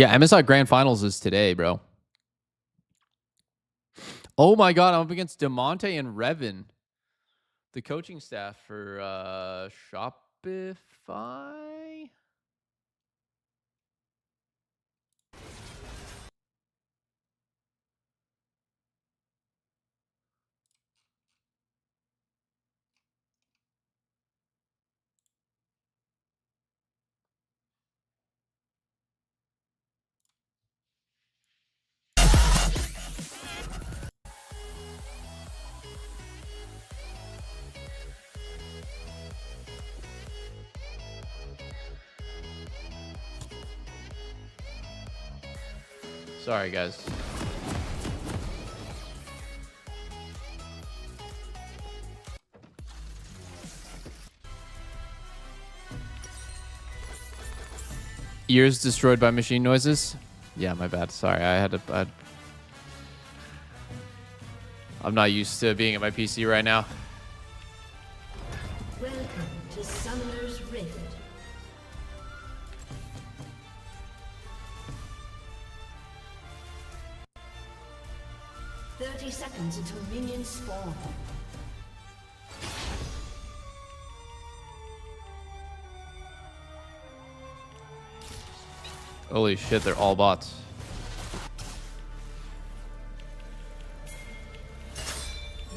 Yeah, MSI Grand Finals is today, bro. Oh my god, I'm up against DeMonte and Revan, the coaching staff for Shopify. Sorry, guys. Ears destroyed by machine noises? Yeah, my bad. Sorry, I'm not used to being at my PC right now. Welcome to Summoner's Rift. "30 seconds until minions spawn." Holy shit, they're all bots.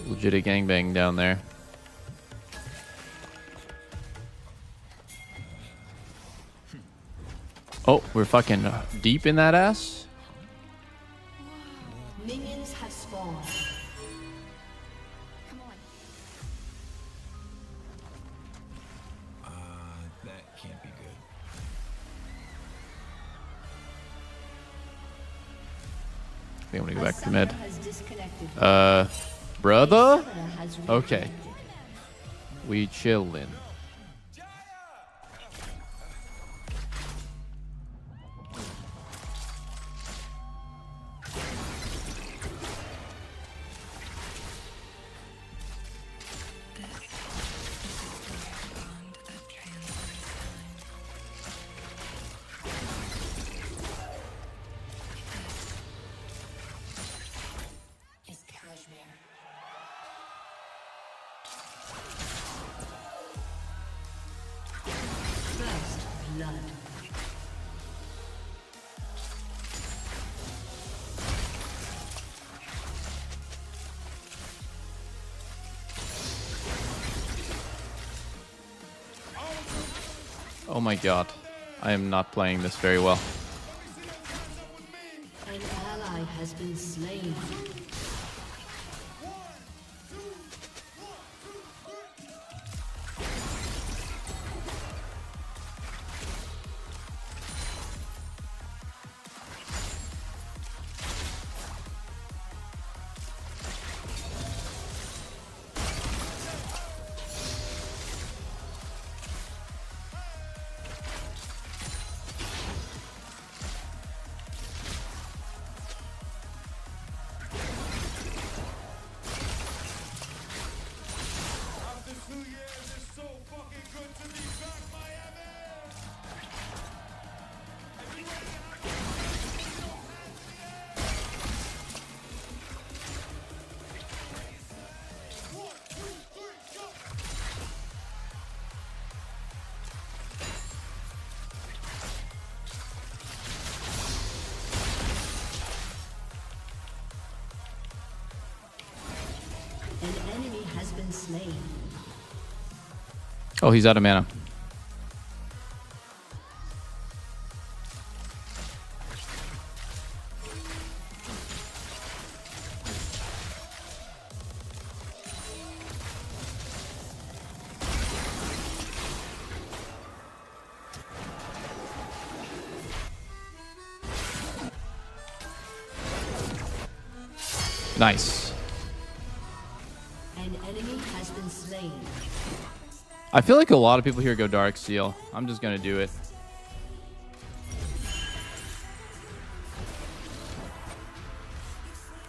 Legit a gangbang down there. Oh, we're fucking deep in that ass? Minions have spawned. Come on. That can't be good. I think I'm gonna go back to mid. Has disconnected. Brother? Has Okay. We chillin'. blood. Oh my god. I am not playing this very well. An ally has been slain. An enemy has been slain. Oh, he's out of mana. Nice. An enemy has been slain. I feel like a lot of people here go Dark Seal. I'm just gonna do it.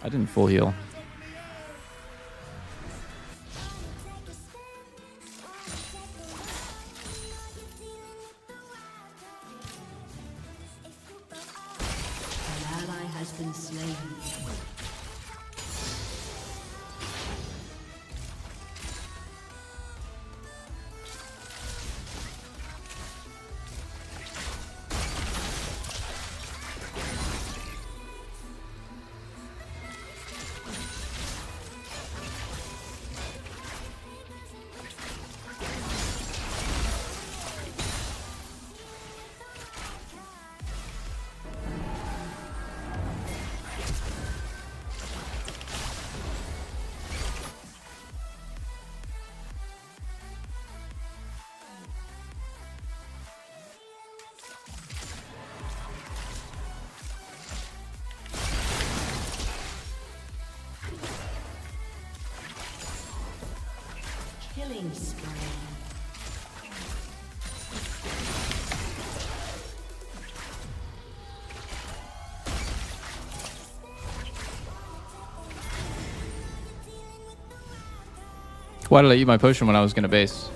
I didn't full heal. Killing spree. Why did I eat my potion when I was gonna base?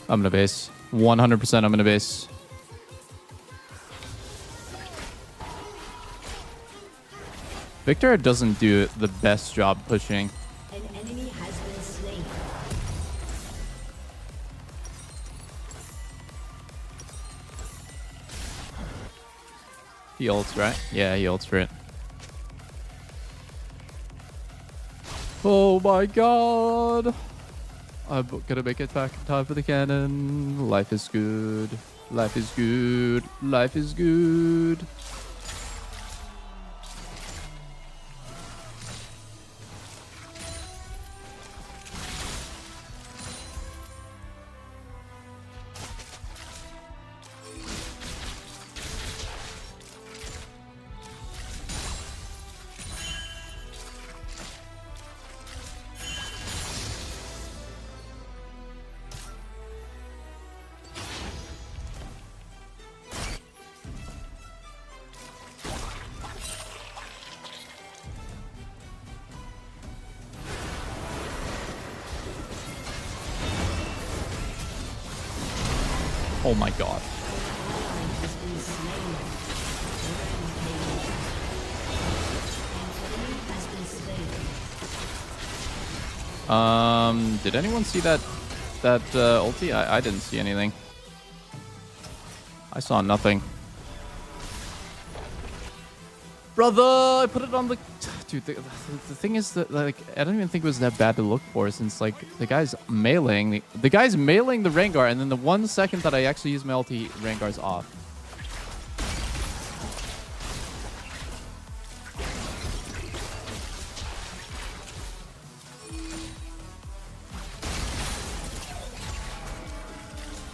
I'm gonna base. 100% I'm gonna base. Victor doesn't do the best job pushing. An enemy has been slain. He ults, right? Yeah, he ults for it. Oh my god. I'm gonna make it back in time for the cannon. Life is good. Life is good. Life is good. Oh my god. Did anyone see that ulti? I didn't see anything. I saw nothing. Brother, I put it on the... Dude, the thing is that, like, I don't even think it was that bad to look for, since, like, the guy's meleeing the guy's meleeing the Rengar, and then the 1 second that I actually use my ulti, Rengar's off.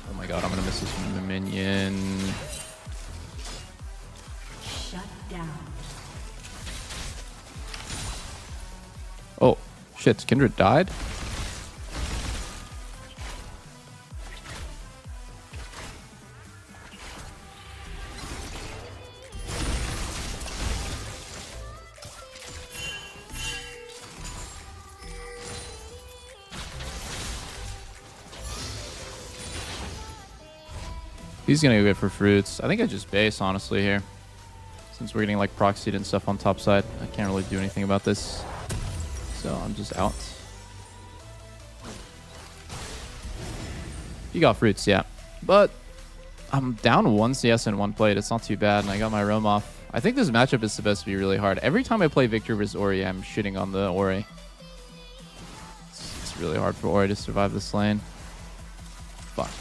Oh my god, I'm gonna miss this minion. Shut down. Oh, shit, Kindred died? He's gonna go for fruits. I think I just base, honestly, here. Since we're getting, like, proxied and stuff on top side. I can't really do anything about this. So I'm just out. He got fruits, yeah. But I'm down 1 CS in 1 plate. It's not too bad, and I got my roam off. I think this matchup is supposed to be really hard. Every time I play Victor versus Ori, I'm shitting on the Ori. It's really hard for Ori to survive this lane. Fuck.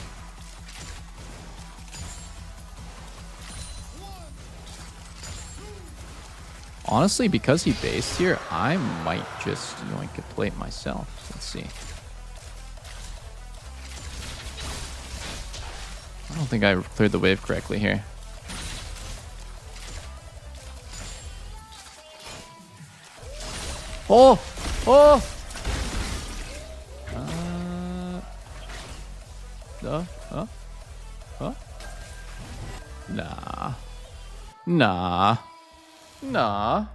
Honestly, because he based here, I might just yoink a plate myself. Let's see. I don't think I cleared the wave correctly here. Oh! Oh! Nah. Nah. Nah.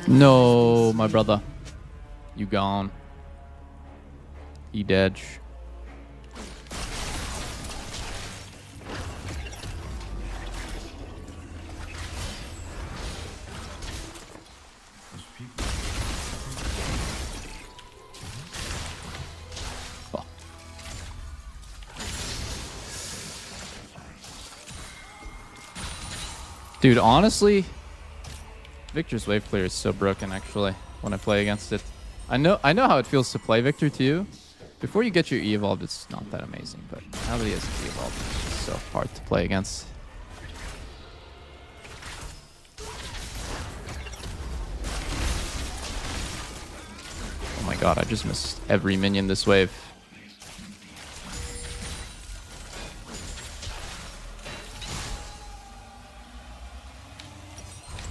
No, my brother. You gone. He dead. Oh. Dude, honestly, Victor's wave clear is so broken actually when I play against it. I know how it feels to play Victor too. Before you get your E evolved, it's not that amazing, but now that he has E evolved, it's just so hard to play against. Oh my god, I just missed every minion this wave.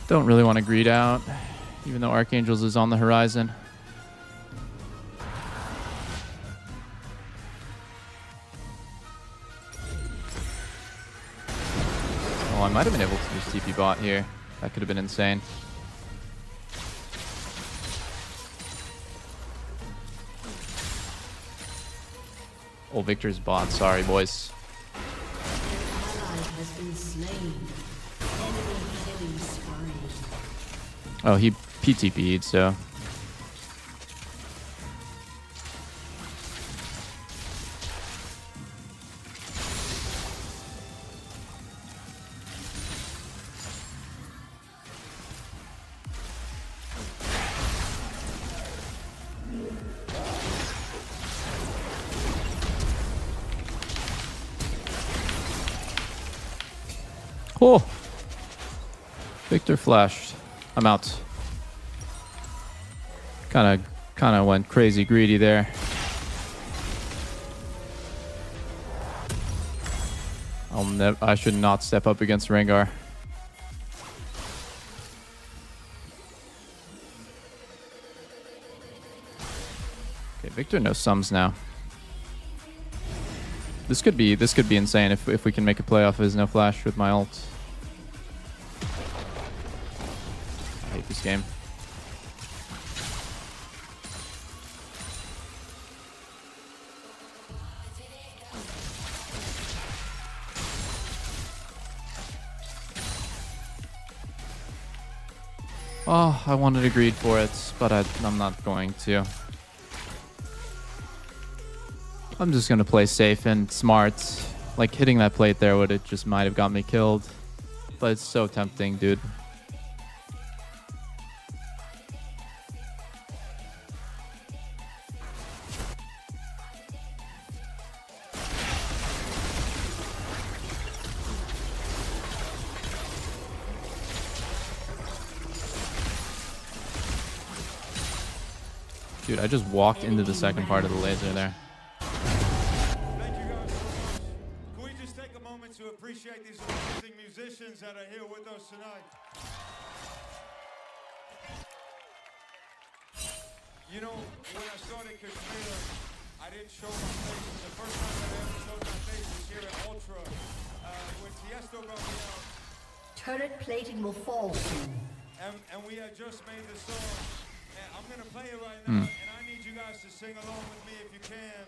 Don't really want to greed out, even though Archangels is on the horizon. Oh, I might have been able to use TP bot here. That could have been insane. Oh, Victor's bot. Sorry, boys. Oh, he PTP'd, so... Oh! Victor flashed. I'm out. Kind of went crazy greedy there. I should not step up against Rengar. Okay, Victor knows sums now. This could be insane if we can make a play off his no flash with my ult. I hate this game. Oh, I wanted to greed for it, but I'm not going to. I'm just going to play safe and smart. Like, hitting that plate there would have just might have got me killed. But it's so tempting, dude. Dude, I just walked into the second part of the laser there. Thank you guys so much. Can we just take a moment to appreciate these amazing musicians that are here with us tonight? You know, when I started Kashmir, I didn't show my face. The first time that I ever showed my face was here at Ultra. When Tiesto got me out. Turret plating will fall soon. And we had just made the song. And I'm going to play it right now, and I need you guys to sing along with me if you can.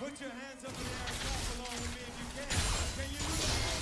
Put your hands up in the air and clap along with me if you can. Can you do that?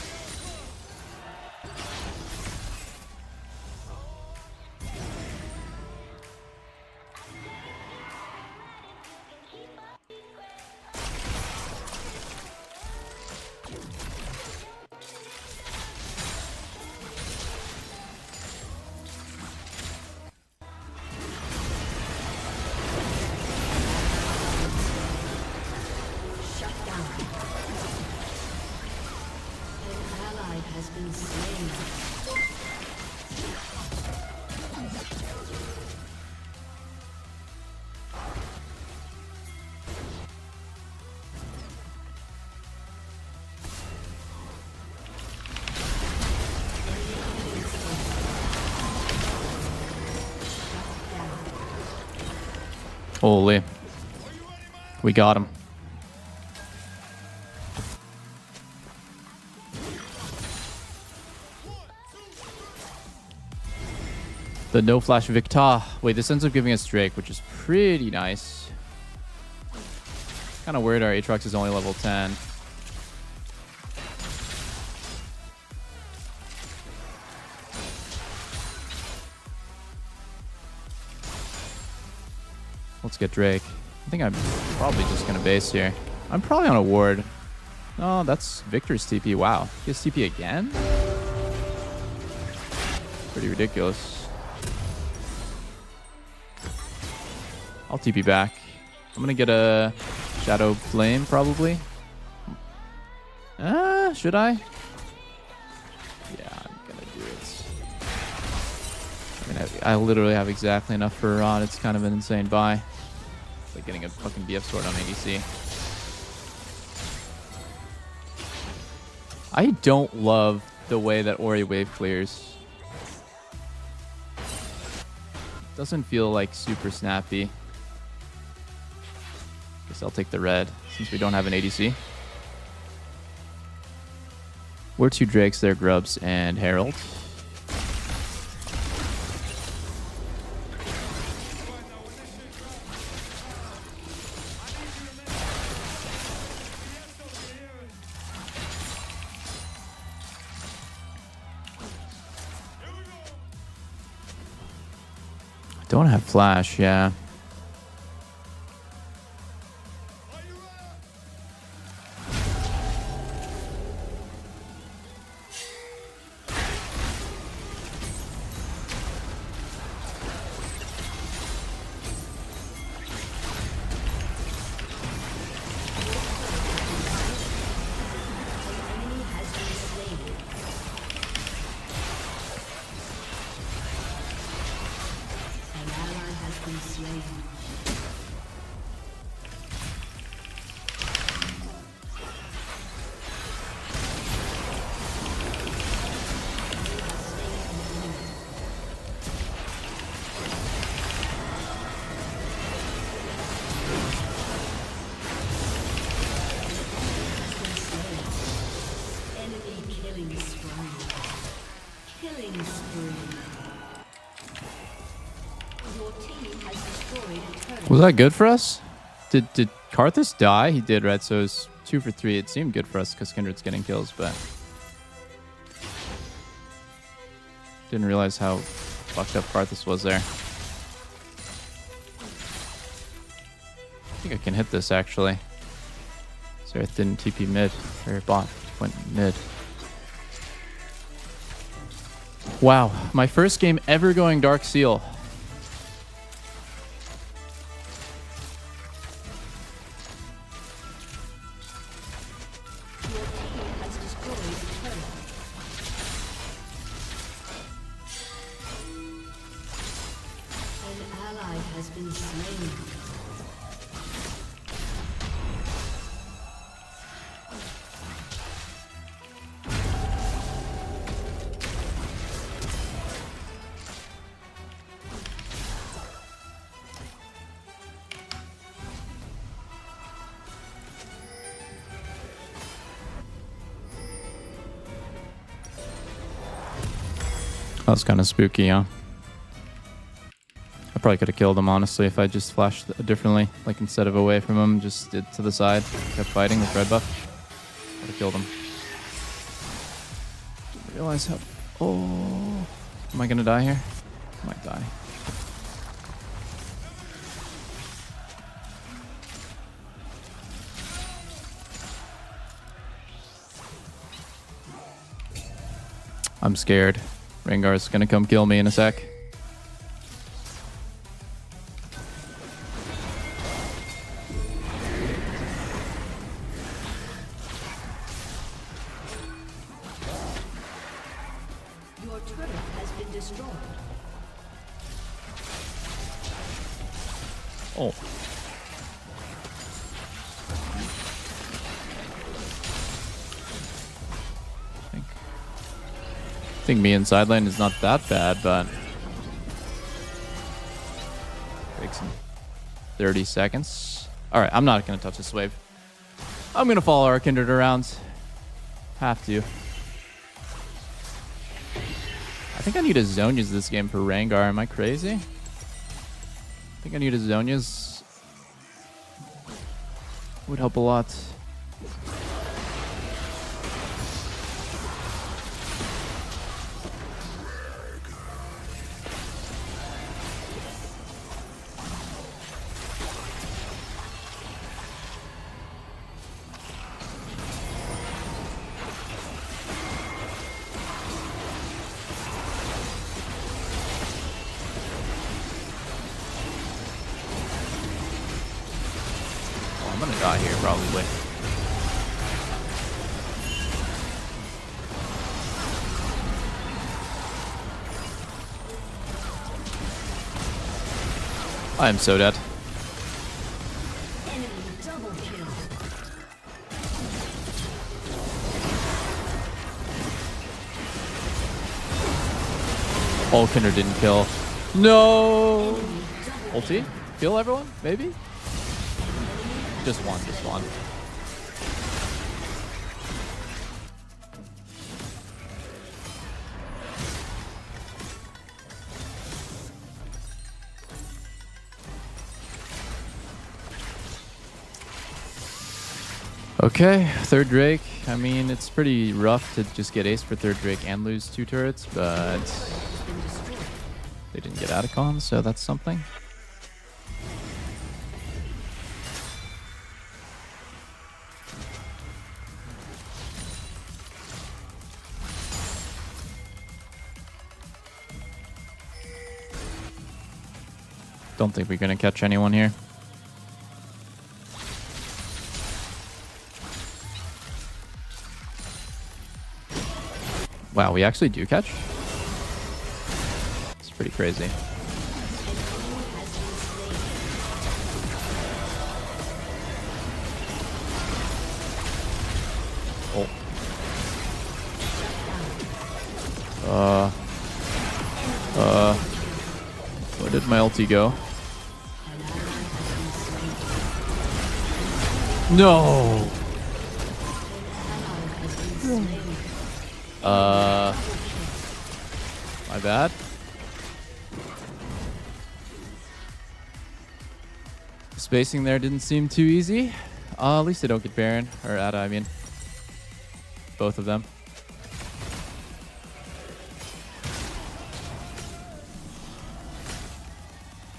Holy. We got him. The no flash Victor. Wait, this ends up giving us Drake, which is pretty nice. Kind of weird our Aatrox is only level 10. Let's get Drake. I think I'm probably just going to base here. I'm probably on a ward. Oh, that's Victor's TP. Wow. He has TP again? Pretty ridiculous. I'll TP back. I'm gonna get a Shadow Flame probably. Should I? Yeah, I'm gonna do it. I mean, I literally have exactly enough for a rod. It's kind of an insane buy. It's like getting a fucking BF sword on ADC. I don't love the way that Ori wave clears. Doesn't feel like super snappy. Guess I'll take the red since we don't have an ADC. We're 2 Drakes, they're Grubs and Herald. Don't have flash, yeah. Was that good for us? Did Karthus die? He did, right? So it was 2 for 3. It seemed good for us because Kindred's getting kills, but didn't realize how fucked up Karthus was there. I think I can hit this actually. Zereth didn't TP mid, or bot went mid. Wow, my first game ever going Dark Seal. That was kind of spooky, huh? I probably could have killed him, honestly, if I just flashed differently. Like, instead of away from him, just did to the side. Kept fighting with red buff. Could have killed him. Didn't realize how... Oh... Am I gonna die here? I might die. I'm scared. Rengar's gonna come kill me in a sec. Your turret has been destroyed. Oh. I think me in side lane is not that bad, but takes 30 seconds. All right, I'm not going to touch this wave. I'm going to follow our Kindred around. Have to. I think I need a Zhonya's this game for Rengar. Am I crazy? I think I need a Zhonya's. Would help a lot. I'm gonna die here probably. I am so dead. Enemy double kill. Ulkinder didn't kill. No! Ulti? Kill everyone? Maybe? Just one, just one. Okay, third Drake. I mean, it's pretty rough to just get ace for third Drake and lose 2 turrets, but they didn't get Atacon, so that's something. Don't think we're gonna catch anyone here. Wow, we actually do catch? It's pretty crazy. Oh. Where did my ulti go? No! My bad. Spacing there didn't seem too easy. At least they don't get Baron, or Ada, I mean. Both of them.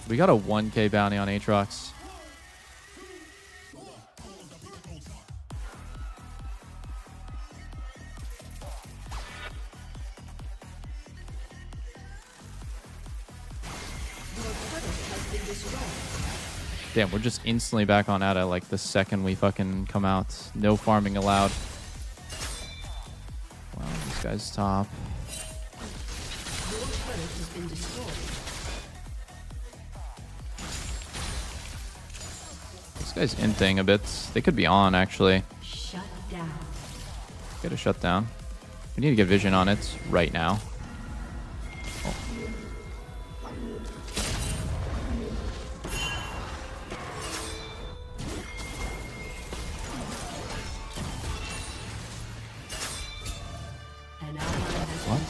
We got a 1k bounty on Aatrox. Damn, we're just instantly back on Ada like the second we fucking come out. No farming allowed. Wow, this guy's top. This guy's inting a bit. They could be on, actually. Shut down. Get a shutdown. We need to get vision on it right now. Oh. What?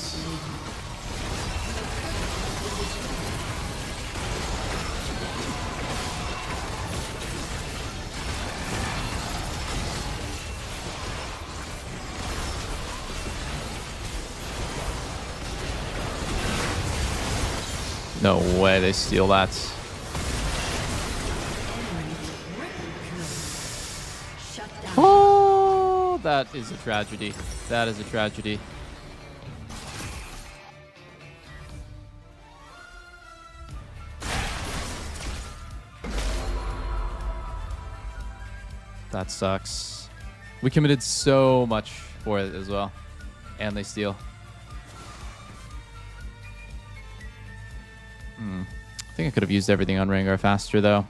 No way they steal that. Oh, that is a tragedy. That is a tragedy. That sucks. We committed so much for it as well. And they steal. I think I could have used everything on Rengar faster, though.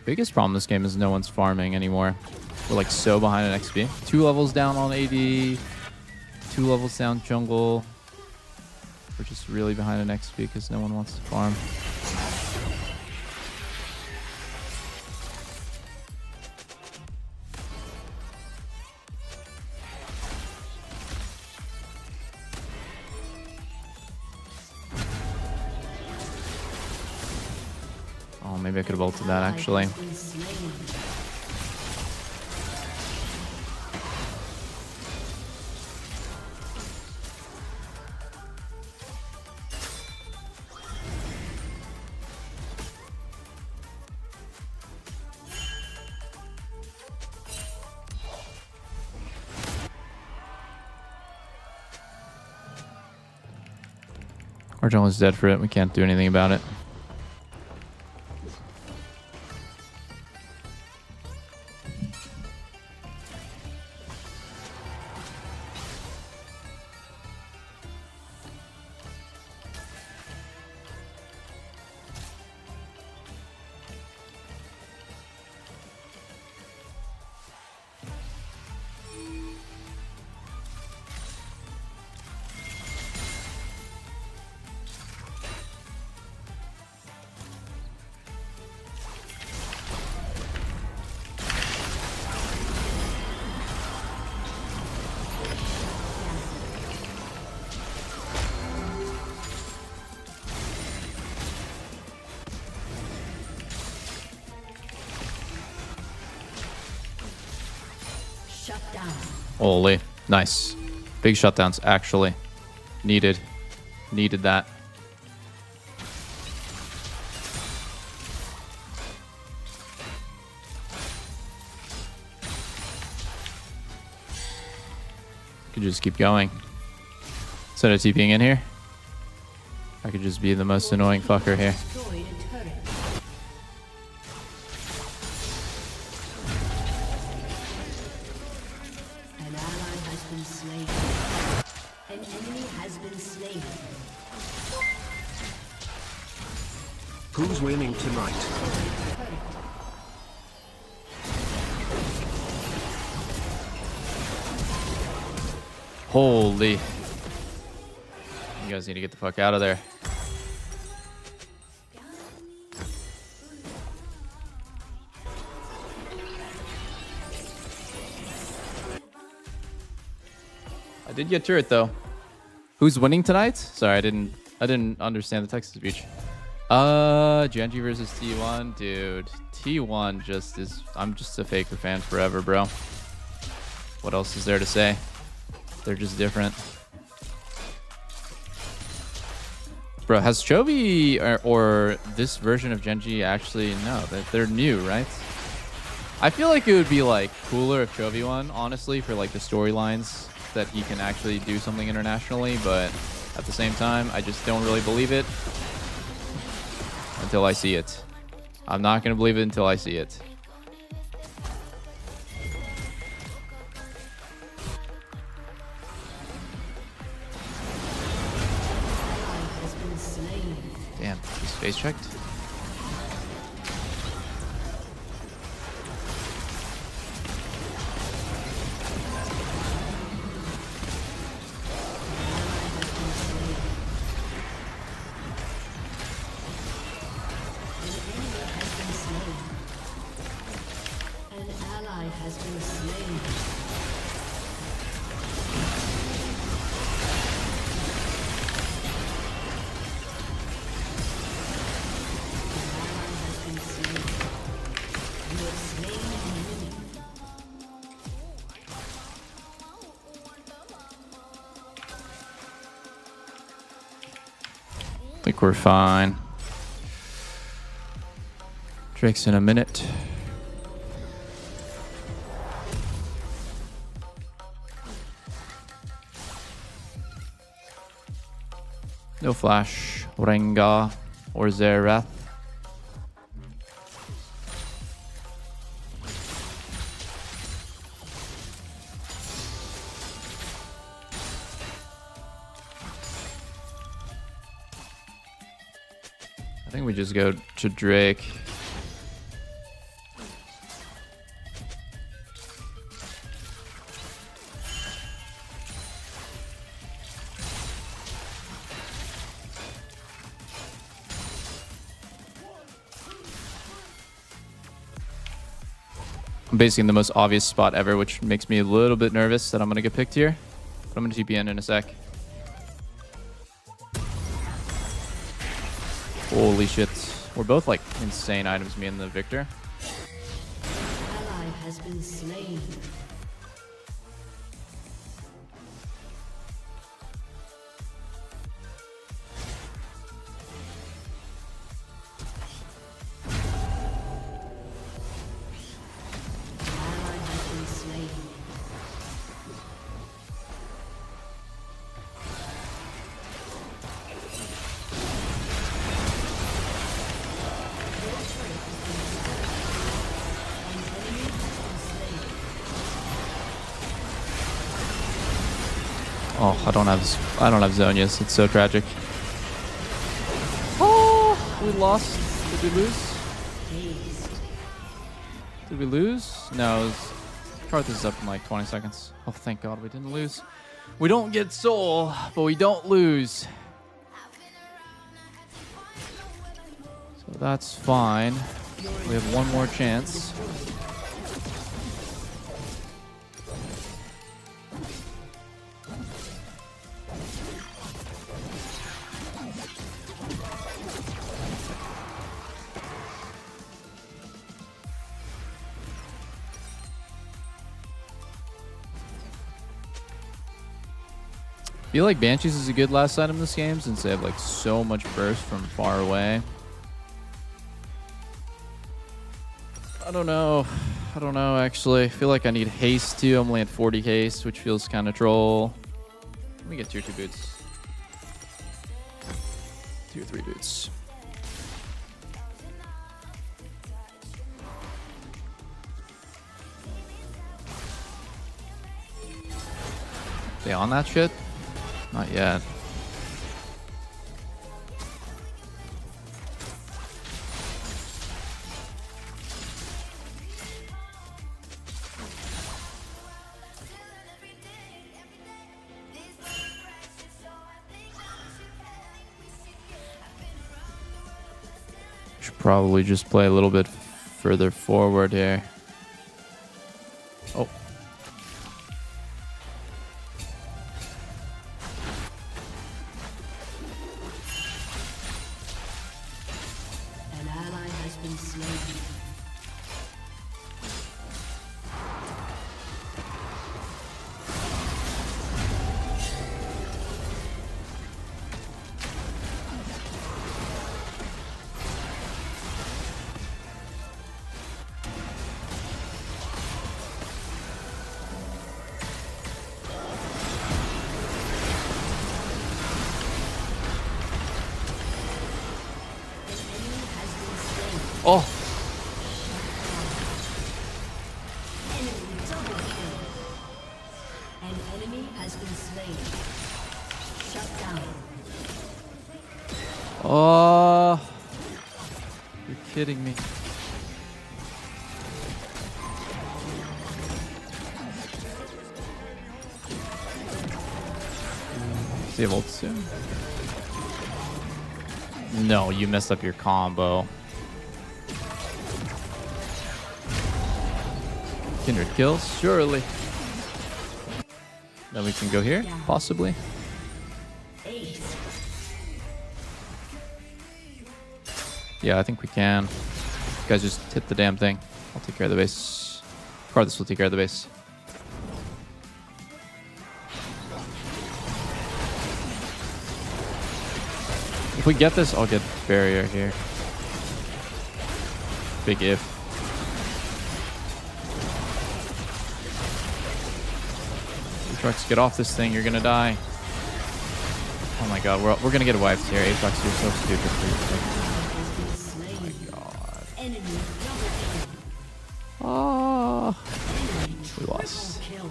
Biggest problem this game is no one's farming anymore. We're like so behind in XP. 2 levels down on AD. 2 levels down jungle. We're just really behind in XP because no one wants to farm. Oh, maybe I could have ulted that actually. Our jungler's dead for it. We can't do anything about it. Shut down. Holy. Nice. Big shutdowns, actually. Needed. Needed that. Could just keep going. Instead of TPing in here, I could just be the most annoying fucker here. Destroyed a turret. An ally has been slain. An enemy has been slain. Who's winning tonight? Holy. You guys need to get the fuck out of there. I did get turret though. Who's winning tonight? Sorry, I didn't understand the text speech. Genji versus T1, dude. T1 just is. I'm just a Faker fan forever, bro. What else is there to say? They're just different. Bro, has Chovy or this version of Genji actually? No, they're new, right? I feel like it would be like cooler if Chovy won, honestly, for like the storylines that he can actually do something internationally, but at the same time, I just don't really believe it until I see it. I'm not going to believe it until I see it. Has been slain. Damn, he's face checked. An ally has been slain. I think we're fine. Drake's in a minute. No flash, Rengar, or Zerath. I think we just go to Drake. I'm basically in the most obvious spot ever, which makes me a little bit nervous that I'm going to get picked here. But I'm going to TP in a sec. Holy shit. We're both like insane items, me and the Victor. Ally has been slain. Ally has been slain. Oh, I don't have Zonias. It's so tragic. Oh, we lost. Did we lose? Did we lose? No, it was... Karth is up in like 20 seconds. Oh, thank God we didn't lose. We don't get soul, but we don't lose. So that's fine. We have one more chance. I feel like Banshees is a good last item in this game since they have like so much burst from far away. I don't know actually. I feel like I need haste too. I'm only at 40 haste, which feels kind of troll. Let me get tier 2 boots. Tier 3 boots. They on that shit? Not yet. Should probably just play a little bit further forward here. Oh. An ally has been slain. Oh. Enemy double kill. An enemy has been slain. Shut down. Oh. You're kidding me. Does he have ult soon? No, you messed up your combo. Kindred kills, surely. Then we can go here, possibly. Ace. Yeah, I think we can. You guys just hit the damn thing. I'll take care of the base. Karthus will take care of the base. If we get this, I'll get barrier here. Big if. Aatrox, get off this thing, you're gonna die. Oh my god, we're gonna get wiped here. Aatrox, you're so stupid. Oh my god. Enemy double kill. Oh, Enemy we lost. triple kill.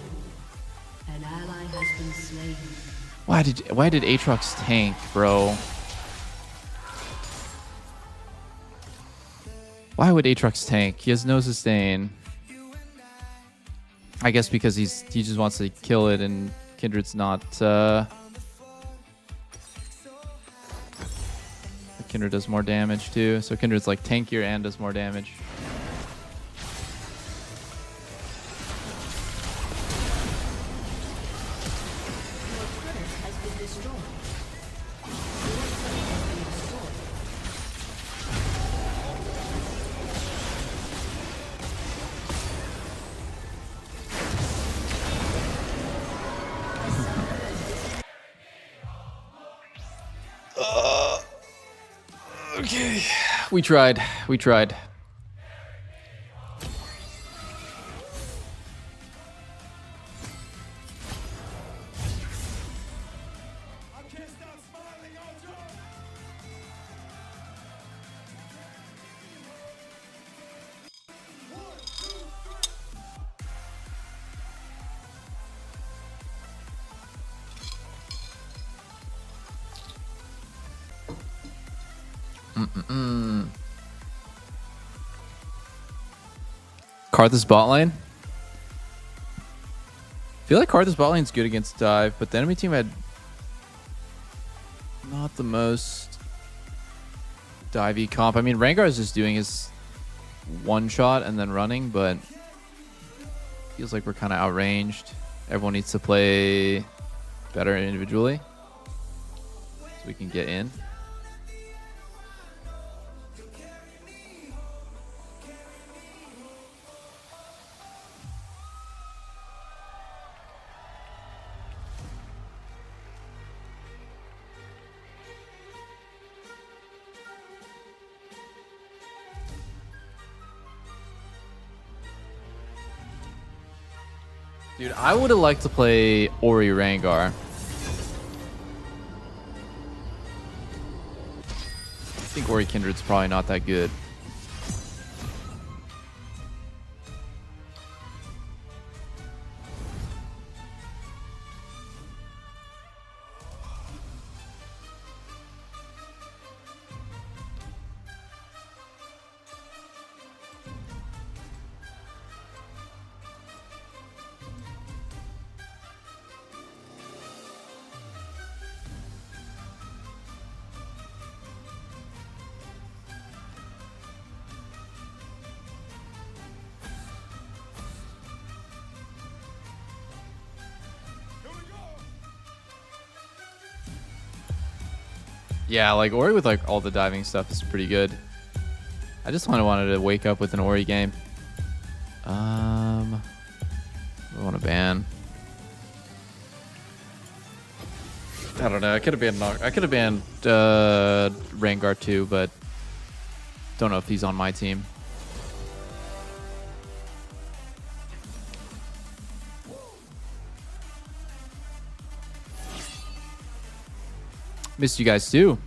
An ally has been slain. Why did Aatrox tank, bro? Why would Aatrox tank? He has no sustain. I guess because he just wants to kill it, and Kindred's not. Kindred does more damage too, so Kindred's like tankier and does more damage. Your turret has been destroyed. Your turret has been destroyed. Okay, we tried. We tried. I can't stop smiling on you. Karthus bot lane. I feel like Karthus bot lane's good against dive, but the enemy team had not the most divey comp. I mean, Rengar is just doing his one shot and then running, but feels like we're kind of outranged. Everyone needs to play better individually so we can get in. Dude, I would have liked to play Ori Rengar. I think Ori Kindred's probably not that good. Yeah, like Ori with like all the diving stuff is pretty good. I just wanted to wake up with an Ori game. I want to ban. I don't know. I could have banned Rengar too, but don't know if he's on my team. Missed you guys too.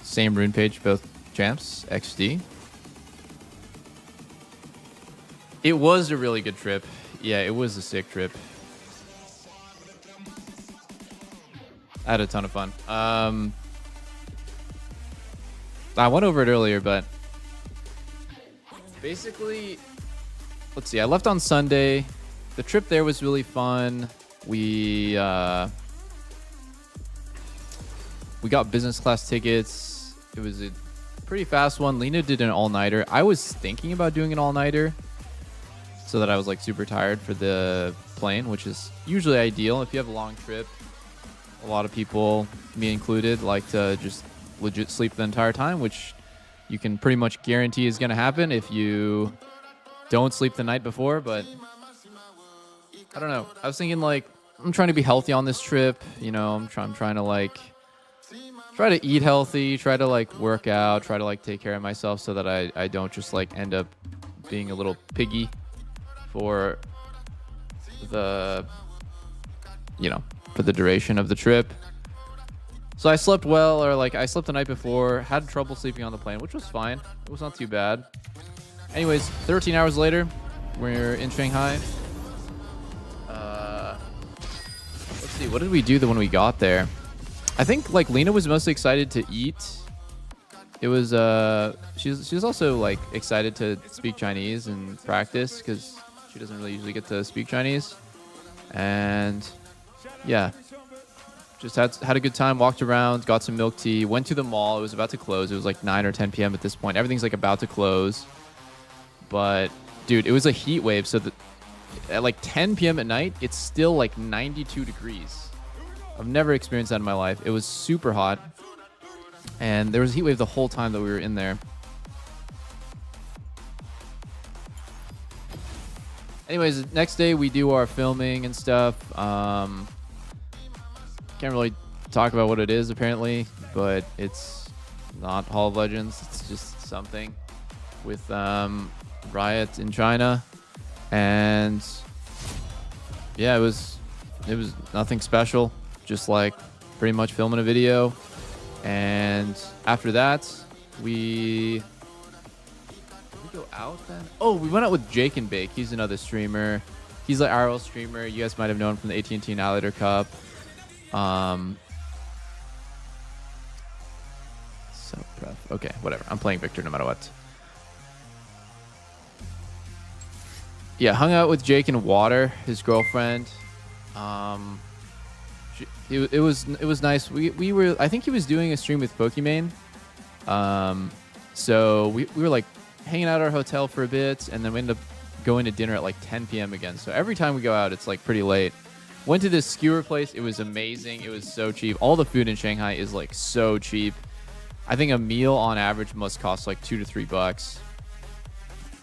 Same rune page, both champs, XD. It was a really good trip. Yeah, it was a sick trip. I had a ton of fun. I went over it earlier, but basically, let's see. I left on Sunday. The trip there was really fun. We got business class tickets. It was a pretty fast one. Lena did an all-nighter. I was thinking about doing an all-nighter so that I was like super tired for the plane, which is usually ideal if you have a long trip. A lot of people, me included, like to just legit sleep the entire time, which you can pretty much guarantee is going to happen if you don't sleep the night before. But I don't know. I was thinking like I'm trying to be healthy on this trip. You know, I'm trying to like try to eat healthy, try to like work out, try to like take care of myself so that I don't just like end up being a little piggy for the, you know, for the duration of the trip. So I slept well, or like I slept the night before, had trouble sleeping on the plane, which was fine. It was not too bad. Anyways, 13 hours later, we're in Shanghai. Let's see, what did we do when we got there? I think like Lena was mostly excited to eat. It was she was also like excited to speak Chinese and practice because she doesn't really usually get to speak Chinese. And yeah, just had a good time, walked around, got some milk tea, went to the mall. It was about to close. It was like 9 or 10 p.m. at this point. Everything's like about to close. But dude, it was a heat wave. So at like 10 p.m. at night, it's still like 92 degrees. I've never experienced that in my life. It was super hot. And there was a heat wave the whole time that we were in there. Anyways, next day we do our filming and stuff. Can't really talk about what it is apparently, but it's not Hall of Legends. It's just something with Riot in China, and yeah, it was nothing special. Just like pretty much filming a video. And after that, did we go out then? Oh, we went out with Jake and Bake. He's another streamer. He's an IRL streamer. You guys might have known him from the AT&T Annihilator Cup. Okay, whatever. I'm playing Victor no matter what. Yeah, hung out with Jake and Water, his girlfriend. It was nice. We were, I think he was doing a stream with Pokimane. So we were like hanging out at our hotel for a bit, and then we ended up going to dinner at like 10 p.m. again. So every time we go out, it's like pretty late. Went to this skewer place. It was amazing. It was so cheap. All the food in Shanghai is like so cheap. I think a meal on average must cost like $2 to $3.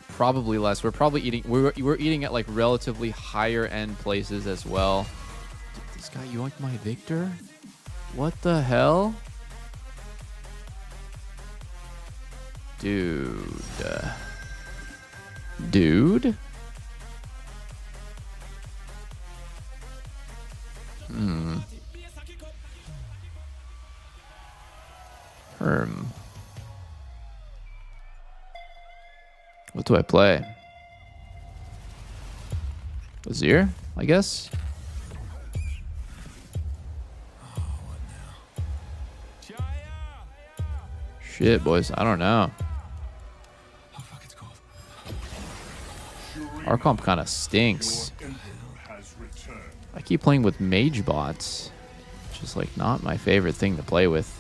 Probably less. We're probably eating. We're eating at like relatively higher end places as well. Dude, this guy yoinked my Victor. What the hell, dude? Dude. What do I play? Azir, I guess. Shit, boys, I don't know. Our comp kind of stinks. I keep playing with mage bots, which is like not my favorite thing to play with.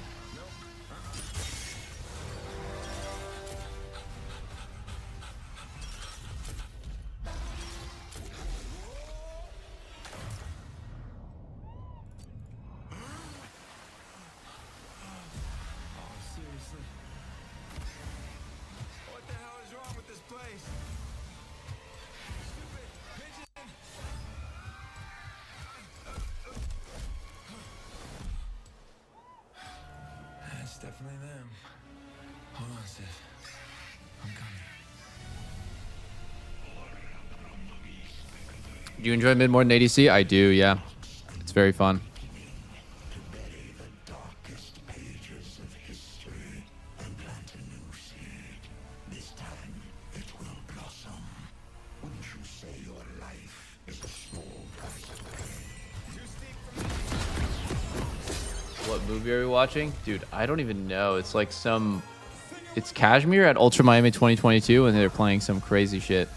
Definitely them. Hold on, sis. I'm coming. Do you enjoy mid more than ADC? I do, yeah. It's very fun. What movie are we watching? Dude, I don't even know. It's like some... It's Kashmir at Ultra Miami 2022, and they're playing some crazy shit.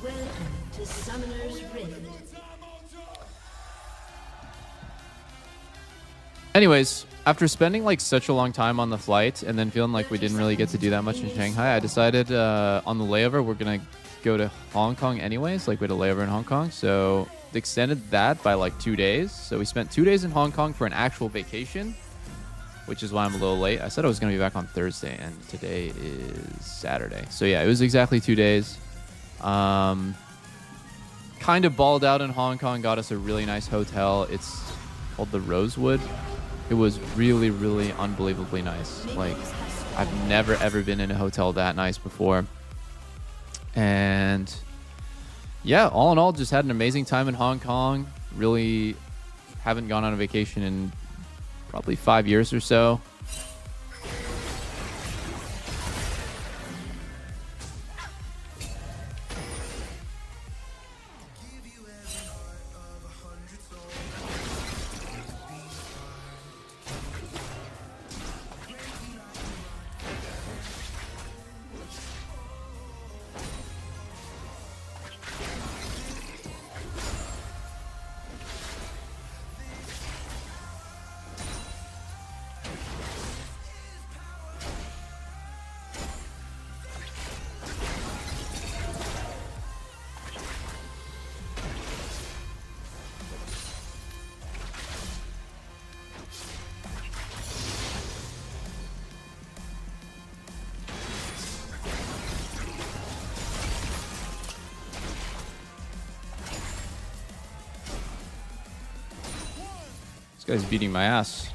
Welcome to Summoner's Rift. Anyways, after spending like such a long time on the flight and then feeling like we didn't really get to do that much in Shanghai, I decided on the layover we're gonna go to Hong Kong anyways. Like we had a layover in Hong Kong, so extended that by like 2 days. So we spent 2 days in Hong Kong for an actual vacation, which is why I'm a little late. I said I was gonna be back on Thursday, and today is Saturday. So yeah, it was exactly 2 days. Kind of balled out in Hong Kong. Got us a really nice hotel. It's called the Rosewood. It was really, really unbelievably nice. Like, I've never, ever been in a hotel that nice before. And yeah, all in all, just had an amazing time in Hong Kong. Really haven't gone on a vacation in probably 5 years or so. This guy's beating my ass.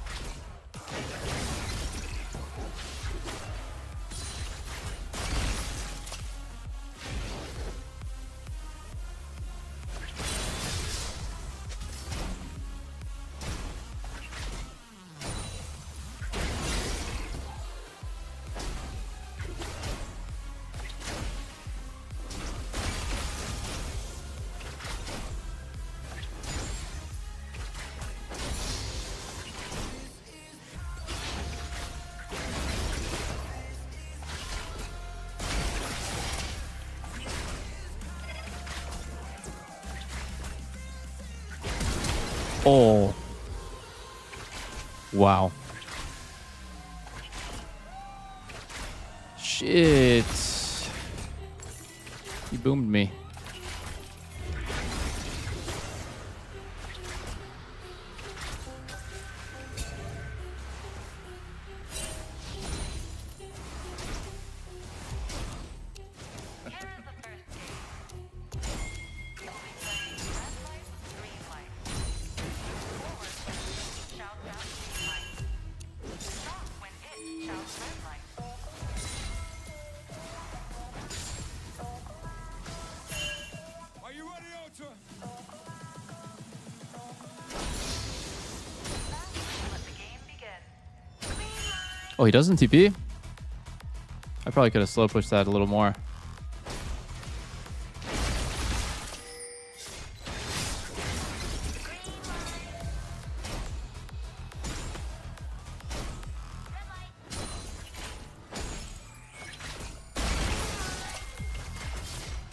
Oh. Wow. Shit. He boomed me. Are you ready, Ultra? Oh, he doesn't TP? I probably could have slow pushed that a little more.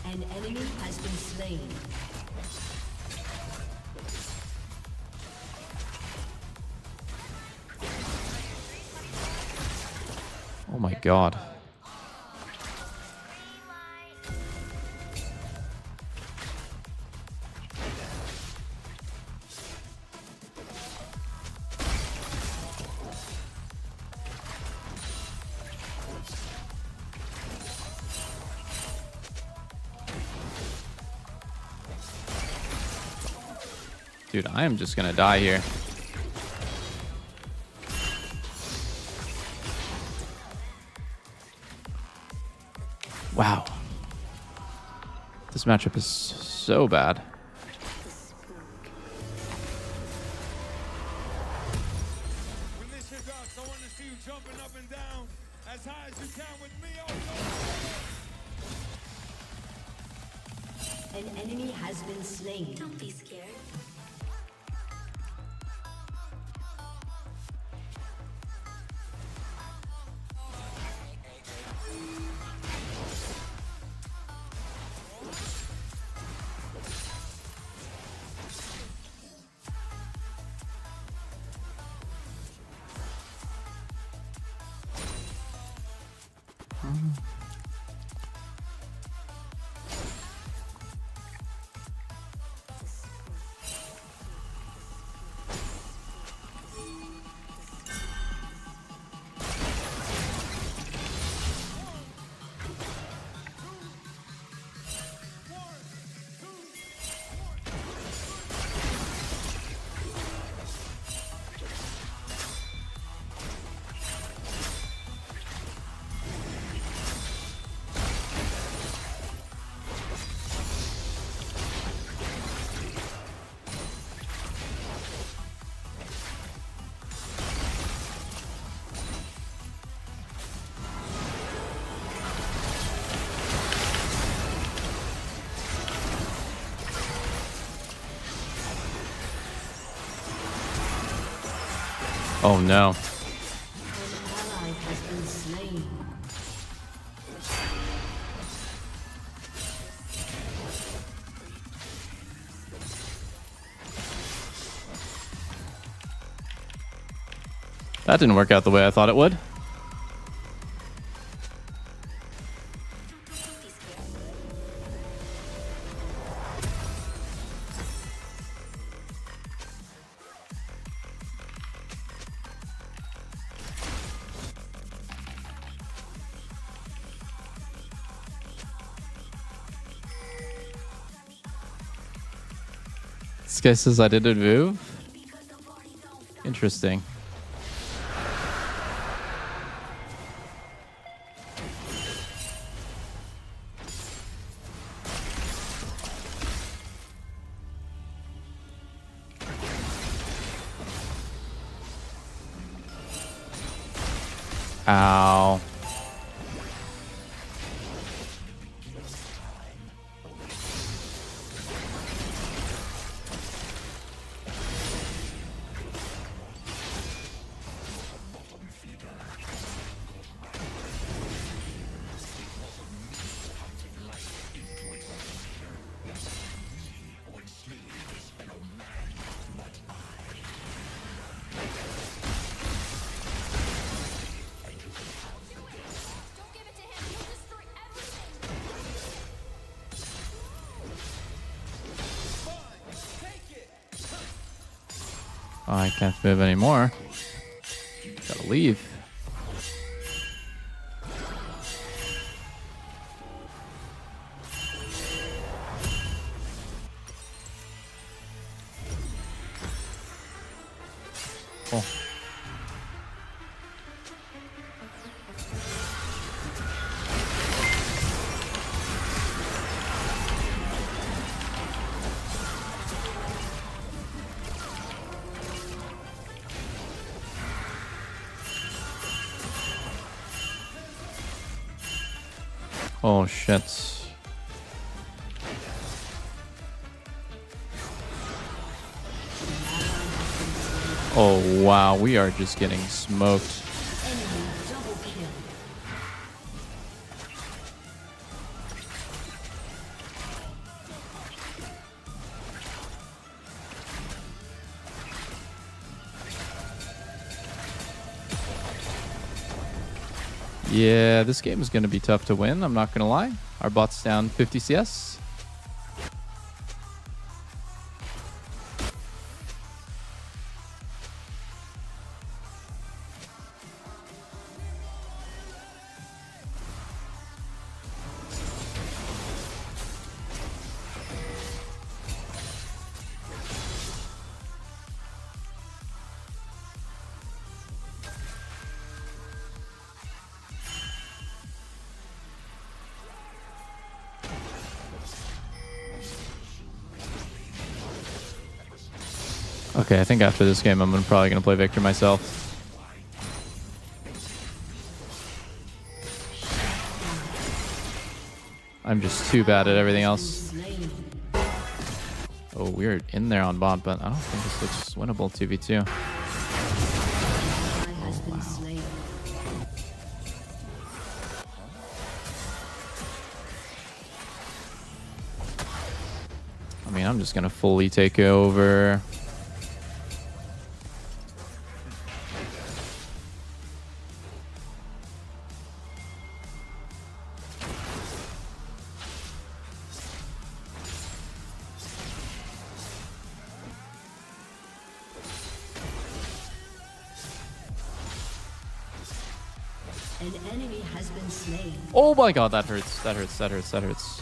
An enemy has been slain. Oh my god. Dude, I am just gonna die here. Wow. This matchup is so bad. When this shit drops, I want to see you jumping up and down as high as you can with me, Ultra. An enemy has been slain. Don't be scared. Oh no. An ally has been slain. That didn't work out the way I thought it would. This guy says I didn't move. Interesting. Ow. Oh, I can't move anymore. Gotta leave. Oh. Oh shit. Oh wow, we are just getting smoked. Enemy double kill. Yeah, this game is going to be tough to win. I'm not going to lie. Our bot's down 50 CS. Okay, I think after this game, I'm probably going to play Victor myself. I'm just too bad at everything else. Oh, we're in there on bot, but I don't think this looks winnable 2v2. Has been slain. I mean, I'm just going to fully take over. An enemy has been slain. Oh my god, that hurts. That hurts. That hurts. That hurts.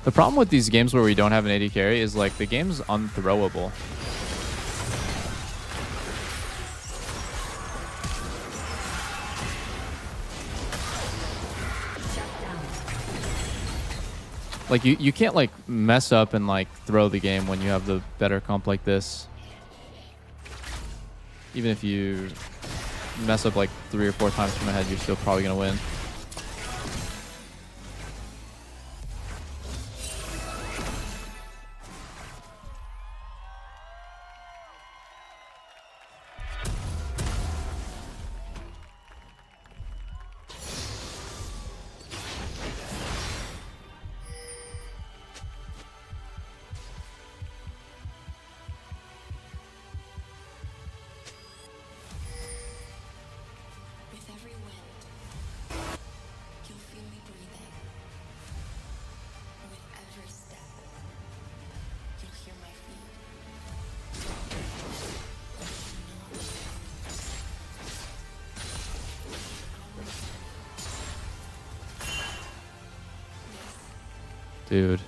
The problem with these games where we don't have an AD carry is like the game's unthrowable. Like you can't like mess up and like throw the game when you have the better comp like this. Even if you mess up like 3 or 4 times from ahead, you're still probably gonna win. With every wind, you'll feel me breathing. With every step, you'll hear my feet. Dude.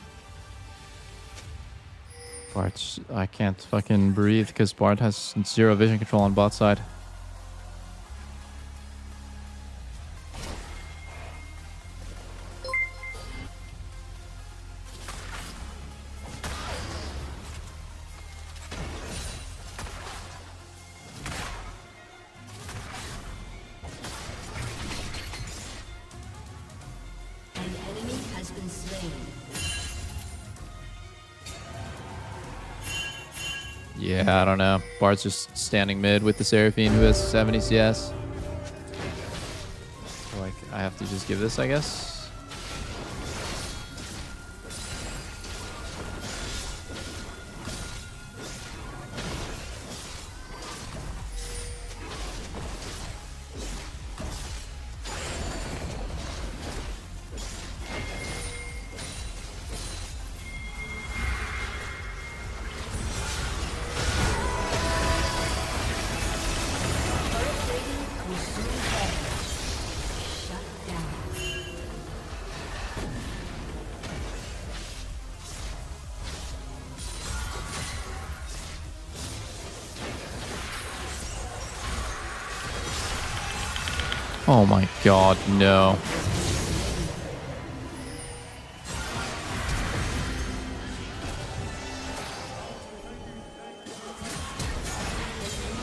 Bart's... I can't fucking breathe because Bart has 0 vision control on bot side. An enemy has been slain. Yeah, I don't know. Bart's just standing mid with the Seraphine who has 70 CS. So, like, I have to just give this, I guess. Oh my god, no.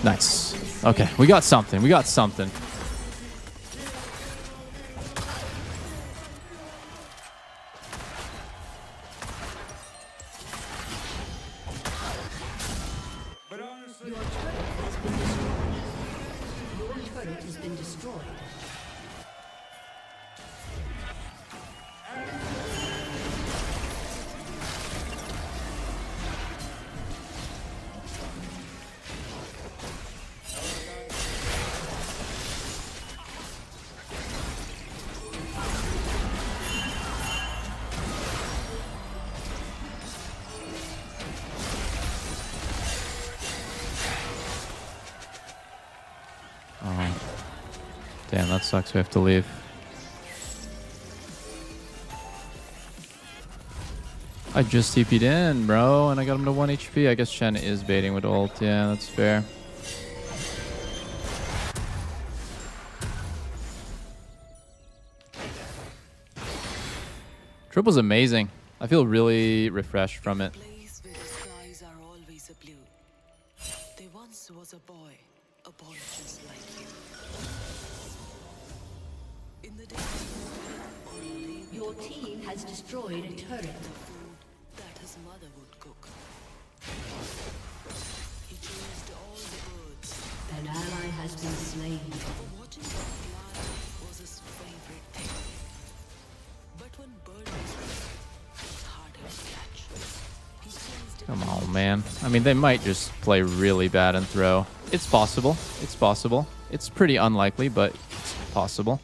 Nice. Okay, we got something. We got something. But honestly, Your turret has been destroyed. Your turret has been destroyed. Oh. Damn, that sucks. We have to leave. I just TP'd in, bro, and I got him to 1 HP. I guess Shen is baiting with ult. Yeah, that's fair. Triple's amazing. I feel really refreshed from it. Place where the skies are always a blue. There once was a boy just like you. In the day, Your team has destroyed a turret. the food that his mother would cook. He chased all the birds. An ally has been slain. Watching them fly was his favorite thing. But when bird was raised, it's harder to catch. He chased it. Come on, man. I mean, they might just play really bad and throw. It's possible. It's possible. It's pretty unlikely, but it's possible.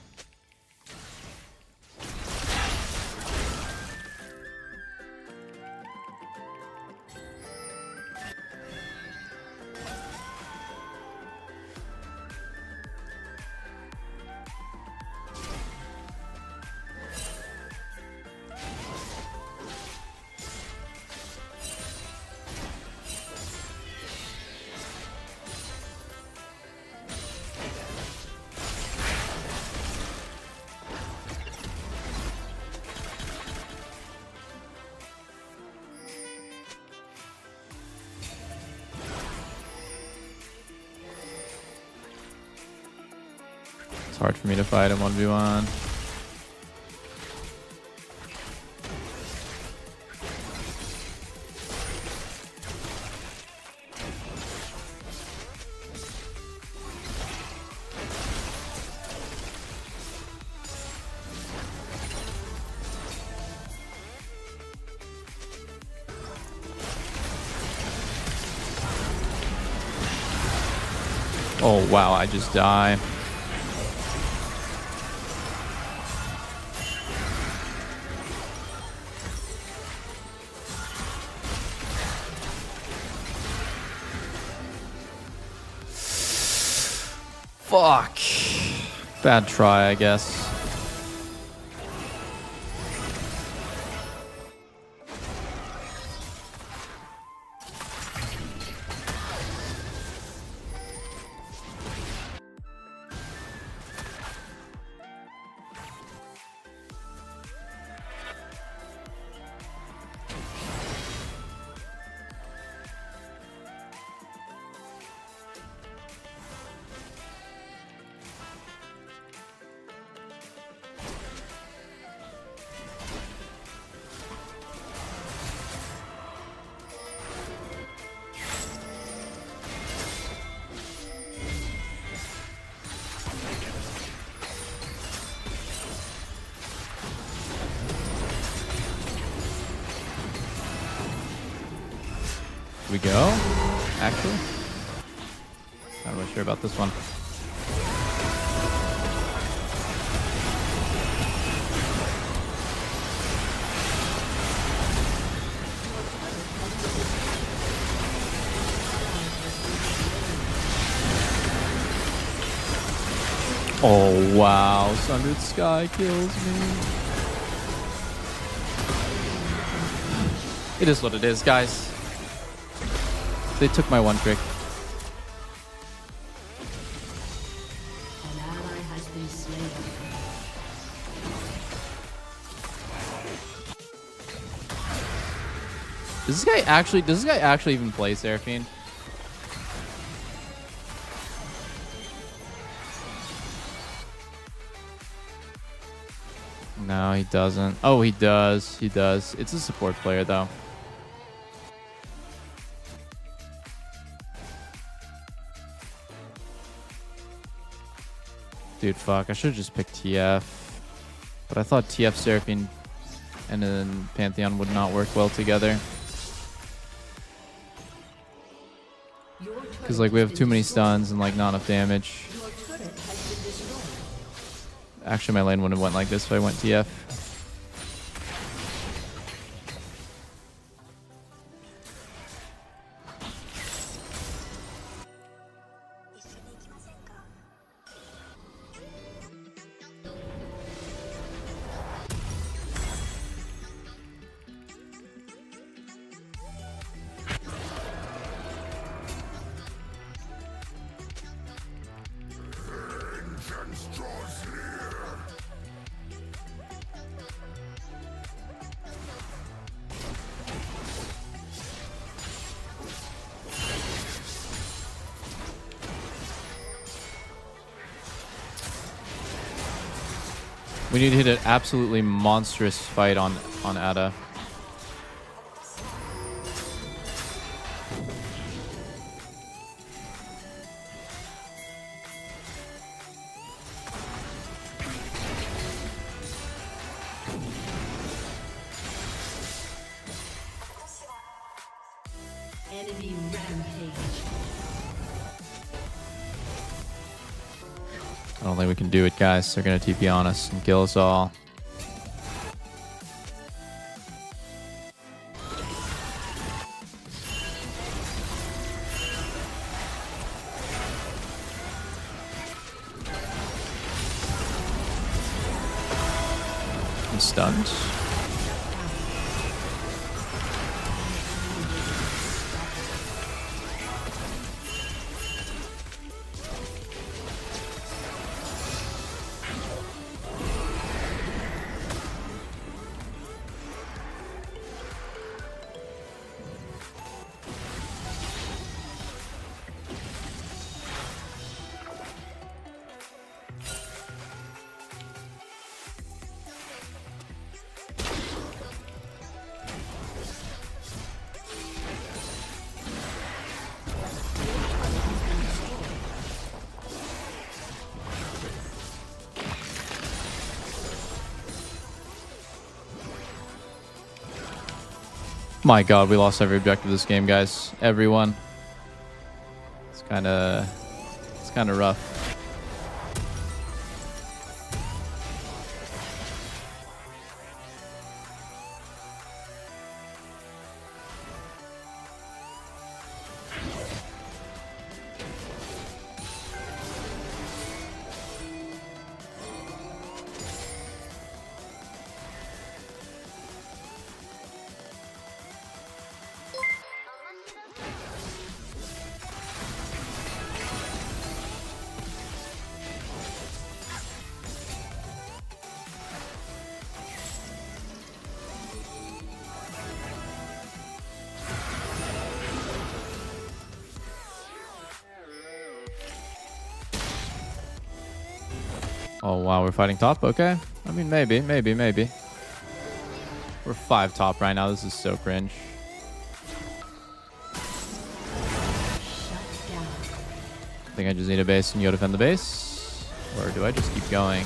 It's hard for me to fight him 1v1. Oh wow, I just die. Fuck. Bad try, I guess. We go? Actually? Not really sure about this one. Oh wow, Sundered Sky kills me. It is what it is, guys. They took my one trick. An ally has been been slain. Does this guy actually even play Seraphine? No, he doesn't. Oh, he does. He does. It's a support player, though. Dude, fuck. I should have just picked TF. But I thought TF, Seraphine, and then Pantheon would not work well together. Because, like, we have too many stuns and, like, not enough damage. Your turret has been destroyed. Actually, my lane wouldn't have went like this if I went TF. We need to hit an absolutely monstrous fight on Ada. Enemy rampage. I don't think we can do it, guys. They're going to TP on us and kill us all. I'm stunned. My god, we lost every objective this game, guys. Everyone. It's kind of rough. Oh, wow, we're fighting top? Okay. I mean, maybe. We're 5 top right now. This is so cringe. I think I just need a base and go defend the base. Or do I just keep going?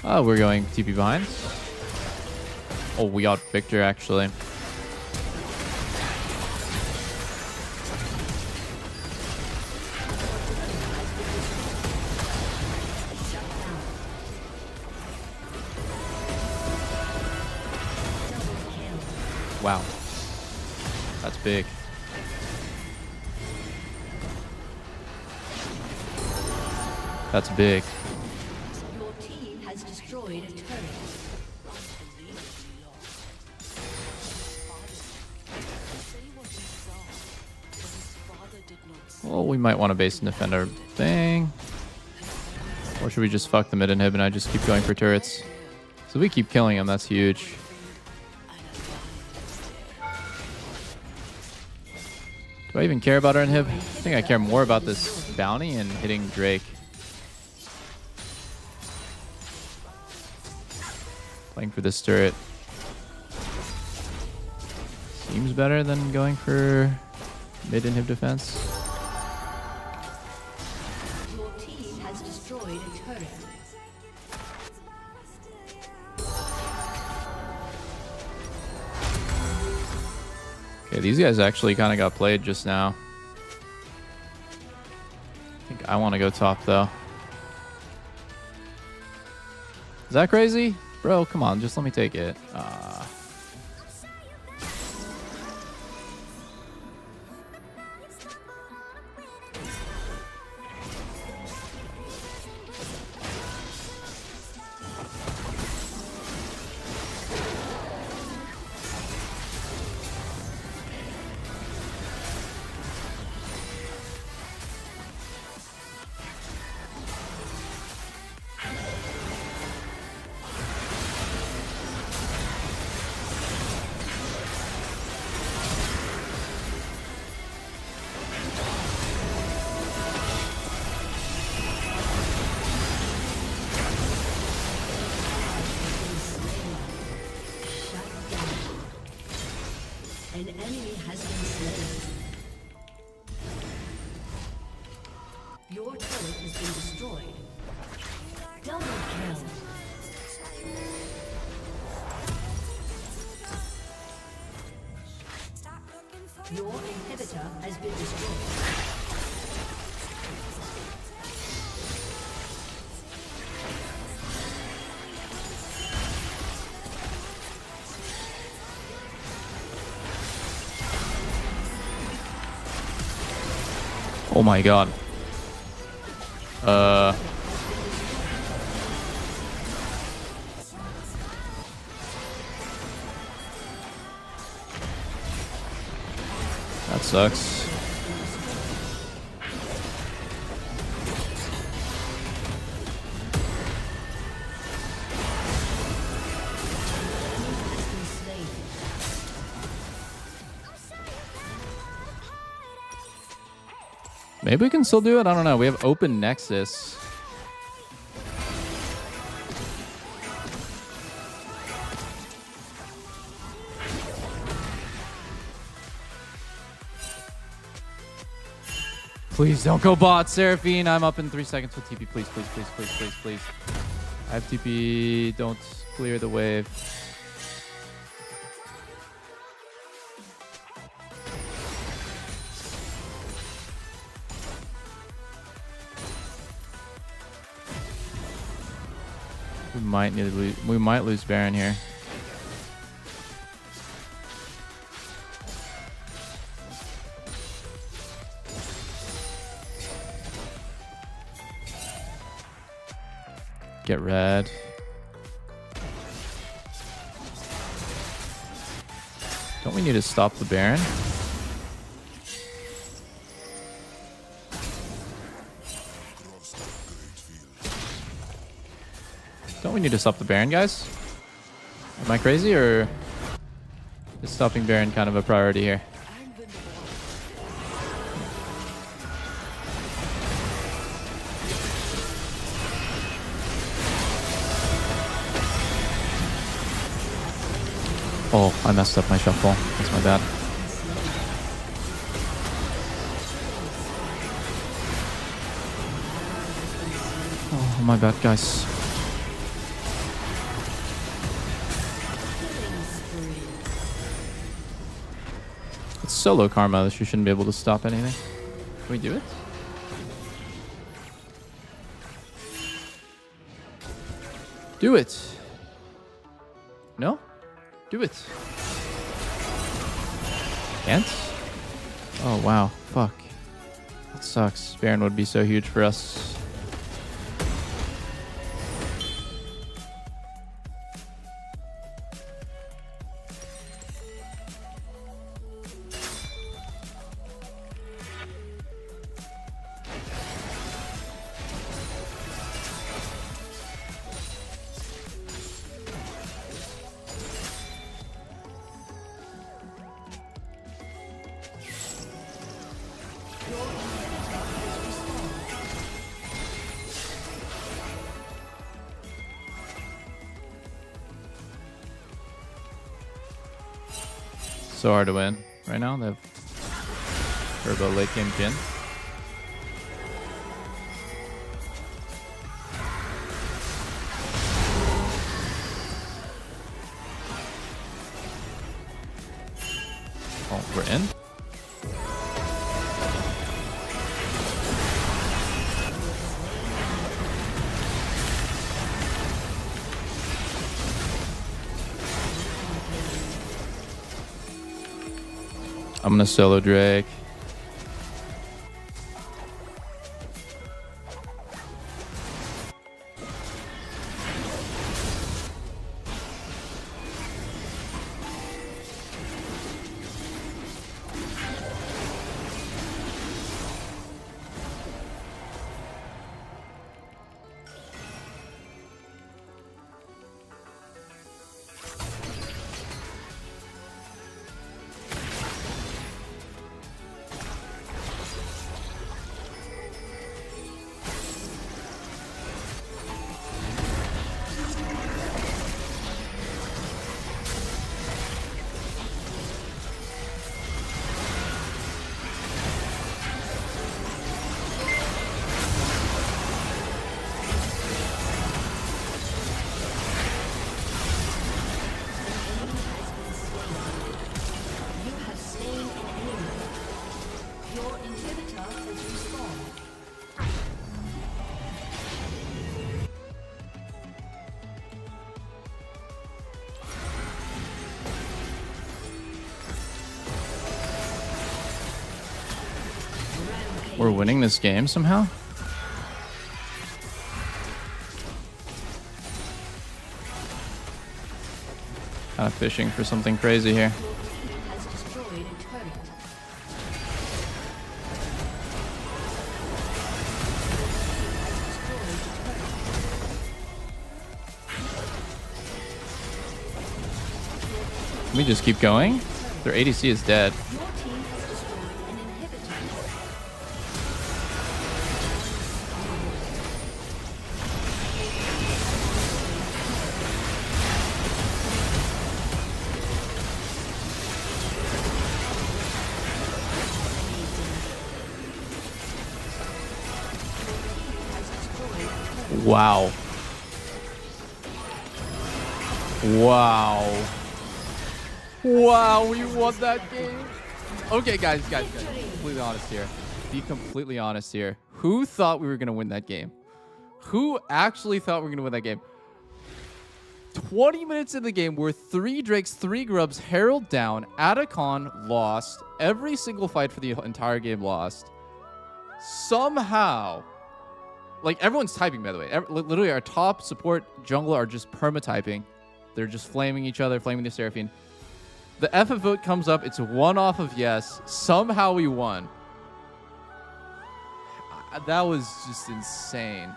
Oh, we're going TP behind. Oh, we got Victor, actually. Wow. That's big. That's big. Your team has destroyed a turret. Say what he saw, but his father did not Well, we might want to base and defend our thing. Or should we just fuck the mid inhib and I just keep going for turrets? So we keep killing him, that's huge. Do I even care about our inhib? I think I care more about this bounty and hitting Drake. Playing for this turret seems better than going for mid inhib defense. Your team has destroyed a turret. Okay, these guys actually kind of got played just now. I think I want to go top though. Is that crazy? Bro, come on, just let me take it. An enemy has been slain. Your turret has been destroyed. Double kill. Your inhibitor has been destroyed. Oh my god. That sucks. Maybe we can still do it? I don't know. We have open Nexus. Please don't go bot, Seraphine. I'm up in 3 seconds with TP. Please, please, please, please, please, please. I have TP. Don't clear the wave. We might lose Baron here. Get red. Don't we need to stop the Baron? Don't we need to stop the Baron, guys? Am I crazy, or is stopping Baron kind of a priority here? Oh, I messed up my shuffle. That's my bad. Oh, my bad, guys. It's solo karma that you shouldn't be able to stop anything. Can we do it? Do it! No? Do it. Can't? Oh, wow. Fuck. That sucks. Baron would be so huge for us. So hard to win right now. They have Turbo late game Jin. Oh, we're in? I'm gonna solo Drake. You have slain an enemy. Your inhibitor has respawned. We're winning this game somehow? Kind of fishing for something crazy here. Your team has destroyed a turret. Can we just keep going? Their ADC is dead. Your team has destroyed an inhibitor. Wow. Wow. Wow, we won that game. Okay, guys, be completely honest here. Be completely honest here. Who thought we were going to win that game? Who actually thought we were going to win that game? 20 minutes in the game, we're 3 Drakes, 3 Grubs, Herald down, Atacon lost, every single fight for the entire game lost. Somehow, like, everyone's typing, by the way. Literally, our top support jungler are just perma-typing. They're just flaming each other, flaming the Seraphine. The FF vote comes up. It's 1 off of yes. Somehow we won. That was just insane.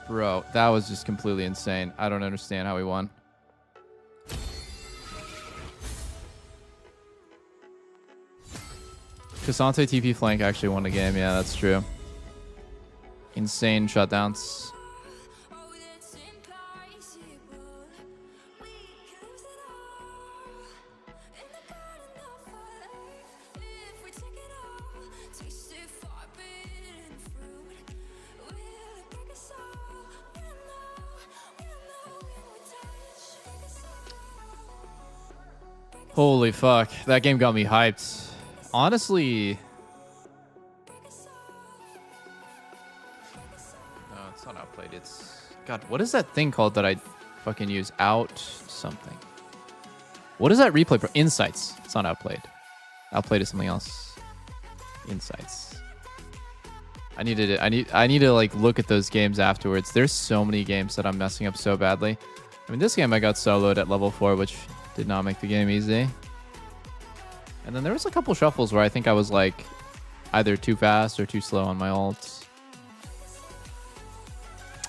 Bro, that was just completely insane. I don't understand how we won. Cassante TP flank actually won the game. Yeah, that's true. Insane shutdowns. Holy fuck. That game got me hyped. Honestly... No, it's not outplayed. It's... God, what is that thing called that I fucking use? Out something. What is that replay for? Insights. It's not outplayed. Outplayed is something else. Insights. I need to like look at those games afterwards. There's so many games that I'm messing up so badly. I mean, this game I got soloed at level 4, which did not make the game easy. And then there was a couple shuffles where I think I was like either too fast or too slow on my ults.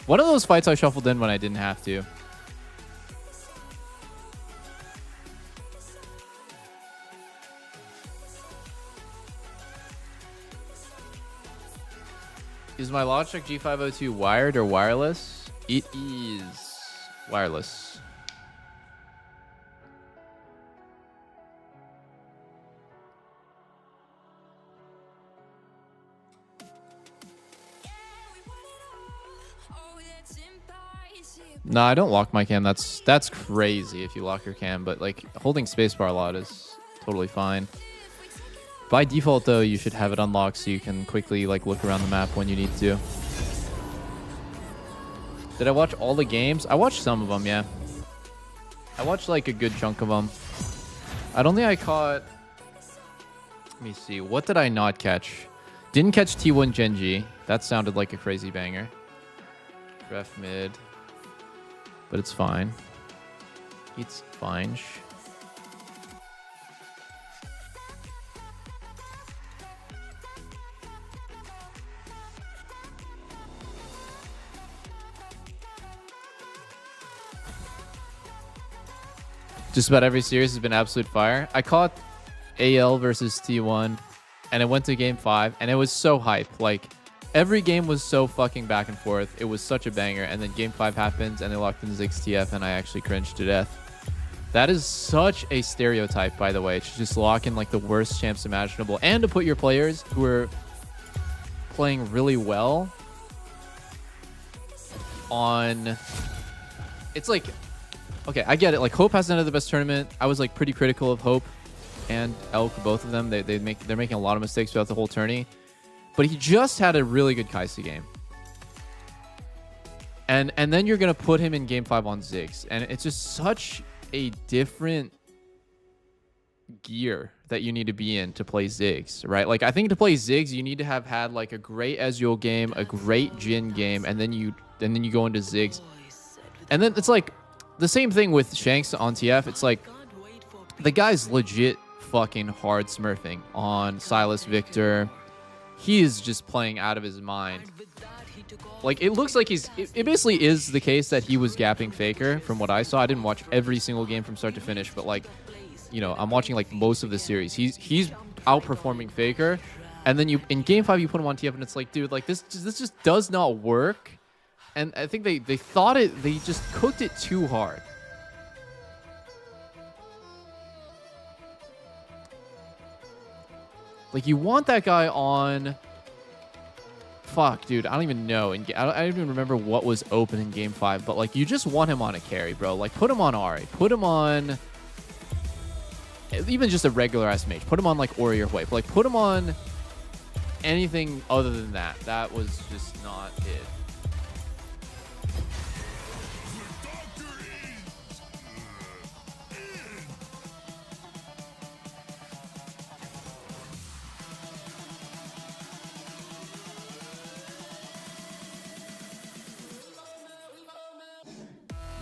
One of those fights I shuffled in when I didn't have to. Is my Logitech G502 wired or wireless? It is wireless. No, I don't lock my cam. That's crazy if you lock your cam, but like holding spacebar a lot is totally fine. By default though, you should have it unlocked so you can quickly like look around the map when you need to. Did I watch all the games? I watched some of them, yeah. I watched like a good chunk of them. I don't think I caught... Let me see. What did I not catch? Didn't catch T1 Genji. That sounded like a crazy banger. Ref mid. But it's fine. It's fine. Just about every series has been absolute fire. I caught AL versus T1, and it went to game 5, and it was so hype. Like, every game was so fucking back and forth. It was such a banger, and then game 5 happens, and they locked in Ziggs TF, and I actually cringed to death. That is such a stereotype, by the way, to just lock in like the worst champs imaginable, and to put your players who are playing really well on... It's like... Okay, I get it. Like, Hope hasn't had the best tournament. I was like pretty critical of Hope and Elk, both of them. They're making a lot of mistakes throughout the whole tourney. But he just had a really good Kai'Sa game. And then you're going to put him in game 5 on Ziggs. And it's just such a different gear that you need to be in to play Ziggs, right? Like, I think to play Ziggs, you need to have had like a great Ezreal game, a great Jhin game, and then you go into Ziggs. And then it's like the same thing with Shanks on TF. It's like the guy's legit fucking hard smurfing on Silas Victor. He is just playing out of his mind. Like, it looks like it basically is the case that he was gapping Faker from what I saw. I didn't watch every single game from start to finish, but like, you know, I'm watching like most of the series. He's outperforming Faker, and then in game 5 you put him on TF, and it's like, dude, like this just does not work. And I think they thought they just cooked it too hard. Like, you want that guy on... Fuck, dude, I don't even know. I don't even remember what was open in game 5, but like, you just want him on a carry, bro. Like, put him on Ahri. Put him on... Even just a regular ass mage. Put him on like Ori or Hwei. Like, put him on anything other than that. That was just not it.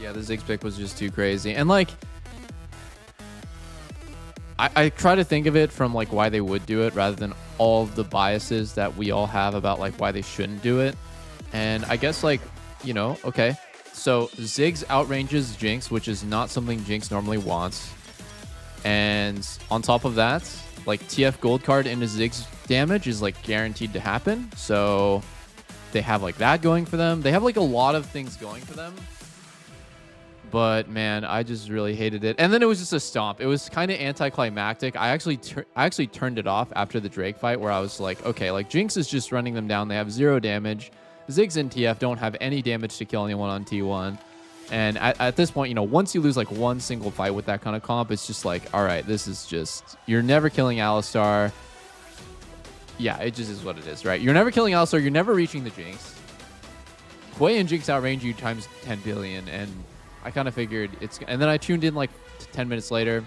Yeah, the Ziggs pick was just too crazy. And like, I try to think of it from like why they would do it rather than all of the biases that we all have about like why they shouldn't do it. And I guess like, you know, okay, so Ziggs outranges Jinx, which is not something Jinx normally wants. And on top of that, like TF gold card into Ziggs damage is like guaranteed to happen. So they have like that going for them. They have like a lot of things going for them. But man, I just really hated it. And then it was just a stomp. It was kind of anticlimactic. I actually turned it off after the Drake fight, where I was like, okay, like Jinx is just running them down. They have 0 damage. Ziggs and TF don't have any damage to kill anyone on T1. And at this point, you know, once you lose like one single fight with that kind of comp, it's just like, all right, this is just, you're never killing Alistar. Yeah, it just is what it is, right? You're never killing Alistar. You're never reaching the Jinx. Hwei and Jinx outrange you times 10 billion, and I kind of figured it's... And then I tuned in like 10 minutes later,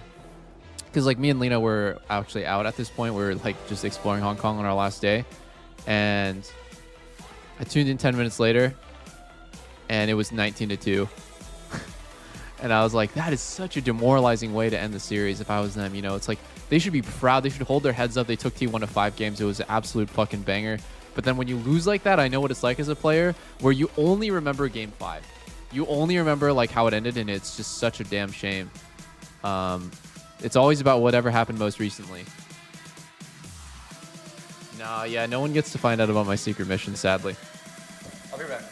because like me and Lena were actually out at this point. We were like just exploring Hong Kong on our last day, and I tuned in 10 minutes later, and it was 19-2. And I was like, that is such a demoralizing way to end the series if I was them. You know, it's like they should be proud. They should hold their heads up. They took T1 to 5 games. It was an absolute fucking banger. But then when you lose like that, I know what it's like as a player, where you only remember game 5. You only remember like how it ended, and it's just such a damn shame. It's always about whatever happened most recently. Nah, yeah, no one gets to find out about my secret mission, sadly. I'll be right back.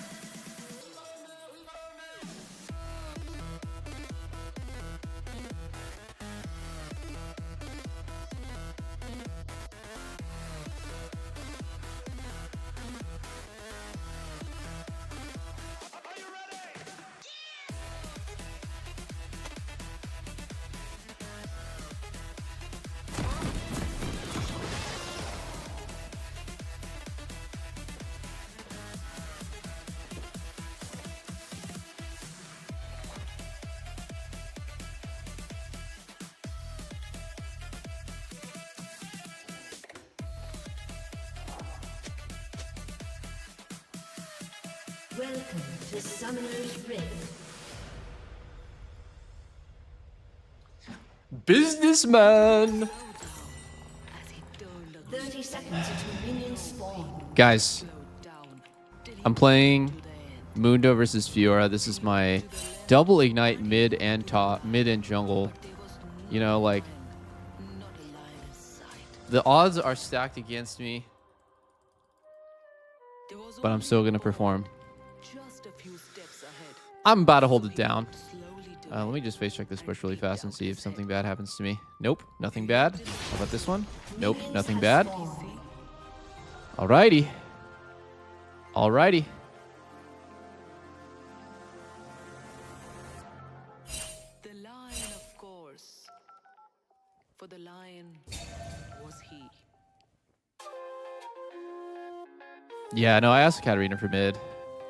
Welcome to Summoner's Rift. Businessman. As he turned a 30 seconds until minions spawn. Guys, slowed down till he I'm playing to the end. Mundo versus Fiora. This is my double ignite mid and top, mid and jungle. There was You know, like not a line in sight. the odds are stacked against me, There was but I'm only still gonna perform. just a few steps ahead. I'm about to hold it down. Slowly to Let me just face check this bush really fast and see if something bad happens to me. Nope, nothing bad. How about this one? Nope, Minions nothing have bad. spawned. Alrighty. Alrighty. the lion, of course. For the lion was he. Yeah, no, I asked Katarina for mid.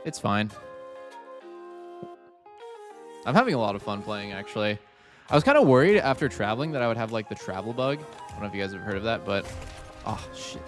It's fine. I'm having a lot of fun playing, actually. I was kind of worried after traveling that I would have, like, the travel bug. I don't know if you guys have heard of that, but... Oh, shit.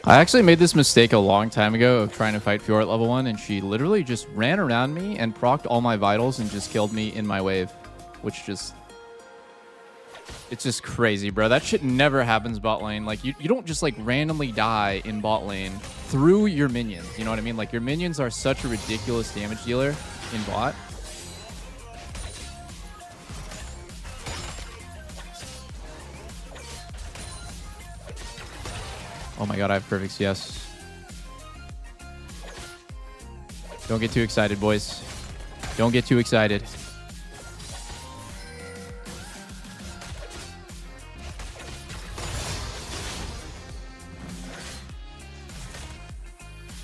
I actually made this mistake a long time ago of trying to fight Fiora at level 1, and she literally just ran around me and procced all my vitals and just killed me in my wave. Which just... It's just crazy, bro. That shit never happens bot lane. Like, you don't just, like, randomly die in bot lane through your minions. You know what I mean? Like, your minions are such a ridiculous damage dealer in bot. Oh my god, I have perfect CS. Don't get too excited, boys. Don't get too excited.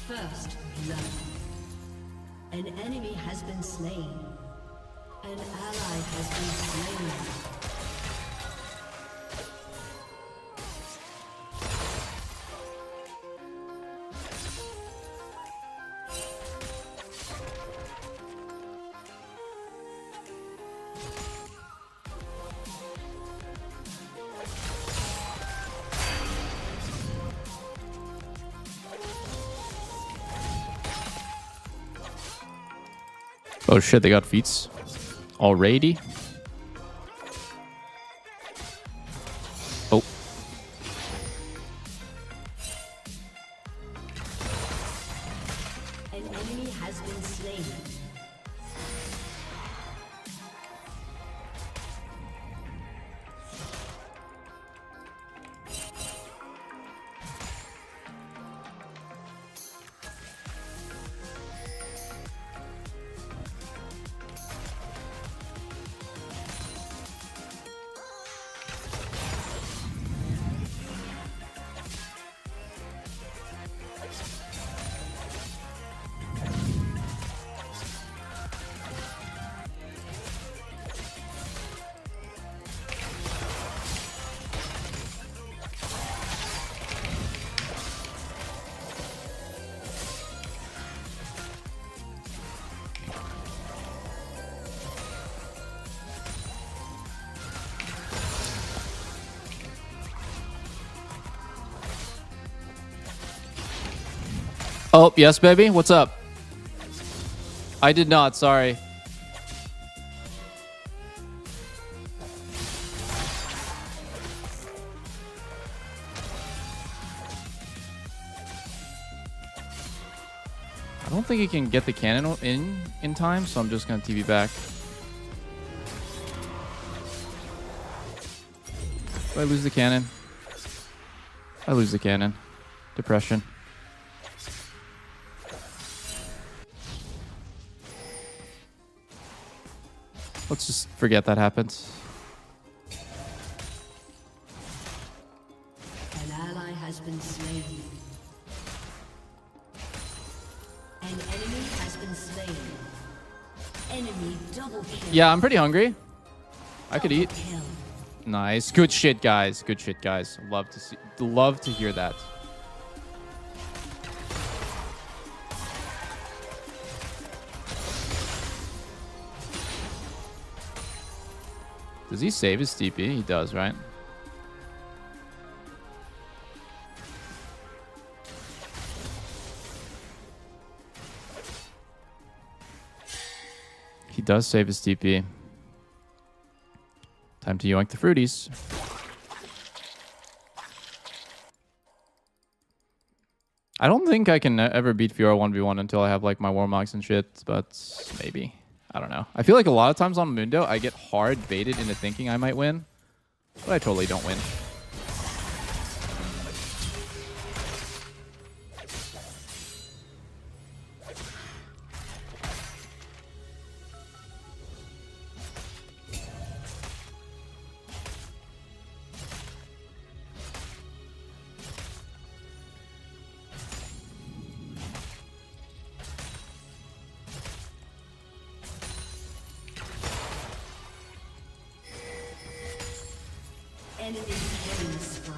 First blood. An enemy has been slain. An ally has been slain. Oh shit, they got feats already. Oh. An enemy has been slain. Oh, yes, baby. What's up? I did not. Sorry. I don't think he can get the cannon in time, so I'm just going to TV back. If I lose the cannon, I lose the cannon. Depression. Let's just forget that happened. An ally has been slain. An enemy has been slain. Enemy double kill. Yeah, I'm pretty hungry. I could eat. Kill. Nice. Good shit, guys. Good shit, guys. Love to hear that. Does he save his TP? He does, right? He does save his TP. Time to yoink the fruities. I don't think I can ever beat Fiora 1v1 until I have like my Warmogs and shit, but maybe. I don't know. I feel like a lot of times on Mundo, I get hard baited into thinking I might win, but I totally don't win. Enemy killing spree.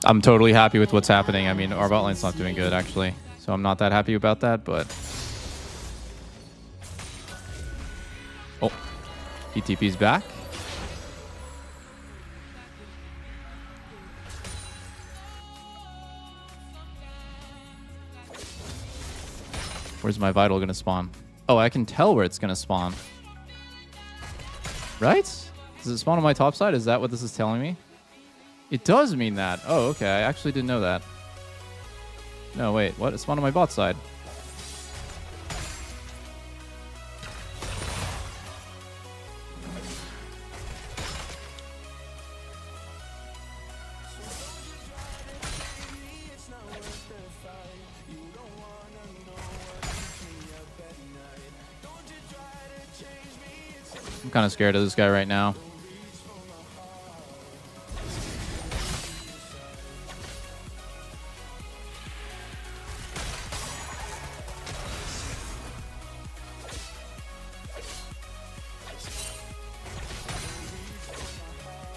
I'm totally happy with what's happening. I mean, our bot lane's not doing good, actually. So I'm not that happy about that, but... Oh. ETP's back. Where's my Vital gonna spawn? Oh, I can tell where it's gonna spawn. Right? Does it spawn on my top side? Is that what this is telling me? It does mean that. Oh, okay. I actually didn't know that. No, wait. What? It spawned on my bot side. I'm kind of scared of this guy right now.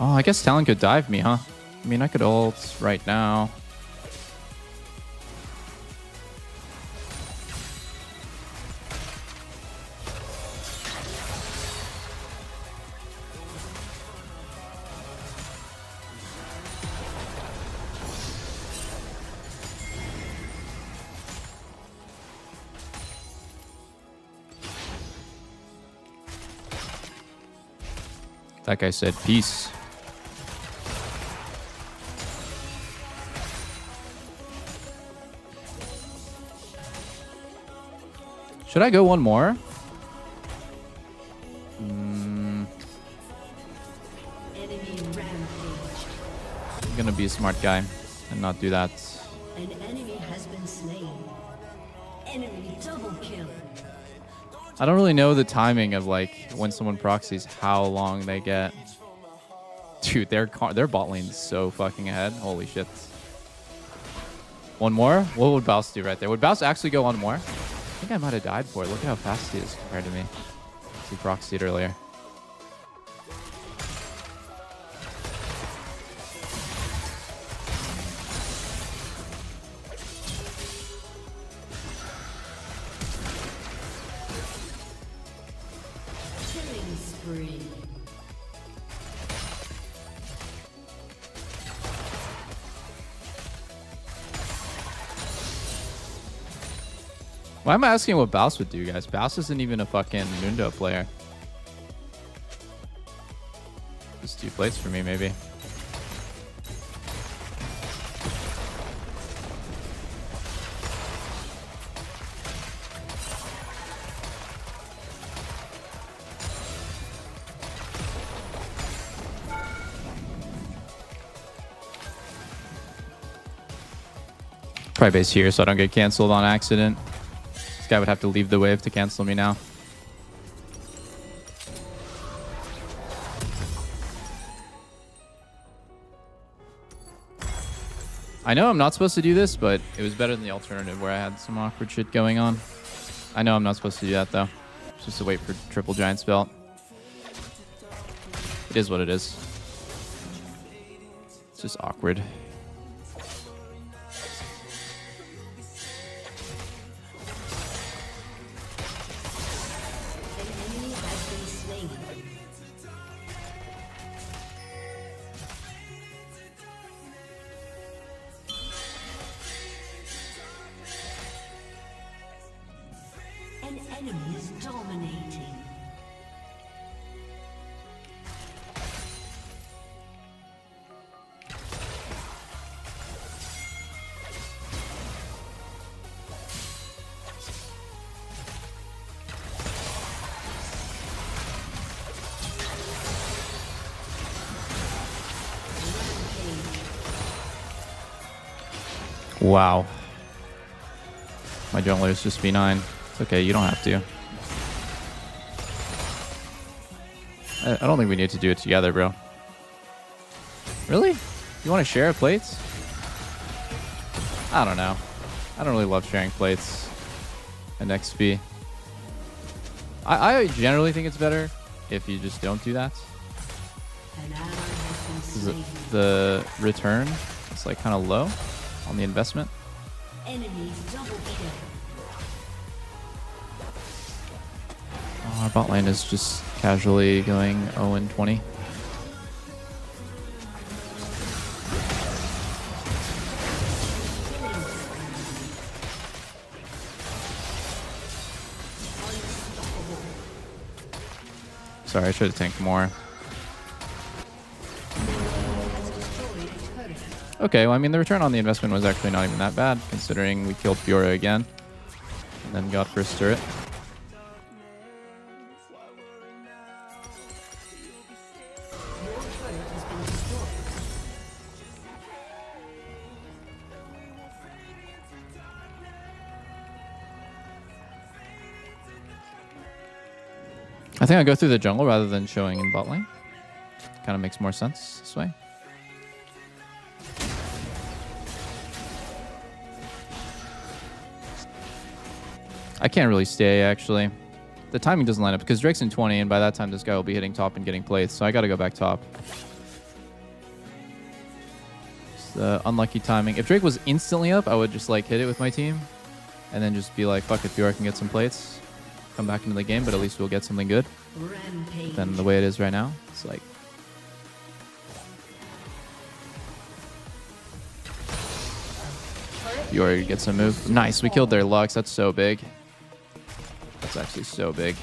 Oh, I guess Talon could dive me, huh? I mean, I could ult right now. That guy said peace. Should I go one more? Enemy rampage. I'm gonna be a smart guy and not do that. An enemy has been slain. Enemy double kill. I don't really know the timing of like when someone proxies how long they get. Dude, their bot lane's so fucking ahead. Holy shit. One more? What would Baus do right there? Would Baus actually go one more? I think I might have died for it. Look at how fast he is compared to me. He proxied earlier. Killing spree. Why am I asking what Baus would do, guys? Baus isn't even a fucking Mundo player. Just 2 plates for me, maybe. Probably base here so I don't get canceled on accident. This guy would have to leave the wave to cancel me now. I know I'm not supposed to do this, but it was better than the alternative where I had some awkward shit going on. I know I'm not supposed to do that, though. It's just to wait for triple giant spell. It is what it is. It's just awkward. An enemy is dominating. Wow. My jungler is just V9. It's okay, you don't have to. I don't think we need to do it together, bro. Really? You want to share plates? I don't know. I don't really love sharing plates and XP. I generally think it's better if you just don't do that. An ally has been slain. The return is like kind of low on the investment. Enemy double kill. Oh, our bot lane is just casually going 0-20. Sorry, I should have tanked more. Okay, well, I mean, the return on the investment was actually not even that bad, considering we killed Fiora again, and then got first turret. I think I'll go through the jungle rather than showing in bot lane. Kind of makes more sense this way. I can't really stay, actually. The timing doesn't line up because Drake's in 20, and by that time this guy will be hitting top and getting plates, so I gotta go back top. It's unlucky timing. If Drake was instantly up, I would just like hit it with my team and then just be like, fuck it, Fiora can get some plates. Come back into the game, but at least we'll get something good. Rampage. Then the way it is right now, it's like... Fiora gets a move. Nice, we killed their Lux. That's so big. That's actually so big.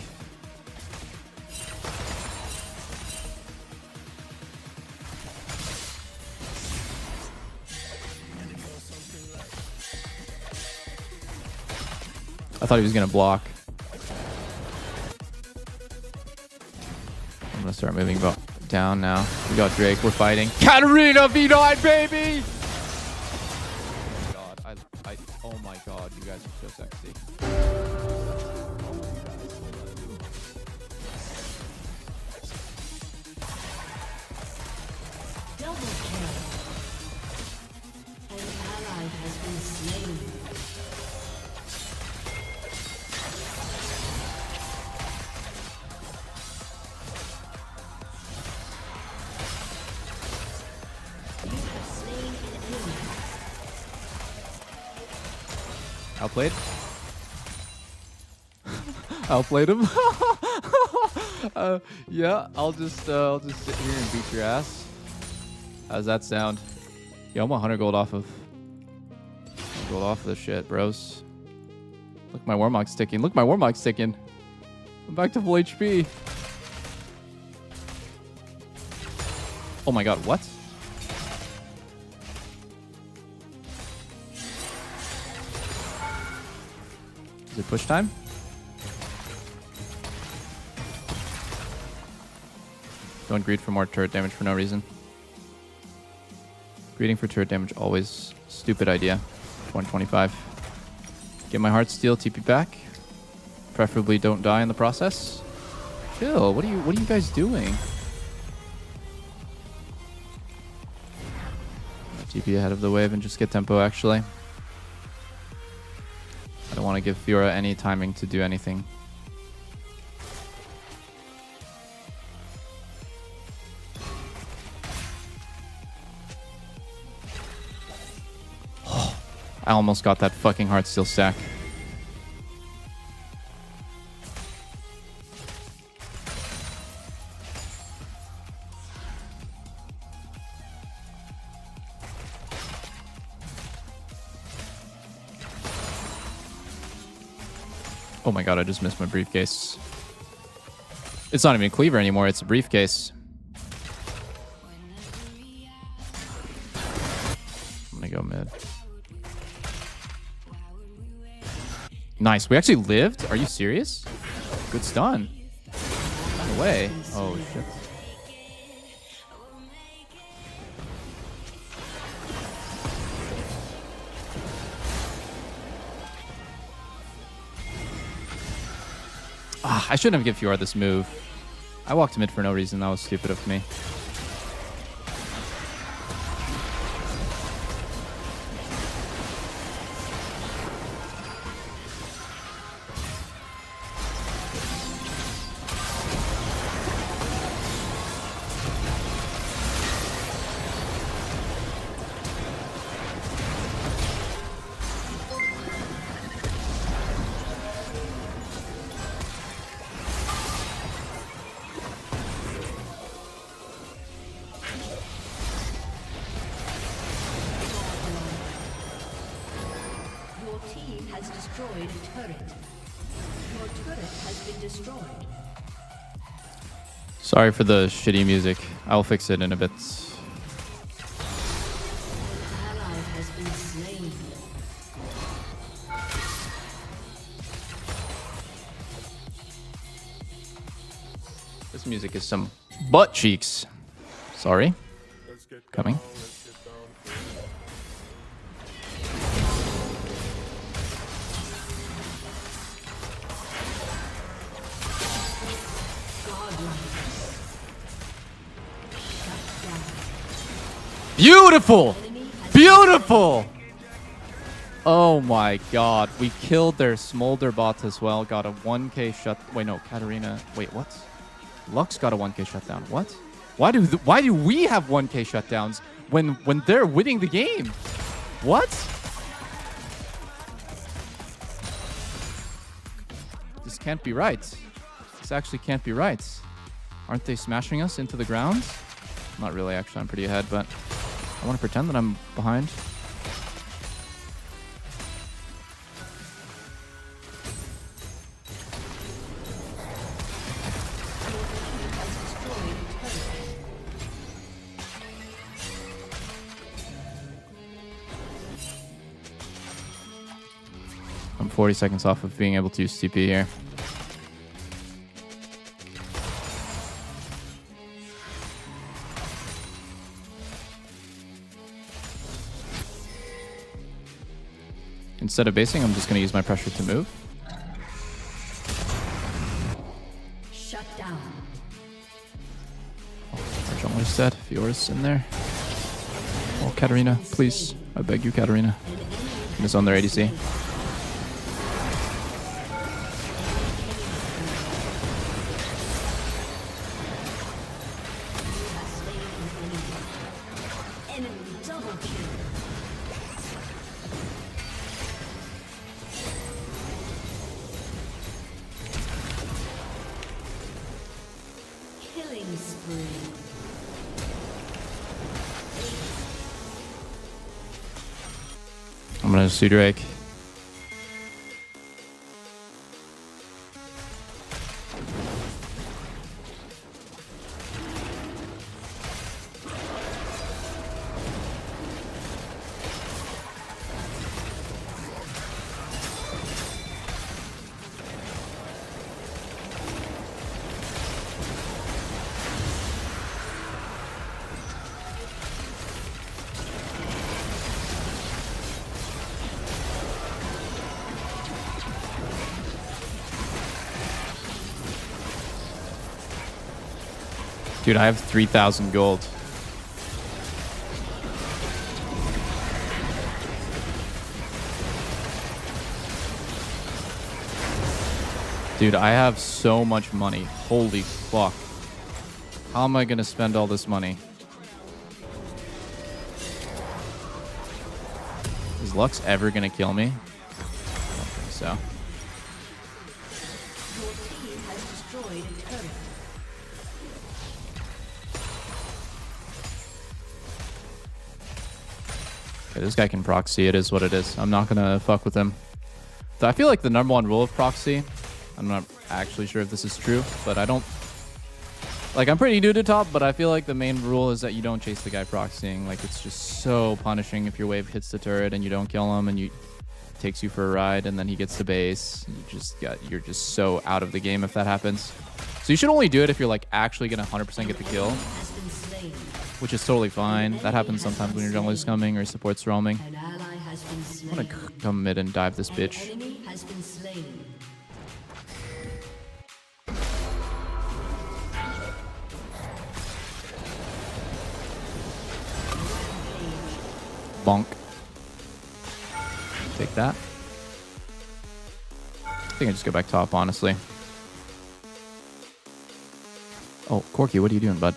I thought he was gonna block. I'm gonna start moving down now. We got Drake. We're fighting. Katarina V9, baby! God, oh my god, you guys are so sexy. Double kill. An ally has been slain. You have slain an enemy. Outplayed? Outplayed him? Yeah, I'll just sit here and beat your ass. How's that sound? Yo, I'm 100 gold off of this shit, bros. Look, my Warmock's ticking. Look, my Warmock's ticking. I'm back to full HP. Oh my god, what? Is it push time? Don't greed for more turret damage for no reason. Greeding for turret damage, always stupid idea. 125. Get my heart steal, TP back. Preferably don't die in the process. Chill. What are you guys doing? TP ahead of the wave and just get tempo, actually. I don't want to give Fiora any timing to do anything. I almost got that fucking Heartsteel stack. Oh my god, I just missed my briefcase. It's not even a cleaver anymore, it's a briefcase. I'm gonna go mid. Nice, we actually lived? Are you serious? Good stun. No way. Oh shit. I shouldn't have given Fiora this move. I walked mid for no reason. That was stupid of me. Your team has destroyed a turret. Your turret has been destroyed. Sorry for the shitty music. I'll fix it in a bit. Ally has been slain. This music is some butt cheeks. Sorry. Coming. Beautiful! Beautiful! Oh my god. We killed their Smolder bot as well. Got a 1k shut... Wait, no. Katarina... Wait, what? Lux got a 1k shutdown. What? Why do we have 1k shutdowns when they're winning the game? What? This can't be right. This actually can't be right. Aren't they smashing us into the ground? Not really, actually. I'm pretty ahead, but I want to pretend that I'm behind. I'm 40 seconds off of being able to use TP here. Instead of basing, I'm just going to use my pressure to move. Shut down. Our jungler's dead. Fiora's in there. Oh, Katarina, please. I beg you, Katarina. Miss on their ADC. Enemy double kill. Killing spree. I'm going to see Drake. Dude, I have 3,000 gold. Dude, I have so much money. Holy fuck. How am I gonna spend all this money? Is Lux ever gonna kill me? I don't think so. Your team has destroyed a turret. Okay, this guy can proxy. It is what it is. I'm not gonna fuck with him. So I feel like the number one rule of proxy, I'm not actually sure if this is true, but I don't... Like, I'm pretty new to top, but I feel like the main rule is that you don't chase the guy proxying. Like, it's just so punishing if your wave hits the turret and you don't kill him and you takes you for a ride and then he gets to base. You're just so out of the game if that happens. So you should only do it if you're like actually gonna 100% get the kill, Has been slain. which is totally fine. That happens sometimes when your jungler is coming or support's roaming. An ally has been slain. I'm gonna come mid and dive this bitch. An enemy has been slain. Bonk. Take that. I think I just go back top, honestly. Oh, Corky, what are you doing, bud?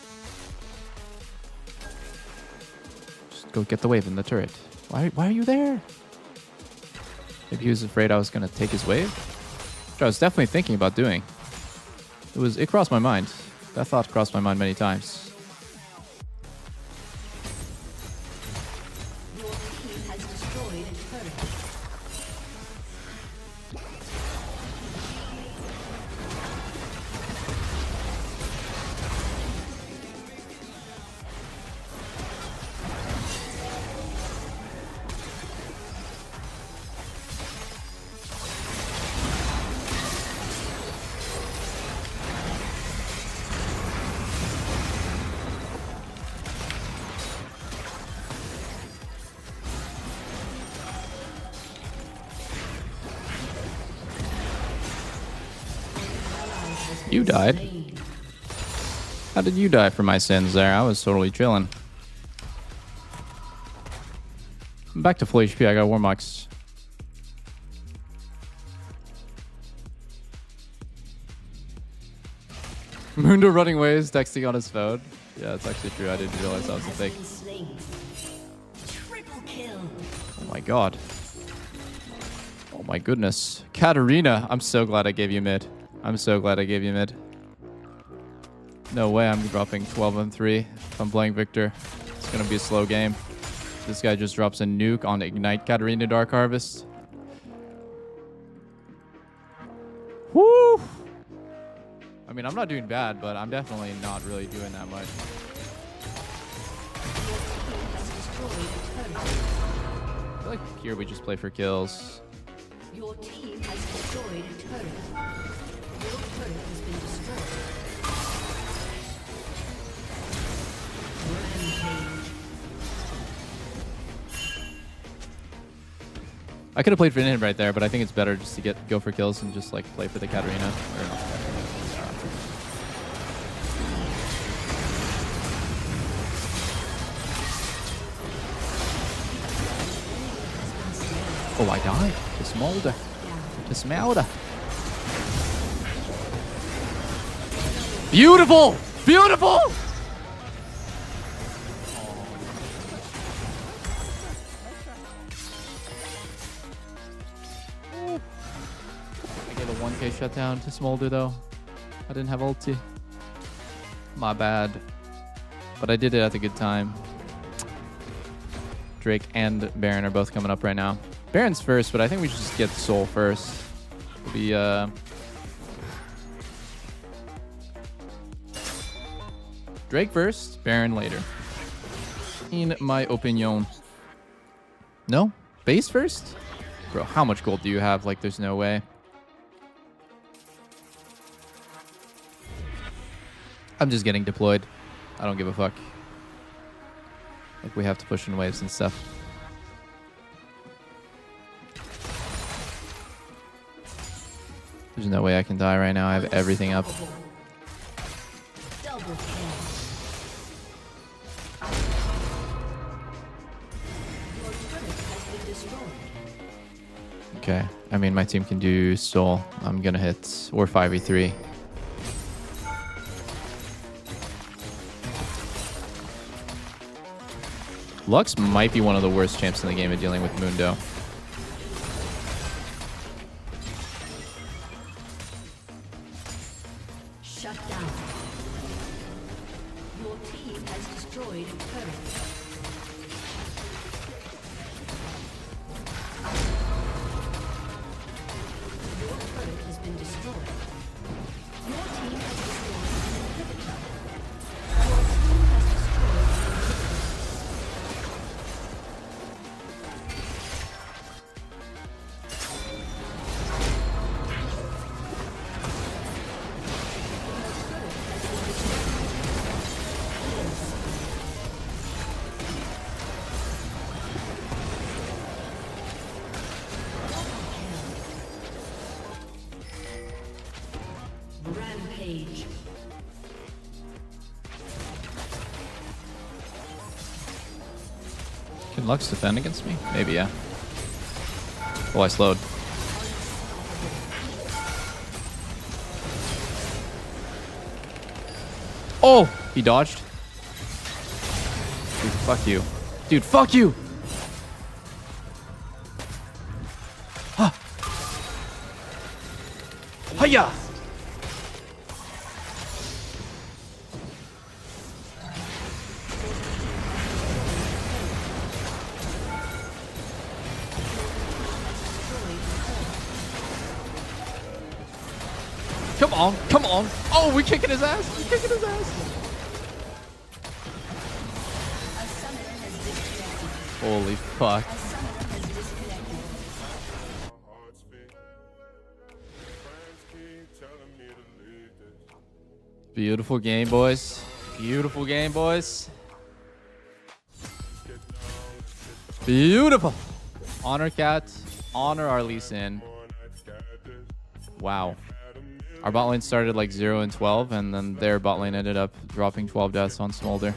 Just go get the wave in the turret. Why are you there? Maybe he was afraid I was going to take his wave? Which I was definitely thinking about doing. It crossed my mind. That thought crossed my mind many times. Your team has destroyed a turret. You died. Slain. How did you die for my sins there? I was totally chilling. I'm back to full HP. I got Warmox. Mundo running waves, texting on his phone. Yeah, it's actually true. I didn't realize that was a Has thing. been slain. Triple kill. Oh my god. Oh my goodness. Katarina, I'm so glad I gave you mid. I'm so glad I gave you mid. No way I'm dropping 12 and 3 if I'm playing Victor. It's gonna be a slow game. This guy just drops a nuke on Ignite Katarina Dark Harvest. Woo! I mean, I'm not doing bad, but I'm definitely not really doing that much. Has destroyed a turret. I feel like here we just play for kills. Your team has destroyed a turret. Your turret has been destroyed. Rampage. I could have played for him right there, but I think it's better just to go for kills and just like play for the Katarina. Or not. Oh, I died. Dismolder. Dismelder. Beautiful! Beautiful! I gave a 1k shutdown to Smolder though. I didn't have ulti. My bad. But I did it at a good time. Drake and Baron are both coming up right now. Baron's first, but I think we should just get Soul first. It'll be Drake first, Baron later. In my opinion. No? Base first? Bro, how much gold do you have? Like, there's no way. I'm just getting deployed. I don't give a fuck. Like, we have to push in waves and stuff. There's no way I can die right now. I have everything up. Double kill. Your turret has been destroyed. Okay. I mean, my team can do Soul. I'm gonna hit. Or 5v3. Lux might be one of the worst champs in the game at dealing with Mundo. Shut down. Your team has destroyed a turret. Your turret has been destroyed. Your team has destroyed an inhibitor. Your team has destroyed an inhibitor. Rampage. Can Lux defend against me? Maybe, yeah. Oh, I slowed. Oh! He dodged. Dude, fuck you. Dude, fuck you! Ah! Hiya! Come on, come on. Oh, we're kicking his ass. We're kicking his ass. Holy fuck. Beautiful game, boys. Beautiful game, boys. Beautiful. Honor Cat. Honor our Lee Sin. Wow. Our bot lane started like 0 and 12, and then their bot lane ended up dropping 12 deaths on Smolder.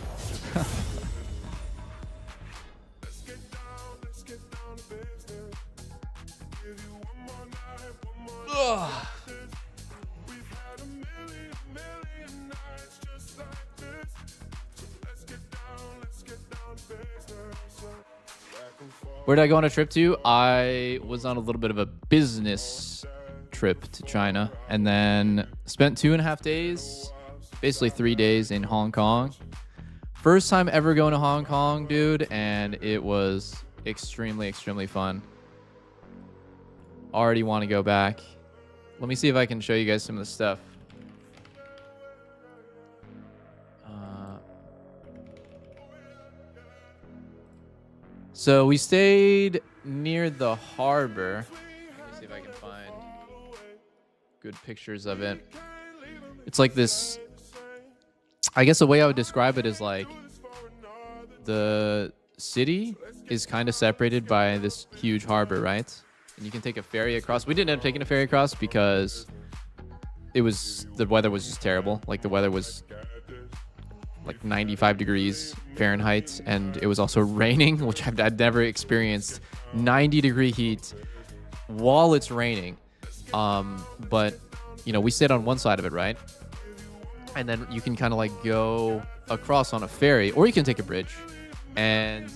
Where did I go on a trip to? I was on a little bit of a business trip to China and then spent 2.5 days, basically 3 days in Hong Kong. First time ever going to Hong Kong, dude, and it was extremely, extremely fun. Already want to go back. Let me see if I can show you guys some of the stuff. So we stayed near the harbor. Let me see if I can find good pictures of it. It's like this, I guess the way I would describe it is like the city is kind of separated by this huge harbor, right? And you can take a ferry across. We didn't end up taking a ferry across because the weather was just terrible. Like the weather was like 95 degrees Fahrenheit, and it was also raining, which I'd never experienced 90-degree heat while it's raining. But you know, we stayed on one side of it, right? And then you can kind of like go across on a ferry, or you can take a bridge. And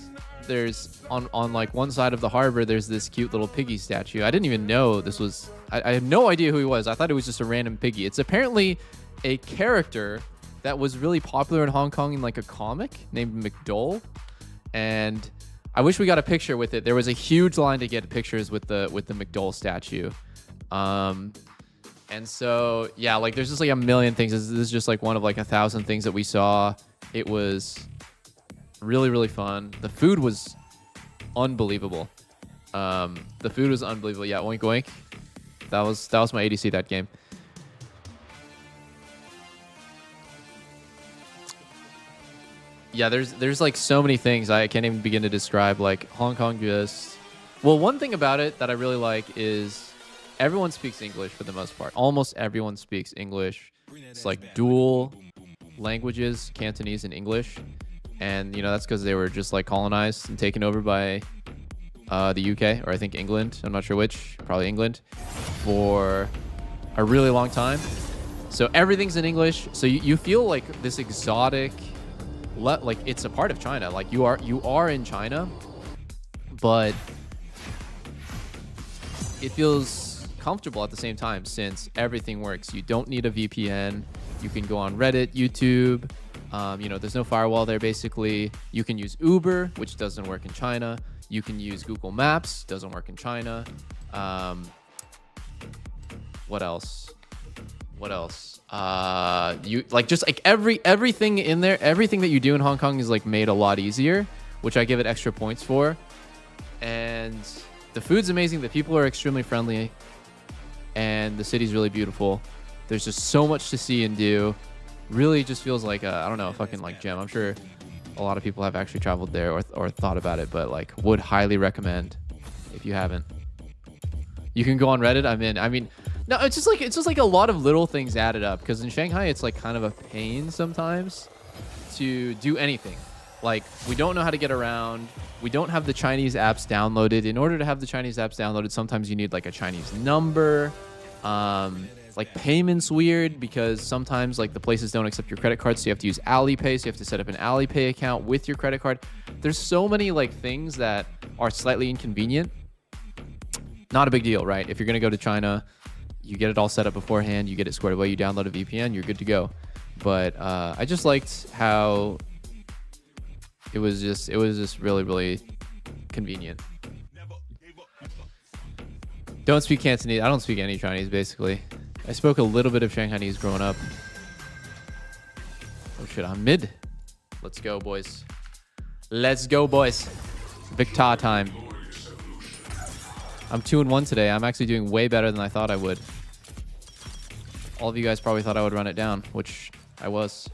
there's on like one side of the harbor, there's this cute little piggy statue. I didn't even know this was. I had no idea who he was. I thought it was just a random piggy. It's apparently a character that was really popular in Hong Kong in like a comic named McDole, and I wish we got a picture with it. There was a huge line to get pictures with the McDole statue, and so yeah, like there's just like a million things. This is just like one of like 1,000 things that we saw. It was really, really fun. The food was unbelievable. The food was unbelievable. Yeah, oink oink. That was my ADC that game. Yeah, there's like so many things I can't even begin to describe. Like Hong Kong just... Well, one thing about it that I really like is everyone speaks English for the most part. Almost everyone speaks English. It's like dual languages, Cantonese and English. And, you know, that's because they were just like colonized and taken over by the UK, or I think England. I'm not sure which. Probably England for a really long time. So everything's in English. So you feel like this exotic, like it's a part of China. Like you are in China, but it feels comfortable at the same time since everything works. You don't need a VPN. You can go on Reddit, YouTube. You know, there's no firewall there, basically. You can use Uber, which doesn't work in China. You can use Google Maps, doesn't work in China. What else? You like just like everything in there, everything that you do in Hong Kong is like made a lot easier, which I give it extra points for. And the food's amazing. The people are extremely friendly, and the city's really beautiful. There's just so much to see and do. Really just feels like I don't know, a fucking like gem. I'm sure a lot of people have actually traveled there or thought about it, but like would highly recommend if you haven't. You can go on Reddit. I'm in. I mean, no, it's just like a lot of little things added up, because in Shanghai it's like kind of a pain sometimes to do anything. Like, we don't know how to get around. We don't have the Chinese apps downloaded. In order to have the Chinese apps downloaded, sometimes you need like a Chinese number. Like payments weird because sometimes like the places don't accept your credit card, so you have to use Alipay. So you have to set up an Alipay account with your credit card. There's so many like things that are slightly inconvenient. Not a big deal, right? If you're gonna go to China, you get it all set up beforehand. You get it squared away. You download a VPN. You're good to go. But I just liked how it was just really, really convenient. Don't speak Cantonese. I don't speak any Chinese, basically. I spoke a little bit of Shanghainese growing up. Oh shit, I'm mid. Let's go, boys. Let's go, boys. Victor time. I'm 2-1 today. I'm actually doing way better than I thought I would. All of you guys probably thought I would run it down, which I was.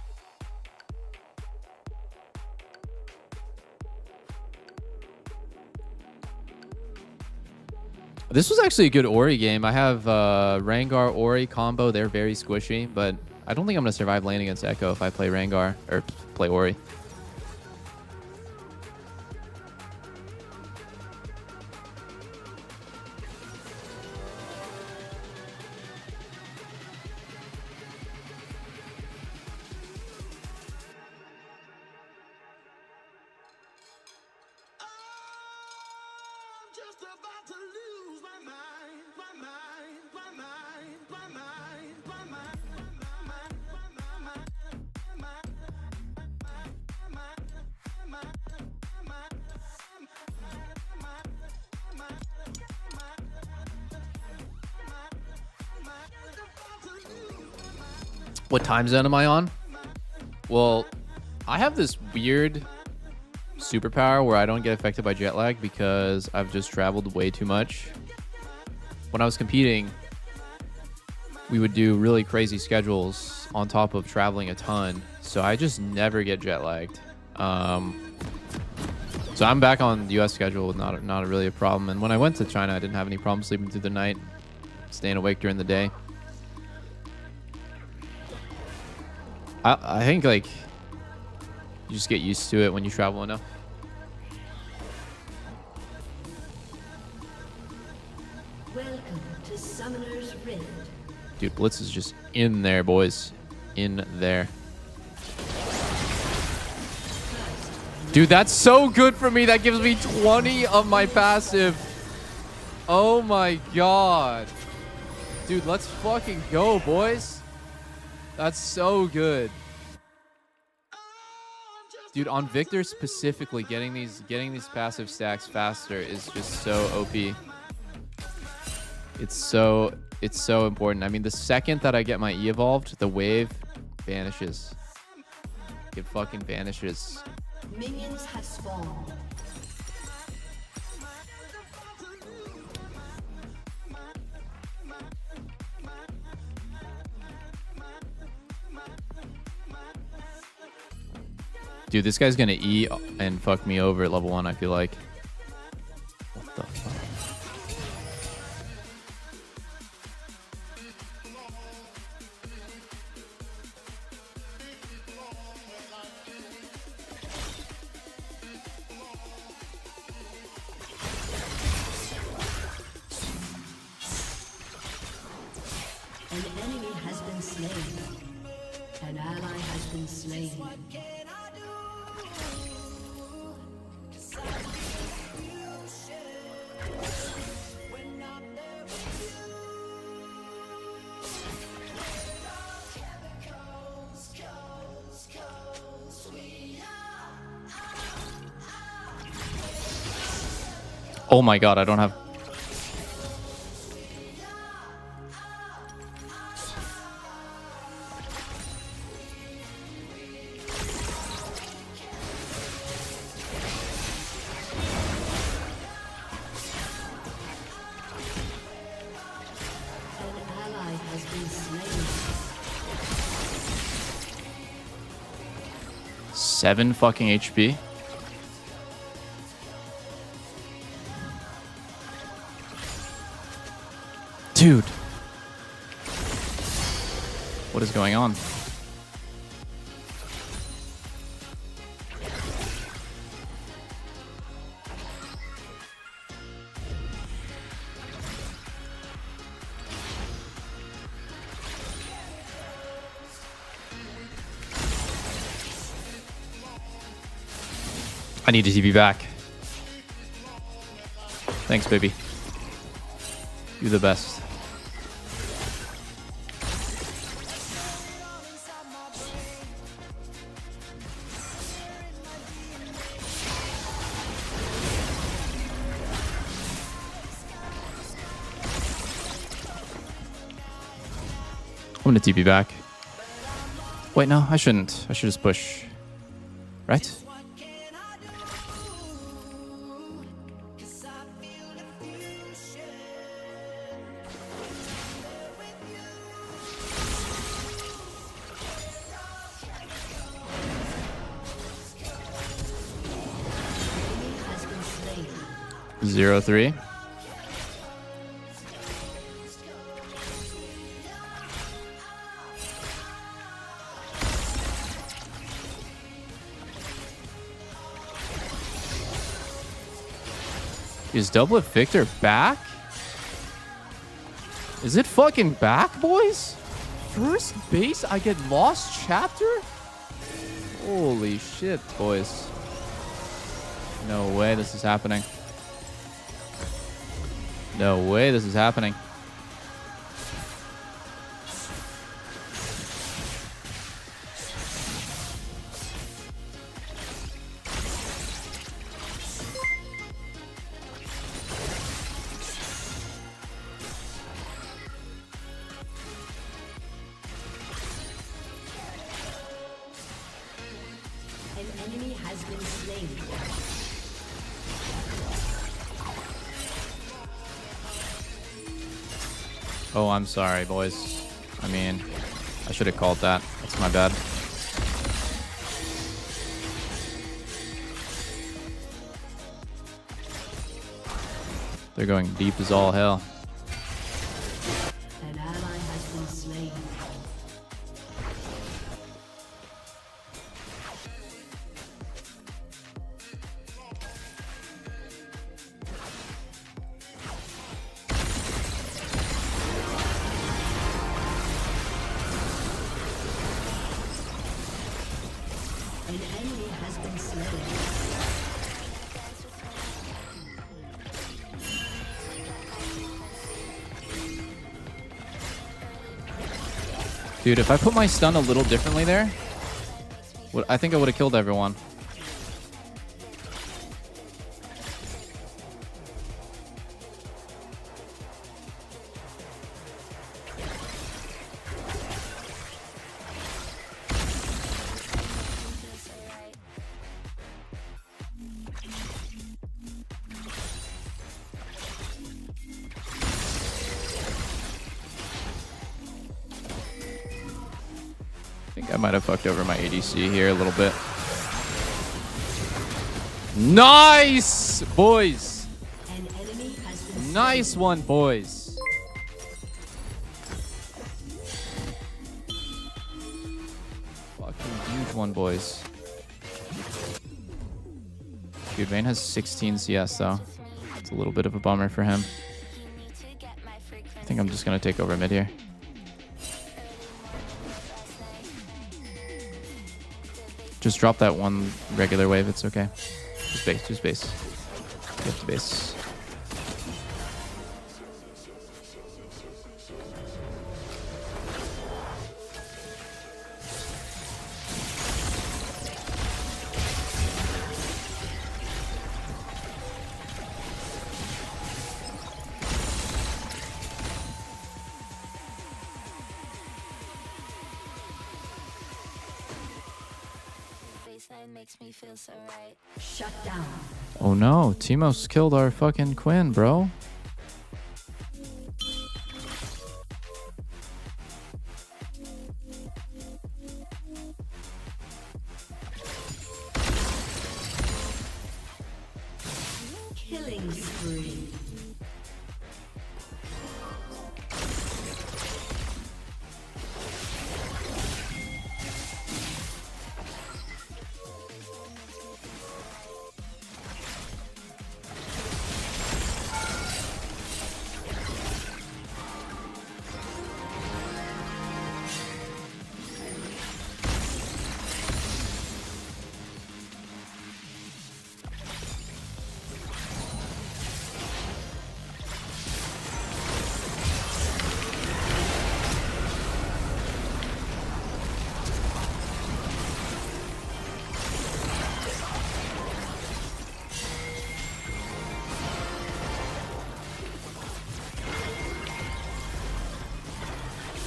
This was actually a good Ori game. I have Rengar Ori combo. They're very squishy, but I don't think I'm going to survive lane against Echo if I play Rengar or play Ori. What time zone am I on? Well, I have this weird superpower where I don't get affected by jet lag because I've just traveled way too much. When I was competing, we would do really crazy schedules on top of traveling a ton, so I just never get jet lagged. So I'm back on the US schedule with not really a problem. And when I went to China, I didn't have any problem sleeping through the night, staying awake during the day. I think like you just get used to it when you travel enough. Welcome to Summoner's Rift. Dude, Blitz is just in there, boys. In there. Dude, that's so good for me. That gives me 20 of my passive. Oh my god. Dude, let's fucking go, boys. That's so good. Dude, on Victor specifically, getting these passive stacks faster is just so OP. It's so important. I mean, the second that I get my E evolved, the wave vanishes. It fucking vanishes. Minions have spawned. Dude, this guy's gonna E and fuck me over at level 1, I feel like. What the fuck? An enemy has been slain. An ally has been slain. Oh my god, I don't have... An ally has been slain. 7 fucking HP. Dude. What is going on? I need to TP back. Thanks, baby. You're the best. I'm gonna TP back. Wait, no, I shouldn't. I should just push. Right? Has been slain. 0-3. Is Doublelift Victor back? Is it fucking back, boys? First base, I get lost chapter? Holy shit, boys. No way this is happening. No way this is happening. An enemy has been slain. Oh, I'm sorry, boys. I mean, I should have called that. That's my bad. They're going deep as all hell. An ally has been slain. An enemy has been slain. Dude, if I put my stun a little differently there, I think I would have killed everyone. I think I might have fucked over my ADC here a little bit. Nice, boys. An enemy has been Nice one, boys. Fucking huge one, boys. Dude, Vayne has 16 CS, though. It's a little bit of a bummer for him. I think I'm just going to take over mid here. Just drop that one regular wave. It's okay. Just base. Just base. You have to base. Makes me feel so right. Shut down. Oh no, Timos killed our fucking Quinn, bro. Killing spree.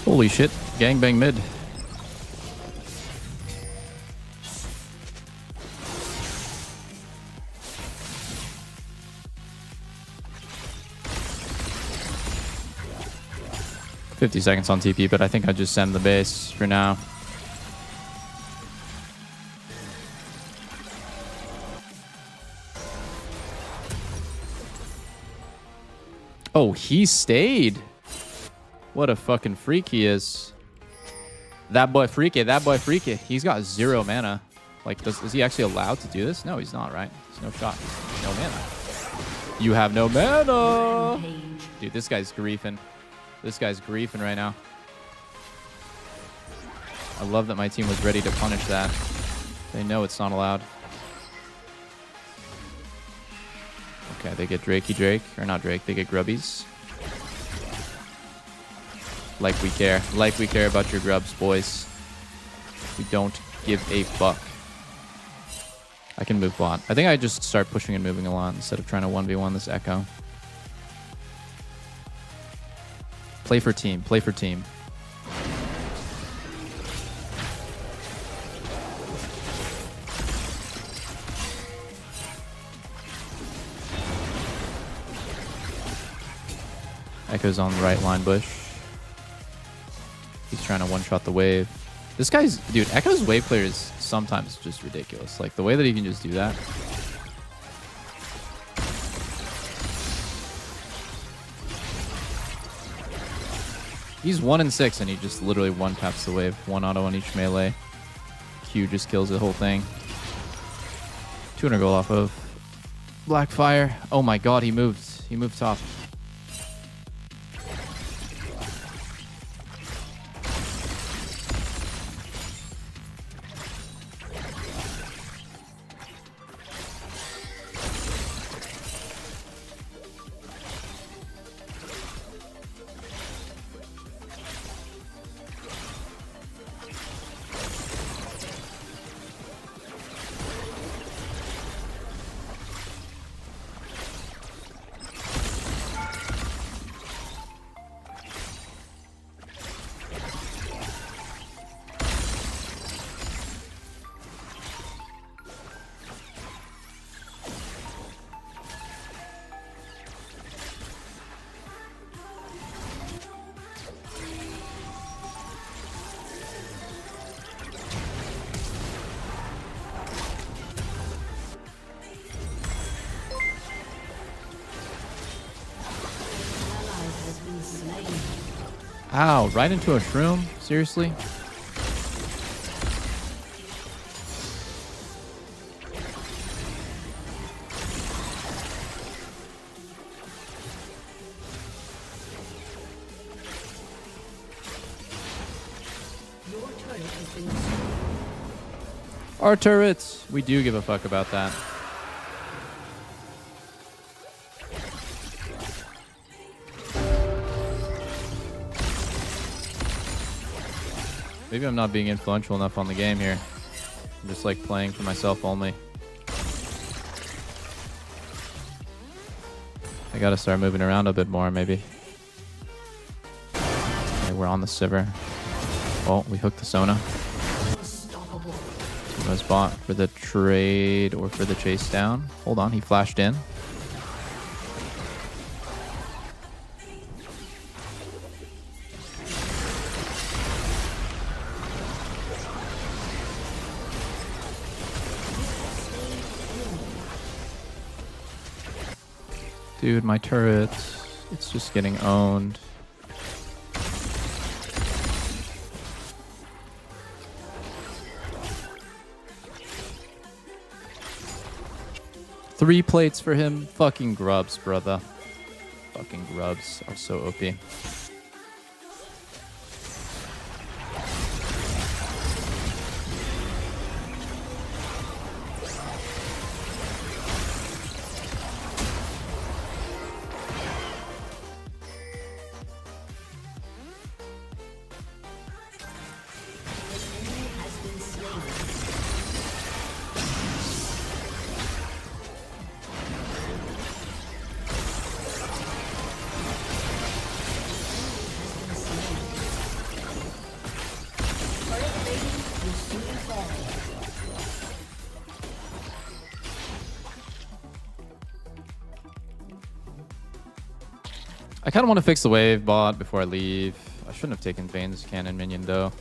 Holy shit, gangbang mid. $50 on TP, but I think I just send the base for now. Oh, he stayed. What a fucking freak he is. That boy freaky, that boy freaky. He's got 0 mana. Like, is he actually allowed to do this? No, he's not, right? There's no shot. No mana. You have no mana! Dude, this guy's griefing. This guy's griefing right now. I love that my team was ready to punish that. They know it's not allowed. Okay, they get Drakey Drake. Or not Drake, they get Grubbies. Like we care. Like we care about your grubs, boys. We don't give a fuck. I can move bot. I think I just start pushing and moving a lot instead of trying to 1v1 this Echo. Play for team. Play for team. Echo's on the right line bush. He's trying to one-shot the wave. This guy's... Dude, Echo's wave player is sometimes just ridiculous. Like, the way that he can just do that. He's 1-6, and he just literally one-taps the wave. 1 auto on each melee. Q just kills the whole thing. 200 gold off of Blackfire. Oh my god, he moved. He moved top. Ow, right into a shroom? Seriously? Your turret has been destroyed. Our turrets. We do give a fuck about that. Maybe I'm not being influential enough on the game here. I'm just like playing for myself only. I gotta start moving around a bit more, maybe. Okay, we're on the Sivir. Oh, we hooked the Sona. He was bought for the trade or for the chase down. Hold on, he flashed in. Dude, my turret, it's just getting owned. Three plates for him. Fucking grubs, brother. Fucking grubs are so OP. I kind of want to fix the wave bot before I leave. I shouldn't have taken Vayne's cannon minion, though.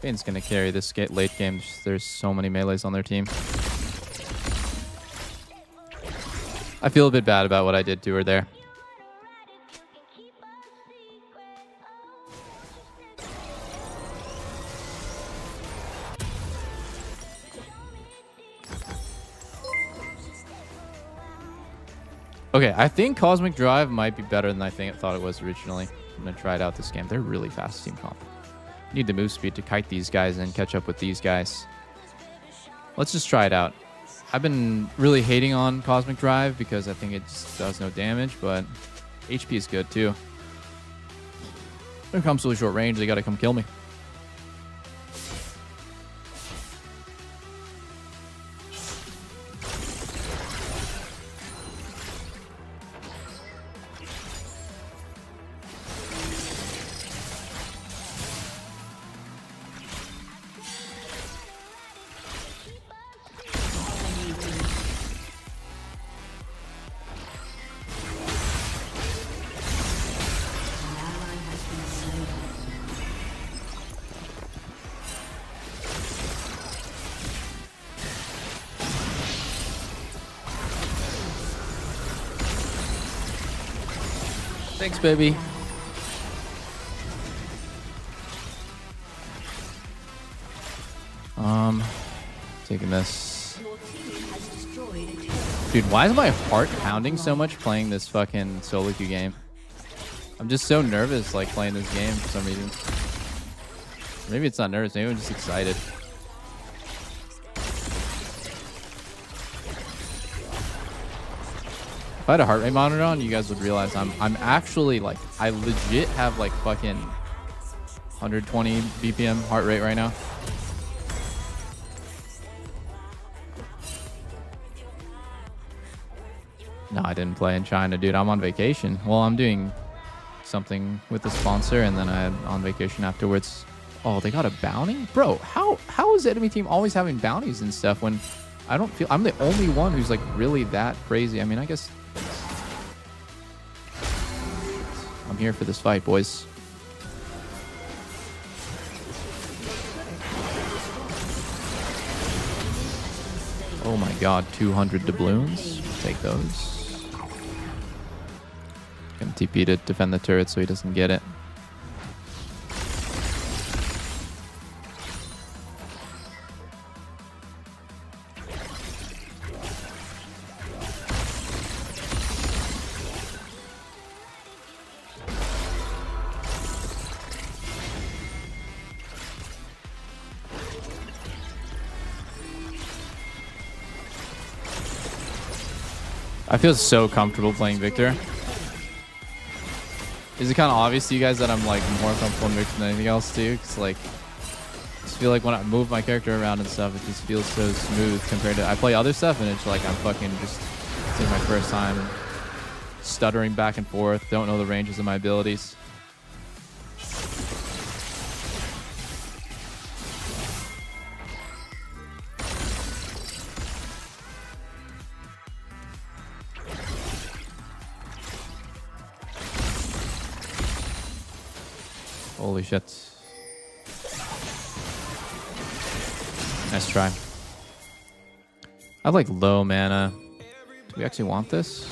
Vayne's going to carry this late game. There's so many melees on their team. I feel a bit bad about what I did to her there. Okay, I think Cosmic Drive might be better than I thought it was originally. I'm going to try it out this game. They're really fast team comp. Need the move speed to kite these guys and catch up with these guys. Let's just try it out. I've been really hating on Cosmic Drive because I think it just does no damage, but HP is good too. When it comes to really short range, they got to come kill me. Thanks, baby. Taking this. Dude, why is my heart pounding so much playing this fucking solo queue game? I'm just so nervous, like, playing this game for some reason. Maybe it's not nervous, maybe I'm just excited. If I had a heart rate monitor on, you guys would realize I'm actually, like, I legit have, like, fucking 120 BPM heart rate right now. No, I didn't play in China, dude. I'm on vacation. Well, I'm doing something with the sponsor, and then I'm on vacation afterwards. Oh, they got a bounty? Bro, how is the enemy team always having bounties and stuff when I don't feel... I'm the only one who's, like, really that crazy. I mean, I guess... I'm here for this fight, boys. Oh my god, 200 doubloons. Take those. Gonna TP to defend the turret so he doesn't get it. I feel so comfortable playing Victor. Is it kind of obvious to you guys that I'm like more comfortable in Victor than anything else too? Because like, I just feel like when I move my character around and stuff, it just feels so smooth compared to I play other stuff and it's like I'm fucking just it's like my first time stuttering back and forth, don't know the ranges of my abilities. Holy shit. Nice try. I have like low mana. Do we actually want this?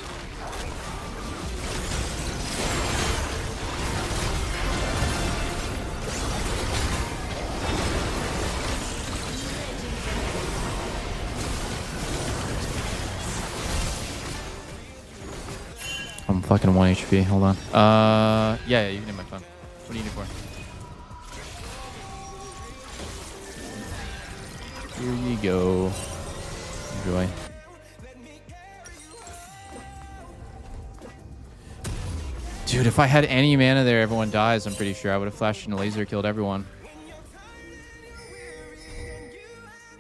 I'm fucking 1 HP. Hold on. Yeah, you can hit my phone. What do you need it for? Here you go. Enjoy. Dude, if I had any mana there, everyone dies. I'm pretty sure I would have flashed in a laser, killed everyone.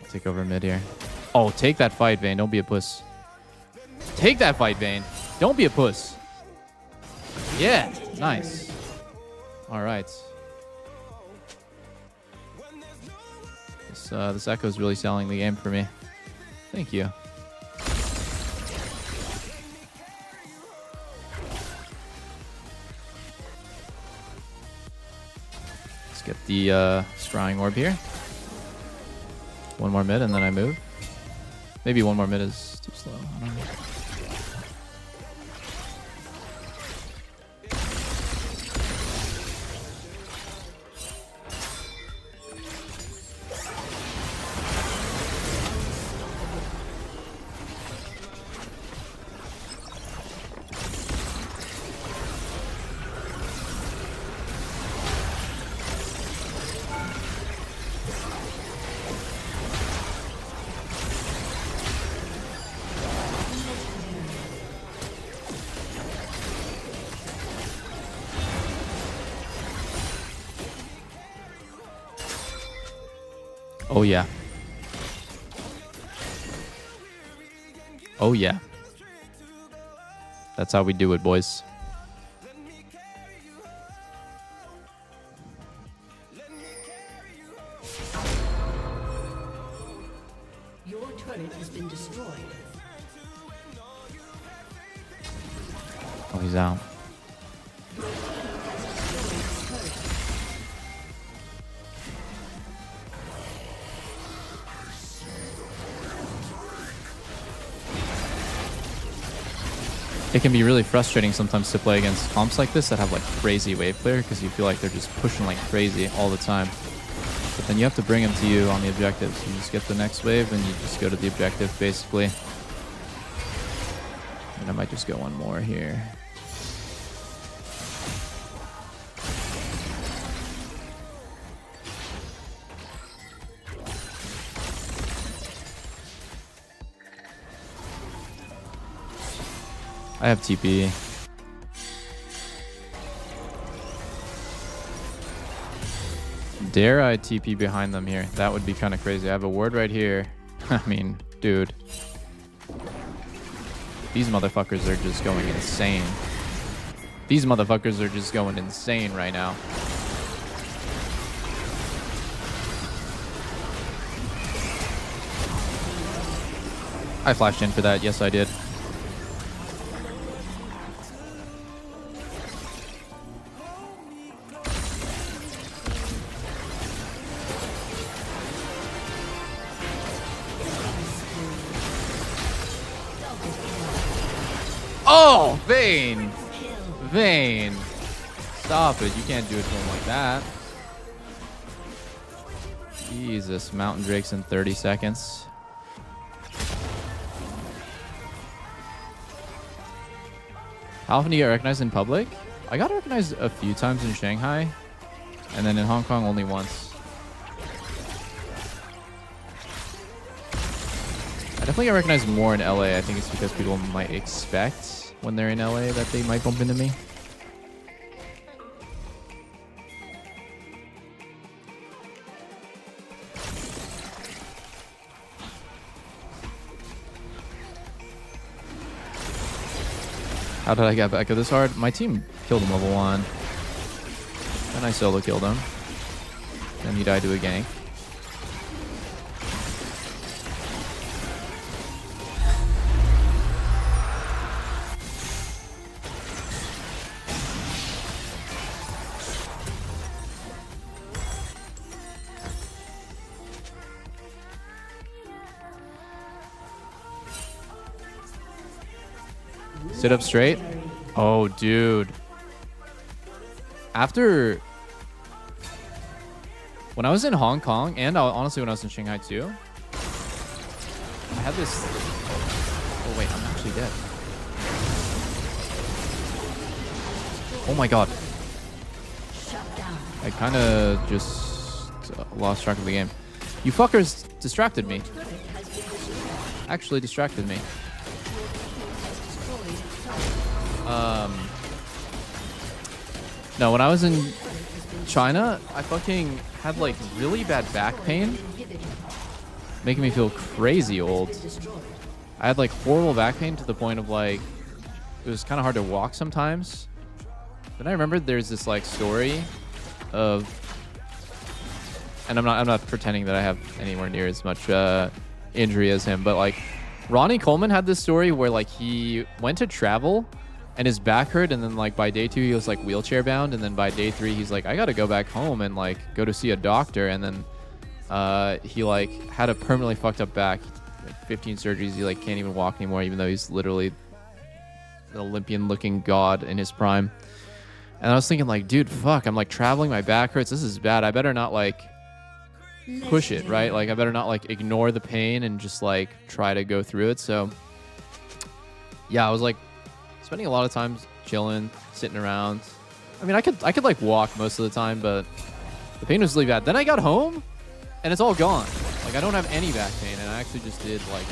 I'll take over mid here. Oh, take that fight, Vayne. Don't be a puss. Take that fight, Vayne. Don't be a puss. Yeah, nice. All right. This Echo is really selling the game for me. Thank you. Let's get the scrying orb here. One more mid and then I move. Maybe one more mid is too slow. I don't know. Oh yeah. Oh yeah. That's how we do it, boys. Your turret has been destroyed. Oh, he's out. It can be really frustrating sometimes to play against comps like this that have like crazy wave clear because you feel like they're just pushing like crazy all the time. But then you have to bring them to you on the objectives. You just get the next wave and you just go to the objective basically. And I might just go one more here. I have TP. Dare I TP behind them here? That would be kind of crazy. I have a ward right here. I mean, dude. These motherfuckers are just going insane. These motherfuckers are just going insane right now. I flashed in for that. Yes, I did. Oh, Vayne! Vayne! Stop it. You can't do it to him like that. Jesus, Mountain Drakes in 30 seconds. How often do you get recognized in public? I got recognized a few times in Shanghai. And then in Hong Kong only once. I definitely get recognized more in LA. I think it's because people might expect when they're in LA that they might bump into me. How did I get back up this hard? My team killed him level 1. Then I solo killed him. Then he died to a gank. Sit up straight. Oh, dude. After... When I was in Hong Kong, and honestly when I was in Shanghai too, I had this... Oh, wait, I'm actually dead. Oh my god. I kind of just lost track of the game. You fuckers distracted me. Actually distracted me. No, when I was in China, I fucking had like really bad back pain, making me feel crazy old. I had like horrible back pain to the point of like, it was kind of hard to walk sometimes. Then I remembered there's this like story of, and I'm not pretending that I have anywhere near as much injury as him, but like Ronnie Coleman had this story where like he went to travel and his back hurt, and then like by day 2 he was like wheelchair bound, and then by day 3 he's like, I gotta go back home and like go to see a doctor, and then he like had a permanently fucked up back, like 15 surgeries. He like can't even walk anymore, even though he's literally an Olympian looking god in his prime. And I was thinking like, dude, fuck, I'm like traveling, my back hurts, this is bad. I better not like push it, right? Like I better not like ignore the pain and just like try to go through it. So yeah, I was like spending a lot of time chilling, sitting around. I mean, I could like walk most of the time, but the pain was really bad. Then I got home and it's all gone. Like I don't have any back pain, and I actually just did like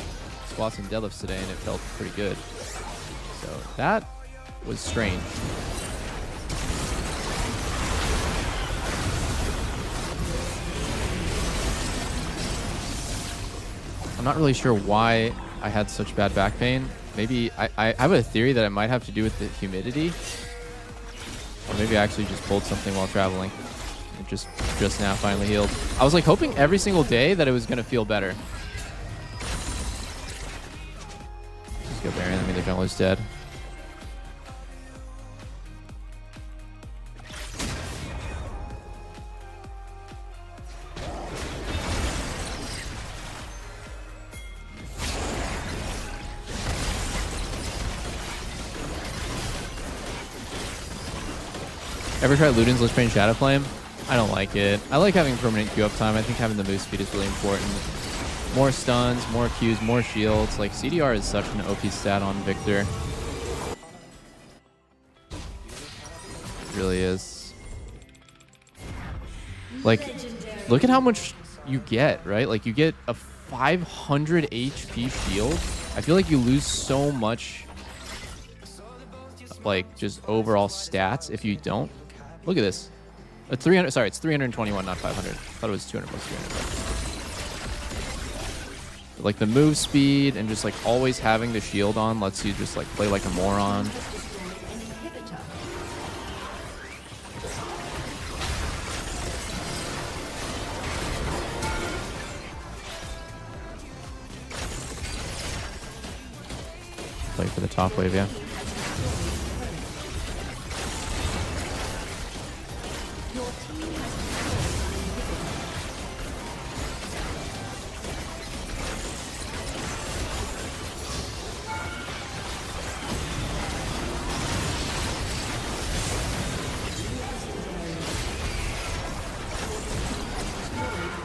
squats and deadlifts today and it felt pretty good. So that was strange. I'm not really sure why I had such bad back pain. Maybe I have a theory that it might have to do with the humidity. Or maybe I actually just pulled something while traveling. It just now finally healed. I was like hoping every single day that it was going to feel better. Just go Baron. I mean, the jungler's dead. Ever try Luden's Lich Bane Shadow Flame? I don't like it. I like having permanent Q up time. I think having the move speed is really important. More stuns, more Qs, more shields. Like CDR is such an OP stat on Victor. It really is. Like, look at how much you get, right? Like you get a 500 HP shield. I feel like you lose so much, like just overall stats if you don't. Look at this. 300. Sorry, it's 321, not 500. I thought it was 200 plus 300. But like the move speed and just like always having the shield on lets you just like play like a moron. Play for the top wave, yeah.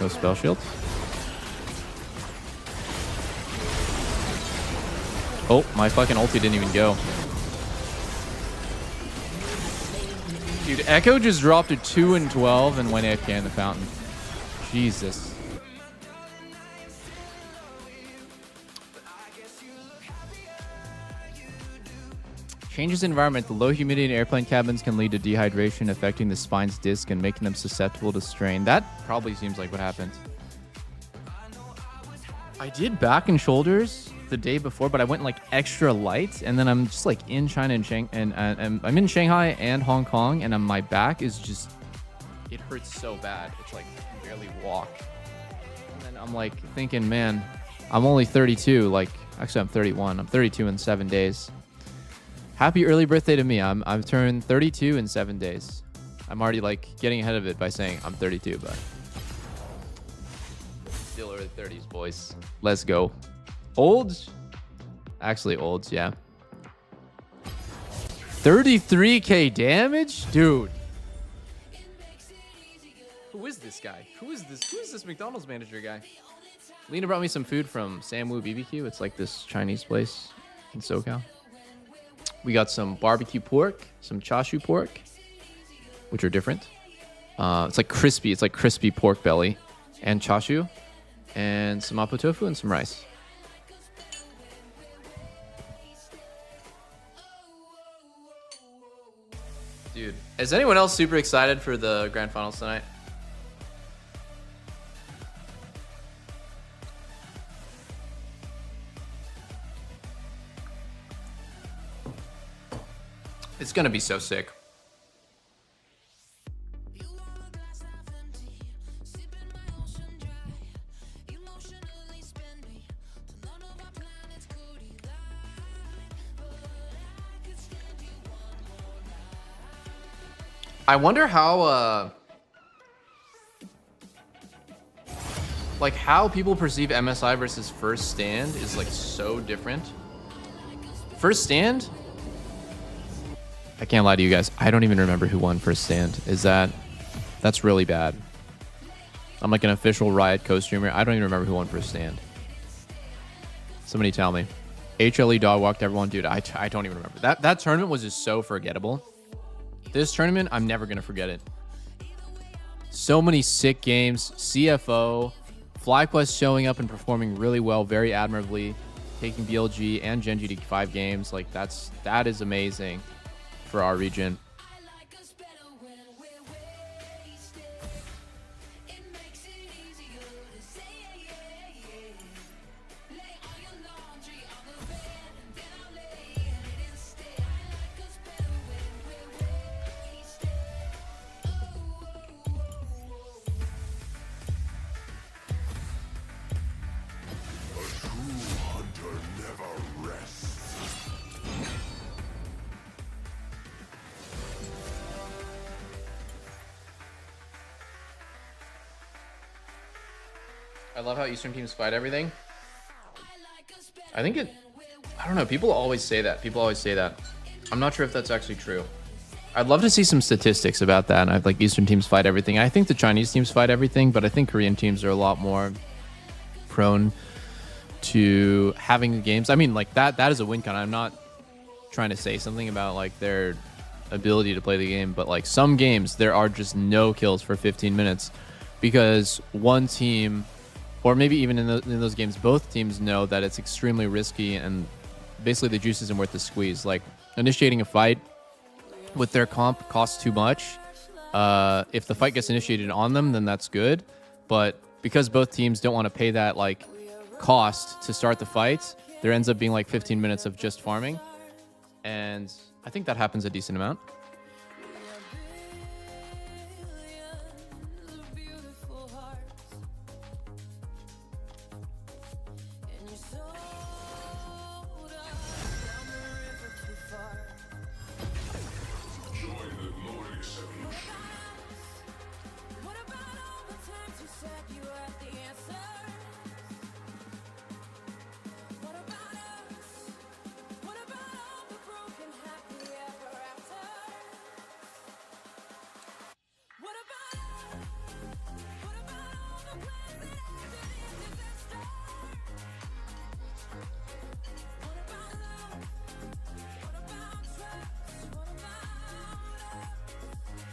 No spell shield. Oh, my fucking ulti didn't even go. Dude, Echo just dropped to 2 and 12 and went AFK in the fountain. Jesus. Changes in environment. The low humidity in airplane cabins can lead to dehydration, affecting the spine's disc and making them susceptible to strain. That probably seems like what happened. I did back and shoulders the day before, but I went like extra light, and then I'm just like in China and I'm in Shanghai and Hong Kong, and my back is just, it hurts so bad. It's like I can barely walk. And then I'm like thinking, man, I'm only 32. Like, actually, I'm 31. I'm 32 in 7 days. Happy early birthday to me. I've turned 32 in 7 days. I'm already like getting ahead of it by saying I'm 32, but still early 30s, boys. Let's go. Olds? Actually, olds, yeah. 33k damage? Dude. Who is this guy? Who is this McDonald's manager guy? Lena brought me some food from Samwoo BBQ. It's like this Chinese place in SoCal. We got some barbecue pork, some chashu pork, which are different. It's like crispy. It's like crispy pork belly and chashu, and some mapo tofu and some rice. Dude, is anyone else super excited for the grand finals tonight? It's gonna be so sick. I wonder how, like how people perceive MSI versus First Stand is like so different. First Stand, I can't lie to you guys, I don't even remember who won First Stand. That's really bad. I'm like an official Riot co-streamer. I don't even remember who won First Stand. Somebody tell me. HLE dog walked everyone. Dude, I don't even remember. That tournament was just so forgettable. This tournament, I'm never going to forget it. So many sick games. CFO. FlyQuest showing up and performing really well, very admirably. Taking BLG and Genji to 5 games. Like, that is amazing for our region. I love how Eastern teams fight everything. I don't know. People always say that. I'm not sure if that's actually true. I'd love to see some statistics about that. I like Eastern teams fight everything. I think the Chinese teams fight everything, but I think Korean teams are a lot more prone to having the games. I mean, like that is a win con. I'm not trying to say something about like their ability to play the game, but like some games there are just no kills for 15 minutes because one team, or maybe even in those games, both teams know that it's extremely risky and basically the juice isn't worth the squeeze. Like initiating a fight with their comp costs too much. If the fight gets initiated on them, then that's good. But because both teams don't want to pay that like cost to start the fight, there ends up being like 15 minutes of just farming. And I think that happens a decent amount.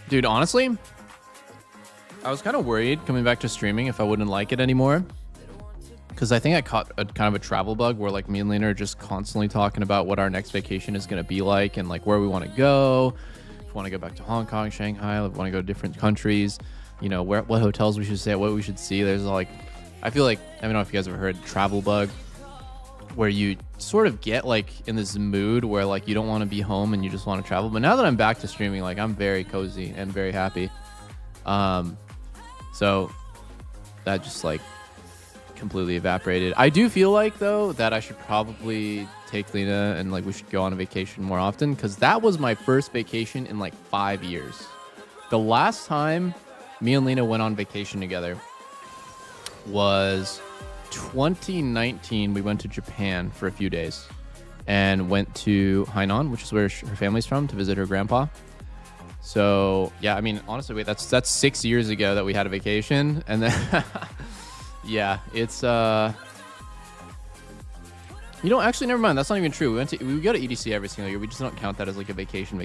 Dude, honestly, I was kind of worried coming back to streaming if I wouldn't like it anymore. because I think I caught a kind of a travel bug where like me and Lena are just constantly talking about what our next vacation is going to be like and like where we want to go. If we want to go back to Hong Kong, Shanghai, if we want to go to different countries, you know, what hotels we should stay at, what we should see. There's like, I feel like, I don't know if you guys ever heard travel bug, where you sort of get like in this mood where like you don't want to be home and you just want to travel. But now that I'm back to streaming, like I'm very cozy and very happy. So that just like completely evaporated. I do feel like though that I should probably take Lena and like we should go on a vacation more often, because that was my first vacation in like 5 years. The last time me and Lena went on vacation together was 2019. We went to Japan for a few days and went to Hainan, which is where her family's from, to visit her grandpa. So yeah, I mean, honestly, wait, that's 6 years ago that we had a vacation, and then yeah, it's you know, actually, never mind. That's not even true. We go to EDC every single year. We just don't count that as like a vacation.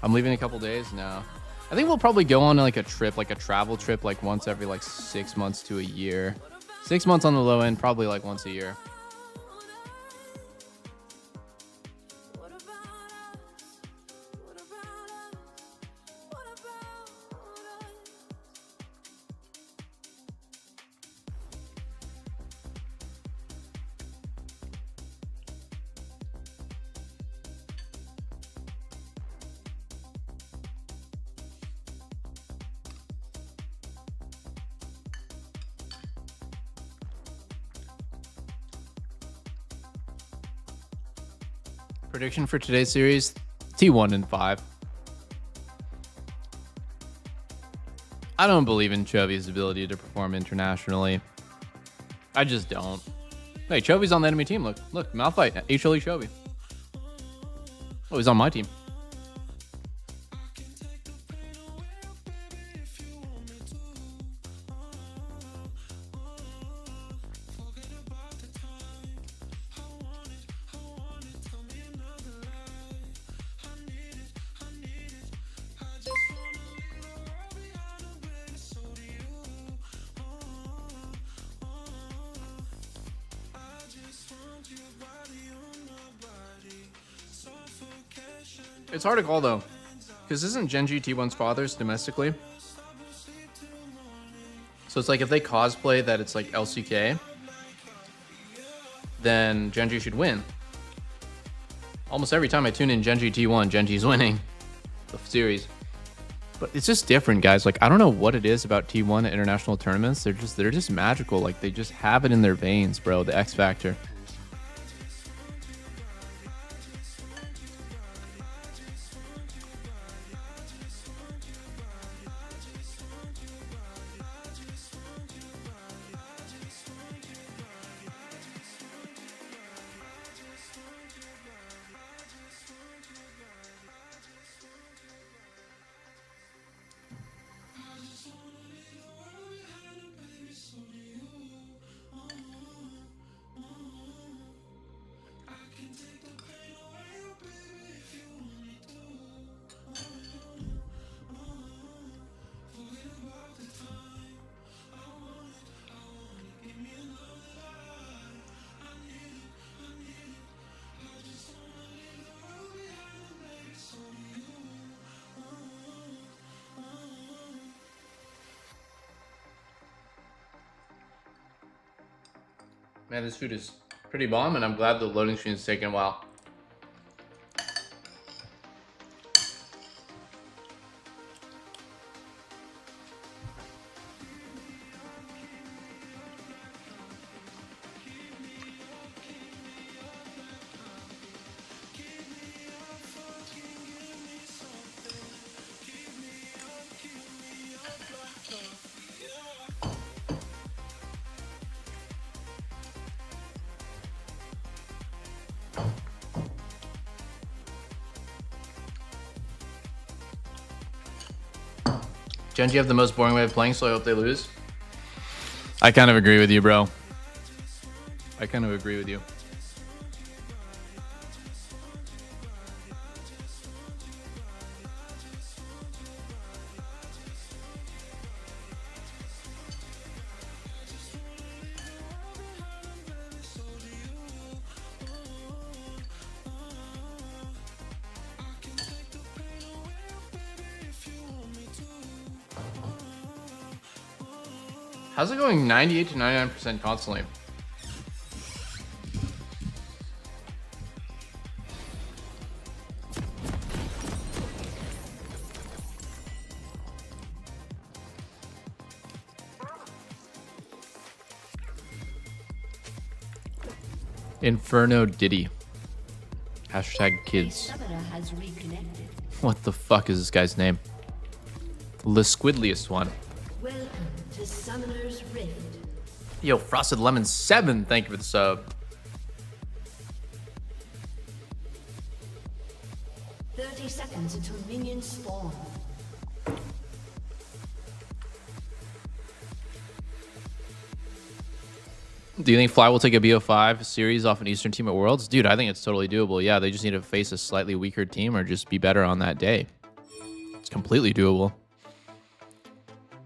I'm leaving in a couple days now. I think we'll probably go on like a trip, like a travel trip, like once every like 6 months to a year. 6 months on the low end, probably like once a year. Prediction for today's series, T1 in 5. I don't believe in Chovy's ability to perform internationally. I just don't. Hey, Chovy's on the enemy team. Look, Malphite, HLE Chovy. Oh, he's on my team. It's hard to call though, because isn't Genji T1's father's domestically? So it's like if they cosplay that it's like LCK, then Genji should win. Almost every time I tune in Genji T1, Genji's winning the series. But it's just different, guys. Like, I don't know what it is about T1 at international tournaments. They're just magical. Like, they just have it in their veins, bro. The X factor. Man, this food is pretty bomb, and I'm glad the loading screen is taking a while. Genji have the most boring way of playing, so I hope they lose. I kind of agree with you, bro. I kind of agree with you. How's it going 98 to 99% constantly? Inferno Diddy. Hashtag kids. Summoner has reconnected. What the fuck is this guy's name? The squidliest one. Welcome to Summoner's Rift. Yo, Frosted Lemon 7, thank you for the sub. 30 seconds until minions spawn. Do you think Fly will take a BO5 series off an Eastern team at Worlds? Dude, I think it's totally doable. Yeah, they just need to face a slightly weaker team or just be better on that day. It's completely doable.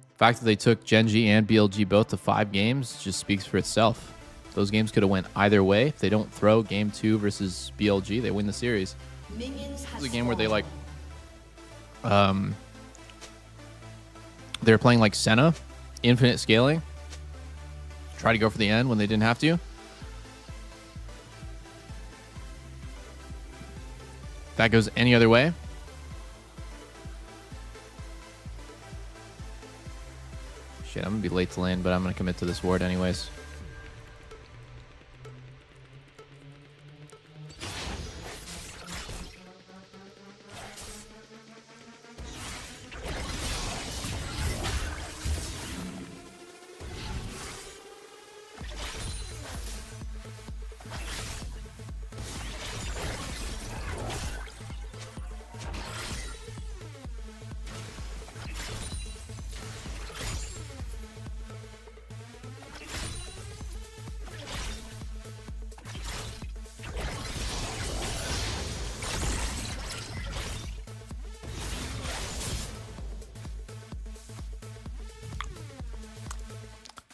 The fact that they took Genji and BLG both to 5 games just speaks for itself. Those games could have went either way. If they don't throw game 2 versus BLG, they win the series. Minions This is a game where they like they're playing like Senna, infinite scaling. Try to go for the end when they didn't have to. If that goes any other way. Shit, I'm gonna be late to lane, but I'm gonna commit to this ward anyways.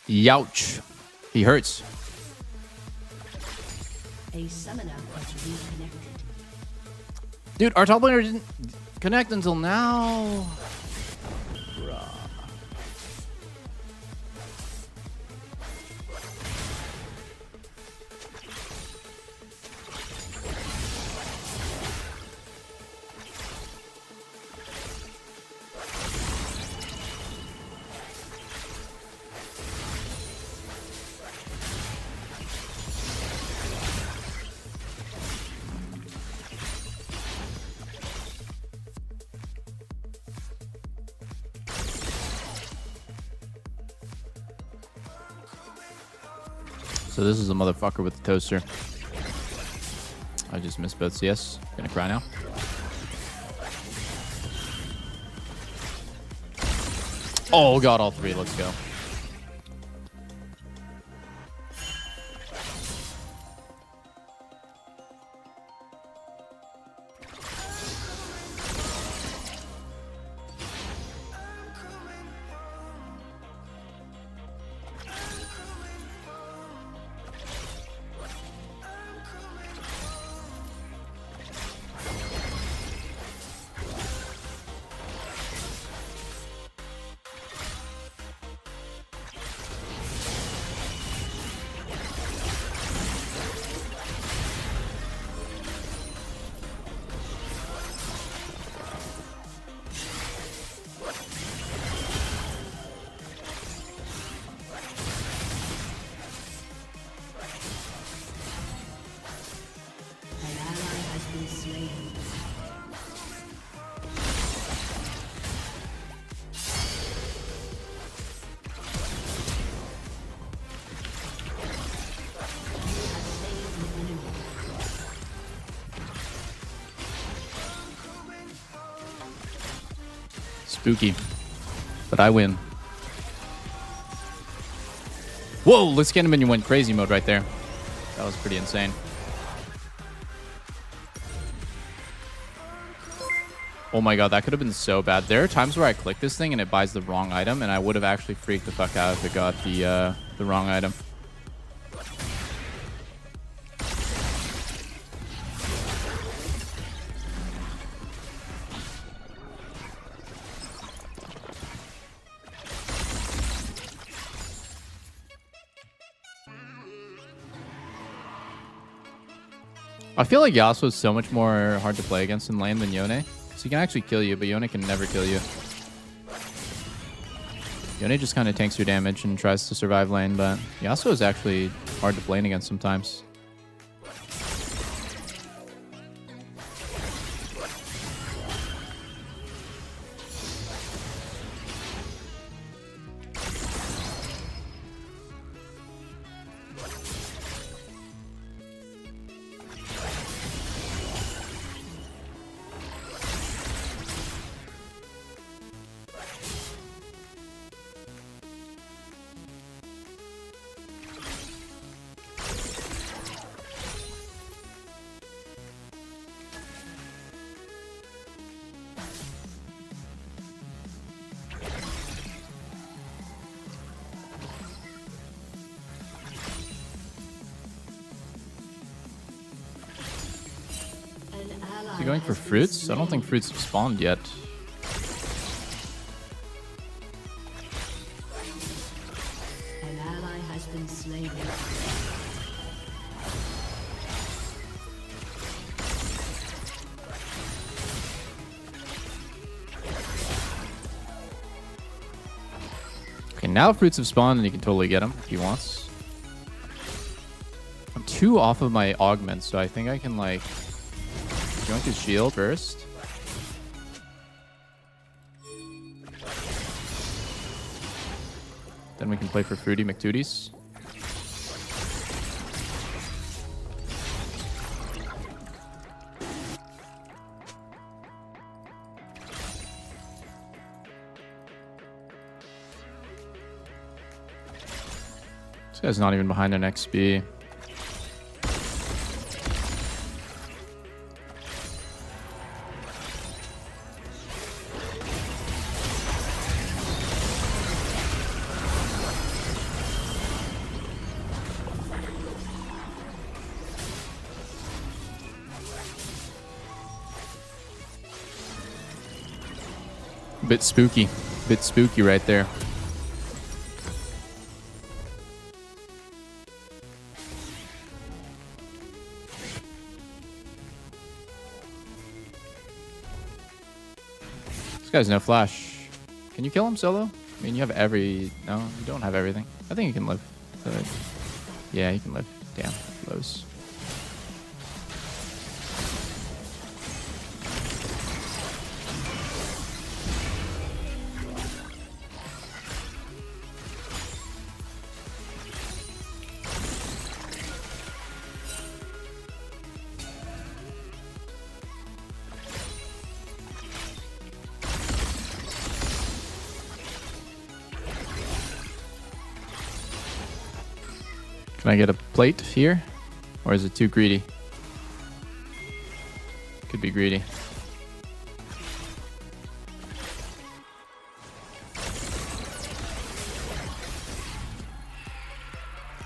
Youch. He hurts. A summoner has reconnected. Dude, our top laner didn't connect until now. So this is a motherfucker with the toaster. I just missed both CS. Gonna cry now. Oh, got all 3. Let's go. An ally has been slain. Spooky. But I win. Whoa, let's get him in. You went crazy mode right there. That was pretty insane. Oh my god, that could have been so bad. There are times where I click this thing and it buys the wrong item, and I would have actually freaked the fuck out if it got the wrong item. I feel like Yasuo is so much more hard to play against in lane than Yone. So he can actually kill you, but Yone can never kill you. Yone just kind of tanks your damage and tries to survive lane, but Yasuo is actually hard to play against sometimes. Is he going for fruits? I don't think fruits have spawned yet. An ally has been slain. Okay, now fruits have spawned and he can totally get him if he wants. I'm 2 off of my augments, so I think I can like joink his shield first. Then we can play for Fruity McTooties. This guy's not even behind an XP. Bit spooky right there. This guy's no flash. Can you kill him solo? I mean, you have every... No, you don't have everything. I think you can live. But yeah, you can live. Damn, blows. Can I get a plate here? Or is it too greedy? Could be greedy.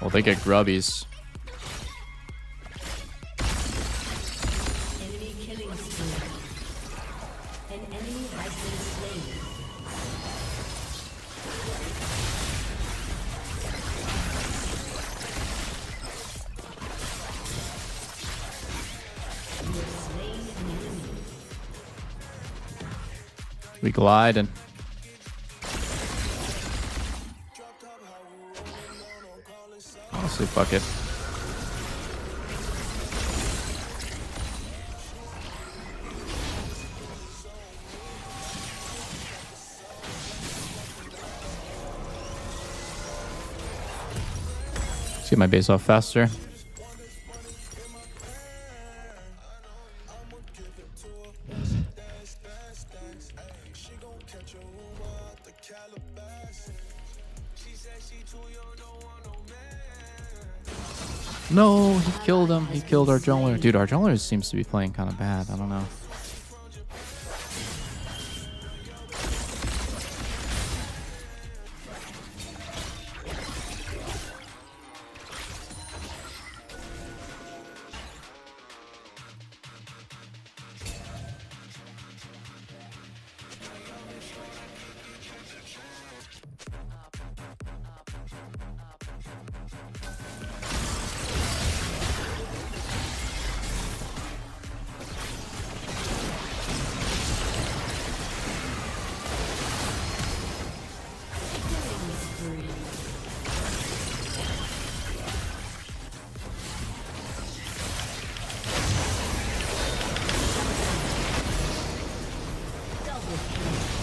Well, they get grubbies. Enemy killing spree. An enemy has been slain. You have slain an enemy. We glide and... Honestly, fuck it. Let's get my base off faster. No, he killed him. He killed our jungler. Dude, our jungler seems to be playing kind of bad. I don't know.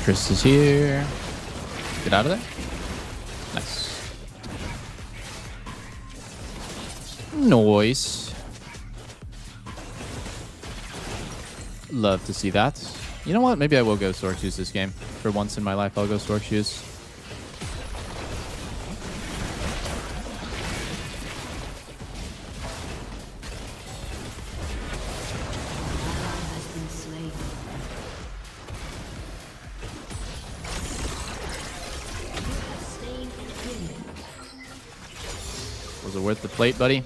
Triss is here. Get out of there. Nice. Nice. Love to see that. You know what? Maybe I will go Stork Shoes this game. For once in my life, I'll go Stork Shoes. Has been slain. You have slain an enemy. Was it worth the plate, buddy?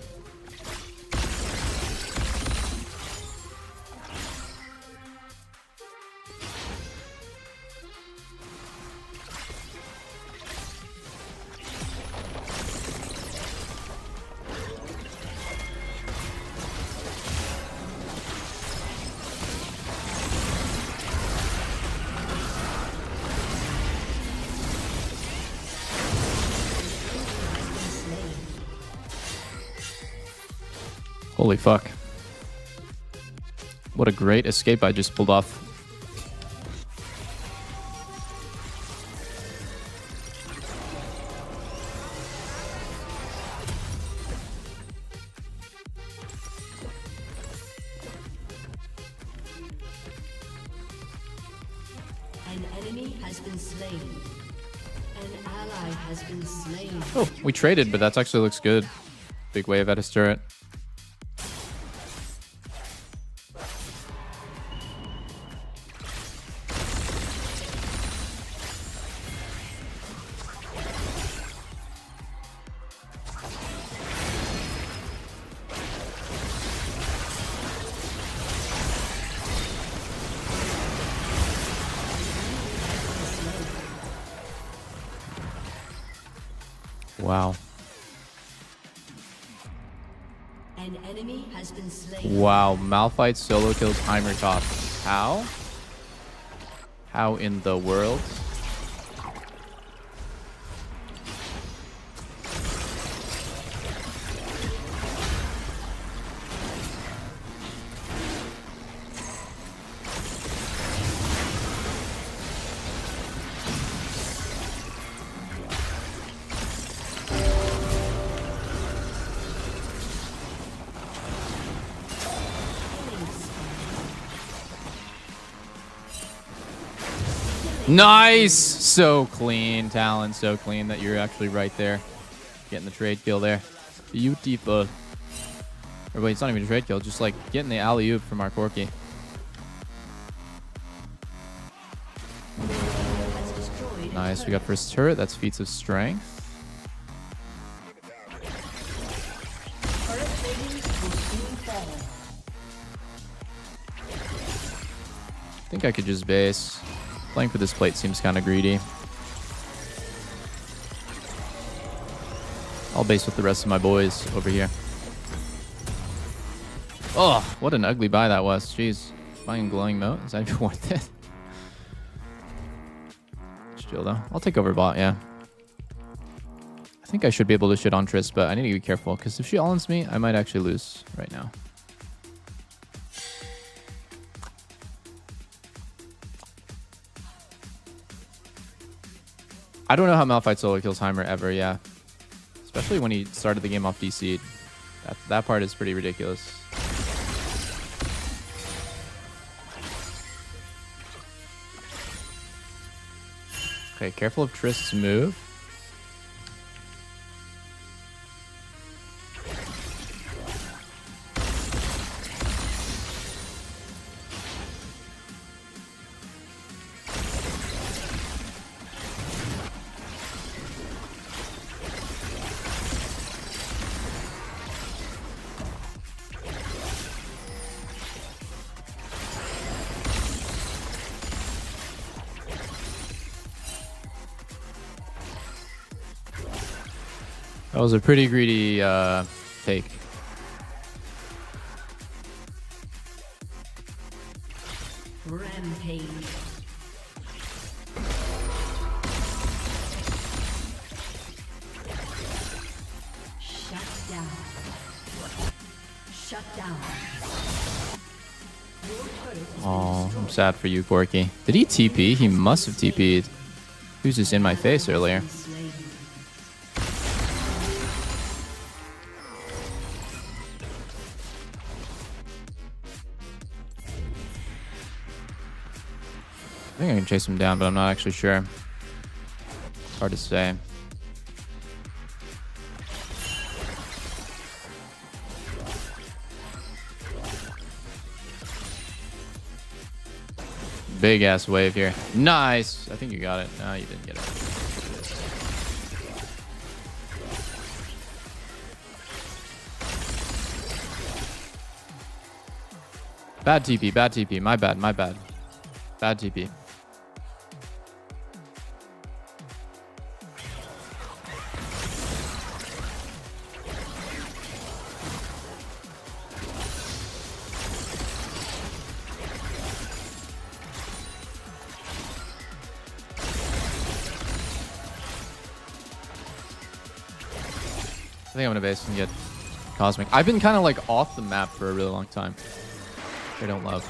Holy fuck. What a great escape I just pulled off. An enemy has been slain. An ally has been slain. Oh, we traded, but that actually looks good. Big wave at his turret. Wow. An enemy has been slain. Wow. Malphite solo kills Heimer top. How? How in the world? Nice! So clean, Talon. So clean that you're actually right there. Getting the trade kill there. Beautiful. Or wait, it's not even a trade kill. Just like getting the alley-oop from our Corki. Has destroyed a Nice. We turret. got first turret. That's feats of strength. Turret ratings will soon fall. I think I could just base. Playing for this plate seems kind of greedy. I'll base with the rest of my boys over here. Oh, what an ugly buy that was. Jeez. Buying glowing moat. Is that even worth it? Chill though. I'll take over bot, yeah. I think I should be able to shit on Triss, but I need to be careful because if she all-ins me, I might actually lose right now. I don't know how Malphite solo kills Heimer ever, yeah. Especially when he started the game off DC'd. That part is pretty ridiculous. Okay, careful of Trist's move. That was a pretty greedy take. Rampage. Shut down. Shut down. Your turret Oh, I'm sad for you, Corky. Did he TP? He must have TP'd. He was just in my face earlier. I think I can chase him down, but I'm not actually sure. It's hard to say. Big ass wave here. Nice. I think you got it. No, you didn't get it. Bad TP. Bad TP. My bad. My bad. Bad TP. I think I'm gonna base and get Cosmic. I've been kind of like off the map for a really long time. I don't love.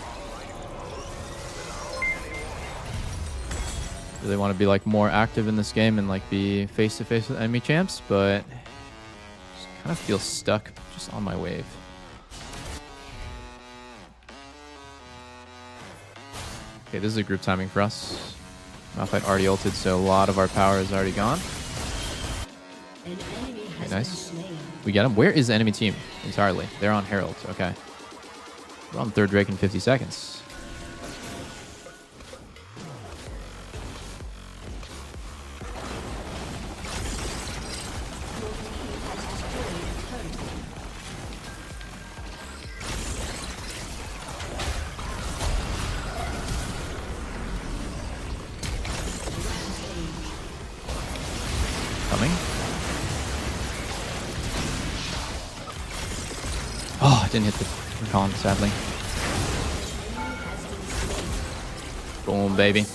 Really want to be like more active in this game and like be face to face with enemy champs, but just kind of feel stuck just on my wave. Okay, this is a group timing for us. Malphite already ulted, so a lot of our power is already gone. Okay, nice. We get him. Where is the enemy team entirely? They're on Herald. Okay. We're on third Drake in 50 seconds. Coming. Oh, I didn't hit the recon, sadly. Boom, baby.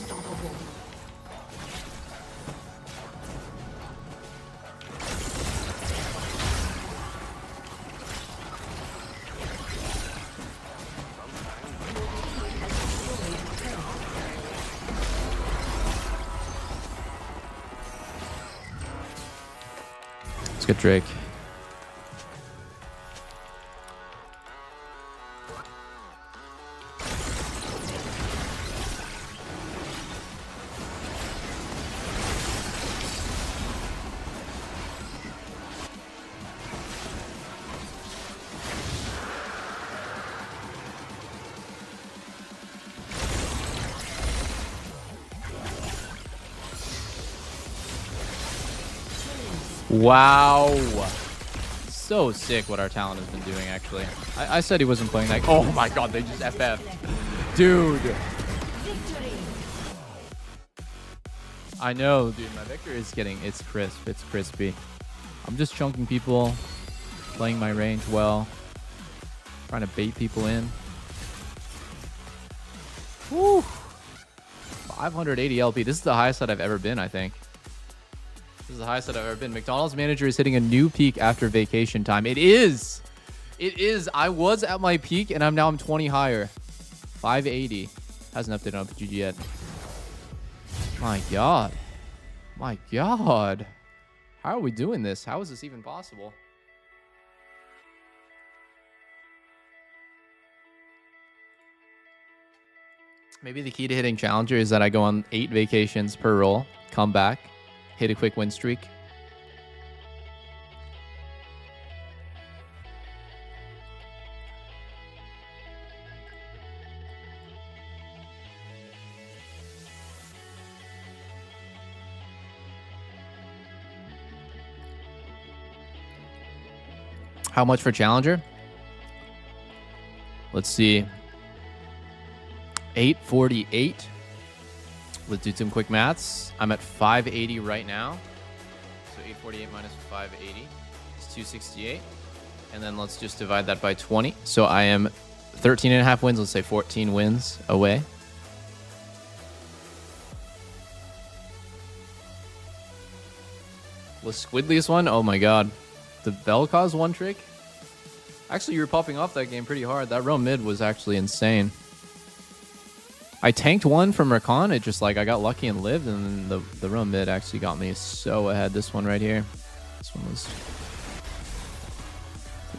Let's get Drake. Wow. So sick what our talent has been doing, actually. I said he wasn't playing like, oh my god, they just FF. Dude. I know, dude. My Victor is getting, it's crisp. It's crispy. I'm just chunking people, playing my range well, trying to bait people in. Woo. 580 LP. This is the highest that I've ever been, I think. This is the highest that I've ever been. McDonald's manager is hitting a new peak after vacation time. It is. It is. I was at my peak, and I'm 20 higher. 580. Hasn't updated on GG yet. My god. My god. How are we doing this? How is this even possible? Maybe the key to hitting Challenger is that I go on 8 vacations per roll, come back, hit a quick win streak. How much for Challenger? Let's see. 848. Let's do some quick maths. I'm at 580 right now. So 848 minus 580 is 268. And then let's just divide that by 20. So I am 13 and a half wins. Let's say 14 wins away. Was Squidliest one? Oh my god. The Vel'Koz one trick? Actually, you were popping off that game pretty hard. That roam mid was actually insane. I tanked one from Rakan. It just like I got lucky and lived, and then the roam mid actually got me so ahead. This one right here. This one was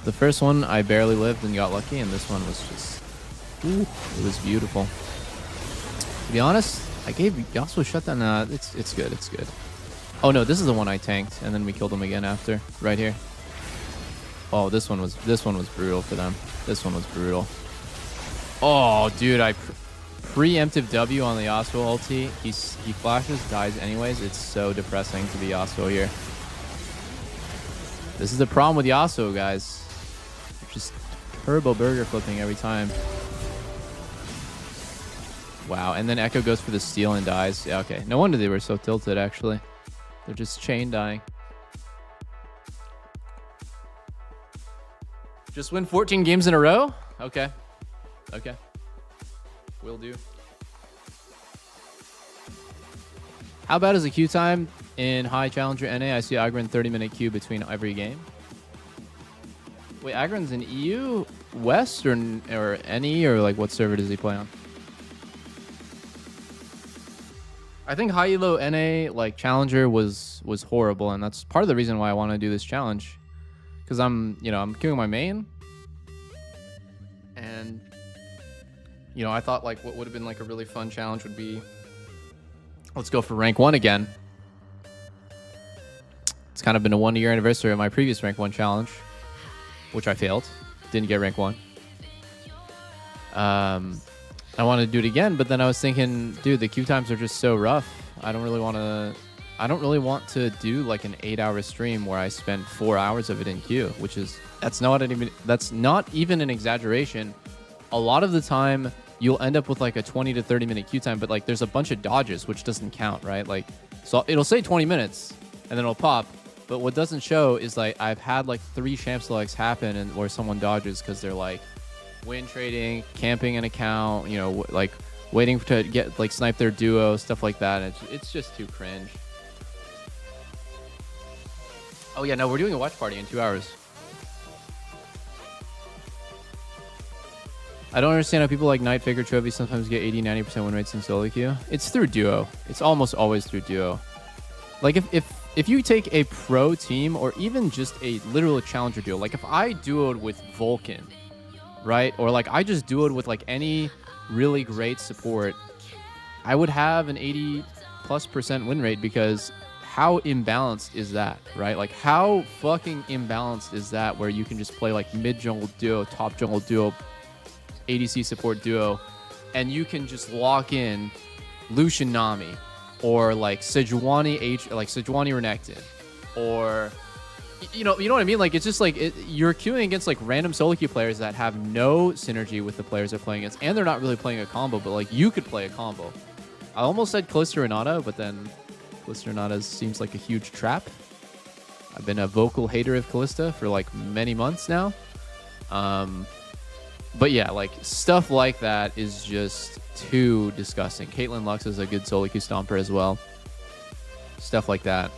the first one. I barely lived and got lucky, and this one was just it was beautiful. To be honest, I gave Yasuo shutdown. It's good. It's good. Oh no, this is the one I tanked, and then we killed him again after right here. Oh, this one was brutal for them. This one was brutal. Oh, dude, I preemptive W on the Yasuo ulti. He flashes, dies anyways. It's so depressing to be Yasuo here. This is the problem with Yasuo, guys. Just turbo burger flipping every time. Wow, and then Echo goes for the steal and dies. Yeah, okay. No wonder they were so tilted, actually. They're just chain dying. Just win 14 games in a row? Okay. Okay. Will do. How bad is the queue time in High Challenger NA? I see Agron 30-minute queue between every game. Wait, Agron's in EU West or NE, or like what server does he play on? I think High Elo NA like Challenger was horrible, and that's part of the reason why I want to do this challenge. Because I'm queuing my main, and I thought like what would have been like a really fun challenge would be, let's go for rank 1 again. It's kind of been a 1-year anniversary of my previous rank 1 challenge, which I failed. Didn't get rank 1. I wanted to do it again, but then I was thinking, dude, the queue times are just so rough. I don't really want to do like an 8-hour stream where I spend 4 hours of it in queue, which is that's not even an exaggeration. A lot of the time you'll end up with like a 20 to 30 minute queue time, but like there's a bunch of dodges which doesn't count, right? Like, so it'll say 20 minutes and then it'll pop, but what doesn't show is like I've had like 3 champ selects happen and where someone dodges because they're like win trading, camping an account, like waiting to get like snipe their duo, stuff like that. And it's just too cringe. Oh yeah, no, we're doing a watch party in 2 hours. I don't understand how people like Night Faker Trophy sometimes get 80-90% win rates in solo queue. It's through duo. It's almost always through duo. Like if you take a pro team or even just a literal challenger duo, like if I duoed with Vulcan, right? Or like I just duoed with like any really great support, I would have an 80+% win rate, because how imbalanced is that, right? Like how fucking imbalanced is that where you can just play like mid jungle duo, top jungle duo, ADC support duo, and you can just lock in Lucian Nami or like Sejuani Renekton, or you know what I mean? Like it's just like you're queuing against like random solo queue players that have no synergy with the players they're playing against, and they're not really playing a combo, but like you could play a combo. I almost said Kalista Renata, but then Kalista Renata seems like a huge trap. I've been a vocal hater of Kalista for like many months now. But yeah, like stuff like that is just too disgusting. Caitlyn Lux is a good solo queue stomper as well. Stuff like that.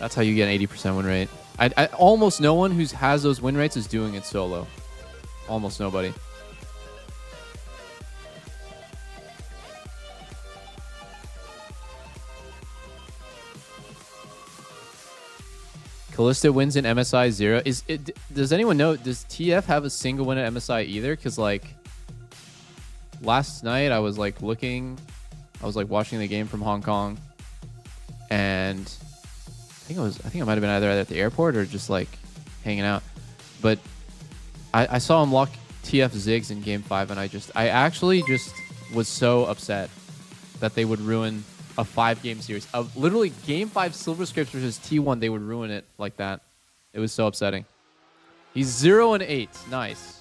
That's how you get an 80% win rate. I almost no one who has those win rates is doing it solo. Almost nobody. Kalista wins in MSI 0. Does anyone know, does TF have a single win at MSI either? Because like last night I was like watching the game from Hong Kong, and I think I might have been either at the airport or just like hanging out. But I saw him lock TF Ziggs in game 5, and I actually just was so upset that they would ruin a 5-game series. Literally game 5 Silver Scrapes versus T1, they would ruin it like that. It was so upsetting. He's 0-8. Nice.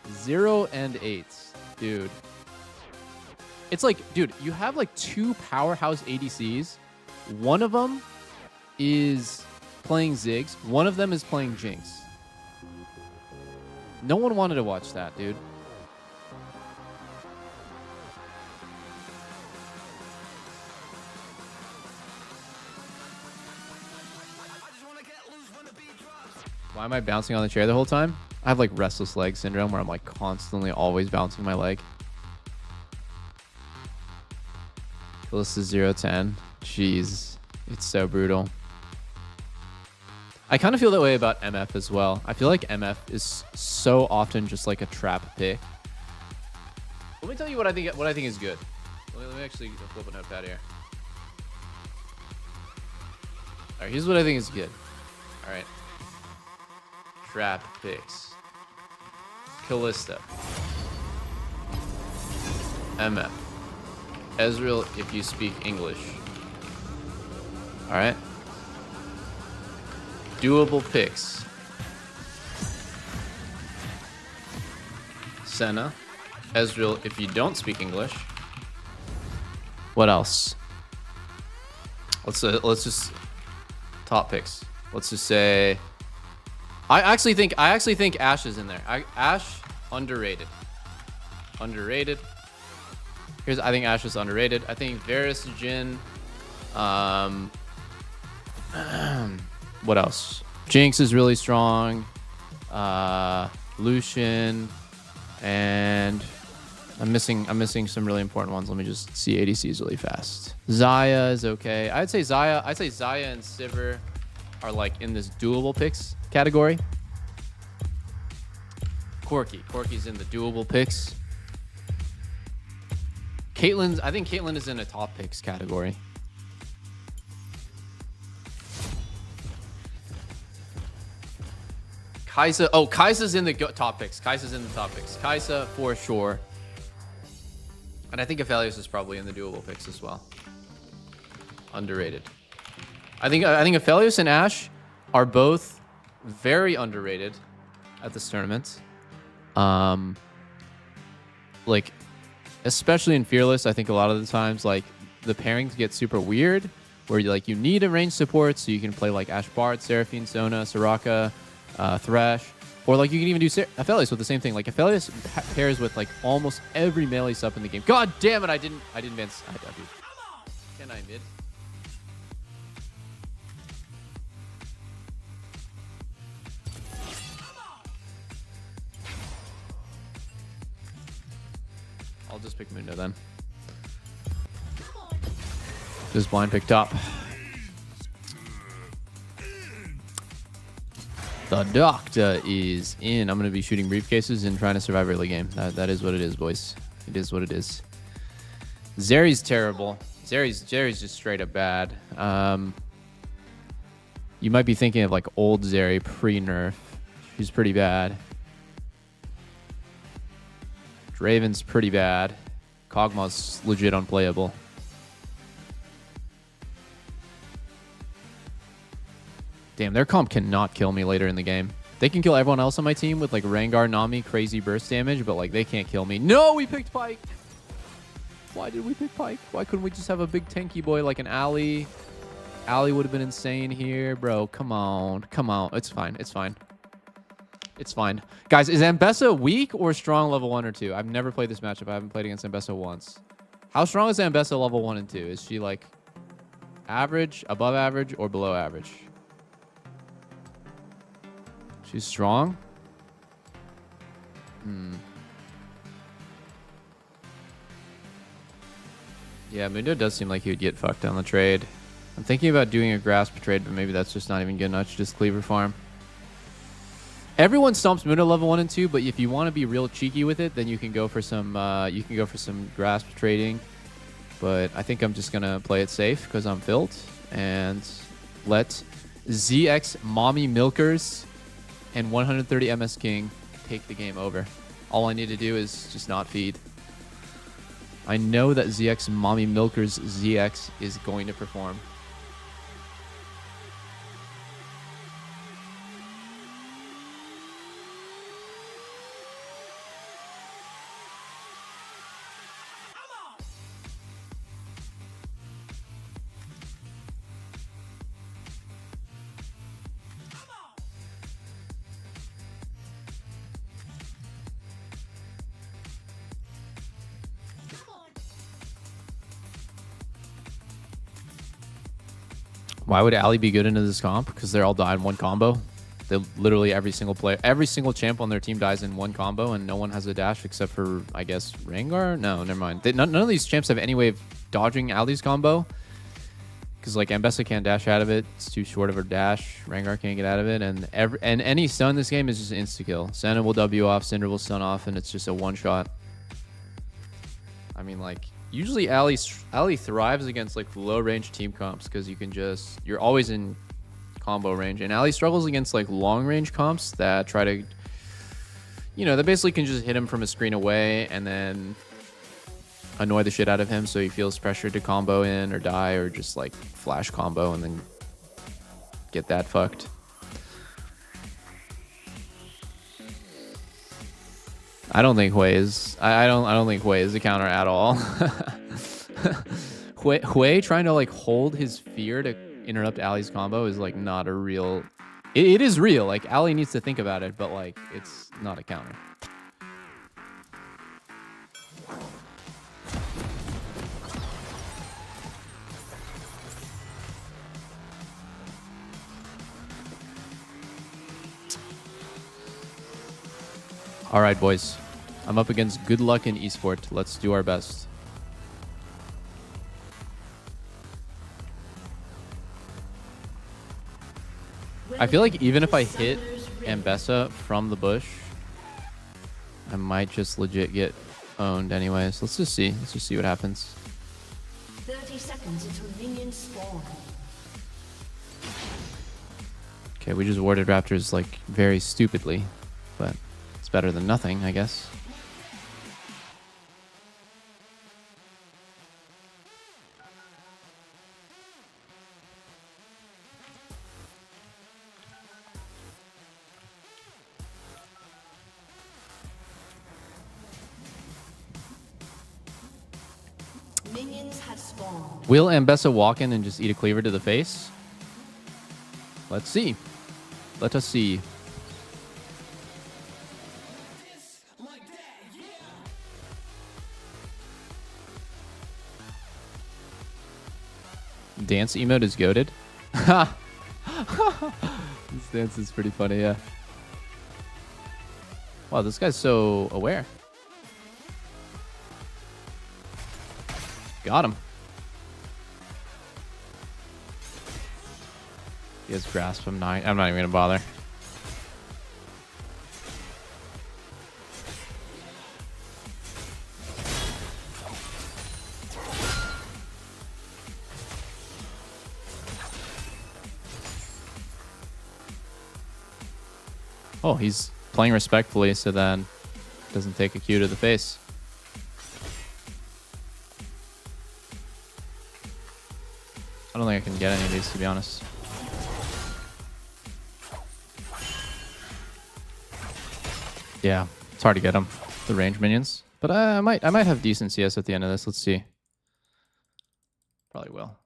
0-8. Dude. It's like, dude, you have like 2 powerhouse ADCs. One of them is playing Ziggs. One of them is playing Jinx. No one wanted to watch that, dude. Why am I bouncing on the chair the whole time? I have like restless leg syndrome where I'm like constantly always bouncing my leg. Kalista 0-10. Jeez, it's so brutal. I kind of feel that way about MF as well. I feel like MF is so often just like a trap pick. Let me tell you what I think is good. Let me actually flip a notepad here. All right, here's what I think is good. All right. Trap picks. Kalista. MF. Ezreal if you speak English. All right. Doable picks. Senna. Ezreal if you don't speak English. What else? Let's just top picks. Let's just say I actually think Ashe is in there. Ashe underrated. Underrated. I think Ashe is underrated. I think Varus Jhin. What else? Jinx is really strong. Lucian, and I'm missing some really important ones. Let me just see ADCs really fast. Xayah is okay. I'd say Xayah and Sivir are like in this doable picks category. Corki's in the doable picks. I think Caitlyn is in a top picks category. Kai'Sa's in the top picks. Kai'Sa's in the top picks. Kai'Sa for sure. And I think Aphelios is probably in the doable picks as well. Underrated. I think Aphelios and Ashe are both very underrated at this tournament. Like, especially in Fearless, I think a lot of the times like the pairings get super weird, where you need a range support so you can play like Ashe Bard, Seraphine, Sona, Soraka, Thresh, or like you can even do Aphelios with the same thing. Like Aphelios pairs with like almost every melee sub in the game. God damn it! I didn't advance. Can I mid? I'll just pick Mundo then. Just blind pick top. The doctor is in. I'm going to be shooting briefcases and trying to survive early game. That is what it is, boys. It is what it is. Zeri's terrible. Zeri's just straight up bad. You might be thinking of like old Zeri pre-nerf. She's pretty bad. Draven's pretty bad. Kog'Maw's legit unplayable. Damn, their comp cannot kill me later in the game. They can kill everyone else on my team with like Rengar, Nami, crazy burst damage, but like they can't kill me. No, we picked Pyke. Why did we pick Pyke? Why couldn't we just have a big tanky boy like an Ali? Ali would have been insane here, bro. Come on, come on. It's fine. It's fine. It's fine. Guys, is Ambessa weak or strong level 1 or 2? I've never played this matchup. I haven't played against Ambessa once. How strong is Ambessa level 1 and 2? Is she like average, above average, or below average? She's strong? Yeah, Mundo does seem like he would get fucked on the trade. I'm thinking about doing a grasp trade, but maybe that's just not even good enough to just cleaver farm. Everyone stomps Mundo level 1 and 2, but if you want to be real cheeky with it, then you can go for some grasp trading. But I think I'm just gonna play it safe because I'm filled and let ZX Mommy Milkers and 130 MS King take the game over. All I need to do is just not feed. I know that ZX Mommy Milkers ZX is going to perform. Why would Ali be good into this comp? Because they're all die in one combo. They literally every single champ on their team dies in one combo, and no one has a dash except for, I guess, Rengar. No, never mind. None of these champs have any way of dodging Ali's combo, because like Ambessa can't dash out of it. It's too short of a dash. Rengar can't get out of it, and any stun in this game is just insta kill. Senna will W off, Cinder will stun off, and it's just a one shot. I mean, like, usually Ali thrives against like low range team comps because you're always in combo range, and Ali struggles against like long range comps that try to, that basically can just hit him from a screen away and then annoy the shit out of him, so he feels pressured to combo in or die or just like flash combo and then get that fucked. I don't think Hui is. I don't think Hui is a counter at all. Hui trying to like hold his fear to interrupt Ali's combo is like not a real. It is real. Like Ali needs to think about it, but like it's not a counter. All right, boys. I'm up against good luck in esport. Let's do our best. I feel like even if I hit Ambessa from the bush, I might just legit get owned anyways. Let's just see. Let's just see what happens. 30 seconds until minions spawn. Okay, we just warded Raptors like very stupidly, but it's better than nothing, I guess. Minions have spawned. Will Ambessa walk in and just eat a cleaver to the face? Let's see. Let us see. Dance emote is goated. This dance is pretty funny, yeah. Wow, this guy's so aware. Got him. He has grasp. I'm not even gonna bother. Oh, he's playing respectfully, so then doesn't take a cue to the face. I don't think I can get any of these, to be honest. Yeah, it's hard to get them, the range minions. But I might have decent CS at the end of this. Let's see. Probably will.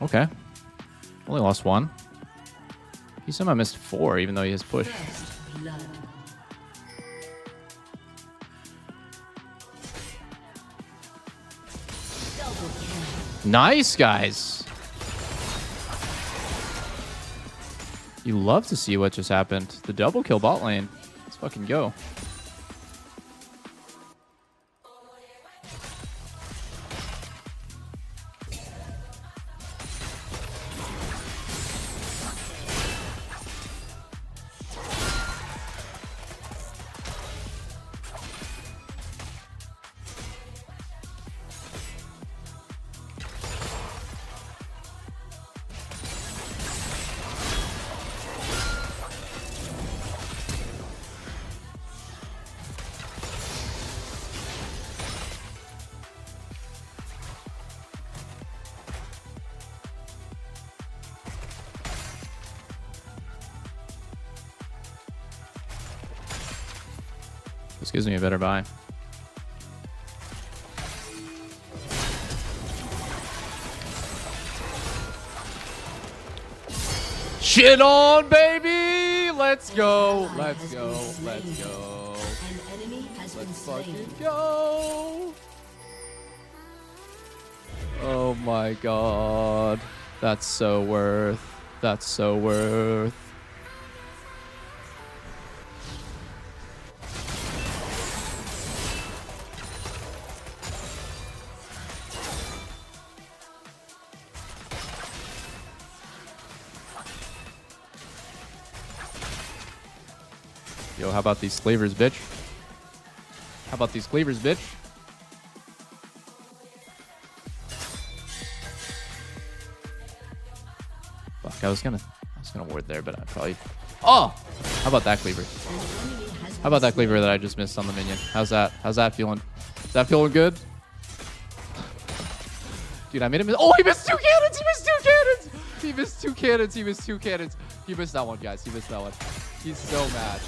Okay. Only lost one. He somehow missed 4, even though he has push. First blood. Double kill. Nice, guys. You love to see what just happened. The double kill bot lane. Let's fucking go. This gives me a better buy. Shit on, baby! Let's go. Ally Let's has go. been slain. Let's go. An enemy has been Let's slain. fucking go. Oh my god. That's so worth. That's so worth. Yo, how about these cleavers, bitch? How about these cleavers, bitch? Fuck, I was gonna ward there, but I probably. Oh, how about that cleaver? How about that cleaver that I just missed on the minion? How's that? How's that feeling? Is that feeling good? Dude, I made him. Oh, he missed 2 cannons! He missed 2 cannons! He missed 2 cannons! He missed 2 cannons! He missed that one, guys. He missed that one. He's so mad.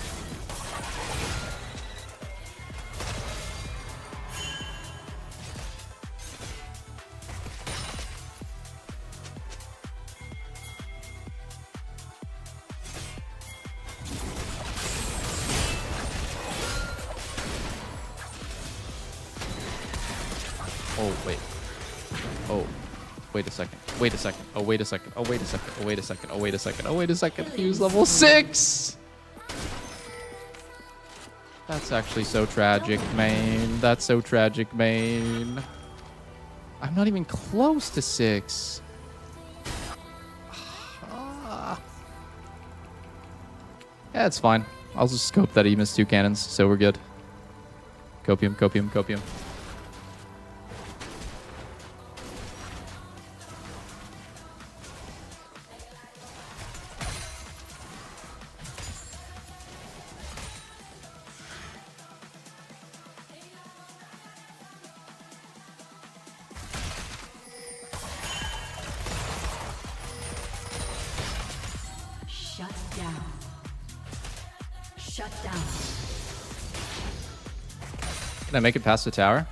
Oh, wait. Oh, wait a second. Wait a second. Oh, wait a second. Oh, wait a second. Oh, wait a second. Oh, wait a second. Oh, wait a second. He was level 6! That's actually so tragic, man. That's so tragic, man. I'm not even close to 6. Yeah, it's fine. I'll just scope that he missed 2 cannons, so we're good. Copium, copium, copium. Shut down. Shut down. Can I make it past the tower?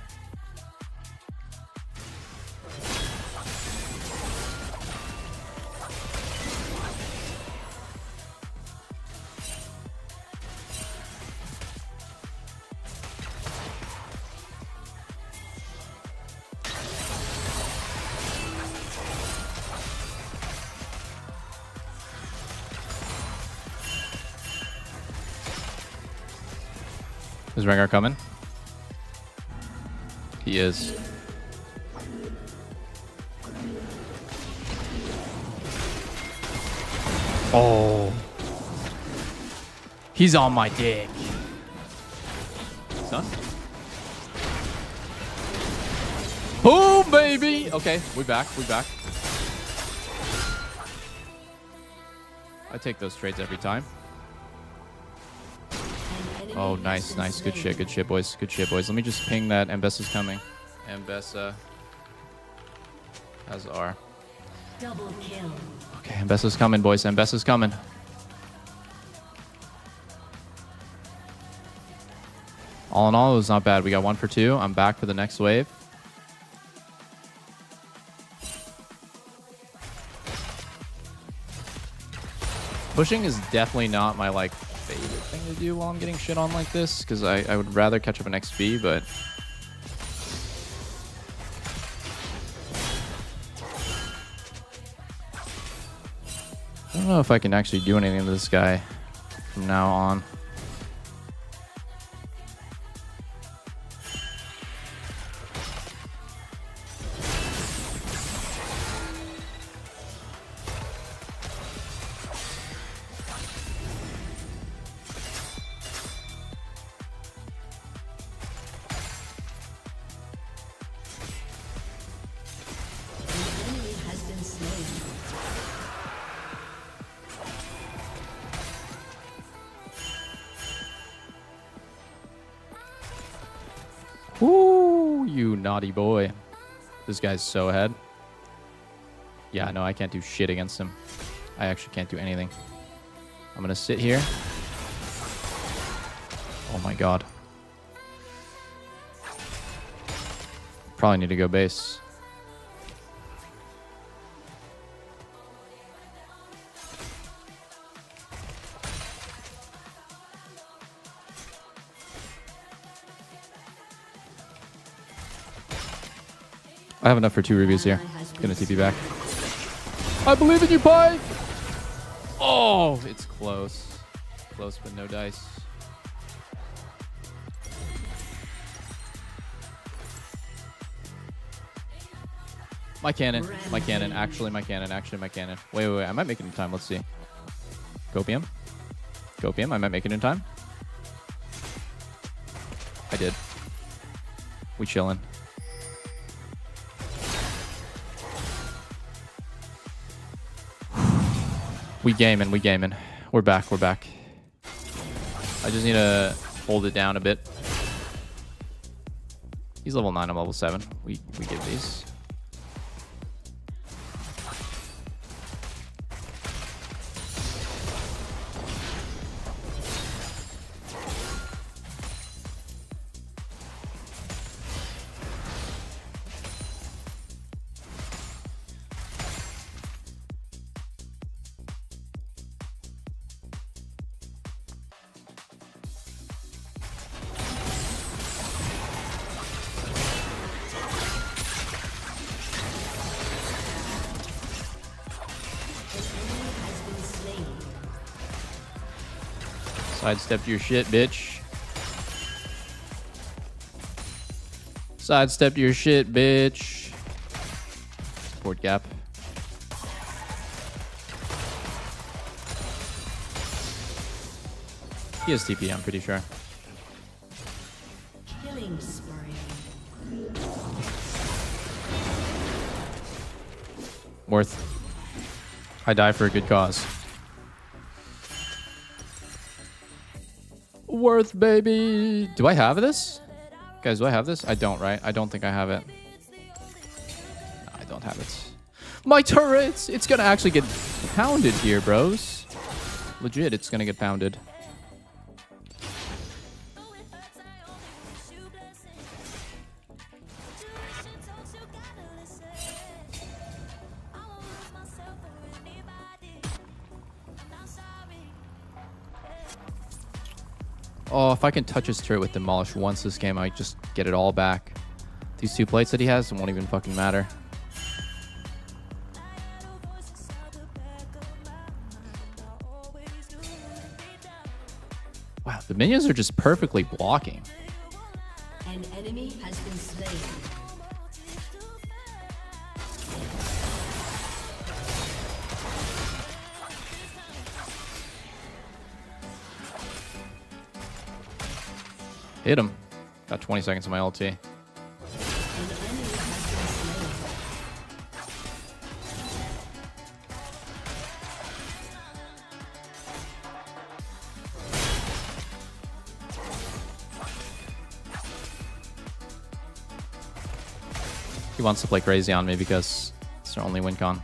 Is Rengar coming? He is. Oh. He's on my dick. Son? Boom, baby! Okay, we back, we back. I take those trades every time. Oh, nice, nice. Good shit, boys. Good shit, boys. Let me just ping that Mbessa's coming. Mbessa has R. Double kill. Okay, Mbessa's coming, boys. Mbessa's coming. All in all, it was not bad. We got 1 for 2. I'm back for the next wave. Pushing is definitely not my, like, favorite thing to do while I'm getting shit on like this, because I would rather catch up an XP, but I don't know if I can actually do anything to this guy from now on. An enemy has been slain. Woo, you naughty boy. This guy's so ahead. Yeah, no, I can't do shit against him. I actually can't do anything. I'm gonna sit here. Oh my god. Probably need to go base. I have enough for 2 reviews here. Gonna TP back. I believe in you, Pike! Oh, it's close. Close, but no dice. My cannon, actually my cannon. Wait, I might make it in time. Let's see. Copium, I might make it in time. I did. We chillin'. We gaming. We're back. I just need to hold it down a bit. He's level 9, I'm level 7. We get these. Sidestepped your shit, bitch. Sidestepped your shit, bitch. Support gap. He has TP, I'm pretty sure. Killing spree. Worth. I die for a good cause. Worth, baby. Do I have this? Guys, do I have this? I don't, right? I don't think I have it. No, I don't have it. My turrets! It's gonna actually get pounded here, bros. Legit, it's gonna get pounded. Oh, if I can touch his turret with Demolish once this game, I just get it all back. These 2 plates that he has won't even fucking matter. Wow, the minions are just perfectly blocking. An enemy has been slain. Hit him. Got 20 seconds of my ulti. He wants to play crazy on me because it's their only win con.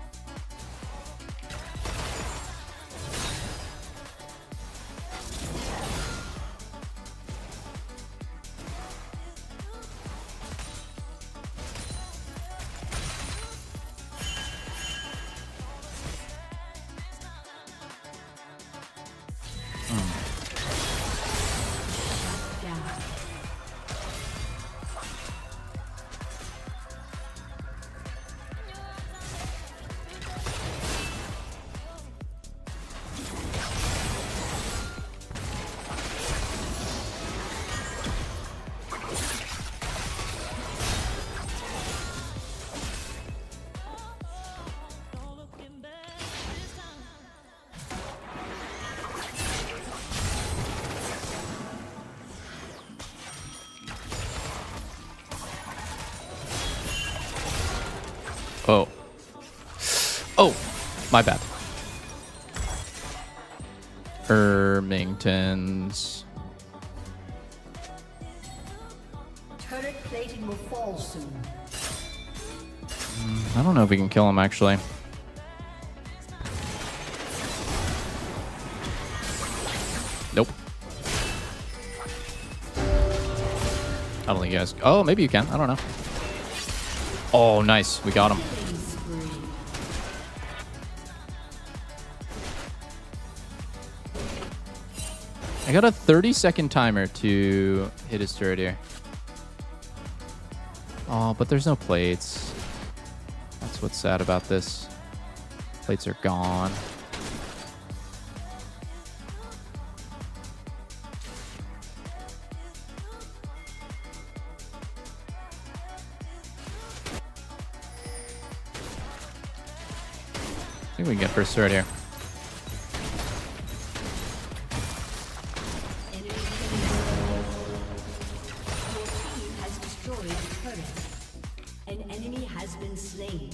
Oh. Oh, my bad. Ermingtons. Turret plating will fall soon. I don't know if we can kill him, actually. Nope. I don't think you guys... Oh, maybe you can. I don't know. Oh, nice. We got him. I got a 30-second timer to hit his turret here. Oh, but there's no plates. That's what's sad about this. Plates are gone. I think we can get first sword here. Enemy killing. Your team has destroyed a turret. An enemy has been slain.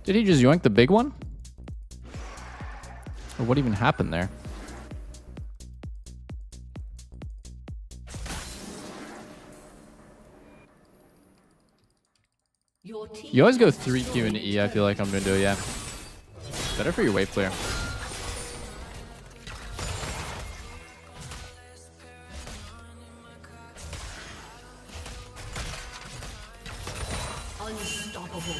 Did he just yoink the big one? Or what even happened there? Your team You always go has 3Q and destroyed E, I feel like I'm gonna do it, yeah. Better for your wave clear. unstoppable.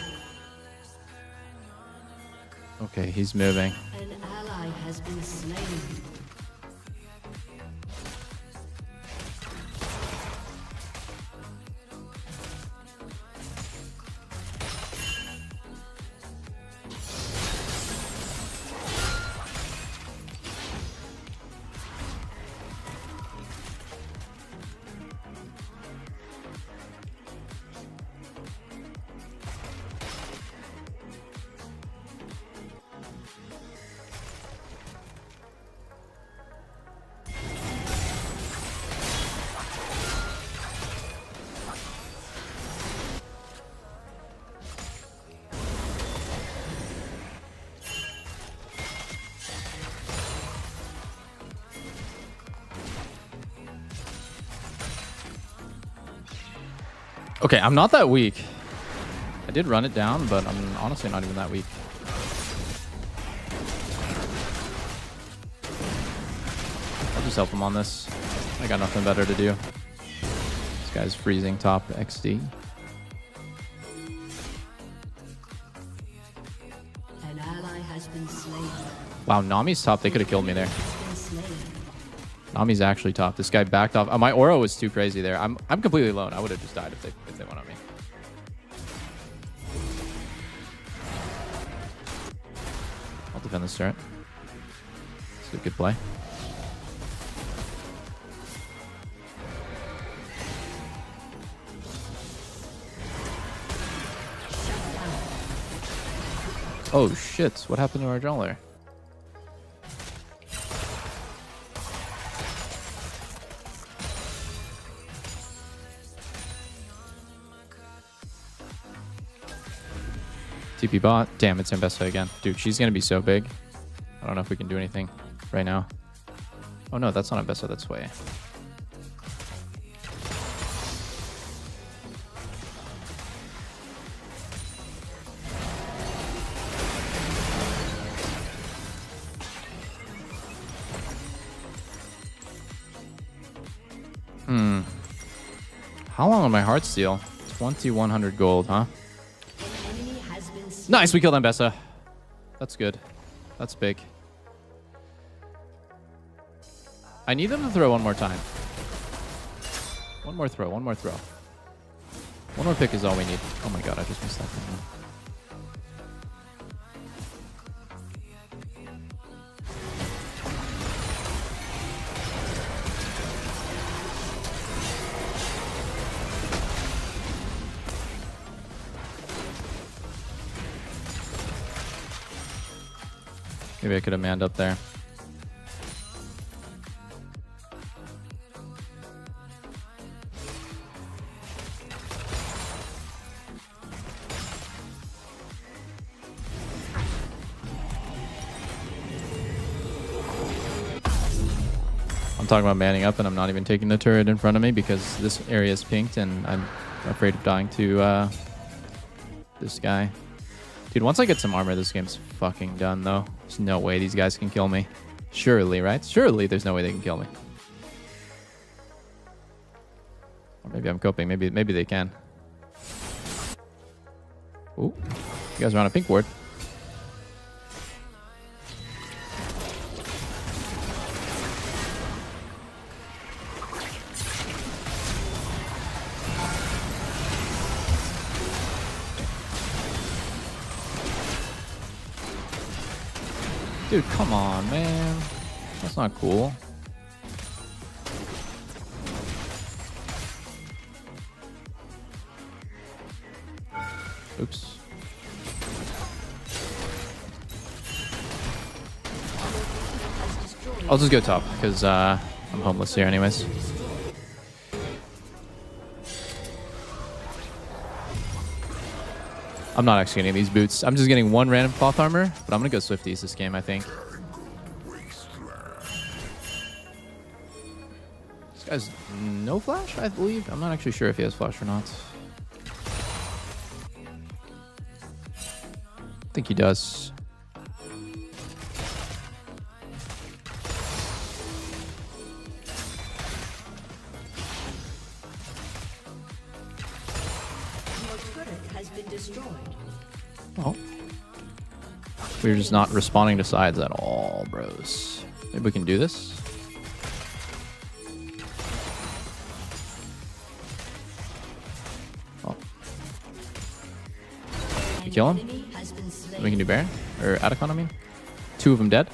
Okay, he's moving. An ally has been slain. Okay, I'm not that weak. I did run it down, but I'm honestly not even that weak. I'll just help him on this. I got nothing better to do. This guy's freezing top XD. An ally has been slain. Wow, Nami's top. They could have killed me there. Has been slain. Nami's actually top. This guy backed off. My aura was too crazy there. I'm completely alone. I would have just died if they went on me. I'll defend this turret. It's a good play. Oh shit, what happened to our jungler? TP bot. Damn, it's Ambessa again. Dude, she's gonna be so big. I don't know if we can do anything right now. Oh no, that's not Ambessa, that's Way. How long on my heart steal? 2100 gold, huh? An enemy has been slain. Nice, we killed Ambessa. That's good. That's big. I need them to throw one more time. One more throw, one more throw. One more pick is all we need. Oh my god, I just missed that thing. Maybe I could have manned up there. I'm talking about manning up and I'm not even taking the turret in front of me because this area is pinked and I'm afraid of dying to this guy. Dude, once I get some armor, this game's fucking done, though. There's no way these guys can kill me. Surely, right? Surely there's no way they can kill me. Or maybe I'm coping. Maybe they can. Ooh, you guys are on a pink ward. Dude, come on, man. That's not cool. Oops. I'll just go top, because I'm homeless here anyways. I'm not actually getting these boots. I'm just getting one random cloth armor, but I'm going to go Swifties this game, I think. This guy's no flash, I believe. I'm not actually sure if he has flash or not. I think he does. Your turret has been destroyed. Oh. We're just not responding to sides at all, bros. Maybe we can do this. Oh. You kill him? Enemy has been slain. We can do Baron? Or Atacon, I mean? 2 of them dead?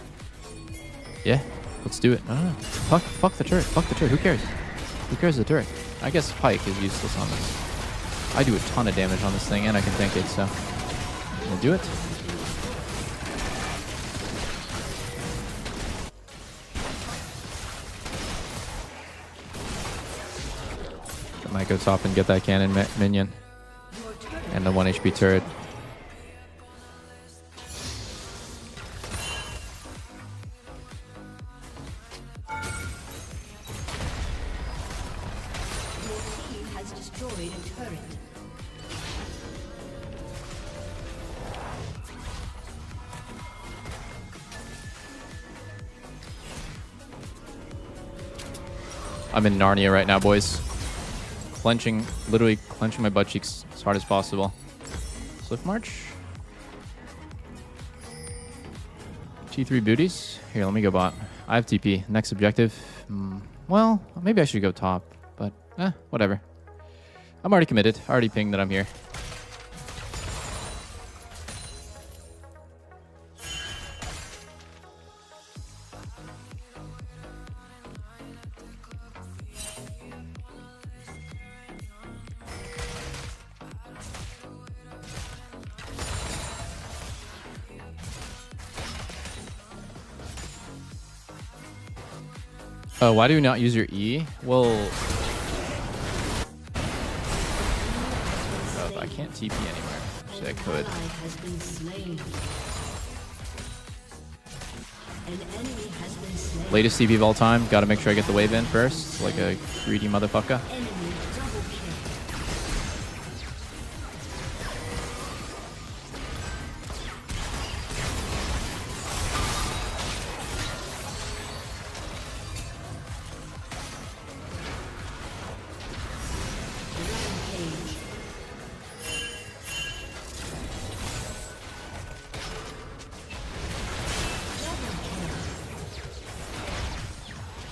Yeah, let's do it. No. Fuck the turret. Fuck the turret. Who cares? Who cares the turret? I guess Pike is useless on this. I do a ton of damage on this thing, and I can tank it, so... We'll do it. I might go top and get that cannon minion. And the 1 HP turret. Your team has destroyed a turret. I'm in Narnia right now, boys. Clenching, literally clenching my butt cheeks as hard as possible. Swift March. T3 booties. Here, let me go bot. I have TP. Next objective. Well, maybe I should go top, but whatever. I'm already committed. I already pinged that I'm here. Oh, why do you not use your E? Well, I can't TP anywhere. Actually, I could. Has been slain. An enemy has been slain. Latest TP of all time. Gotta make sure I get the wave in first, like a greedy motherfucker. Enemy double kill.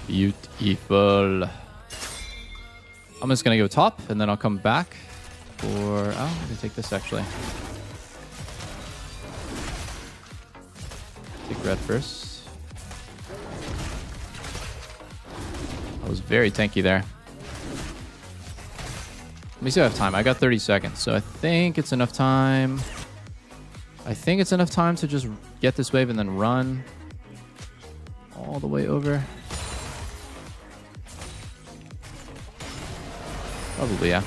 Rampage. Beautiful. I'm just gonna go top, and then I'll come back for... Oh, I'm gonna take this, actually. Take red first. I was very tanky there. Let me see if I have time. I got 30 seconds, so I think it's enough time. I think it's enough time to just get this wave and then run all the way over. Probably, yeah.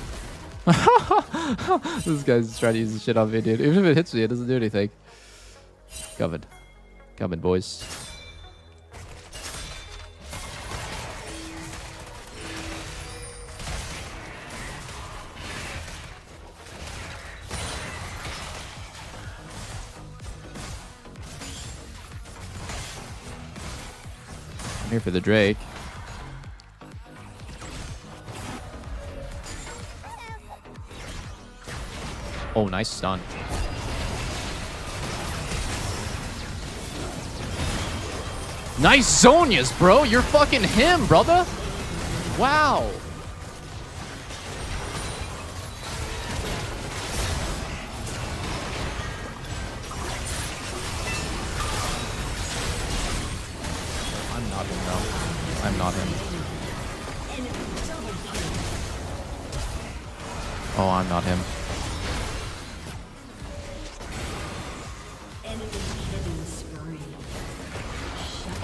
This guy's trying to use the shit on me, dude. Even if it hits me, it doesn't do anything. Covered. Covered, boys. I'm here for the Drake. Oh, nice stun. Nice Zonias, bro. You're fucking him, brother. Wow. I'm not him, though. I'm not him. Oh, I'm not him.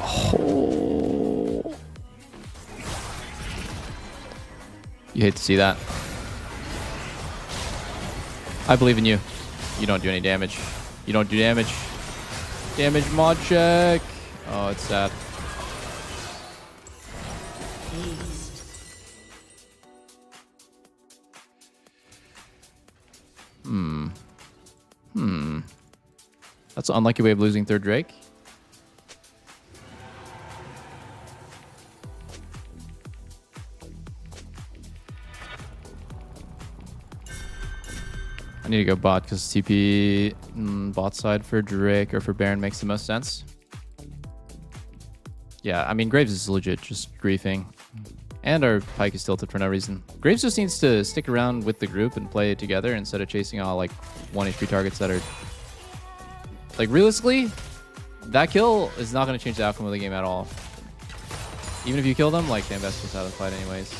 Oh. You hate to see that. I believe in you. You don't do any damage. You don't do damage. Damage mod check. Oh, it's sad. That's an unlucky way of losing third Drake. I need to go bot because TP bot side for Drake or for Baron makes the most sense. Yeah, I mean, Graves is legit just griefing. And our Pyke is tilted for no reason. Graves just needs to stick around with the group and play it together instead of chasing all like 1 HP targets that are... Like, realistically, that kill is not going to change the outcome of the game at all. Even if you kill them, like, the best gets out of the fight anyways.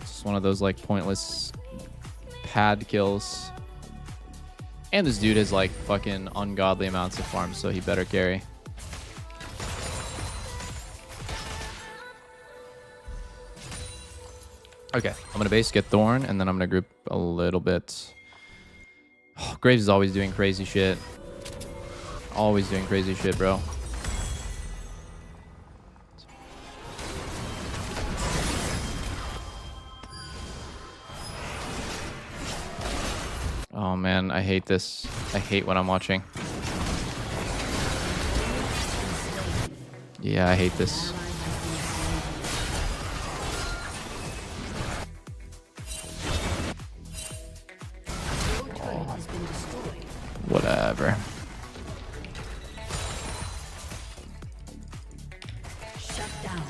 It's just one of those, like, pointless pad kills. And this dude has, like, fucking ungodly amounts of farms, so he better carry. Okay, I'm going to base, get Thorn, and then I'm going to group a little bit. Oh, Graves is always doing crazy shit. Always doing crazy shit, bro. Oh, man, I hate this. I hate what I'm watching. Yeah, I hate this. Whatever. Shut down.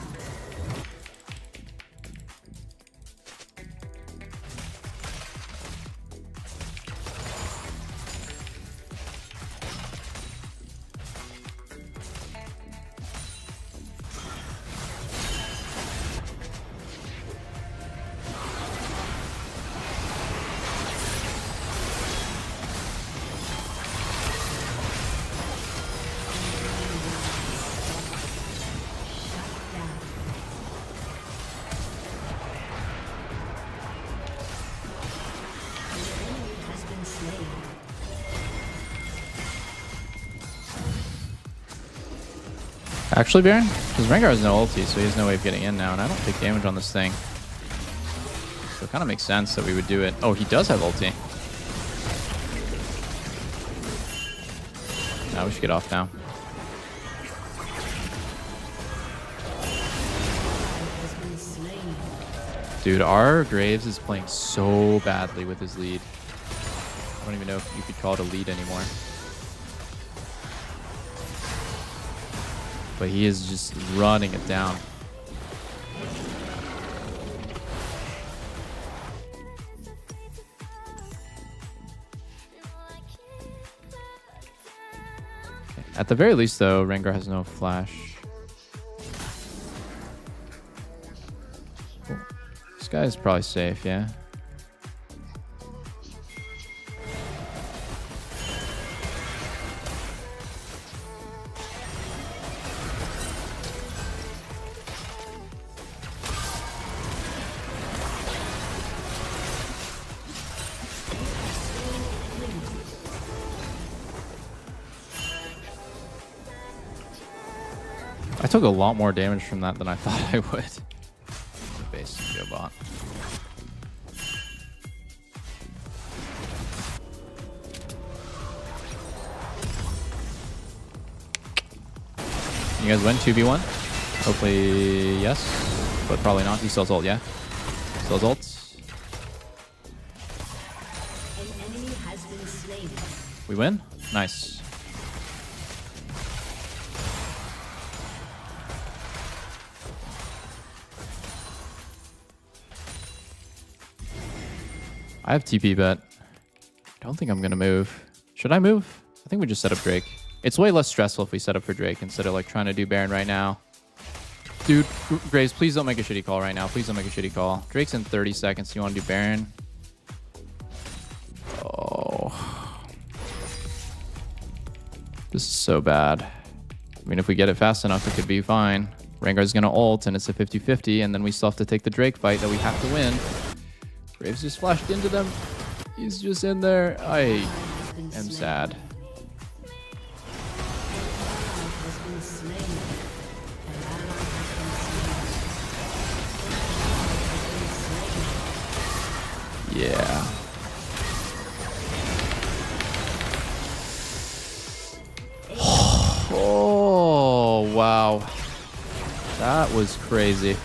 Actually, Baron? Because Rengar has no ulti, so he has no way of getting in now, and I don't take damage on this thing. So it kind of makes sense that we would do it. Oh, he does have ulti. Now we should get off now. Dude, our Graves is playing so badly with his lead. I don't even know if you could call it a lead anymore. But he is just running it down. Okay. At the very least, though, Rengar has no flash. Cool. This guy is probably safe, yeah. I took a lot more damage from that than I thought I would. Base, go bot. You guys win 2v1? Hopefully, yes. But probably not. He still ult, yeah? Those ults. An enemy has been slain. We win? Nice. I have TP bet. Don't think I'm gonna move. Should I move? I think we just set up Drake. It's way less stressful if we set up for Drake instead of like trying to do Baron right now. Dude, Graves, please don't make a shitty call right now. Please don't make a shitty call. Drake's in 30 seconds. You want to do Baron? Oh. This is so bad. I mean, if we get it fast enough, it could be fine. Rengar's gonna ult, and it's a 50-50, and then we still have to take the Drake fight that we have to win. Graves just flashed into them. He's just in there. I am sad. Has been slain. Yeah. Oh, wow. That was crazy.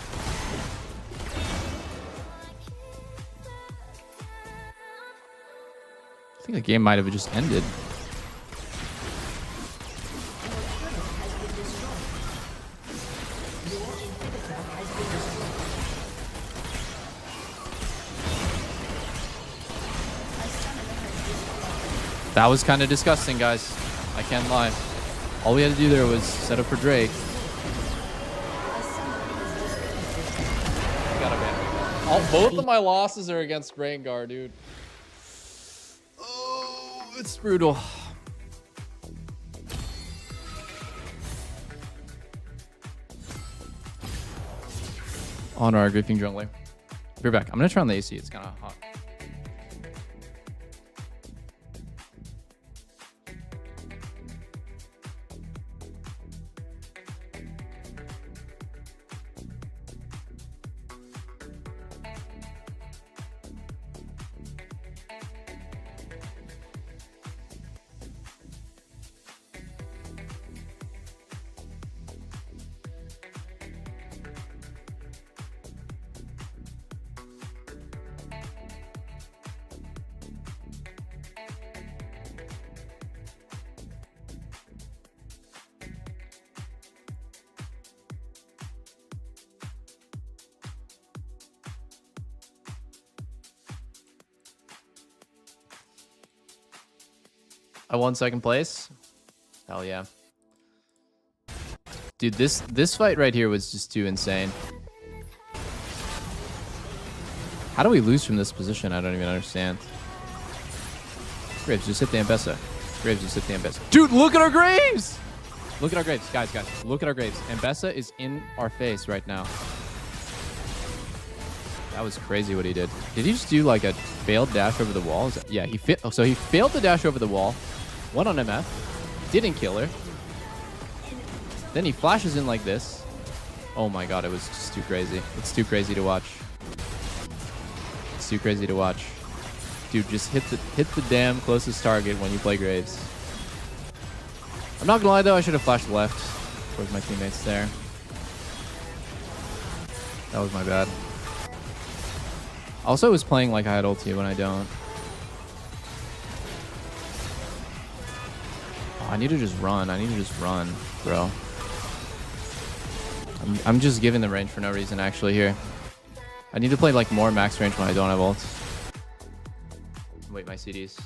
I think the game might have just ended. That was kind of disgusting, guys. I can't lie. All we had to do there was set up for Drake. Both of my losses are against Rengar, dude. Oh, it's brutal. On our griefing jungler. Be back. I'm gonna try on the AC. It's kind of hot. I won second place. Hell yeah. Dude, this fight right here was just too insane. How do we lose from this position? I don't even understand. Graves, just hit the Ambessa. Graves, just hit the Ambessa. Dude, look at our Graves! Look at our Graves. Guys, look at our Graves. Ambessa is in our face right now. That was crazy what he did. Did he just do like a failed dash over the wall? Yeah, he failed the dash over the wall. Went on MF. Didn't kill her. Then he flashes in like this. Oh my god, it was just too crazy. It's too crazy to watch. It's too crazy to watch. Dude, just hit the damn closest target when you play Graves. I'm not gonna lie though, I should have flashed left towards my teammates there. That was my bad. Also, I was playing like I had ulti when I don't. Oh, I need to just run. I need to just run, bro. I'm just giving them range for no reason, actually, here. I need to play like more max range when I don't have ults. Wait, my CDs.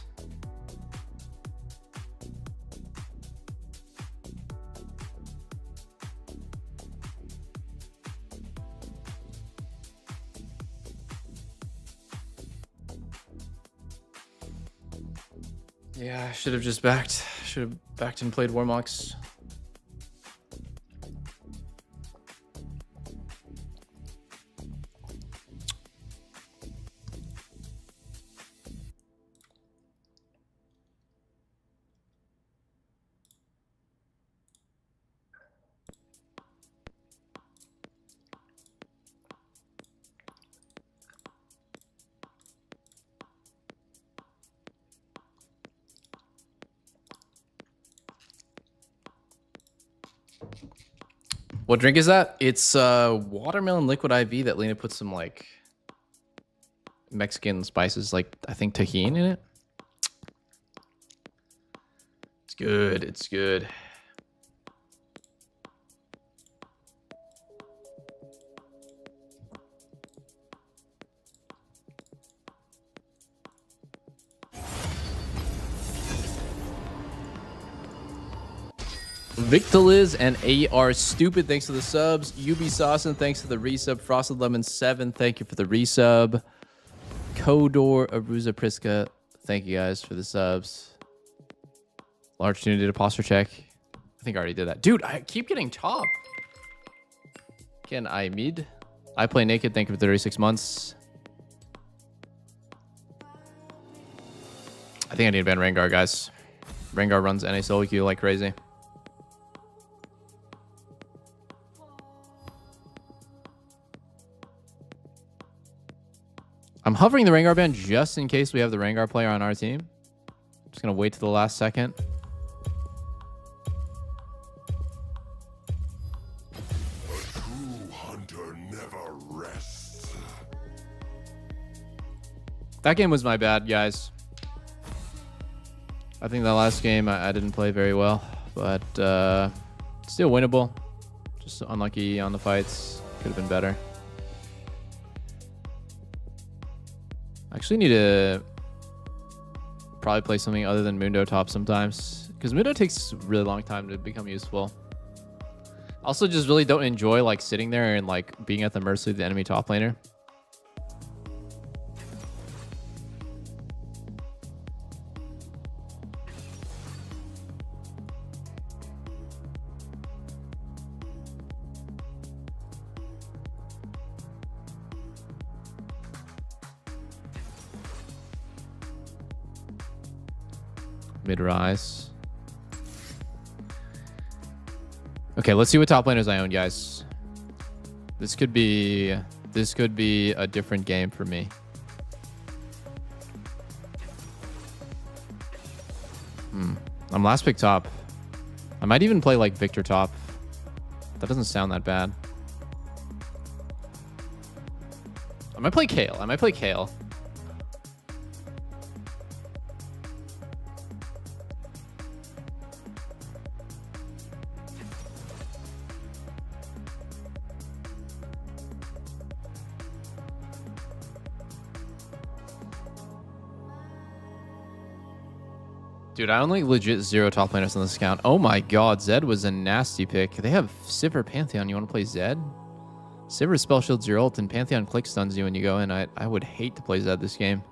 Yeah, I should have just backed. Should have backed and played Warmox. What drink is that? It's watermelon liquid IV that Lena put some like Mexican spices, like I think tajin in it. It's good. It's good. Victaliz and AR Stupid, thanks for the subs. Ubisauce, thanks for the resub. Frosted Lemon 7, thank you for the resub. Kodor Aruza Priska, thank you guys for the subs. Large Tuna did a posture check. I think I already did that. Dude, I keep getting top. Can I mid? I play naked, thank you for 36 months. I think I need to ban Rengar, guys. Rengar runs NA solo queue like crazy. I'm hovering the Rengar ban just in case we have the Rengar player on our team. Just gonna wait to the last second. A true hunter never rests. That game was my bad, guys. I think that last game I didn't play very well, but still winnable. Just unlucky on the fights. Could have been better. Actually need to probably play something other than Mundo top sometimes, because Mundo takes a really long time to become useful. Also just really don't enjoy like sitting there and like being at the mercy of the enemy top laner. Mid-rise. Okay, let's see what top laners I own, guys. This could be a different game for me. I'm last pick top. I might even play like Victor top. That doesn't sound that bad. I might play Kale. Dude, I only legit 0 top laners on this account. Oh my god, Zed was a nasty pick. They have Sivir Pantheon. You want to play Zed? Sivir spell shields your ult and Pantheon click stuns you when you go in. I would hate to play Zed this game.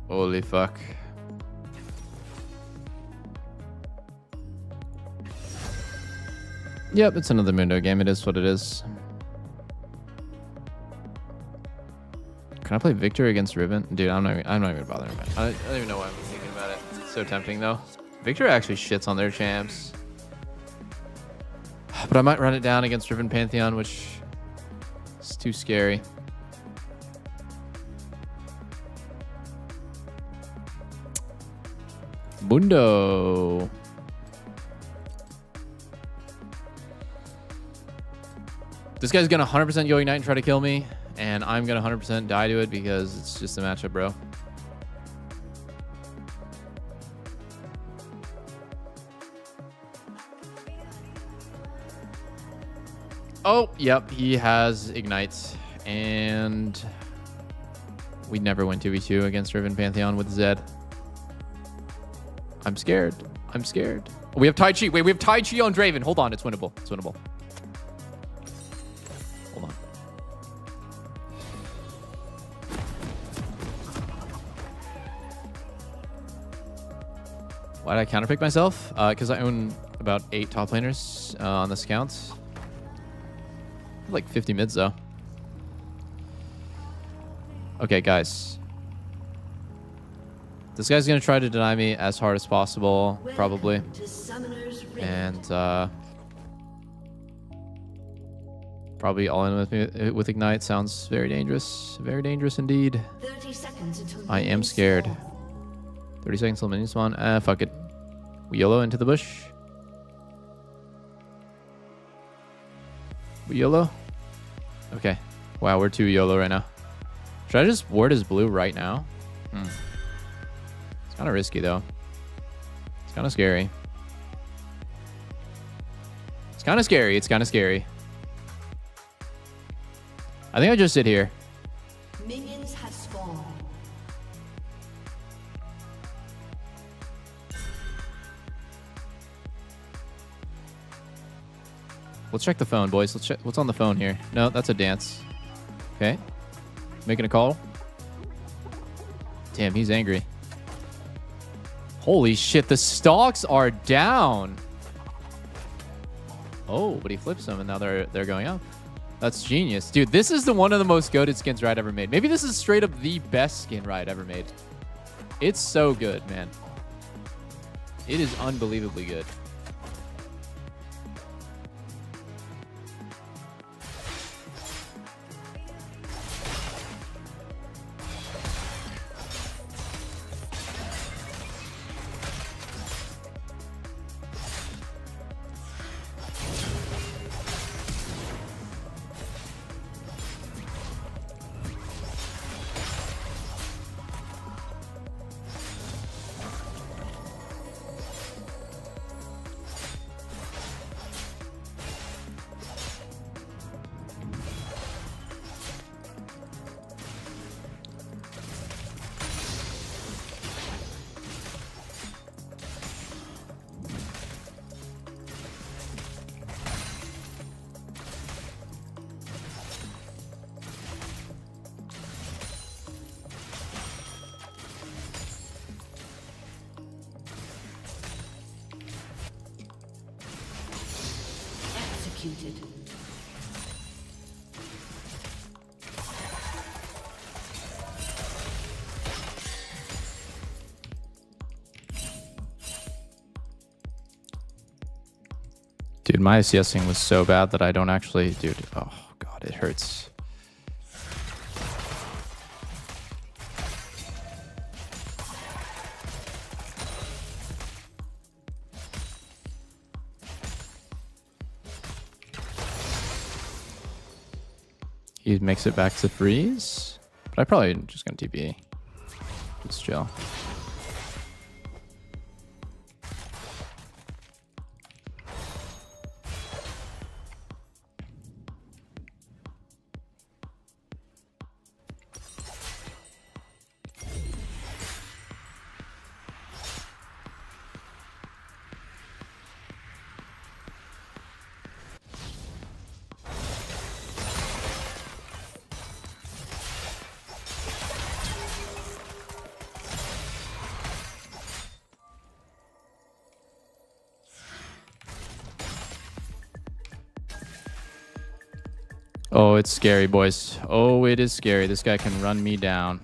Holy fuck. Yep, it's another Mundo game. It is what it is. Can I play Victor against Riven? Dude, I'm not even bothering about it. I don't even know why I'm thinking about it. It's so tempting though. Victor actually shits on their champs. But I might run it down against Riven Pantheon, which is too scary. Mundo. This guy's gonna 100% go Ignite and try to kill me, and I'm gonna 100% die to it because it's just a matchup, bro. Oh, yep, he has Ignite, and we never win 2v2 against Riven Pantheon with Zed. I'm scared. I'm scared. Oh, we have Tai Chi. Wait, we have Tai Chi on Draven. Hold on, it's winnable. It's winnable. Hold on. Why did I counterpick myself? Because I own about 8 top laners on this account. Like 50 mids though. Okay, guys. This guy's gonna try to deny me as hard as possible, probably. And probably all in with me with Ignite. Sounds very dangerous. Very dangerous indeed. 30 seconds until I am scared. 30 seconds till minion spawn. Fuck it. We YOLO into the bush. We YOLO? Okay. Wow, we're too YOLO right now. Should I just ward his blue right now? It's kind of risky, though. It's kind of scary. It's kind of scary. It's kind of scary. I think I just sit here. Minions have spawned. Let's check the phone, boys. Let's check what's on the phone here. No, that's a dance. Okay. Making a call. Damn, he's angry. Holy shit, the stocks are down. Oh, but he flips them and now they're going up. That's genius. Dude, this is one of the most goated skins Riot ever made. Maybe this is straight up the best skin Riot ever made. It's so good, man. It is unbelievably good. Executed. Dude, my CSing was so bad that I don't actually... Dude, oh god, it hurts. He makes it back to freeze. But I probably just gonna TP. Just chill. Oh, it's scary, boys. Oh, it is scary. This guy can run me down.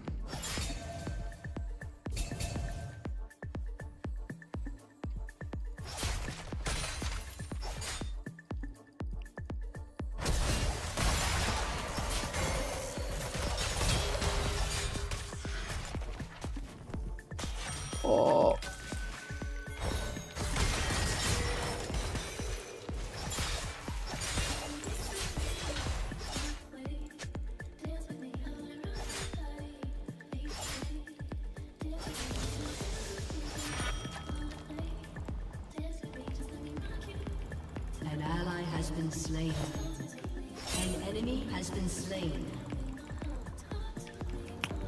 Oh. An ally has been slain. An enemy has been slain.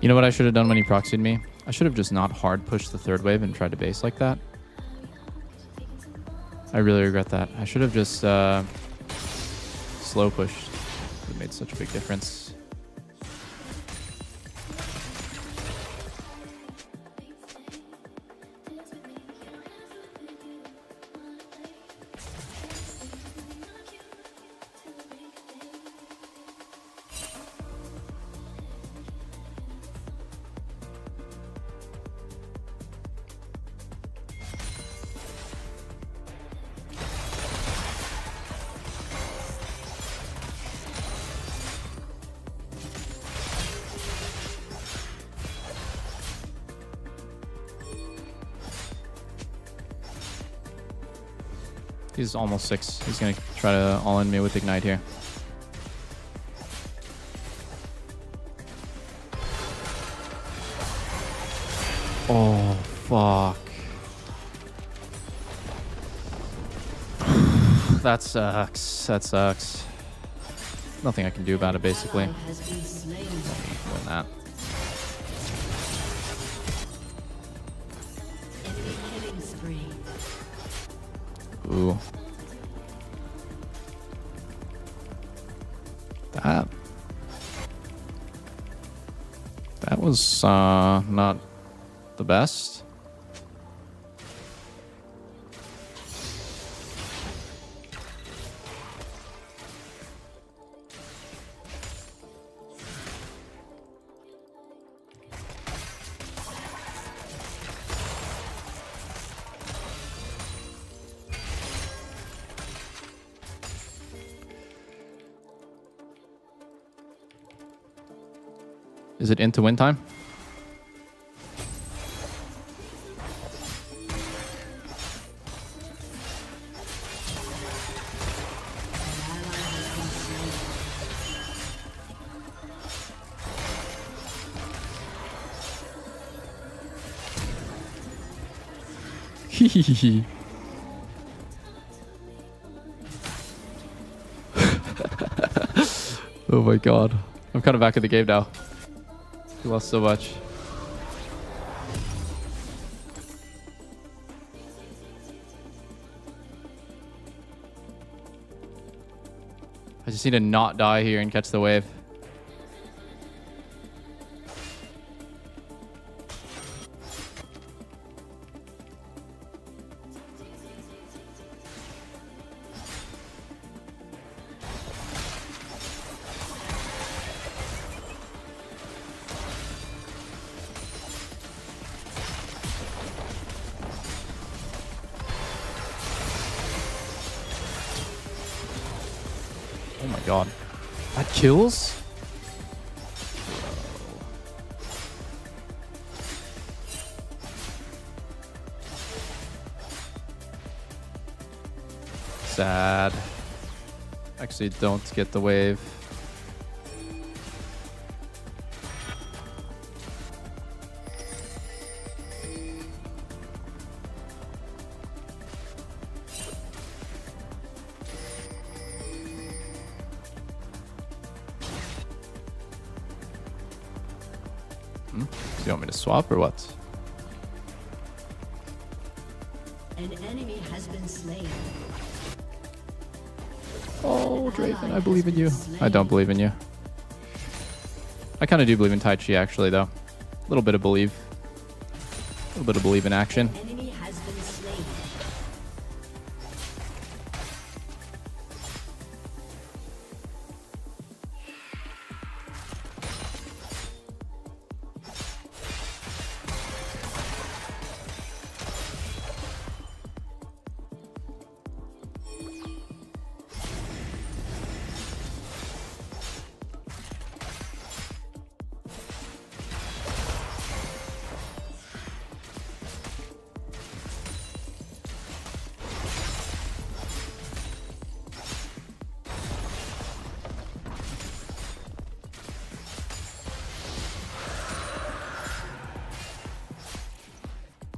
You know what I should have done when he proxied me? I should have just not hard pushed the third wave and tried to base like that. I really regret that. I should have just slow pushed. It made such a big difference. He's almost 6. He's gonna try to all-in me with Ignite here. Oh, fuck. That sucks. That sucks. Nothing I can do about it, basically. Has been slain. Win that. Enemy killing spree. Ooh. That was not the best. Is it into win time? Hehehe. Oh my god. I'm kind of back in the game now. He lost so much. I just need to not die here and catch the wave. Oh my god. That kills? Sad. Actually, don't get the wave. Do you want me to swap or what? An enemy has been slain. Oh, Draven, I believe in you. I don't believe in you. I kind of do believe in Tai Chi, actually, though. A little bit of believe. A little bit of believe in action. Enemy has been slain.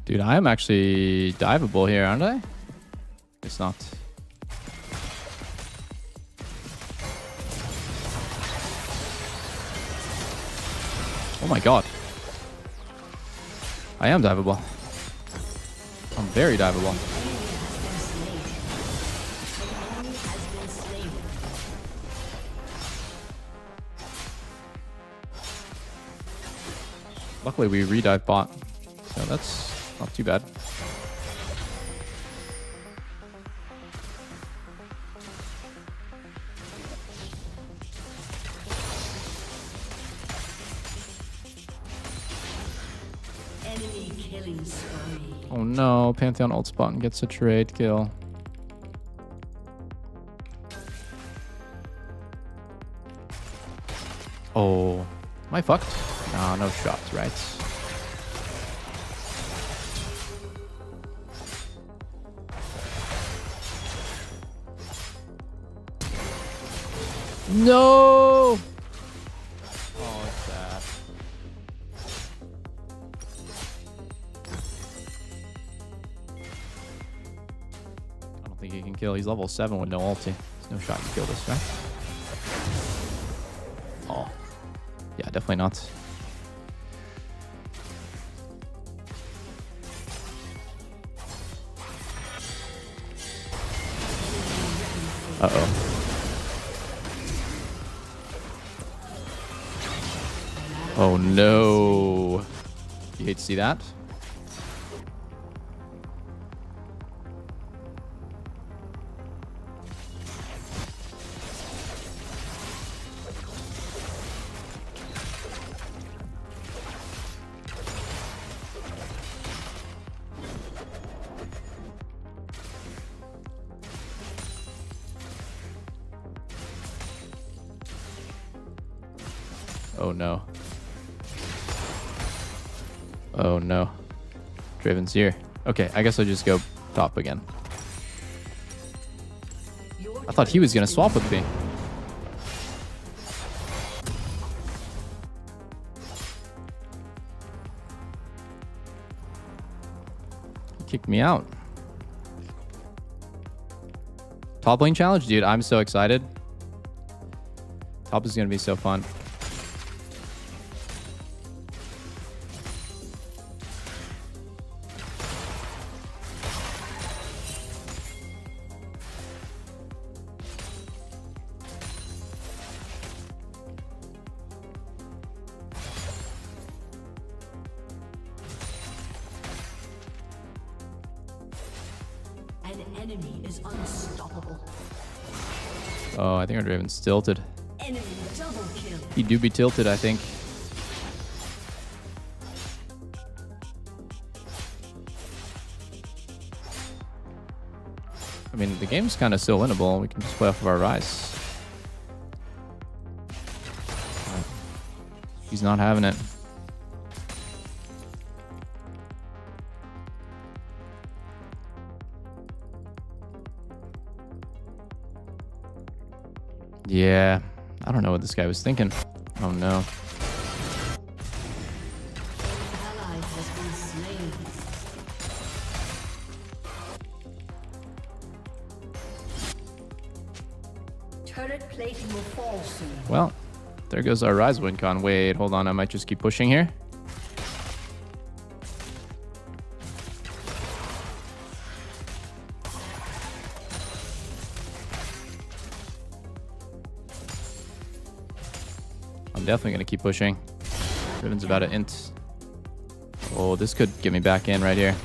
Dude, I am actually diveable here, aren't I? It's not. Oh my god. I am diveable. I'm very diveable. Enemy has been slain. Luckily, we redive bot. So that's not too bad. Enemy killing spree. Oh no, Pantheon ult spot and gets a trade kill. Oh, am I fucked? Nah, no shots, right? No! Oh, it's sad. I don't think he can kill. He's level 7 with no ulti. There's no shot to kill this guy. Oh. Yeah, definitely not. Uh-oh. Oh no. You hate to see that. Oh no. Oh no. Draven's here. Okay, I guess I'll just go top again. I thought he was gonna swap with me. He kicked me out. Top lane challenge? Dude, I'm so excited. Top is gonna be so fun. An enemy is unstoppable. Oh, I think our Draven's tilted. Enemy double kill. He do be tilted, I think. I mean, the game's kind of still winnable. We can just play off of our Rise. He's not having it. Yeah, I don't know what this guy was thinking. Oh no. Ally has been slain. Turret plating will fall soon. Well, there goes our Rise win con. Wait, hold on. I might just keep pushing here. I'm definitely going to keep pushing. Riven's about to int. Oh, this could get me back in right here.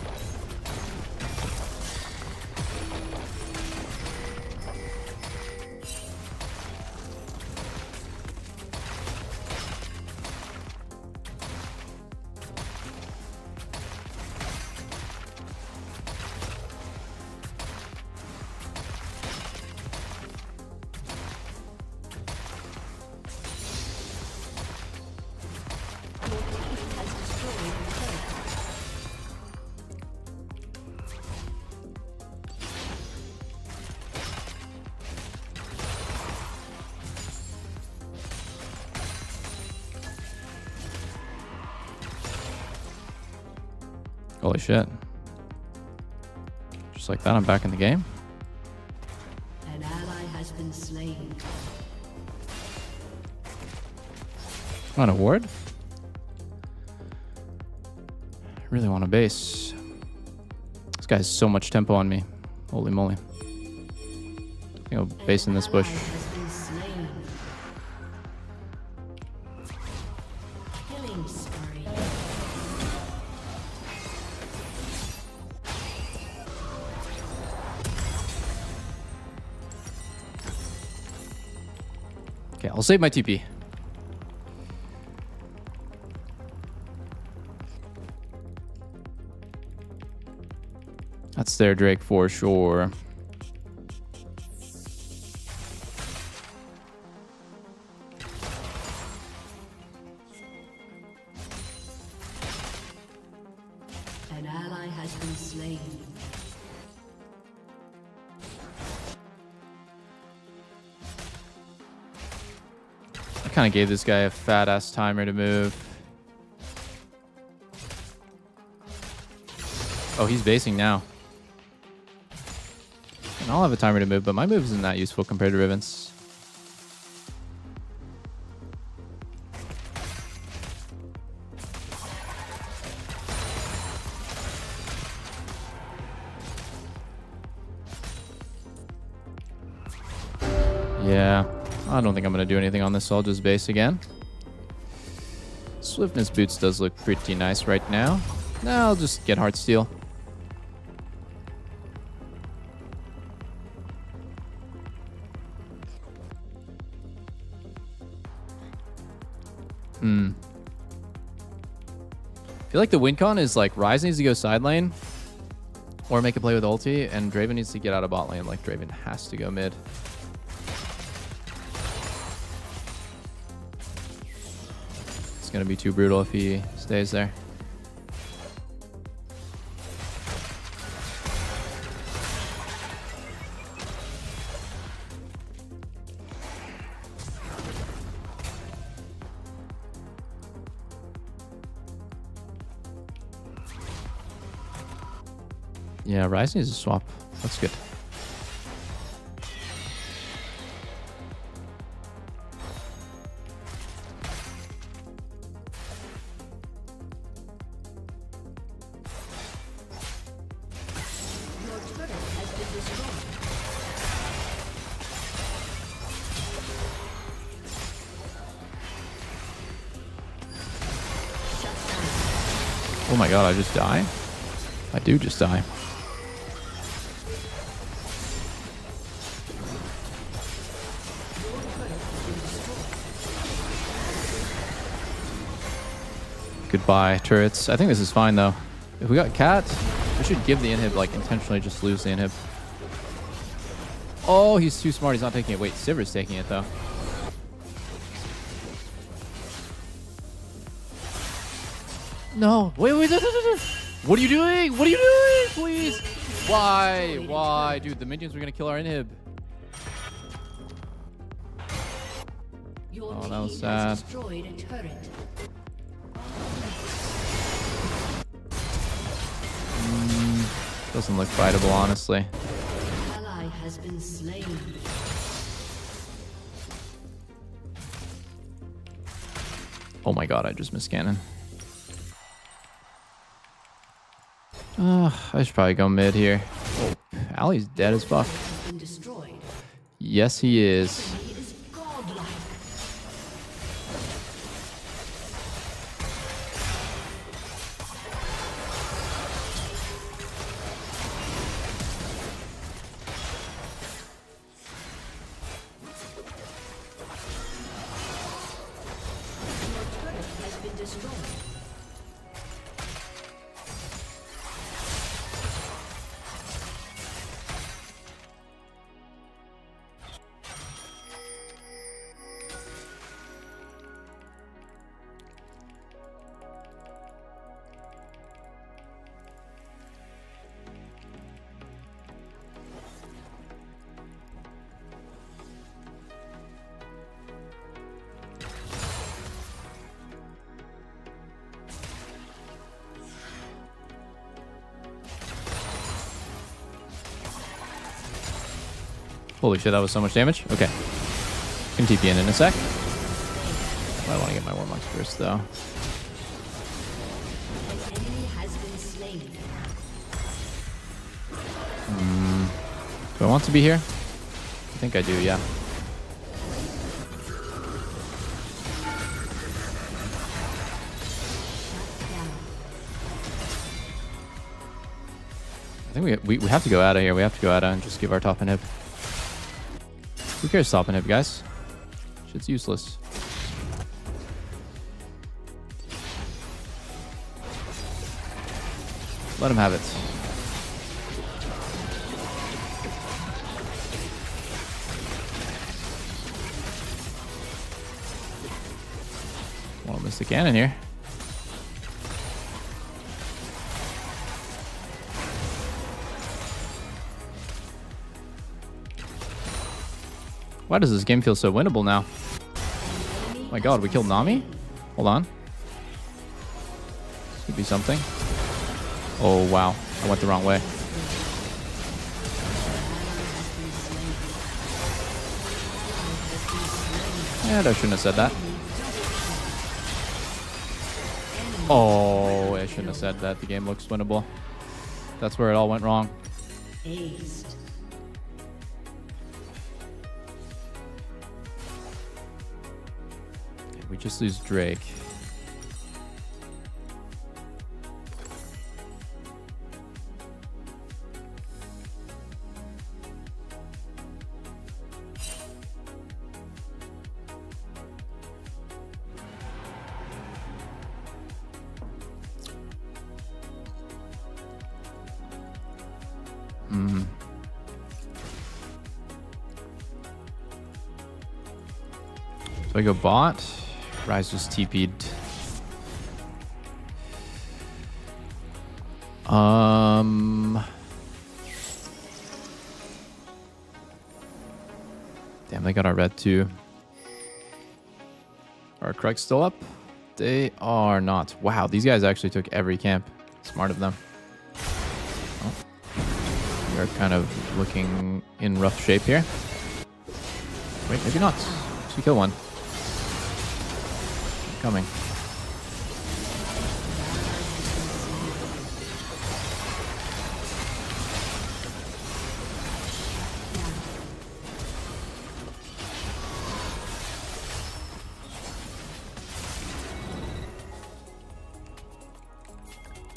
Holy shit. Just like that, I'm back in the game. An ally has been slain. On a ward? I really want a base. This guy has so much tempo on me. Holy moly. I think I'll base in this bush. Ally has been slain. Killing spree. Okay, I'll save my TP. That's their Drake for sure. An ally has been slain. kind of gave this guy a fat ass timer to move. Oh, he's basing now. And I'll have a timer to move, but my move isn't that useful compared to Riven's. Yeah, I don't think I'm going to do anything on this, so I'll just base again. Swiftness boots does look pretty nice right now. Now I'll just get Heartsteel. I feel like the win con is like Ryze needs to go side lane or make a play with ulti, and Draven needs to get out of bot lane. Like Draven has to go mid. It's gonna be too brutal if he stays there. Yeah, Ryze needs to swap. That's good. Your turret has been destroyed. Oh my god, I just die? I do just die. Goodbye, turrets. I think this is fine, though. If we got Cat, we should give the inhib, like, intentionally just lose the inhib. Oh, he's too smart. He's not taking it. Wait, Sivir's taking it, though. No. Wait. What are you doing? What are you doing? Please. Why? Why? Dude, the minions were going to kill our inhib. Your Oh, team that was has sad. destroyed a turret. Doesn't look fightable, honestly. Ally has been slain. Oh my god, I just missed cannon. I should probably go mid here. Oh, Ali's dead as fuck. Has been destroyed. Yes, he is. He is godlike. Your turret has been destroyed. Holy shit, that was so much damage. Okay. Can TP in a sec. I want to get my Warmonks first, though. An enemy has been slain. Do I want to be here? I think I do, yeah. I think we have to go out of here. We have to go out and just give our top inhib. Who cares top inhib, guys? Shit's useless. Let him have it. Well, miss the cannon here. Why does this game feel so winnable now? An enemy my god, we killed Nami? Hold on. This could be something. Oh, wow. I went the wrong way. Yeah, I shouldn't have said that. Oh, I shouldn't have said that. The game looks winnable. That's where it all went wrong. Aced. We just lose Drake. So I go bot. Ryze just TP'd. Damn, they got our red too. Are Krug still up? They are not. Wow, these guys actually took every camp. Smart of them. Oh. We are kind of looking in rough shape here. Wait, maybe not. Should we kill one? Coming.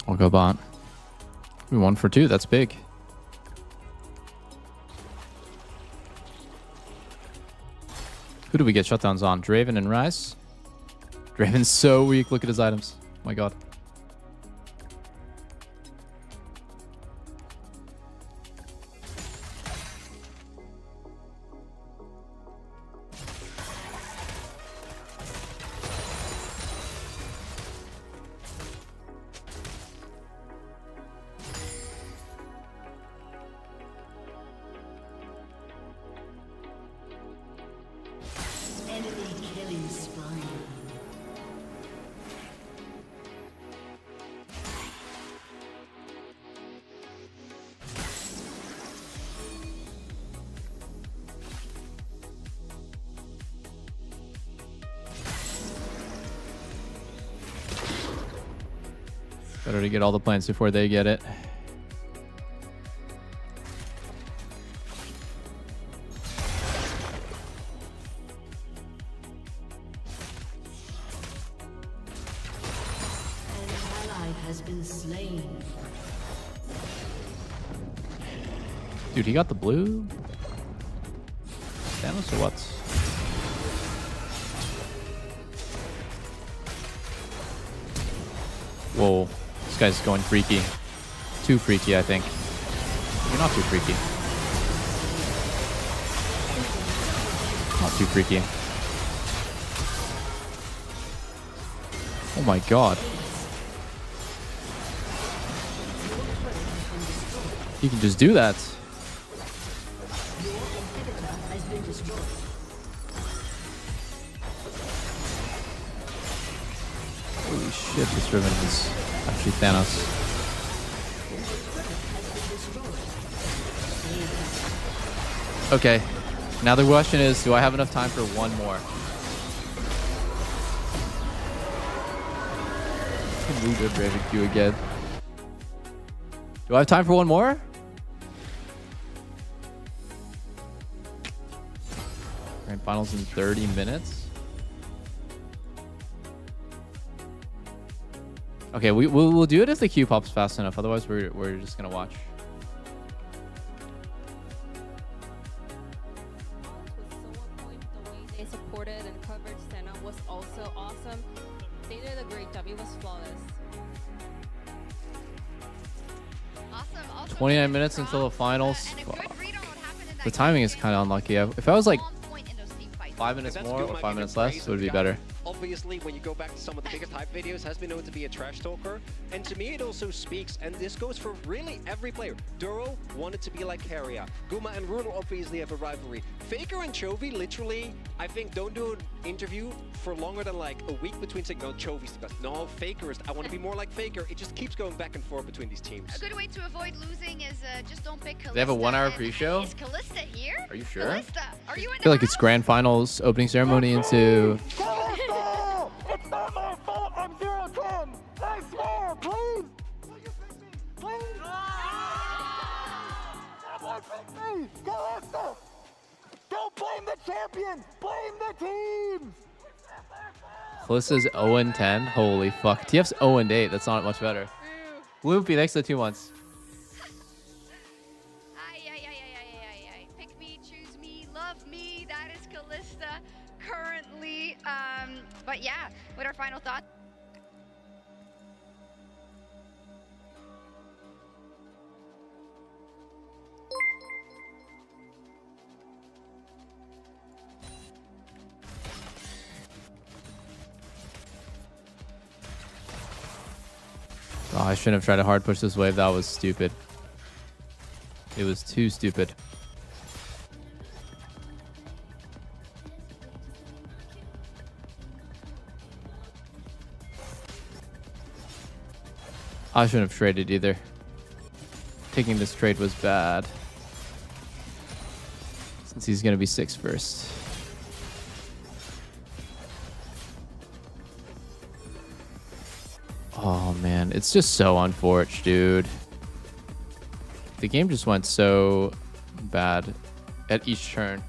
I'll go bot. We 1 for 2. That's big. Who do we get shutdowns on? Draven and Ryze? Draven's so weak. Look at his items. Oh my god. Enemy killing spree. Better to get all the plants before they get it. An ally has been slain. Dude, he got the blue? Thanos or what? Whoa. This guy's going freaky. Too freaky, I think. You're not too freaky. Not too freaky. Oh my god. You can just do that. Holy shit, this Riven is actually Thanos. Okay, now the question is, do I have enough time for one more? We did Raven Q again. Do I have time for one more? Grand finals in 30 minutes. Okay, we'll do it if the queue pops fast enough. Otherwise, we're just gonna watch. Was so on point. The way they supported and covered Senna was also awesome. They did a great job. It was flawless. Awesome. 29 minutes until the finals. The timing is kind of unlucky. If I was like 5 minutes more or 5 minutes less, it would be better. obviously, when you go back to some of the bigger type videos, has been known to be a trash talker. And to me, it also speaks, and this goes for really every player. Duro wanted to be like Keria. Guma and Ruler obviously have a rivalry. Faker and Chovy literally, I think, don't do an interview for longer than like a week between saying, no, Chovy's the best. No, Faker is, I want to be more like Faker. It just keeps going back and forth between these teams. A good way to avoid losing is just don't pick Callista. They have a 1 hour and- pre-show? Is Callista here? Are you sure? Callista, are you in I feel the like it's house? grand finals opening ceremony into. It's not my fault. I'm 0-10. I swear, please. Will you pick me? Please. Someone pick me. Callista. Don't blame the champion. Blame the team. Callista's 0-10. Holy fuck. TF's 0-8. That's not much better. Loopy, thanks for the 2 months. Ay. Pick me, choose me, love me. That is Callista currently. But yeah, what our final thoughts? Oh, I shouldn't have tried to hard push this wave. That was stupid. It was too stupid. I shouldn't have traded either. Taking this trade was bad. Since he's going to be 6 first. Oh man, it's just so unfortunate, dude. The game just went so bad at each turn.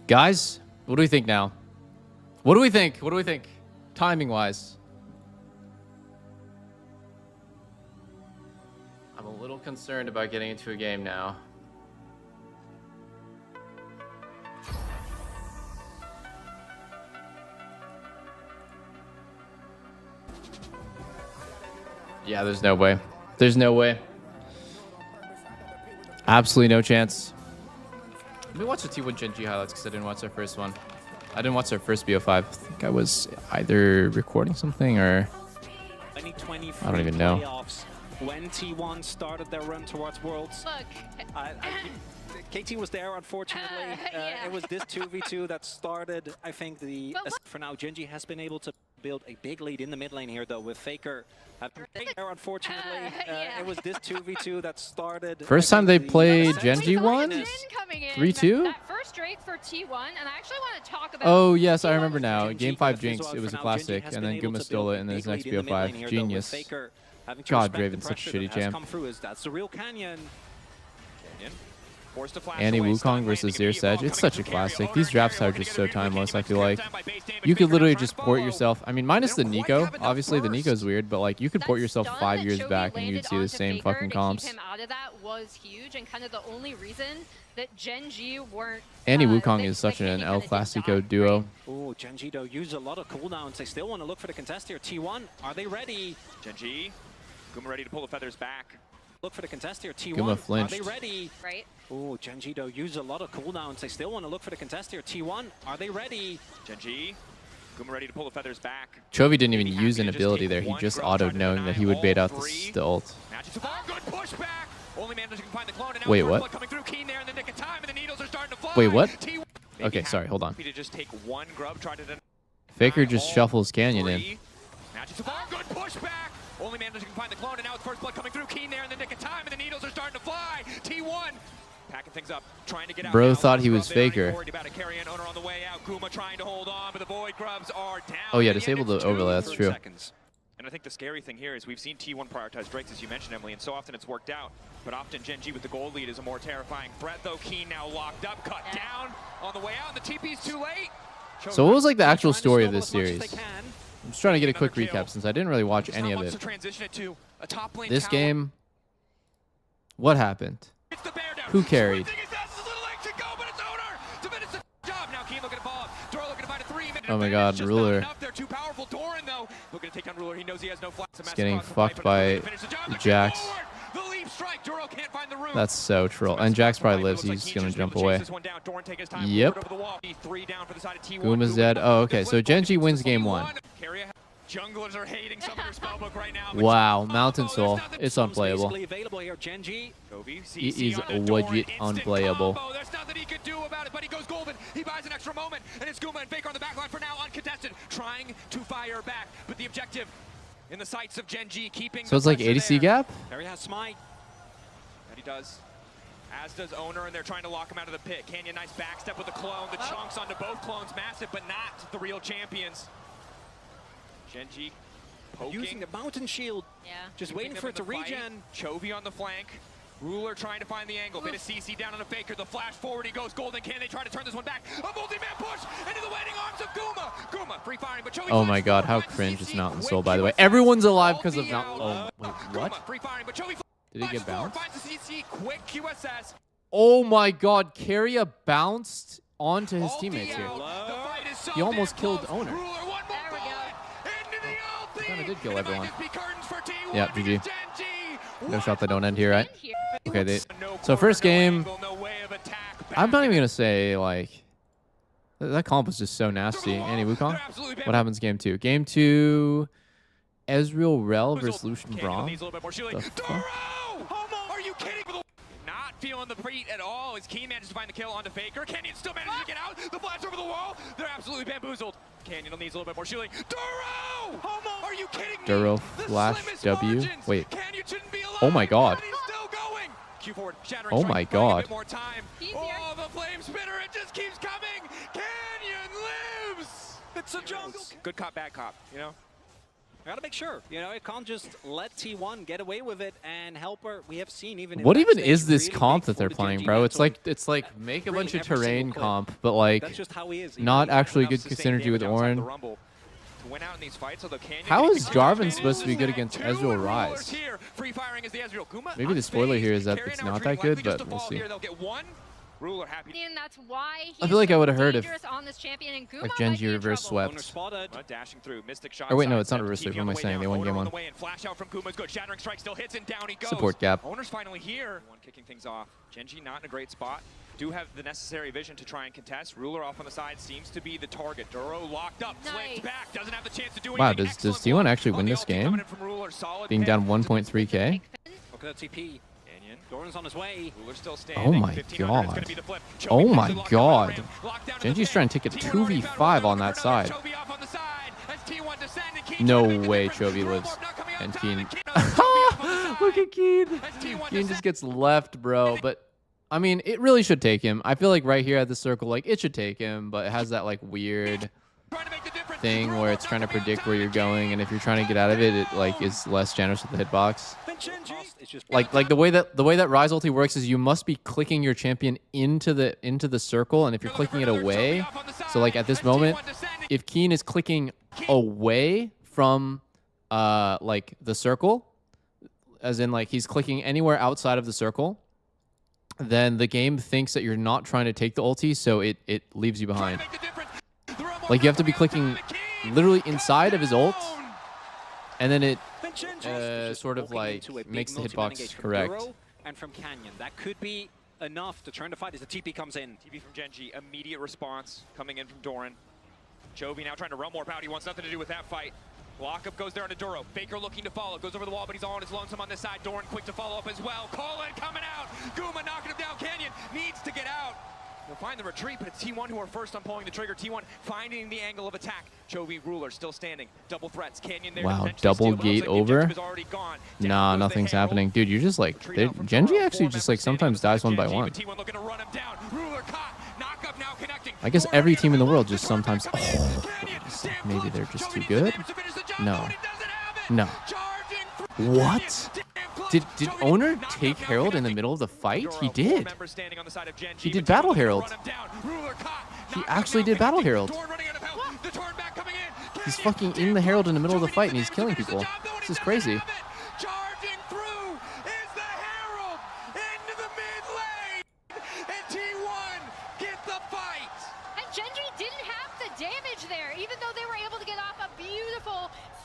Guys, what do we think now? What do we think? What do we think? Timing-wise. I'm a little concerned about getting into a game now. Yeah, there's no way. There's no way. Absolutely no chance. Let me watch the T1 Gen G highlights because I didn't watch their first one. I didn't watch their first BO5. I think I was either recording something or I don't even know. Playoffs. When T1 started their run towards Worlds, KT was there, unfortunately. It was this 2v2 that started, I think, for now, Genji has been able to build a big lead in the mid lane here, though, with Faker. There, unfortunately. It was this 2v2 that started. First time they played Genji won? 3-2? That first Drake for T1, and I actually want to talk about. Oh, yes, I remember now. Game 5 Jinx, it was a classic, and then Guma stole it in his next BO5. Genius. God, Draven's such a shitty champ. That's the real Canyon. Annie Wukong versus Zero Sedge. It's such a classic. These drafts are just so timeless, I feel like. You could literally just port yourself. I mean, minus the Nico. Obviously, the Nico's weird, but like you could port yourself 5 years back and you'd see the same fucking comps. Him out of that was huge, and kind of the only reason that Gen G weren't. Annie Wukong is such an El Clasico duo. Oh, Genji though use a lot of cooldowns. They still want to look for the contest here. T1, are they ready? Genji, Guma ready to pull the feathers back. Look for the contest here. T1, Guma flinched. are they ready? Right. Oh, Genji though use a lot of cooldowns. They still want to look for the contest here. T1, are they ready? Genji, Guma ready to pull the feathers back. Chovy didn't even use an ability there. He just autoed knowing that he would bait out the ult. Good pushback. Only man can find the clone, and now wait, what? coming through keen there in the nick of time, and the needles are starting to fly. Wait, what? Okay, sorry, hold on. To just take one grub, try to Faker just shuffles Canyon in. Matches of all good pushback. Only man that can find the clone, and now it's first blood coming through. Keen there in the nick of time, and the needles are starting to fly. T1 packing things up, trying to get out. Bro now. thought he was Faker. Worried about a carry and owner on the way out. Guma trying to hold on, but the void grubs are down. Oh yeah, disable the overlay. That's true. And I think the scary thing here is we've seen T1 prioritize Drakes, as you mentioned, Emily, and so often it's worked out. But often Gen G with the gold lead is a more terrifying threat, though. Keen now locked up, cut down on the way out, and the TP's too late. So what was like the actual story of this series? I'm just trying to get a quick recap since I didn't really watch any of it. This game, what happened? Who carried? Oh my god, Ruler. He's getting fucked by Jax. That's so troll. And Jax probably lives. He's gonna jump away. Yep. Guma's dead. Oh, okay. So Gen G wins game 1. Junglers are hating some of their spellbook right now. Wow, Mountain Soul. It's unplayable. He is legit unplayable. There's nothing he can do about it, but he goes golden. He buys an extra moment, and it's Guma and Faker on the backline for now, uncontested, trying to fire back. But the objective in the sights of Gen G, keeping. So it's like ADC gap? There he has smite. That he does. As does Owner, and they're trying to lock him out of the pit. Canyon, nice backstep with the clone. The chunks onto both clones, massive, but not the real champions. Gen G poking. Using the mountain shield. Yeah. Just waiting for it to regen. Chovy on the flank. Ruler trying to find the angle. Bit of CC down on the Faker. The flash forward. He goes golden. Can they try to turn this one back? A multi-man push into the waiting arms of Guma. Guma free firing, but Chovy. Oh my god, how cringe is Mountain Soul, by the way. Everyone's alive because of Mountain. Oh, wait, what? Did he get bounced? Oh my god, Keria bounced onto his teammates here. He almost killed Owner. Kind of did kill everyone. Yeah, GG. No shot that don't end here, right? Okay, so first game, I'm not even gonna say like that comp was just so nasty. Any Wukong? What happens game 2? Game 2, Ezreal Rel versus Lucian Braum. Are you kidding? Not feeling the beat at all as Keen manages to find the kill onto Faker. Canyon still manages to get out. The flash over the wall. They're absolutely bamboozled. Canyon needs a little bit more shielding. Duro! Are you kidding me? Duro flash W. Wait. Oh my god. Oh my god. Oh, the flame spinner, it just keeps coming. Canyon lives. It's a jungle. Good cop, bad cop, you know? I gotta make sure, you know, it can't just let T1 get away with it and help her. We have seen even. What even is this comp that they're playing, bro? It's like make a bunch of terrain comp, but like not actually good synergy with Orin. How is Jarvan supposed to be good against Ezreal Rise? Maybe the spoiler here is that it's not that good, but we'll see. And that's why I feel like I would have heard if on this champion, and Guma Gen G reverse swept. Or wait, no, it's not reverse sweep. What am I saying? They won game 1. Support gap. Owner's finally here. One kicking things off. Gen G not in a great spot. Do have the necessary vision to try and contest. Ruler off on the side seems to be the target. Duro locked up, flicked back, doesn't have the chance to do anything. Wow, does T1 actually win this game? Being down 1.3k? Look at that TP. Doran's on his way. Oh my god. Oh my god. Gen G's trying to take a 2v5 on that side. No way Chovy lives. And Keen. Look at Keen. Keen just gets left, bro. But, I mean, it really should take him. I feel like right here at the circle, like, it should take him. But it has that, like, weird thing where it's trying to predict where you're going. And if you're trying to get out of it, it, like, is less generous with the hitbox. Like the way that Rise ulti works is you must be clicking your champion into the circle, and if you're clicking it away, so like at this moment, if Keen is clicking away from like the circle, as in like he's clicking anywhere outside of the circle, then the game thinks that you're not trying to take the ulti, so it leaves you behind. Like you have to be clicking literally inside of his ult, and then it sort of like makes the hitbox correct. And from Canyon, that could be enough to turn the fight as the TP comes in. TP from Gen G, immediate response coming in from Doran. Chovy now trying to run more power. He wants nothing to do with that fight. Lockup goes there onto Duro. Faker looking to follow. Goes over the wall, but he's all on his lonesome on this side. Doran quick to follow up as well. Colin coming out. Guma knocking him down. Canyon needs to get out. He'll find the retreat, but it's T1 who are first on pulling the trigger. T1 finding the angle of attack. Chovy, Ruler still standing. Double threats. Canyon there. Wow, double gate over? Nah, nothing's happening. Dude, you're just like... Genji actually just like sometimes dies one by one. I guess every team in the world just sometimes... Oh, maybe they're just too good? No. No. What? Did Owner take Herald in the middle of the fight? He did. He did Battle Herald. He actually did Battle Herald. He's fucking in the Herald in the middle of the fight and he's killing people. This is crazy.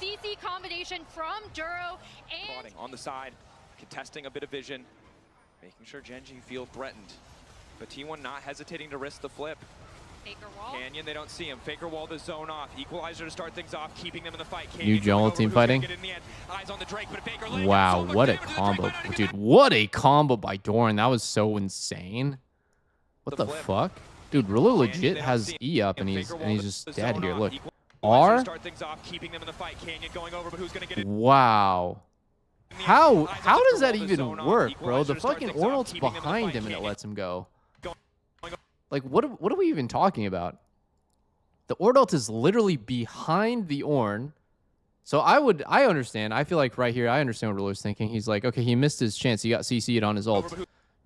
CC combination from Duro and on the side, contesting a bit of vision, making sure Genji feel threatened. But T1 not hesitating to risk the flip. Faker wall. Canyon, they don't see him. Faker wall the zone off. Equalizer to start things off, keeping them in the fight. New jungle team fighting. Wow, what a combo. Dude, what a combo by Doran. That was so insane. What the fuck? Dude, Ruler legit has E up and he's just dead here. Look. R? Wow. How does that even work, bro? The fucking Ornalt's behind him and it lets him go. Like, what are we even talking about? The Ornalt is literally behind the Ornn. So I understand. I feel like right here, I understand what Ruler's thinking. He's like, okay, he missed his chance. He got CC'd on his ult.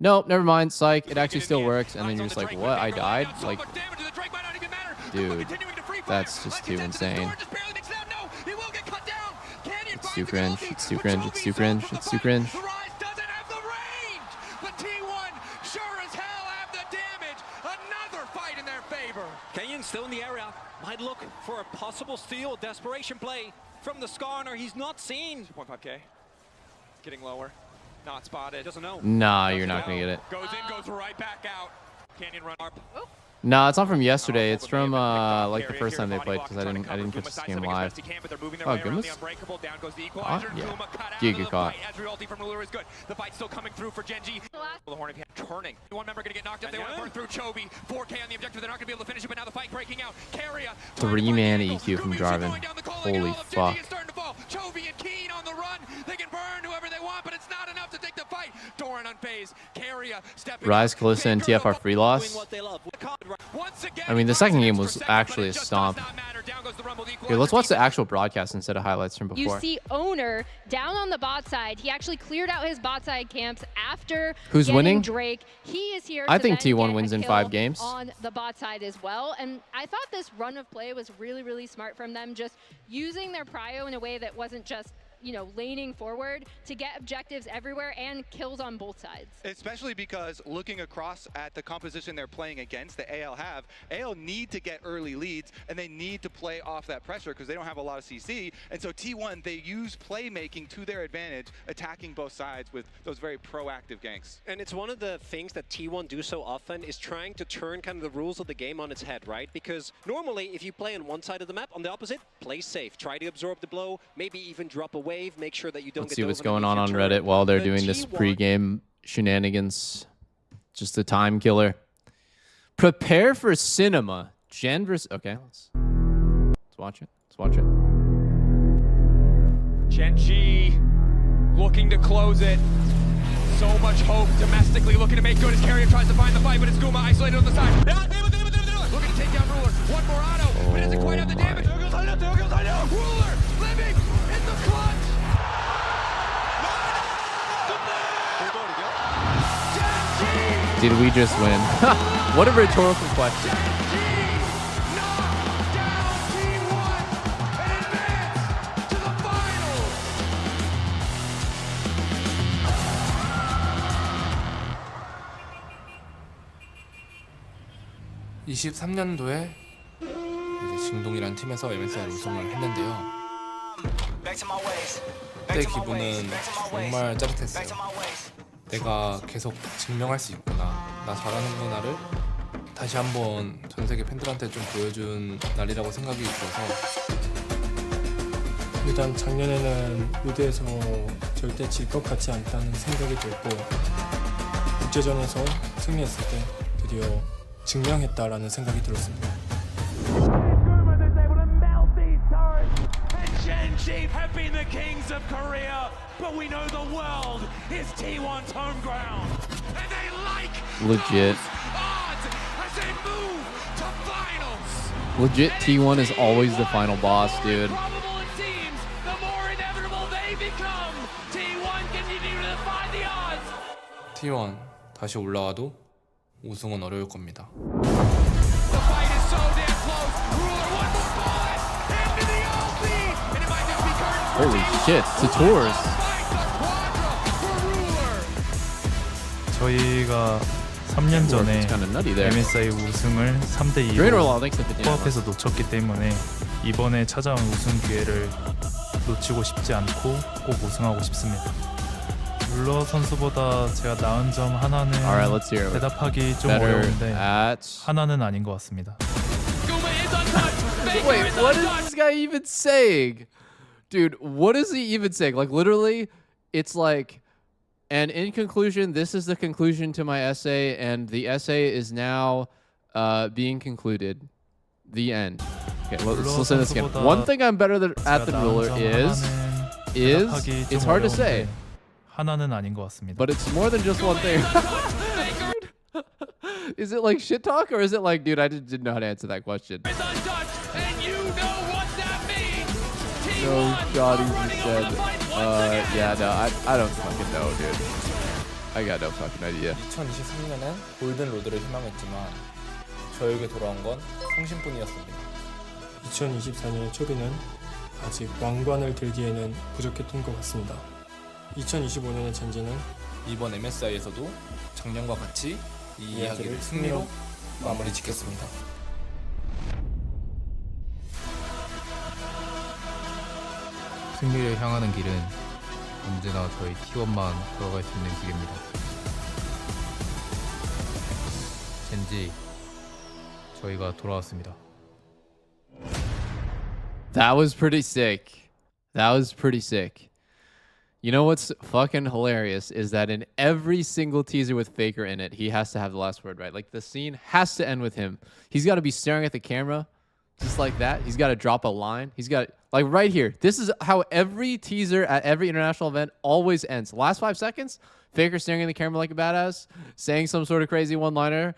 Nope, never mind. Psych, it actually still works. And then you're just like, what? I died? Like, dude. That's just too insane. It's too cringe. It's too cringe. It's too cringe. It's too cringe. Kenyon still in the area. Might look for a possible steal. Desperation play from the Skarner. He's not seen. 2.5k. Getting lower. Not spotted. Doesn't know. Nah, you're not gonna get it. Goes in, goes right back out. Canyon run up. No, it's not from yesterday. It's from like the first time they played because I didn't catch this game live. Oh goodness! Oh, yeah, Giga caught. The fight's still coming through for Genji. The Hornet turning. One member gonna get knocked up. They want to burn through Chovy. 4K on the objective. They're not gonna be able to finish it, but now the fight breaking out. Carrier. 3-man EQ from Jarvan. Holy fuck! Chovy and Keen on the run. They can burn whoever they want, but it's not enough to take the fight. Doran unfazed. Carrier stepping. Rise, Kalista, and TFR free loss. I mean, the second game was actually a stomp. Here, let's watch the actual broadcast instead of highlights from before. You see Owner down on the bot side. He actually cleared out his bot side camps after Who's winning? Drake. He is here. I think T1 wins in 5 games. On the bot side as well. And I thought this run of play was really, really smart from them. Just using their prio in a way that wasn't just, you know, laning forward to get objectives everywhere and kills on both sides. Especially because looking across at the composition they're playing against, the AL have, AL need to get early leads and they need to play off that pressure because they don't have a lot of CC. And so T1, they use playmaking to their advantage, attacking both sides with those very proactive ganks. And it's one of the things that T1 do so often is trying to turn kind of the rules of the game on its head, right? Because normally if you play on one side of the map, on the opposite, play safe. Try to absorb the blow, maybe even drop away. Wave, make sure that you don't Let's see what's going on Reddit while they're doing this pre-game shenanigans. Just a time killer. Prepare for cinema. Gen versus... Okay, let's watch it. Let's watch it. Genji looking to close it. So much hope domestically, looking to make good as Carrier tries to find the fight, but it's Guma isolated on the side. Looking to take down Ruler. One more auto, but it doesn't quite have the damage. Ruler living in the clutch. Did we just win? What a rhetorical question. (23년도에) 진동이란 팀에서 MSI 우승을 했는데요. 그때 기분은 정말 짜릿했어요. 내가 계속 증명할 수 있구나, 나 잘하는구나를 다시 한번 전 세계 팬들한테 좀 보여준 날이라고 생각이 들어서, 일단 작년에는 무대에서 절대 질 것 같지 않다는 생각이 들고, 국제전에서 승리했을 때 드디어 증명했다라는 생각이 들었습니다. Genji have been the kings of Korea, but we know the world is T1's home ground. And they like Legit. odds as they move to finals. Legit T1 is always the final boss, dude. Probable it seems, the more inevitable they become. T1 continue to defy the odds. T1 다시 올라와도 우승은 어려울 겁니다. The fight is so damn close. Ruler one more bullet into the OP, and it might just be curtains for Holy T1. shit, Tatours. 저희가 3년 전에 It's kinda nutty there. MSI 우승을 3대 Great 2로 roll, thanks to 50. 코앞에서 놓쳤기 때문에 이번에 찾아온 우승 기회를 놓치고 싶지 않고 꼭 우승하고 싶습니다. 룰러 선수보다 제가 나은 점 하나는 Alright, let's hear it. 대답하기 좀 Better 어려운데 at... 하나는 아닌 것 같습니다. Wait, what is this guy even saying? Dude, what is he even saying? Like, literally, it's like, and in conclusion, this is the conclusion to my essay, and the essay is now being concluded. The end. Okay, let's listen to this again. One thing I'm better at than Ruler is it's hard to say. 하나는 아닌 것 같습니다. But it's more than just one thing. Is it like shit talk, or is it like, dude, I just didn't know how to answer that question? No, God, he said, yeah, no, I don't fucking know, dude. I got no fucking idea. 2023년엔 골든 로드를 희망했지만 저에게 돌아온 건 성심뿐이었습니다. 2024년의 초비는 아직 왕관을 들기에는 부족했던 것 같습니다. 2025년의 젠지는 이번 MSI에서도 작년과 같이 이 이야기를 승리로 마무리 짓겠습니다. 승리를 향하는 길은 언제나 저희 T1만 걸어갈 수 있는 길입니다. 젠지, 저희가 돌아왔습니다. That was pretty sick. That was pretty sick. You know what's fucking hilarious is that in every single teaser with Faker in it, he has to have the last word, right? Like, the scene has to end with him. He's got to be staring at the camera just like that. He's got to drop a line. He's got, like, right here. This is how every teaser at every international event always ends. Last 5 seconds, Faker staring at the camera like a badass, saying some sort of crazy one-liner,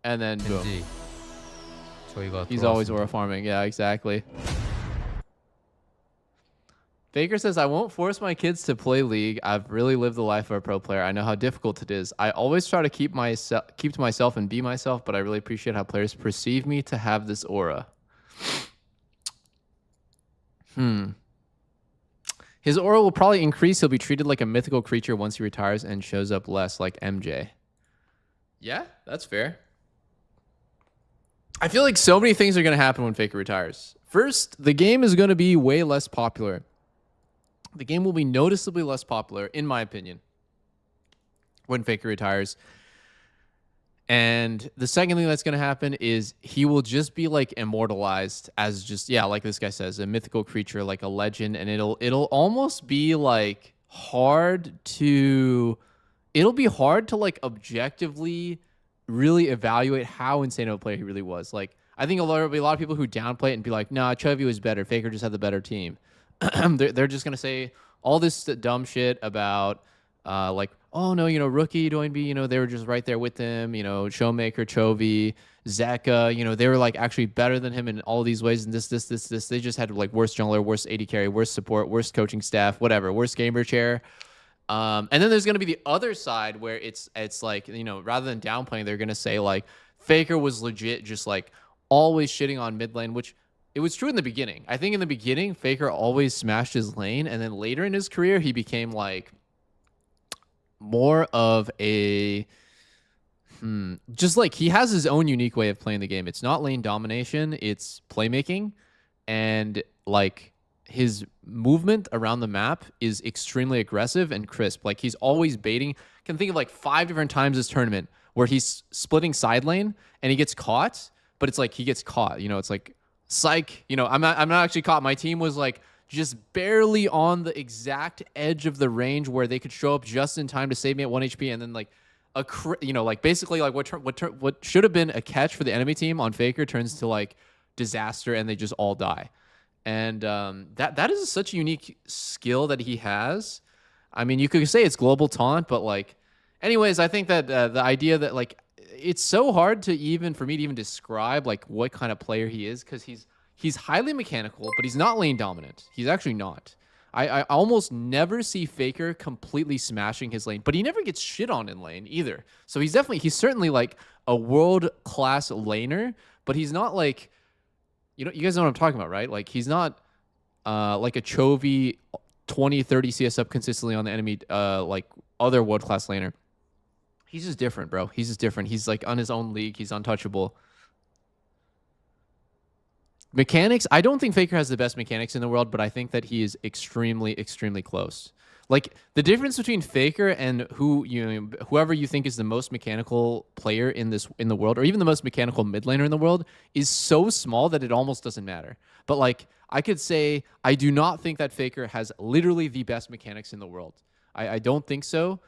and then boom. He's always aura farming. Yeah, exactly. Faker says, I won't force my kids to play League. I've really lived the life of a pro player. I know how difficult it is. I always try to keep to myself and be myself, but I really appreciate how players perceive me to have this aura. His aura will probably increase. He'll be treated like a mythical creature once he retires and shows up less like MJ. Yeah, that's fair. I feel like so many things are going to happen when Faker retires. First, the game is going to be way less popular. The game will be noticeably less popular, in my opinion, when Faker retires. And the second thing that's going to happen is he will just be like immortalized as just, yeah, like this guy says, a mythical creature, like a legend. And it'll almost be like it'll be hard to like objectively really evaluate how insane of a player he really was. Like, I think there'll be a lot of people who downplay it and be like, nah, Chovy was better. Faker just had the better team. They're just going to say all this dumb shit about, like, oh, no, you know, Rookie, Doinby, you know, they were just right there with him. You know, Showmaker, Chovy, Zeka, you know, they were, like, actually better than him in all these ways. And this. They just had, like, worse jungler, worse AD carry, worse support, worse coaching staff, whatever, worse gamer chair. And then there's going to be the other side where it's like, you know, rather than downplaying, they're going to say, like, Faker was legit just, like, always shitting on mid lane, which it was true in the beginning. I think in the beginning, Faker always smashed his lane. And then later in his career, he became, like, more of a... just, like, he has his own unique way of playing the game. It's not lane domination. It's playmaking. And, like, his movement around the map is extremely aggressive and crisp. Like, he's always baiting. I can think of, like, 5 different times this tournament where he's splitting side lane and he gets caught. But it's like he gets caught. You know, it's like... psych, you know, I'm not actually caught. My team was like just barely on the exact edge of the range where they could show up just in time to save me at 1 HP, and then like you know, like basically like what should have been a catch for the enemy team on Faker turns to like disaster, and they just all die. And that is such a unique skill that he has. I mean, you could say it's global taunt, but like, anyways, I think that the idea that like it's so hard for me to even describe like what kind of player he is, because he's highly mechanical, but he's not lane dominant. He's actually not. I almost never see Faker completely smashing his lane, but he never gets shit on in lane either. So he's certainly like a world-class laner, but he's not like, you guys know what I'm talking about, right? Like he's not like a Chovy 20, 30 CS up consistently on the enemy, like other world-class laner. He's just different, bro. He's just different. He's like on his own league. He's untouchable. Mechanics, I don't think Faker has the best mechanics in the world, but I think that he is extremely, extremely close. Like the difference between Faker and whoever you think is the most mechanical player in the world, or even the most mechanical mid laner in the world, is so small that it almost doesn't matter. But like I could say, I do not think that Faker has literally the best mechanics in the world. I don't think so,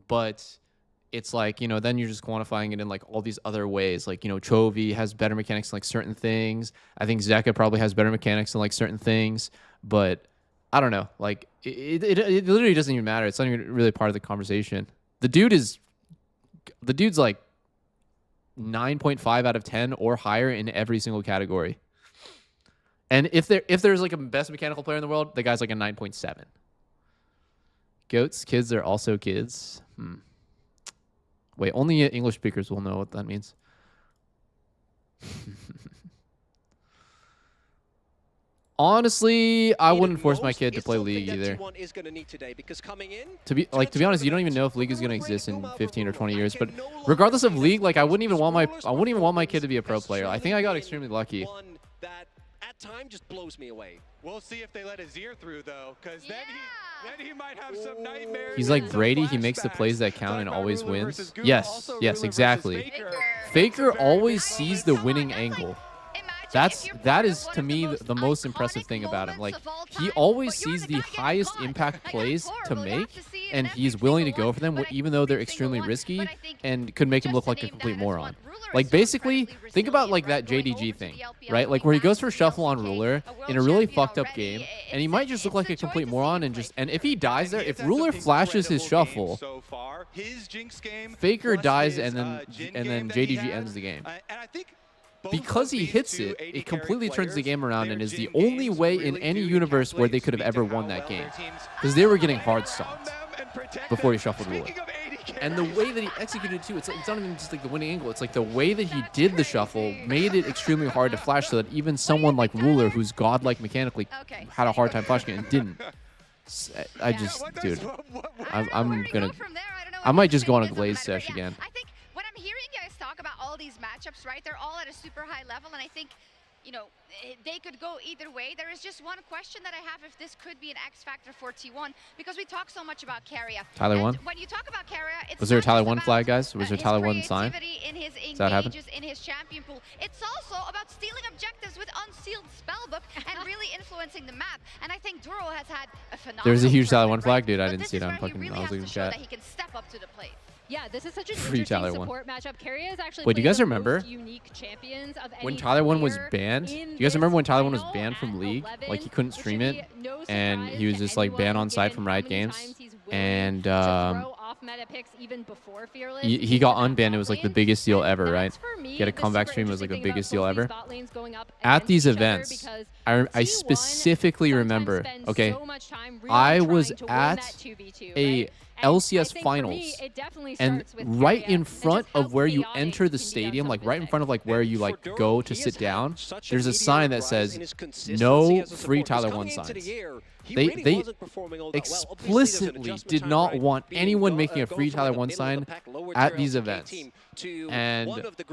but it's like, then you're just quantifying it in like all these other ways. Like, Chovy has better mechanics in like certain things. I think Zeka probably has better mechanics in like certain things, but I don't know. Like it literally doesn't even matter. It's not even really part of the conversation. The dude's like 9.5 out of 10 or higher in every single category. And if there's like a best mechanical player in the world, the guy's like a 9.7. Goats, kids are also kids. Wait, only English speakers will know what that means. Honestly, I wouldn't force my kid to play League either. To be honest, you don't even know if League is going to exist in 15 or 20 years. But regardless of League, like I wouldn't even want my kid to be a pro player. I think I got extremely lucky. Time just blows me away. We'll see if they let Azir through though, because then he might have some nightmares. He's like Brady. He makes the plays that count and always wins. Yes, exactly. Faker always sees the winning angle. That is to me the most impressive thing about him. Like he always sees the highest impact plays to make, and he's willing to go for them, even though they're extremely risky and could make him look like a complete moron. Like basically, think about like that JDG thing, right? Like where he goes for shuffle on Ruler in a really fucked up game, and he might just look like a complete moron and if he dies there, if Ruler flashes his shuffle, Faker dies and then JDG ends the game. Because he hits it, it completely turns the game around and is the only way in any universe where they could have ever won that game. Because they were getting hard stomped before he shuffled Ruler. And the way that he executed it too, it's not even just like the winning angle, it's like the way that he did the shuffle made it extremely hard to flash so that even someone like Ruler, who's godlike mechanically, had a hard time flashing it and didn't. Dude, I might just go on a Glaze sesh again. All these matchups, right? They're all at a super high level, and I think, they could go either way. There is just one question that I have if this could be an X factor for T1, because we talk so much about Keria. Tyler 1? When you talk about Keria, it's was there a Tyler 1 flag, guys? Was there a Tyler 1 sign? Does that happen? In his champion pool. It's also about stealing objectives with unsealed spellbook and really influencing the map. And I think Duro has had a phenomenal. There was a huge Tyler 1 flag, dude. I didn't see it on fucking. I was looking at chat. He can step up to the plate. Yeah, this is such an Free interesting Tyler support matchup. Keria is actually Wait, do you guys the remember most unique champions of when any Tyler 1 was player banned? Do in you guys remember when Tyler 1 was this banned from final League? at Like he couldn't stream it, no and he was surprise just to like banned anyone on site given from how Riot many Games, times he's willing and to throw off meta picks even before Fearless. he got unbanned. It was like the biggest deal ever, right? for me He had a the comeback super stream. It was like the interesting thing biggest about deal both these ever. bot lanes going up At against these each other events, because I specifically remember. spend Okay, so much time really I was trying to win at that 2v2, a right? And LCS I think for finals, me, it definitely and starts with right Keria in and front just how of where you chaotic enter the can be on stadium, some like of right in his front of like where you like go to sit down, there's a sign that says no free Tyler 1 signs. They explicitly did not want anyone making a free Tyler 1 sign at these events. And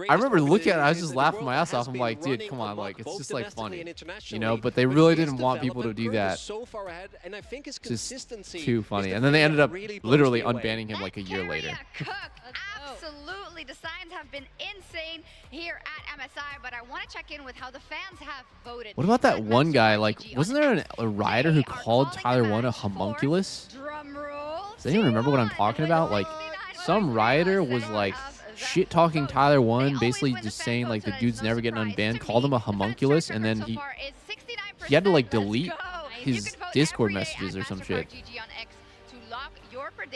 I remember looking at it, I was just laughing my ass off. I'm like, dude, come on, like it's just like funny, but they really didn't want people to do that. Just too funny. And then they ended up literally unbanning him like a year later. Absolutely, the signs have been insane here at MSI, but I want to check in with how the fans have voted. What about that one guy? Like, wasn't there a rioter who called Tyler 1 a homunculus? Does anyone remember what I'm talking about? Like, some rioter was like shit talking Tyler 1, basically just saying like the dude's never getting unbanned, called him a homunculus, and then he had to like delete his Discord messages or some shit.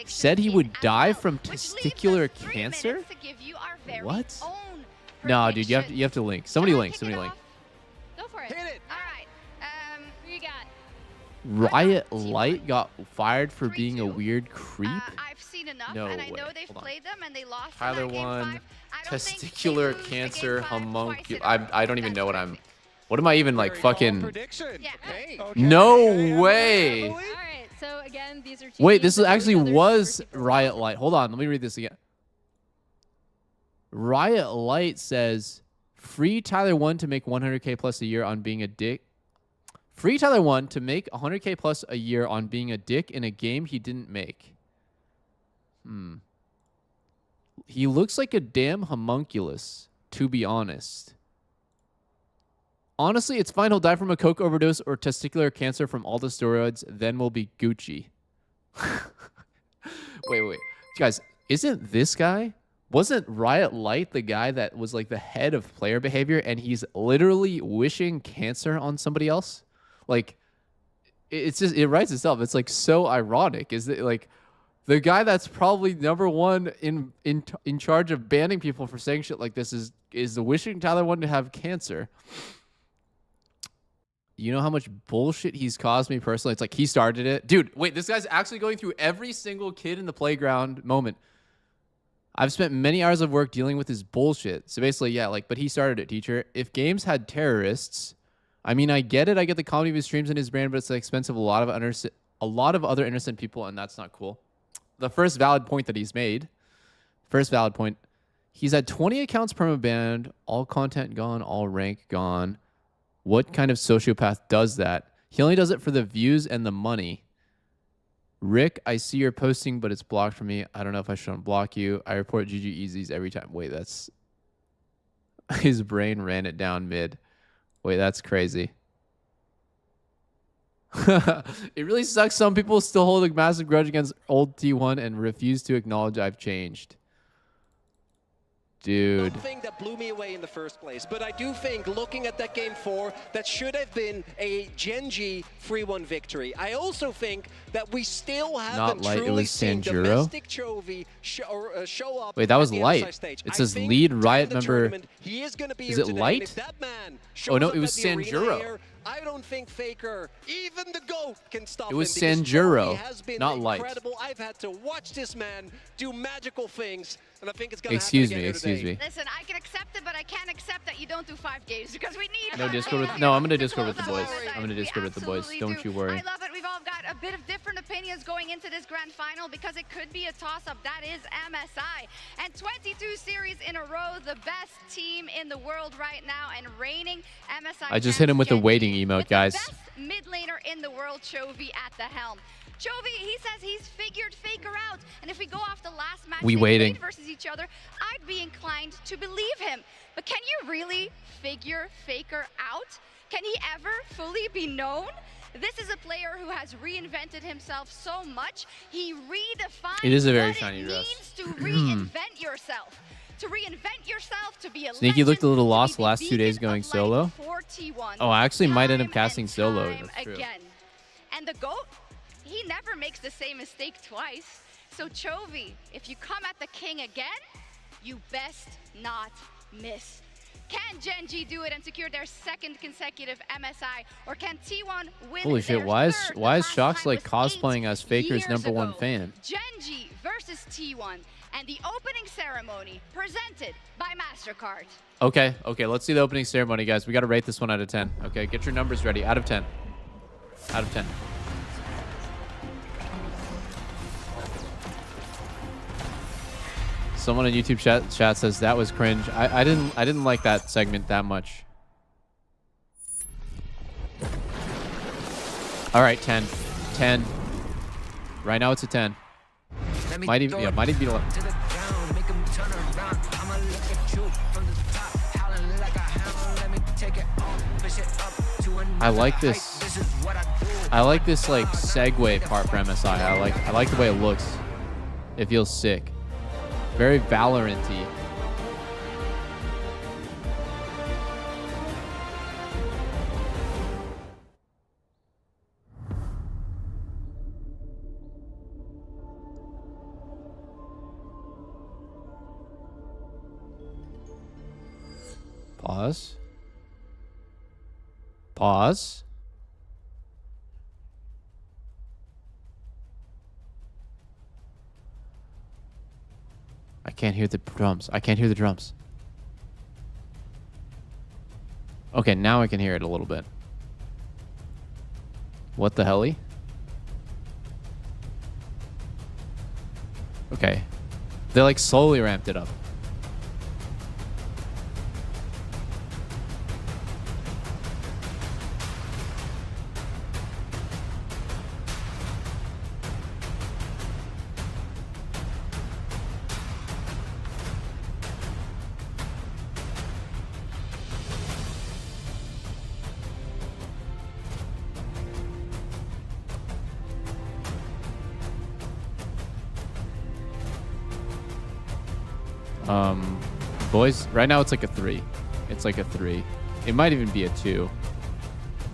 Said he would die from testicular cancer? What? No, dude, you have to link. Somebody link. Go for it. Hit it. All right. Who you got? Riot Light got fired for being a weird creep? I've seen enough, No and I know way. they've Hold on. played them, and they lost. Tyler 1, testicular cancer, homunculus. I don't even know what I'm... What am I even like fucking... No way! All right. So again, these are. Wait, this actually was Riot Light. Hold on, let me read this again. Riot Light says, free Tyler 1 to make 100K plus a year on being a dick. Free Tyler 1 to make 100K plus a year on being a dick in a game he didn't make. He looks like a damn homunculus, to be honest. Honestly, it's fine. He'll die from a coke overdose or testicular cancer from all the steroids. Then we'll be Gucci. Wait. Guys, isn't this guy... Wasn't Riot Light the guy that was like the head of player behavior, and he's literally wishing cancer on somebody else? Like, it's just, it writes itself. It's like so ironic. Is it like the guy that's probably number one in charge of banning people for saying shit like this is the wishing Tyler 1 to have cancer? You know how much bullshit he's caused me personally? It's like he started it. Dude, wait, this guy's actually going through every single kid in the playground moment. I've spent many hours of work dealing with his bullshit. So basically, yeah, like, but he started it, teacher. If games had terrorists, I mean, I get it. I get the comedy of his streams and his brand, but it's the expense of a lot of other innocent people, and that's not cool. The first valid point that he's made, he's had 20 accounts permabanned, all content gone, all rank gone. What kind of sociopath does that? He only does it for the views and the money. Rick, I see you're posting, but it's blocked from me. I don't know if I should unblock you. I report GG Easies every time. Wait, that's... His brain ran it down mid. Wait, that's crazy. It really sucks. Some people still hold a massive grudge against old T1 and refuse to acknowledge I've changed. Dude. Nothing that blew me away in the first place, but I do think looking at that game 4, that should have been a Genji 3-1 victory. I also think that we still haven't truly seen domestic Chovy show up. Wait, that was at the Light. MSI stage. It says lead Riot member. He is going to be Is here it today, Light? and if that man Oh no, shows it up was at the arena Sanjuro. here, I don't think Faker, even the GOAT, can stop him. It was because Sanjuro, Chovy has been not Light. incredible. I've had to watch this man do magical things, and I think it's going to Excuse happen me, again excuse today. me. Listen, I can accept it, but I can't accept that you don't do 5 games because we need. No Discord with... No, I'm going to Discord with the boys. I'm going to Discord with the boys. Don't you worry. I love it. We've all got a bit of different opinions going into this grand final because it could be a toss-up. That is MSI. And 22 series in a row, the best team in the world right now and reigning MSI. I just hit him with the waiting emote, guys. Best mid laner in the world, Chovy at the helm. Chovy, he says he's figured Faker out. And if we go off the last match they played versus each other, I'd be inclined to believe him. But can you really figure Faker out? Can he ever fully be known? This is a player who has reinvented himself so much. He redefined It is a very what shiny it dress. means to reinvent yourself. To reinvent yourself, to be a Sneaky legend, looked a little to lost be the last 2 days going solo. for T1. Oh, I actually might end up casting solo. Time That's true. again. And the GOAT, he never makes the same mistake twice. So Chovy, if you come at the king again, you best not miss. Can Genji do it and secure their second consecutive MSI, or can T1 win? Holy shit, their why is third? Shocks like cosplaying as Faker's years #1 ago. fan? Genji versus T1, and the opening ceremony presented by MasterCard. Okay, let's see the opening ceremony, guys. We got to rate this one out of 10. Okay, get your numbers ready. Out of 10. Out of 10. Someone in YouTube chat says that was cringe. I didn't like that segment that much. All right, 10. 10. Right now it's a 10. Might even be 11. I like this. I like this like segue part for MSI. I like the way it looks. It feels sick. Very Valorant-y. Pause. Pause. I can't hear the drums. I can't hear the drums. Okay, now I can hear it a little bit. What the hell? Okay. They like slowly ramped it up. Boys, right now it's like a 3. It's like a 3. It might even be a 2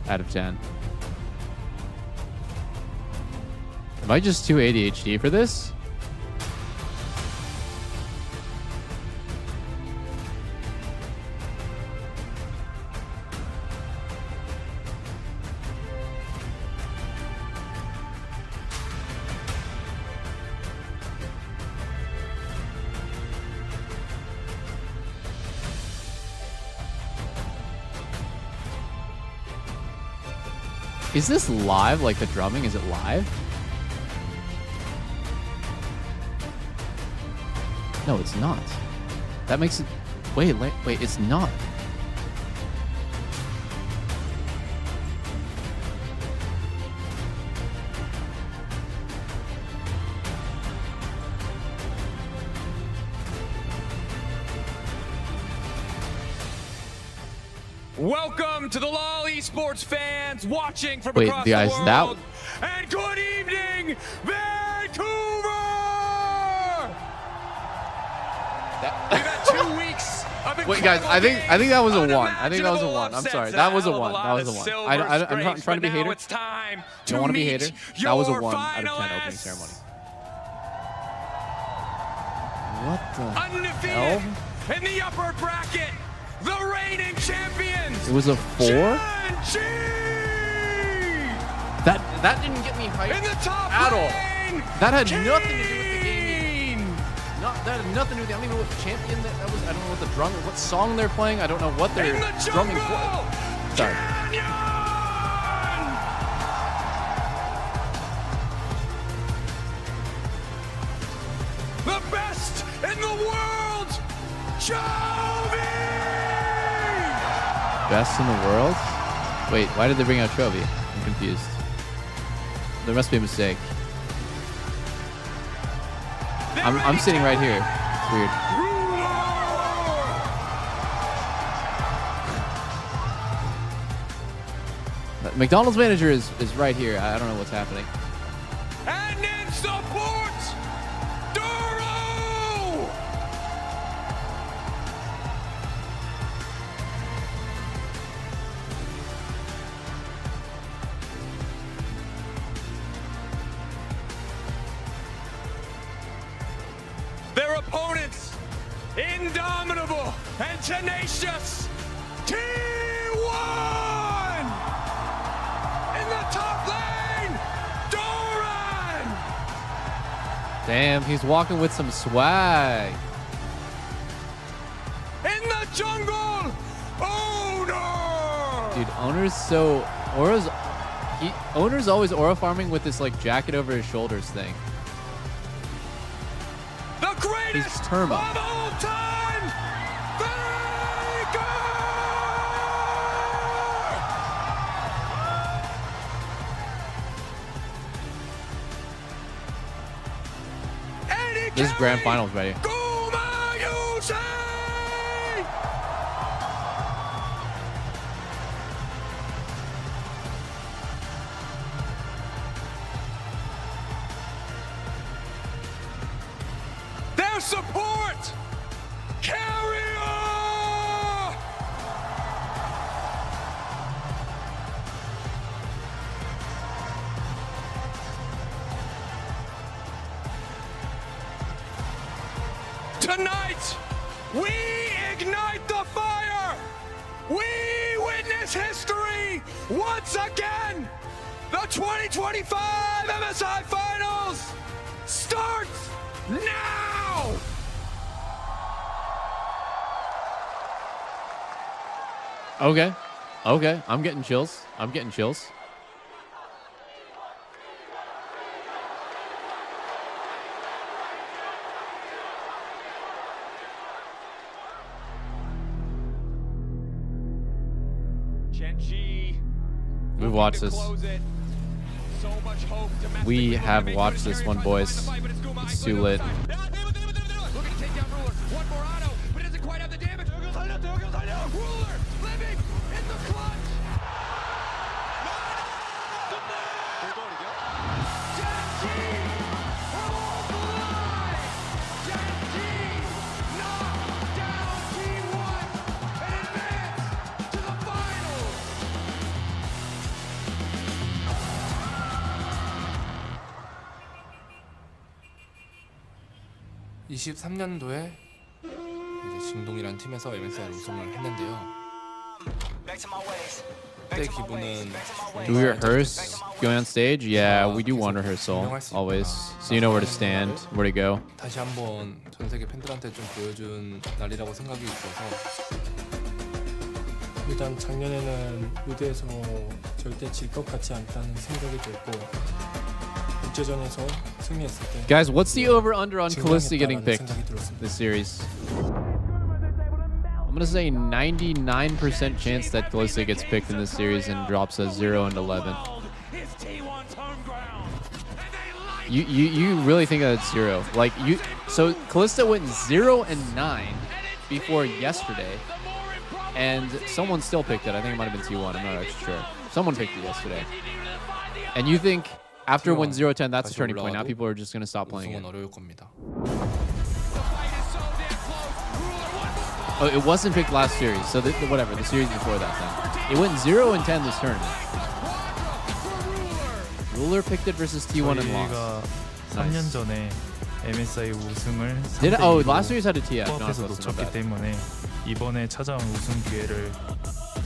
out of 10. Am I just too ADHD for this? Is this live? Like the drumming, is it live? No, it's not. That makes it... Wait, it's not. Welcome to the LoL Esports fans watching from Wait, across guys, the world. And good evening, Vancouver! We've had 2 weeks of Wait, guys, I think that was a 1. I think that was a unimaginable 1. I'm sorry. upsets, That was a and 1. hell of That a was a lot 1. of silver I'm trying to scrapes, be a but hater. now it's time to Don't want to be a meet hater. That was a your 1 out of 10 opening finalists. ceremony. What the Undefeated hell? in the upper bracket, the reigning champions. It was a 4? Genji! That didn't get me hyped in the top at all. lane. That had nothing to do with the game. That had nothing to do with it. I don't even know what champion that was. I don't know what the drum, what song they're playing. I don't know what they're drumming for. Sorry. The best in the world, Chovy! Best in the world? Wait, why did they bring out Chovy? I'm confused. There must be a mistake. I'm sitting right here. It's weird. McDonald's manager is right here. I don't know what's happening. And in support, Duro! Their opponents, indomitable and tenacious, T1! In the top lane, Doran! Damn, he's walking with some swag. In the jungle, Owner! Dude, Owner's always aura farming with this like jacket over his shoulders thing. The greatest He's Turbo. of all time, Faker! This is grand finals ready. Their support Carrier! Tonight, we ignite the fire! We witness history once again! The 2025 MSI Finals starts now! Okay. Okay. I'm getting chills. I'm getting chills. We've watched this. We have watched this one, boys. It's too lit. (23년도에) 이제 진동이란 팀에서 MSI 우승을 했는데요. 그때 기분은 Do we rehearse going on stage? Yeah, we do one rehearsal always, so you know where to stand, where to go. 다시 한번 전 세계 팬들한테 좀 보여준 날이라고 생각이 있어서 일단 작년에는 무대에서 절대 질 것 같지 않다는 생각이 들고 국제전에서 승리했을 때 Guys, what's the over/under on Kalista getting picked this series? I'm gonna say 99% chance that Kalista gets picked in this series and drops a 0-11. You really think that it's 0? Like so Kalista went 0-9 before yesterday, and someone still picked it. I think it might have been T1. I'm not actually sure. Someone picked it yesterday, and you think after win 0-10, that's a turning point. Now people are just gonna stop playing it. Oh, it wasn't picked last series, so whatever, the series before that then. It went 0-10 this tournament. Ruler picked it versus T1 and lost. 3년 전에 MSI 우승을 last series had a TF. 코앞에서 놓쳤기 때문에 이번에 찾아온 우승 기회를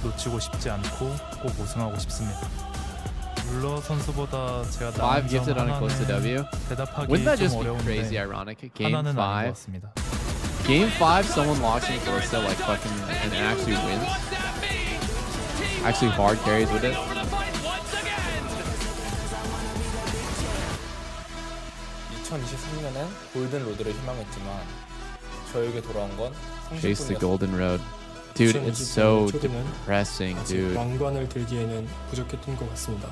놓치고 싶지 않고 꼭 우승하고 싶습니다. 룰러 선수보다 제가 나은 점 하나는 대답하기 좀 어려운데 하나는 아닌 것 같습니다. Game 5, someone launching Kalista like fucking and actually wins. Actually hard carries with it. 2023년엔 골든 로드를 희망했지만 저에게 돌아온 건 Chase the golden road. Dude, it's so depressing, dude. 왕관을 들기에는 부족했던 것 같습니다.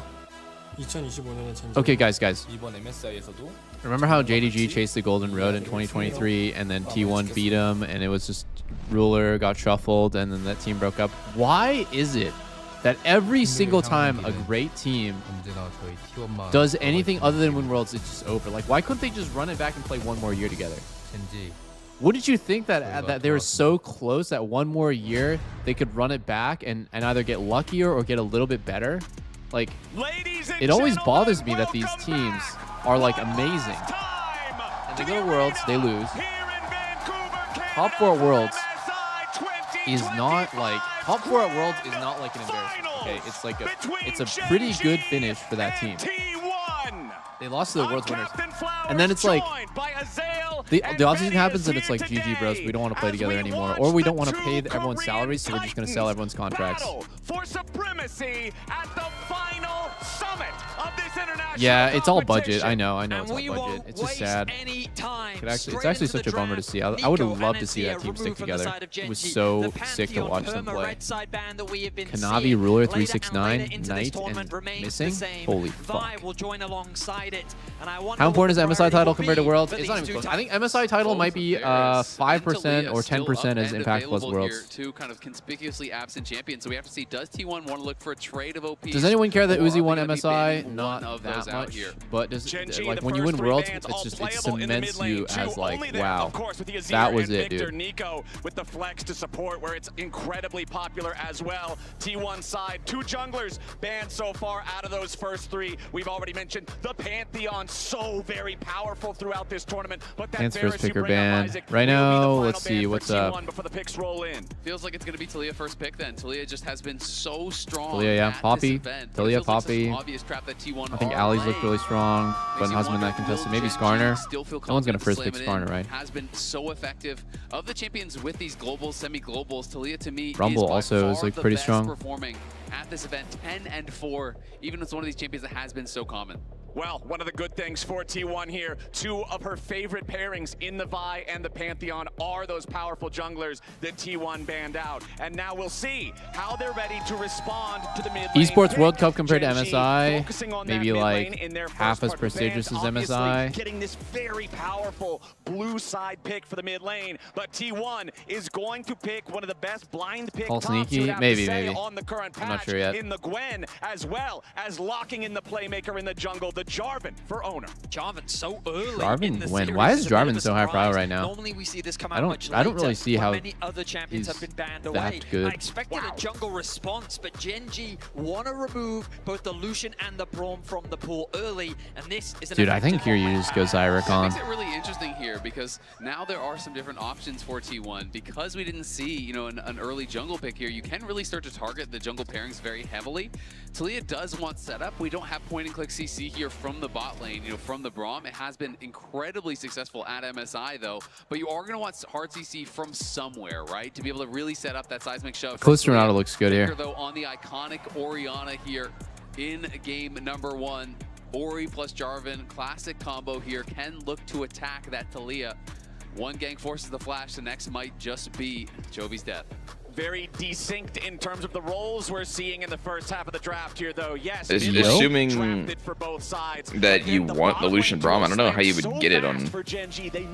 2025년에 Okay, guys. 이번 MSI에서도 Remember how JDG chased the golden road in 2023 and then T1 beat him and it was just Ruler got shuffled and then that team broke up? Why is it that every single time a great team does anything other than win Worlds, it's just over? Like, why couldn't they just run it back and play one more year together? Wouldn't you think that they were so close that one more year they could run it back and either get luckier or get a little bit better? Like, it always bothers me that these teams are like amazing. And they go to Worlds, they lose. Top 4 at Worlds is not like an embarrassment. Okay, it's a pretty good finish for that team. They lost to the Worlds winners. And then it's like the offseason happens and it's like, GG bros, we don't want to play together anymore. Or we don't want to pay everyone's salaries, so we're just going to sell everyone's contracts. For supremacy at the final summit of this international Yeah, it's all budget. I know it's all budget. It's just sad. It's actually such a bummer to see. I would have loved to see that team stick together. It was so sick to watch them play. Kanavi, Ruler, 369, Knight, and missing? Holy fuck. How important is the MSI title compared to Worlds? It's not even close. I think MSI title might be 5% or 10% as Impact plus Worlds. Two kind of conspicuously absent champions, so we have to see, does T1 want to look for a trade of OPs? Does anyone care that Uzi won MSI? Not that much, but does, like when you win Worlds, it cements you view as like, wow, that was it, dude. Nico with the flex to support where it's incredibly popular as well. T1 side, 2 junglers banned so far out of those first 3. We've already mentioned the Pantheon, so very powerful throughout this tournament. But that Lance first picker ban. Right now, let's see what's up. Before the picks roll in. Feels like it's going to be Talia first pick then. Talia just has been so strong. Talia, yeah. Poppy. Talia, Poppy. Obvious trap that T1 I think Ali's looked really strong, but hasn't been that contested. Maybe Skarner. No one's going to first pick Skarner, right? Has been so effective. Of the champions with these globals, semi-globals, Talia to me Rumble also is like pretty strong. Performing at this event, 10-4, even as one of these champions that has been so common. Well, one of the good things for T1 here, 2 of her favorite pairings in the Vi and the Pantheon are those powerful junglers that T1 banned out. And now we'll see how they're ready to respond to the mid lane. Esports World Cup compared to MSI, maybe like half as prestigious as MSI. Getting this very powerful blue side pick for the mid lane, but T1 is going to pick one of the best blind pick All sneaky, maybe. On the current patch. I'm not sure yet. In the Gwen, as well as locking in the playmaker in the jungle, the Jarvan for owner. Jarvan so early. Jarvan Gwen. Why is Jarvan so high pro right now? Normally we see this come out much later. I don't really see how many other champions have been banned that away. good. I expected a jungle response, but Gen.G want to remove both the Lucian and the Braum from the pool early, and this is an Dude, I think here you just go Zyric on. Makes it really interesting here because now there are some different options for T1 because we didn't see, you know, an early jungle pick here. You can really start to target the jungle pairings very heavily. Talia does want setup. We don't have point and click CC here from the bot lane, you know, from the Braum. It has been incredibly successful at MSI though, but you are going to want hard CC from somewhere, right? To be able to really set up that seismic shove. Close Ronaldo looks good here. Though on the iconic Orianna here in game number 1. Ori plus Jarvan, classic combo here, can look to attack that Talia. One gang forces the flash, the next might just be Jovi's death. Very desynced in terms of the roles we're seeing in the first half of the draft here, though. Yes, assuming for both sides. that you want the Lucian Braum, I don't know how you would get it on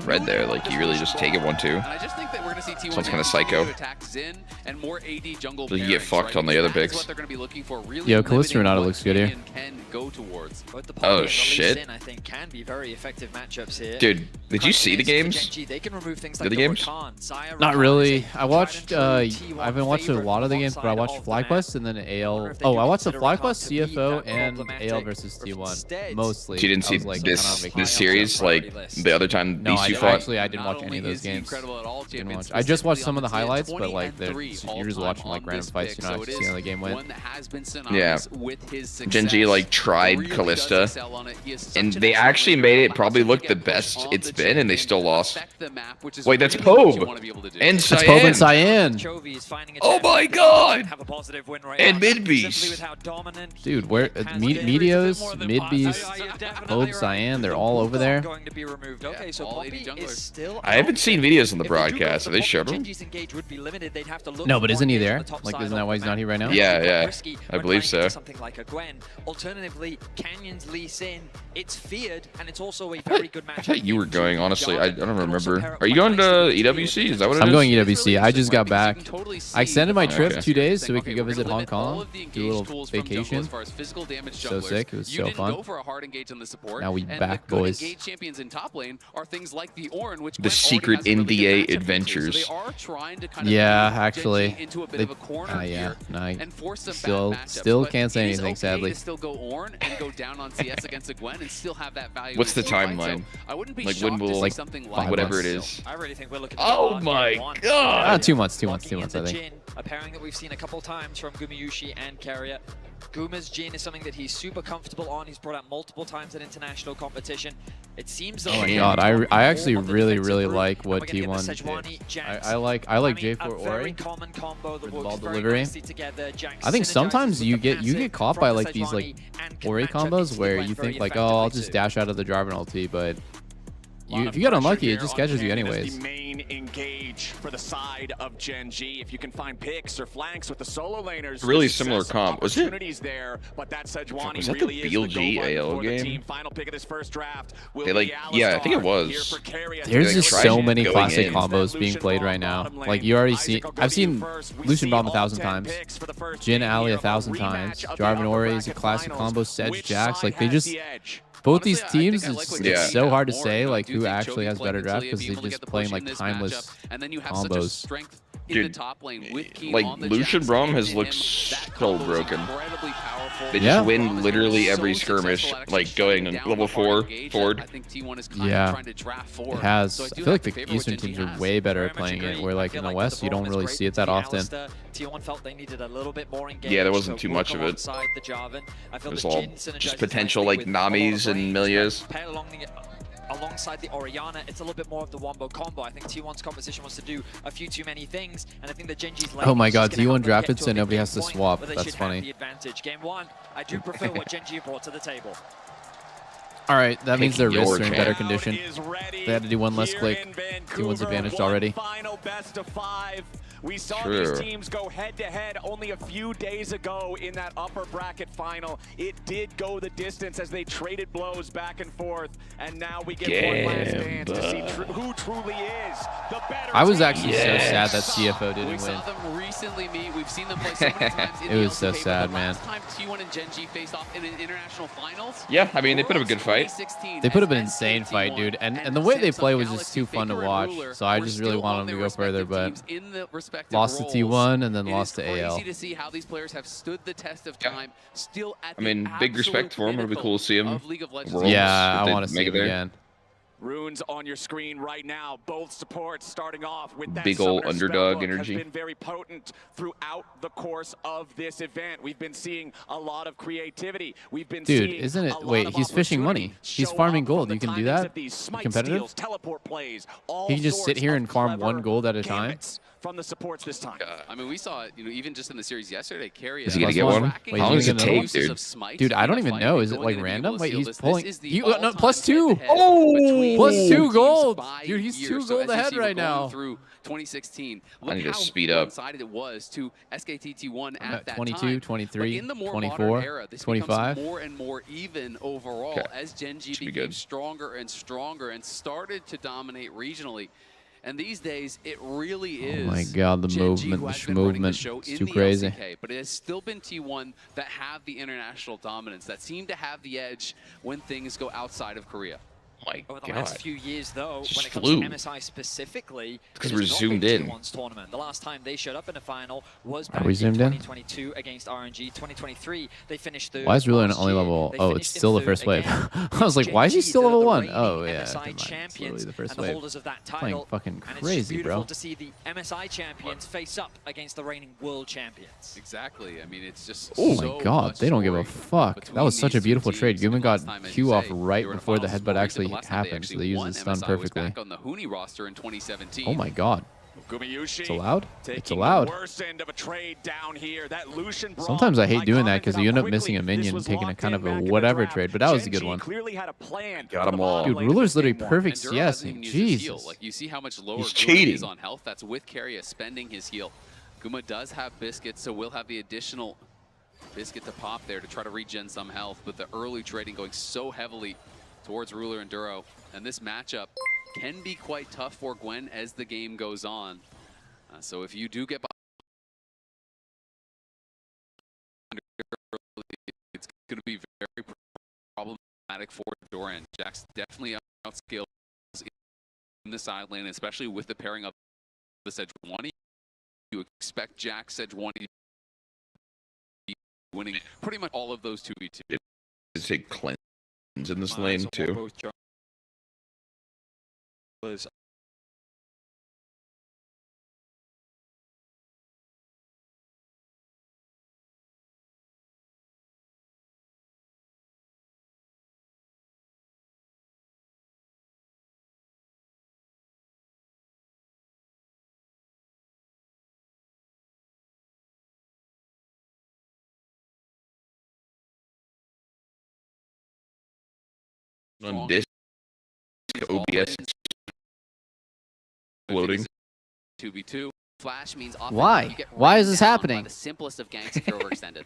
red there. Like, you really just take it 1-2. And I just think that we're going to see T1 Sounds kind of psycho. attack Xin and more AD jungle So you get fucked on the other picks. What they're going to be looking for. Really Yo, Callisto Ronaldo looks good here. Can go towards. Oh shit! I think can be very effective matchups here. Dude, did you see the games? They can remove things like the games? Not really. I watched. I haven't watched a lot of the games, but I watched FlyQuest and then AL. Oh, I watched the FlyQuest, CFO, and AL versus T1 mostly. So you didn't see this series like the other time these two fought? Actually, I didn't watch any of those games. Didn't watch. I just watched some of the highlights, but like you're just watching like random fights. You're not actually seeing how the game went. Yeah. Gen.G like tried Callista, and they actually made it probably look the best it's been, and they still lost. Wait, that's Pobe and Cyan. Pobe and Cyan. Oh my god! And mid beast. Dude, where Medios, mid beast, Pobe, Cyan, they're all over there. I haven't seen videos on the broadcast. Have they showed him? No, but isn't he there? Like, isn't that why he's not here right now? Yeah, I believe so. Something like a Gwen. Alternatively, Canyon's Lee Sin. It's feared, and it's also a very good match. I thought you were going, honestly. I don't remember. Are you going to EWC? Is that what it is? I'm going EWC. I just got back. I extended my trip 2 days so we could go visit Hong Kong, do a little vacation. So sick. It was so fun. Now we back, boys. The secret NDA adventures. Yeah, actually. Yeah, still can't say anything, sadly. What's the timeline? Like, when will, like, whatever it is? I really think we're looking oh my god! 2 months, I think. A pairing that we've seen a couple times from Gumayushi and Carrier. Guma's Jin is something that he's super comfortable on. He's brought out multiple times at international competition. It seems oh my god, I actually really like what T1 did. I like J4 Ori with ball delivery. I think sometimes you get caught by like these like Ori combos where you think like, oh, I'll just dash out of the Jarvan ulti, but if you get unlucky, it just catches you anyways. Engage for the side of Gen.G. If you can find picks or flanks with the solo laners, really similar comp. Was it? There, but that Sejuani was that the BLG AL game? Final pick of this first draft they like, yeah, I think it was. There's just so many classic combos being played right now. Like you already see, I've seen Lucian Braum 1,000 times, Jhin Ali 1,000 times, Jarvan Ori is a classic combo, Sedge Jax. Like both these teams, like it's so hard to say like who actually has better draft because they're just playing like timeless and then you have combos. such a strength in the top lane with Keen like on the Lucian Jax, Braum has and looked so broken. They Yeah. just win literally every skirmish, like going level 4 forward. I think T1 is Yeah, trying to draft it forward. has. So I do feel like have to the favor what Eastern Gen G teams are has. way better at playing it, where like in the West you don't really see it that often. T1 felt they needed a little bit more engagement. Yeah, there wasn't too much of it. The Jarvan. I feel It was that all Jhin synergizes just potential nicely like with a lot of Namis and range, Milias. but paired alongside the Orianna, it's a little bit more of the wombo combo. I think T1's composition wants to do a few too many things, and I think that Genji's lane Oh my is God, just gonna help T1 them drafted get to so a nobody big has to point swap. where they That's should funny. have the advantage. Game 1, I do prefer what Genji brought to the table. All right, that means their Taking wrists your are in better champ. condition. They had to do one less click. T1's advantaged already. Final best of 5. We saw Sure. these teams go head-to-head only a few days ago in that upper bracket final. It did go the distance as they traded blows back and forth, and now we get one last dance to see who truly is the better I was team. actually so sad that CFO didn't We win. saw them recently meet. We've seen them play so many times in It the was so LCK, but sad, the man. last time T1 and Gen G faced off in an international finals. Yeah, I mean they put up a good fight. They put up an insane fight, dude, and the way they play was just too fun to watch. So I just really wanted them to go further, but lost to T1 and then lost to AL. Crazy to see how these players have stood the test of time, still at I mean, big respect for him. It'll be cool to see him. Worlds, Yeah, if I they want to see make him it there. again. Runes on your screen right now. Both supports starting off with that Big ol' Summoner underdog spellbook energy. has been very potent throughout the course of this event. We've been seeing a lot of creativity. We've been Dude, seeing isn't it? a lot Wait, of he's fishing money. He's show farming up gold. from You the can do timings that? of these smite Competitive? steals, teleport plays, all He can just sit sorts here of and farm one clever gold at a time. gambits from the supports this time. I mean, we saw it, even just in the series yesterday. Carry Is he gonna get one? How long does it take, dude? Dude, I don't even know. Is it like random? Wait, he's pulling. He No, +2. Oh, +2 gold. Dude, he's 2 gold ahead right now. Through 2016. Look I need to how speed up. one-sided it was to SKT-T1 I'm at at that 22, time. 23, But in the more 24, modern era, this 25. becomes more and more even overall Okay. as Gen G Should be became good. stronger and stronger and started to dominate regionally. And these days, it really is. Oh my God, the Gen G movement, who has the been running movement. show It's in too the crazy. LCK, but it has still been T1 that have the international dominance, that seem to have the edge when things go outside of Korea. My Over the God. last few years, though, Just when it comes flew. to MSI specifically, Because it we're has not zoomed been in. T1's tournament. The last time they showed up in a final was Are back we in zoomed in? 2022 against RNG. 2023, they finished third. Why is Ruler last only year. level? They Oh, finished it's in still the third first wave. again. I was like, why is he Gen G, still level the 1? reigning Oh, yeah. MSI never mind. It's champions literally the first and the wave. holders of that Playing title. fucking And it's just crazy, beautiful bro. to see the MSI champions face up against the reigning world champions. Exactly. I mean, it's just Oh so my God, much they don't give a story fuck. That between was such a these two beautiful trade. teams. Guman And got last time, as Q you off say, right they were in a before the finals headbutt more recent, actually but last time they happened, so actually they used won the stun MSI was perfectly. back on the Huni roster in 2017. Oh my God. Gumayushi It's allowed? taking It's allowed. the worst end of a trade down here. That Lucian Braum, Sometimes I hate doing that commented because how you end up quickly missing a this minion and was taking a locked kind in of a back in the whatever draft. trade, but that was a Gen good G one. clearly had a plan Got for the 'em all. bottom Dude, lane Ruler's of literally game one. perfect And Duro doesn't CSing. even use his heal. Jesus. Like, you see how much lower He's Guma cheating. is on health. That's with Carrier spending his heal. Guma does have Biscuit, so we'll have the additional Biscuit to pop there to try to regen some health, but the early trading going so heavily towards Ruler and Duro. And this matchup can be quite tough for Gwen as the game goes on. So if you do get it's going to be very problematic for Doran. Jax definitely outscales in the side lane, especially with the pairing of the Sejuani. You expect Jax Sejuani to be winning pretty much all of those 2v2. It's a cleanse in this lane too. On disc, OBS loading. 2v2. Flash means often Why? you get Why rained is this down happening? by the simplest of ganks if you're overextended.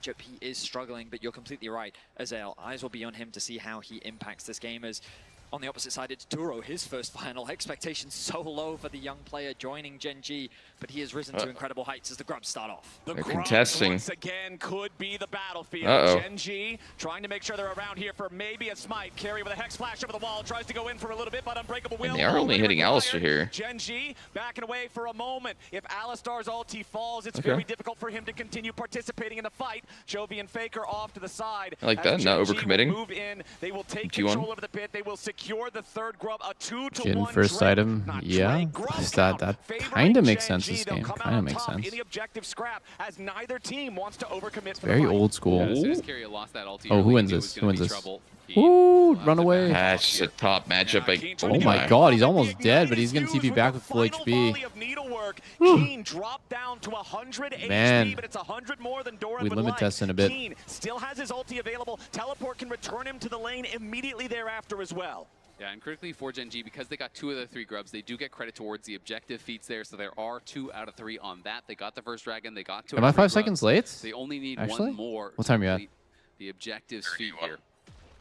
matchup, he is struggling, but you're completely right, Azael. Eyes will be on him to see how he impacts this game. As on the opposite side, it's Duro, his first final. Expectations so low for the young player joining Gen G, but he has risen to incredible heights as the Grubs start off. They're contesting. Once again could be the battlefield. Gen G trying to make sure they're around here for maybe a smite. Carry with a hex flash over the wall, tries to go in for a little bit, but Unbreakable will. And they are only hitting Alistair here. Gen G backing away for a moment. If Alistar's ulti falls, it's very difficult for him to continue participating in the fight. Chovy and Faker off to the side. I like that, not overcommitting. Move in. They will take control over the pit. They will secure secure the third grub, a 2-to-1 Jhin first item. Yeah, that kind of makes sense this game. Kind of makes sense. in the objective scrap, as neither team wants to overcommit for Very the fight. old school. Yeah, as soon as Keria lost that ulti Oh, who early, wins he knew this? it Who was wins gonna be this? trouble. Ooh, run away. That's a top matchup. Oh my god, he's almost dead, but he's going to TP back with full HP. Keen dropped down to 100 Man. HP, but it's 100 more than Doran We would limit like. test in a bit. Keen still has his ulti available. Teleport can return him to the lane immediately thereafter as well. Yeah, and critically for Gen G, because they got 2 of the 3 grubs, they do get credit towards the objective feats there, so there are 2 out of 3 on that. They got the first dragon, they got 2 Am out I of 3 5 seconds late? They only need Actually? 1 more. What time are you at? complete The objectives feat here.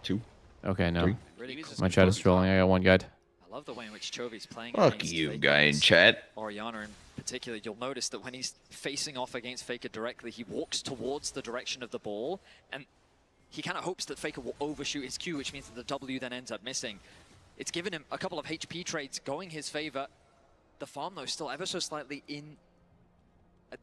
2. Okay, no. Really cool. My chat is trolling. I got one guide. I love the way in which Chovy's playing. Fuck against you, Faker guy in against chat. Orianna in particular, you'll notice that when he's facing off against Faker directly, he walks towards the direction of the ball, and he kind of hopes that Faker will overshoot his Q, which means that the W then ends up missing. It's given him a couple of HP trades going his favor. The farm, though, still ever so slightly in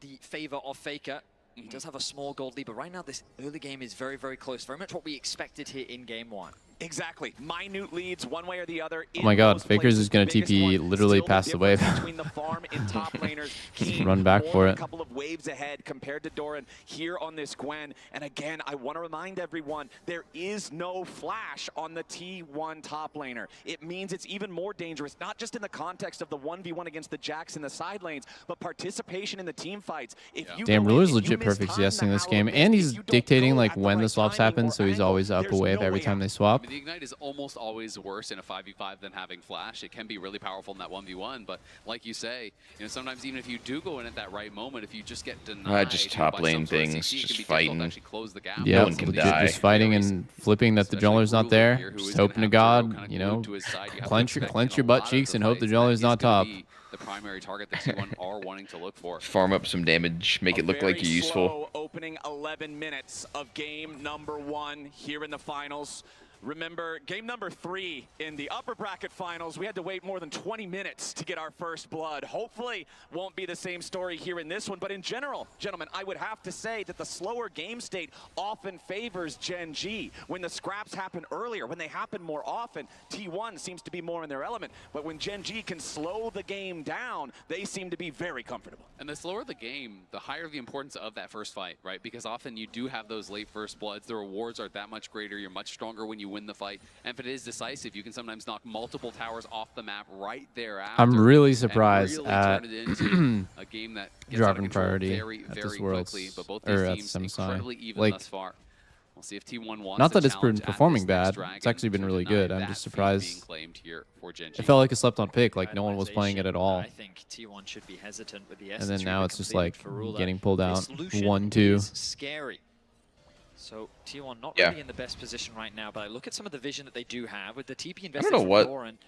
the favor of Faker. He does have a small gold lead, but right now this early game is very, very close. Very much what we expected here in game 1. Exactly. Minute leads one way or the other. Oh my god, Faker's is going to TP literally past the wave. Between the farm and top laners. Just run back for A it. couple of waves ahead compared to Doran here on this Gwen. And again, I want to remind everyone, there is no flash on the T1 top laner. It means it's even more dangerous, not just in the context of the 1v1 against the Jacks in the side lanes, but participation in the team fights. If you Damn, go in Ruler's and you legit miss perfect time in CSing this the game, Howler and base, he's if you don't dictating go like at the when right the swaps timing happen, or so he's angle, always up a there's wave no every way time out. they swap. The Ignite is almost always worse in a 5v5 than having flash. It can be really powerful in that 1v1, but like you say, sometimes even if you do go in at that right moment, if you just get denied, Just top by lane some sort of things, CC, it can just be difficult to fighting. actually close the gap. Yeah, No one can legit die. just fighting and flipping that the jungler's not there. here, who is Just gonna hoping to have God, Zero you know, glued to his side. You have to clench expect your in a butt lot of cheeks the and hope the fights, jungler's that not is gonna top. be the primary target that T1 are wanting to look for. Farm up some damage, make it look like you're useful. Opening 11 minutes of game number 1 here in the finals. Remember, game number 3 in the upper bracket finals, we had to wait more than 20 minutes to get our first blood. Hopefully, won't be the same story here in this one. But in general, gentlemen, I would have to say that the slower game state often favors Gen G. When the scraps happen earlier, when they happen more often, T1 seems to be more in their element. But when Gen G can slow the game down, they seem to be very comfortable. And the slower the game, the higher the importance of that first fight, right? Because often you do have those late first bloods. The rewards are that much greater. You're much stronger when you win the fight. And if it is decisive, you can sometimes knock multiple towers off the map right thereafter. I'm really surprised really at turn it into a game that gets out of driving control priority very, at very this Worlds, quickly. But both or these at teams Samsung. incredibly even Like, thus far. We'll see if T1 wants not to that it's been challenge at performing this next bad. dragon It's actually been to really deny good. I'm that just feat surprised. being claimed here for Gen G. It felt like a slept on pick. Like no one was playing it at all. I think T1 should be hesitant with the And essence then now reaver it's just completed like for Ruler. getting pulled out. This Lucian 1-2. is scary. So T1 not Yeah. really in the best position right now, but I look at some of the vision that they do have with the TP I invested don't know from what, Doran.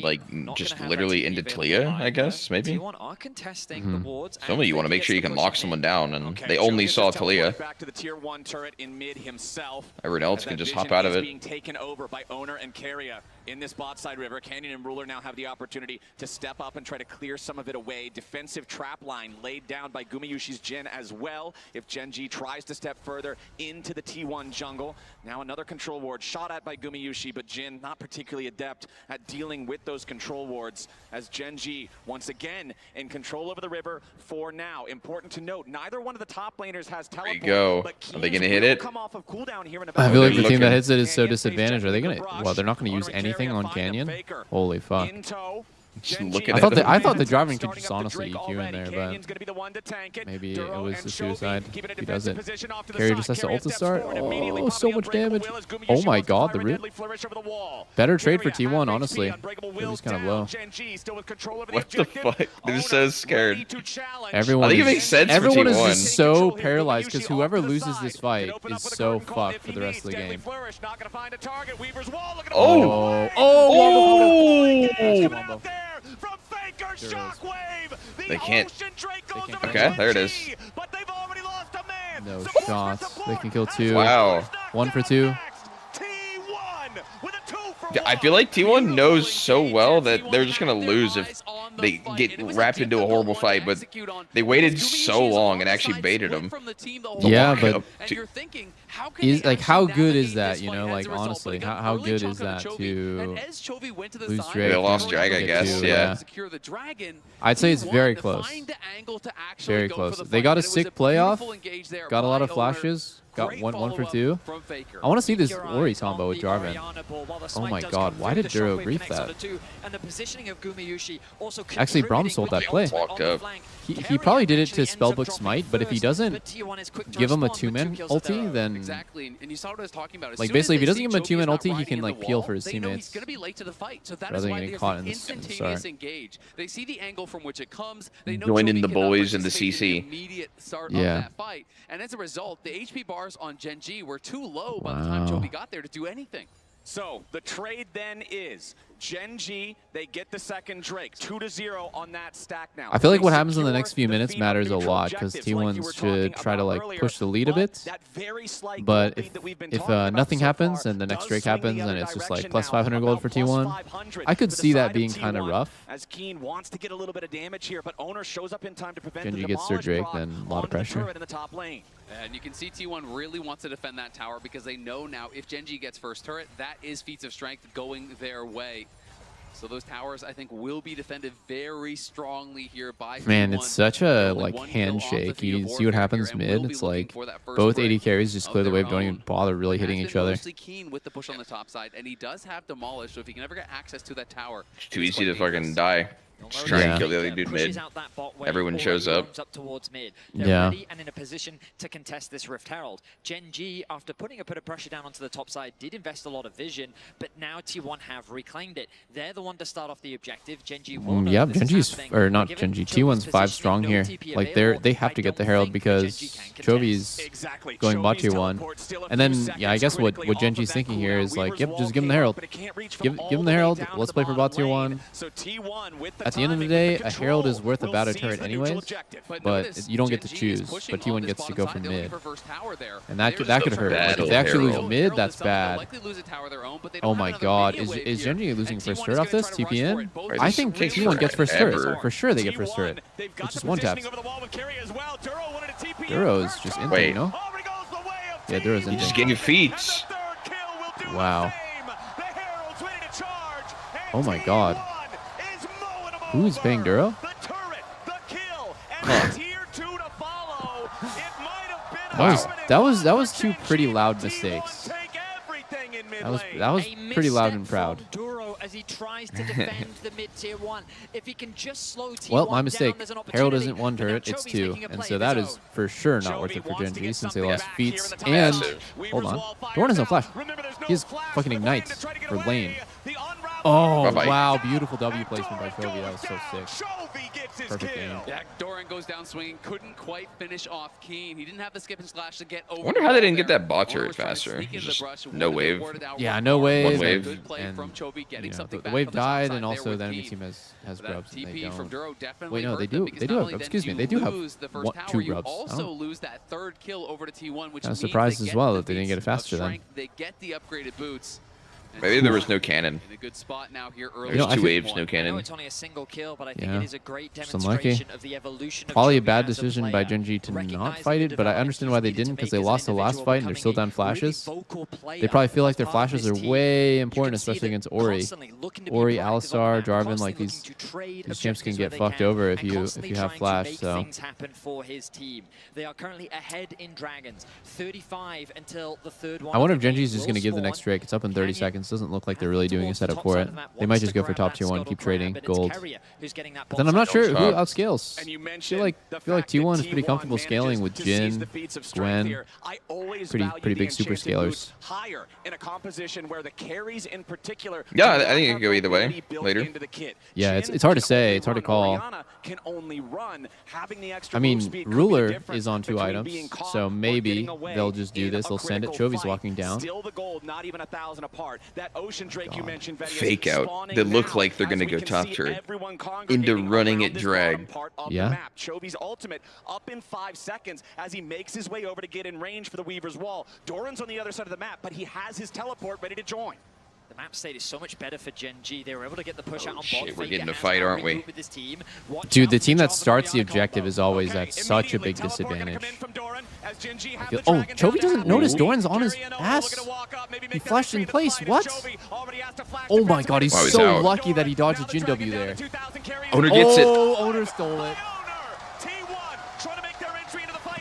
like, just literally into Talia, I guess, maybe? T1 are contesting the wards. So you want to make sure you can lock someone down, and they only saw Talia. Back to the tier 1 turret in mid himself. Everyone else As can that just vision hop out of is it. being taken over by Owner and Keria in this bot side river. Canyon and Ruler now have the opportunity to step up and try to clear some of it away. Defensive trap line laid down by Gumiyushi's Jhin as well. If Gen G tries to step further into the T1 jungle. Now another control ward shot at by Gumiyushi, but Jhin not particularly adept at dealing with those control wards as Gen G once again in control over the river for now. Important to note, neither one of the top laners has teleport. There you go. But Are they going to Keen's hit will it? come off of cooldown here in I feel like the They're team that looking. hits it is so disadvantaged. Are they gonna? Well, they're not gonna use anything on Canyon. Holy fuck! Just looking I at thought them. I thought the driving could just honestly EQ in there, but maybe it was the suicide. He does it. Carry just has to ult to start. Oh, so much damage. Oh my god, the root. Better trade for T1, honestly. He's kind of low. What the fuck? They're so scared. Everyone I think it is, makes sense everyone for is T1. just so paralyzed because whoever loses this fight is so fucked for the rest of the game. Oh! Oh! They can't. Okay, there it is. No shots. They can kill 2. Wow. 1 for 2. I feel like T1 knows so well that they're just gonna lose if they get wrapped into a horrible fight, but they waited so long and actually baited him. Yeah, but how good is that? You know, like honestly, how good is that to lose Drake? They lost Drag, I guess. Yeah. I'd say it's very close. Very close. They got a sick playoff. Got a lot of flashes. Got one for two. I want to see this Ori combo with Jarvan. Oh my god, why did Duro grief that? Actually, Braum sold that play. Walked up. He probably did it to Spellbook Smite, but if he doesn't give him a 2-man ulti, then... Like, basically, if he doesn't give him a 2-man ulti, he can, like, peel for his teammates. Rather than getting caught in the start. They see the angle from which it comes. Joining the boys in the CC. Yeah. And as a result, the HP bars on Gen G were too low by the time Chovy got there to do anything. So the trade then is Gen G, they get the second Drake, 2-0 on that stack now. I feel like what happens in the next few minutes matters a lot because T1s should try to like push the lead a bit. But if nothing happens and the next Drake happens and it's just like plus 500 gold for T1, I could see that being kind of rough. As Keen wants to get a little bit of damage here, but Owner shows up in time to prevent Gen G gets their Drake, then a lot of pressure. In the top lane. And you can see T1 really wants to defend that tower because they know now if Gen G gets first turret, that is feats of strength going their way. So those towers, I think, will be defended very strongly here by Man, T1. it's such a like handshake. You see what happens mid. It's like both AD carries just clear the wave, don't even bother really hitting each other. Keen with the push on the top side, and he does have Demolish, so if he can ever get access to that tower, It's too easy to fucking die. Just try and kill the other dude mid. Everyone shows up. Towards mid. Yeah. Ready and in a position to contest this Rift Herald. Gen G, after putting a bit of pressure down onto the top side, did invest a lot of vision, but now T1 have reclaimed it. They're the one to start off the objective. Gen G will know Yeah, this Gen is G's happening. or not Gen G. T1's 5 strong here. Like they have to get the Herald because Chovy's going bot tier 1. And then yeah, I guess what Gen G's thinking here is like, yep, just give him the Herald. Give him the Herald. Let's play for bot tier 1. At the end of the day, a Herald is worth about a turret anyways, but you don't get to choose. But T1 gets to go from mid, and that could hurt. Like, if they actually lose mid, that's bad. Oh my god, is Gen G losing first turret off this? TP in? I think T1 gets first turret. For sure they get first turret. It's just one taps. Duro's just in there, you know? Yeah, Duro's in there. He just gave feats. Wow. Oh my god. Who's paying Duro? That was two pretty loud mistakes. That was pretty loud and proud. As he tries to defend the mid-tier 1. If he can just slow T1 Well, my mistake. down, Herald isn't one turret, it's 2. And so that is for sure not worth it for Gen G since they lost feats. And, hold on, Dorn has no flash. He has fucking Ignite for lane. Oh, wow, beautiful W placement by Chovy. That was so sick. Perfect game. Yeah, Doran goes down swinging, couldn't quite finish off Keen. He didn't have the skip and slash to get over. I wonder how they didn't get that bot turret faster. Just no wave. Yeah, no wave. One wave. And, you know, the wave died, and also the enemy team has grubs. And they don't. Wait, no, they do. They do have grubs. Excuse me, they do have 2 grubs. Also lose that third kill over to T1, which I was surprised as well that they didn't get it faster then. They get the upgraded boots. Maybe there was no cannon. In a good spot now here early. There's 2 waves, no I know cannon. it's only a single kill, but I think it is a great Just unlucky. demonstration of the evolution of Probably a Chovy bad as a decision by player. Gen G to not fight it, but I understand why they didn't because they lost the last fight and they're still down flashes. They probably feel like their flashes are way important, especially against Ori. Ori, Alistar, Jarvan, like these champs can get fucked over if you have flash. So things happen for his team. They are currently ahead in Dragons. 35 until the third one. I wonder if Gen G's just going to give the next Drake. It's up in 30 seconds. Doesn't look like they're really doing a setup for it. They might just go for top tier 1, keep trading gold. But then I'm not sure who outscales. I feel like T1 is pretty comfortable scaling with Jhin, Gwen, pretty big super scalers. Yeah, I think it could go either way later. Yeah, it's hard to say. It's hard to call. I mean, Ruler is on 2 items, so maybe they'll just do this. They'll send it. Chovy's walking down. Fake out. They look like they're gonna go top turret into running it drag. Yeah. Chovy's ultimate up in 5 seconds as he makes his way over to get in range for the Weaver's Wall. Doran's on the other side of the map, but he has his teleport ready to join. The map state is so much better for Gen G. They were able to get the push out on Shit, bot. we're Faker getting a has fight, now aren't we? regrouped with his team. Watch Dude, out the for team that Java starts the Oriana objective combo. is always at such a big disadvantage. Oh, Dragon Chovy down doesn't at notice mid. Doran's on his ass. He flashed in place. What? Oh my god, he's Wow, he's so out. lucky that he dodged a Jin W there. Owner gets it. Oh, Owner stole it.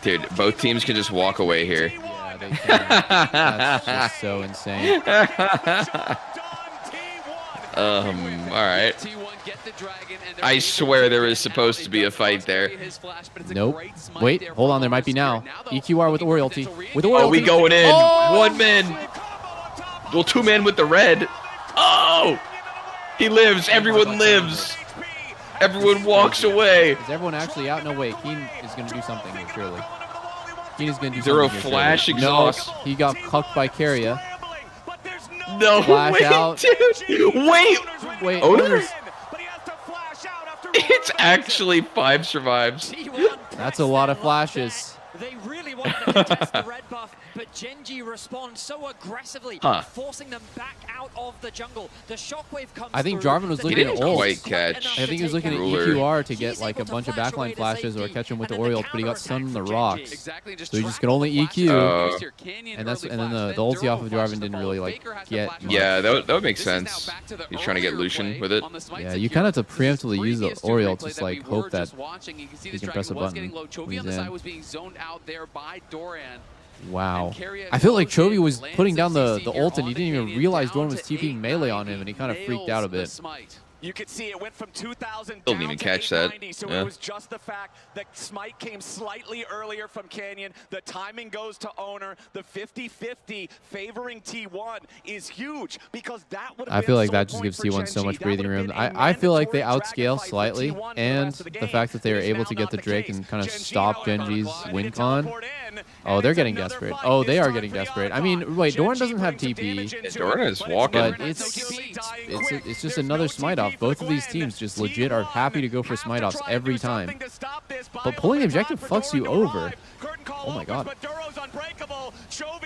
Dude, both teams can just walk away here. Yeah, they can. That's just so insane. Alright. I swear there is supposed to be a fight there. Nope. Wait, hold on, there might be now. EQR with Oriolty. With Oriolty. Oh, we going in. Oh! 1 man. Well, 2 men with the red. Oh! He lives. Everyone lives. Everyone walks away. Is everyone actually out? No way. Keen is going to do something here, surely. Keen is going to do Zero something here, flash surely. exhaust. No, he got cucked by Keria. No, Flash wait, out. dude. Wait. Wait, Owners. It's actually 5 survives. That's a lot of flashes. They really wanted to contest the red buff, but Gen G responds so aggressively, forcing them back out of the jungle. The shockwave comes I think through. Jarvan was The looking at didn't ult. quite catch I think he was looking at Ruler. EQR to get like a bunch of backline flashes or catch him with the Oriole, but he got stunned on the rocks. So he just could only EQ. And then the ulti off of Jarvan didn't really like get much. Yeah, that would make sense. He's trying to get Lucian with it. Yeah, you kind of have to preemptively use the Oriole to just like hope that he can press a button. He's in. Wow. I feel like Chovy was putting down the ult and he didn't even realize Doran was TPing melee on him and he kind of freaked out a bit. You could see it went from 2,000 Didn't down even to catch that. 890, so Yeah. it was just the fact that Smite came slightly earlier from Canyon. The timing goes to Owner. The 50-50 favoring T1 is huge because that would have I been feel like so that just point gives for T1 Gen so G. much That breathing would have room. been a I feel like they mandatory outscale dragon fight for slightly, T1 for the and rest of the the game. fact that they were It is able now to get not the the Drake case. and kind of Gen G, stop however, Genji's ready to win con. teleport in, Oh, and they're it's getting another desperate. fight. Oh, It they are starts getting for the desperate. I Icon. mean, wait, Gen Doran G doesn't have brings some TP. damage into Doran it, is but walking. But Quickly dying quick. it's just There's another no smite TP off. for Both of these Gwen. teams just legit are happy to go for Have smite to offs try and every do time. something to stop this. But pulling the objective fucks you over. Oh my god.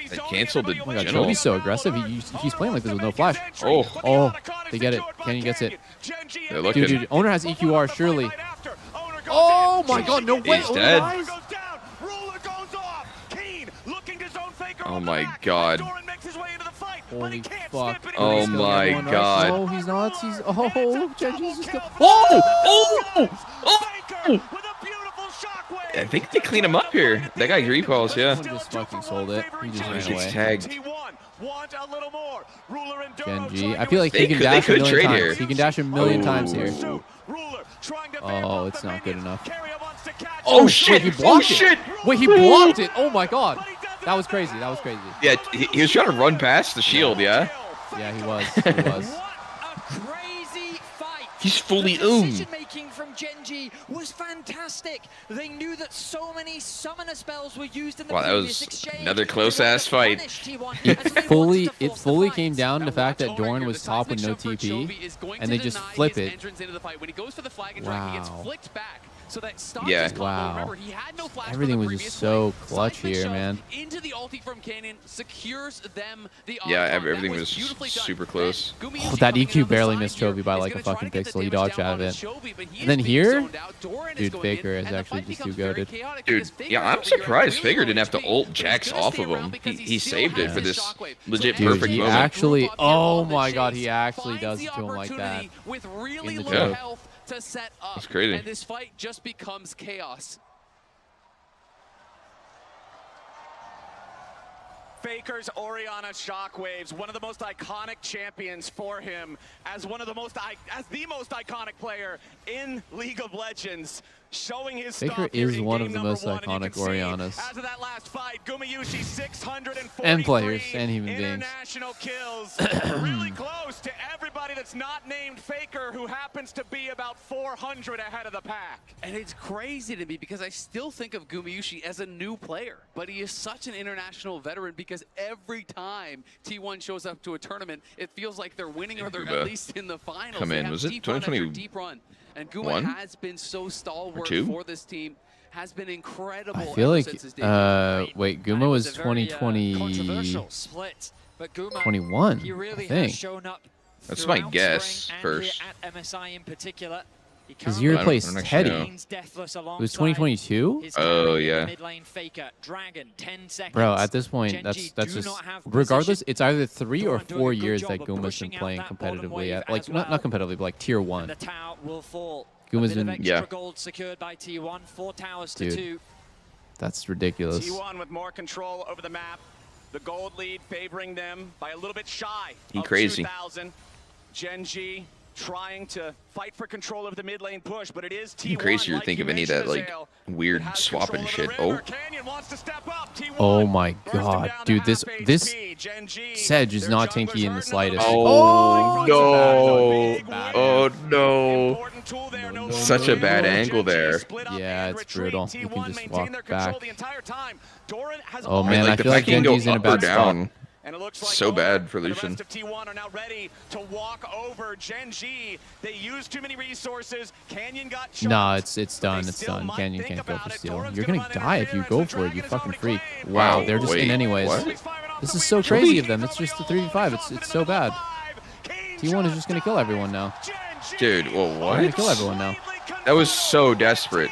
They canceled the Oh my god, general. Jovi's so aggressive. He's playing like this with no flash. Oh. Oh, they get it. Canyon gets it. They're looking. Dude, Owner has EQR, surely. Oh my god, no way. He's Owner dead. dies? Oh my god. Holy fuck. Oh He's gonna my get one rush. god. No, he's not. He's. Oh, Genji's just go. Oh! Oh! I think they clean him up here. That guy recalls, yeah. Someone just fucking sold it. He just He ran gets away. tagged. Genji. I feel like They he can could- dash they a could million trade times. here. He can dash a million times here. Oh, it's not good enough. Oh shit! Wait, he blocked it. Wait, he blocked it. Oh my god. That was crazy. That was crazy. Yeah, he was trying to run past the shield, yeah? Yeah, he was. He was. He's fully Decision-making from Gen G was fantastic. They knew that so many summoner spells were used in the Wow, that previous was exchange. another close-ass fight. It fully came down to the fact that Doran was top with no TP, and they just flip it. Wow. Yeah. Wow. Everything was just so clutch here, man. Into the ulti from Canyon secures them the Yeah, Archon. everything That was beautifully done. super close. Oh, that EQ barely missed Chovy by like a fucking pixel. He dodged out of it. And then here, dude, Faker is actually just too goated. Dude, yeah, I'm surprised Faker didn't have to ult Jax off of him. He saved it for this legit Dude, perfect he moment. actually, oh my god, he actually does it to him like that. With really In the low choke. health to set up. That's crazy. And this fight just becomes chaos. Faker's Oriana Shockwaves, one of the most iconic champions for him, as one of the most iconic player in League of Legends, showing his Faker stuff here is in one game of the number most 1, and you iconic can see, Orianas. As of that last fight, Gumayushi 643 And players, and human beings. international kills, really close to everybody that's not named Faker, who happens to be about 400 ahead of the pack. And it's crazy to me because I still think of Gumayushi as a new player, but he is such an international veteran because every time T1 shows up to a tournament, it feels like they're winning or they're at least in the finals. Come They in. have Was it deep run after 2020? deep run. And Guma One? has been so stalwart two? for this team, has been incredible I feel ever like, since his debut. wait, Guma was Controversial 2020. split But Guma, 21, he really I think. has shown up. That's my throughout guess spring and first. here at MSI in particular. Because you replaced Teddy. know. It was 2022? Oh, yeah. Bro, at this point, that's just regardless. It's either 3 or 4 years that Guma's been playing competitively at, like, not competitively, but like tier 1. Guma's been, yeah. Gold secured by T1, 4 towers to Dude. 2. That's ridiculous. T1 with more control over the map. The gold lead favoring them by a little bit shy He of crazy. 2,000. Gen.G trying to fight for control of the mid lane push, but it is T1. Even crazier to like think you of any of that mentioned, like Azale, weird that has swapping control shit. over the Oh. river. Canyon wants to step up. T1 Oh my god, dude, this Sedge is not tanky in the slightest. Oh, no. Oh no. Such a bad angle there. Yeah, it's brutal. You can just walk back. Oh man, like I the feel like fact he can go Genji's in a up or bad spot. down. So bad for Lucian. The rest of T1 are now ready to walk over Gen.G. They used too many resources. Canyon got shot. Nah, it's done. It's done. Canyon can't go for steal. You're gonna die if you go for it, you fucking freak. Wow, they're just in Wait, anyways. what? This is so crazy of them. It's just a 3v5. It's so bad. T1 is just gonna kill everyone now. Dude, well, They're what? gonna kill everyone now. That was so desperate.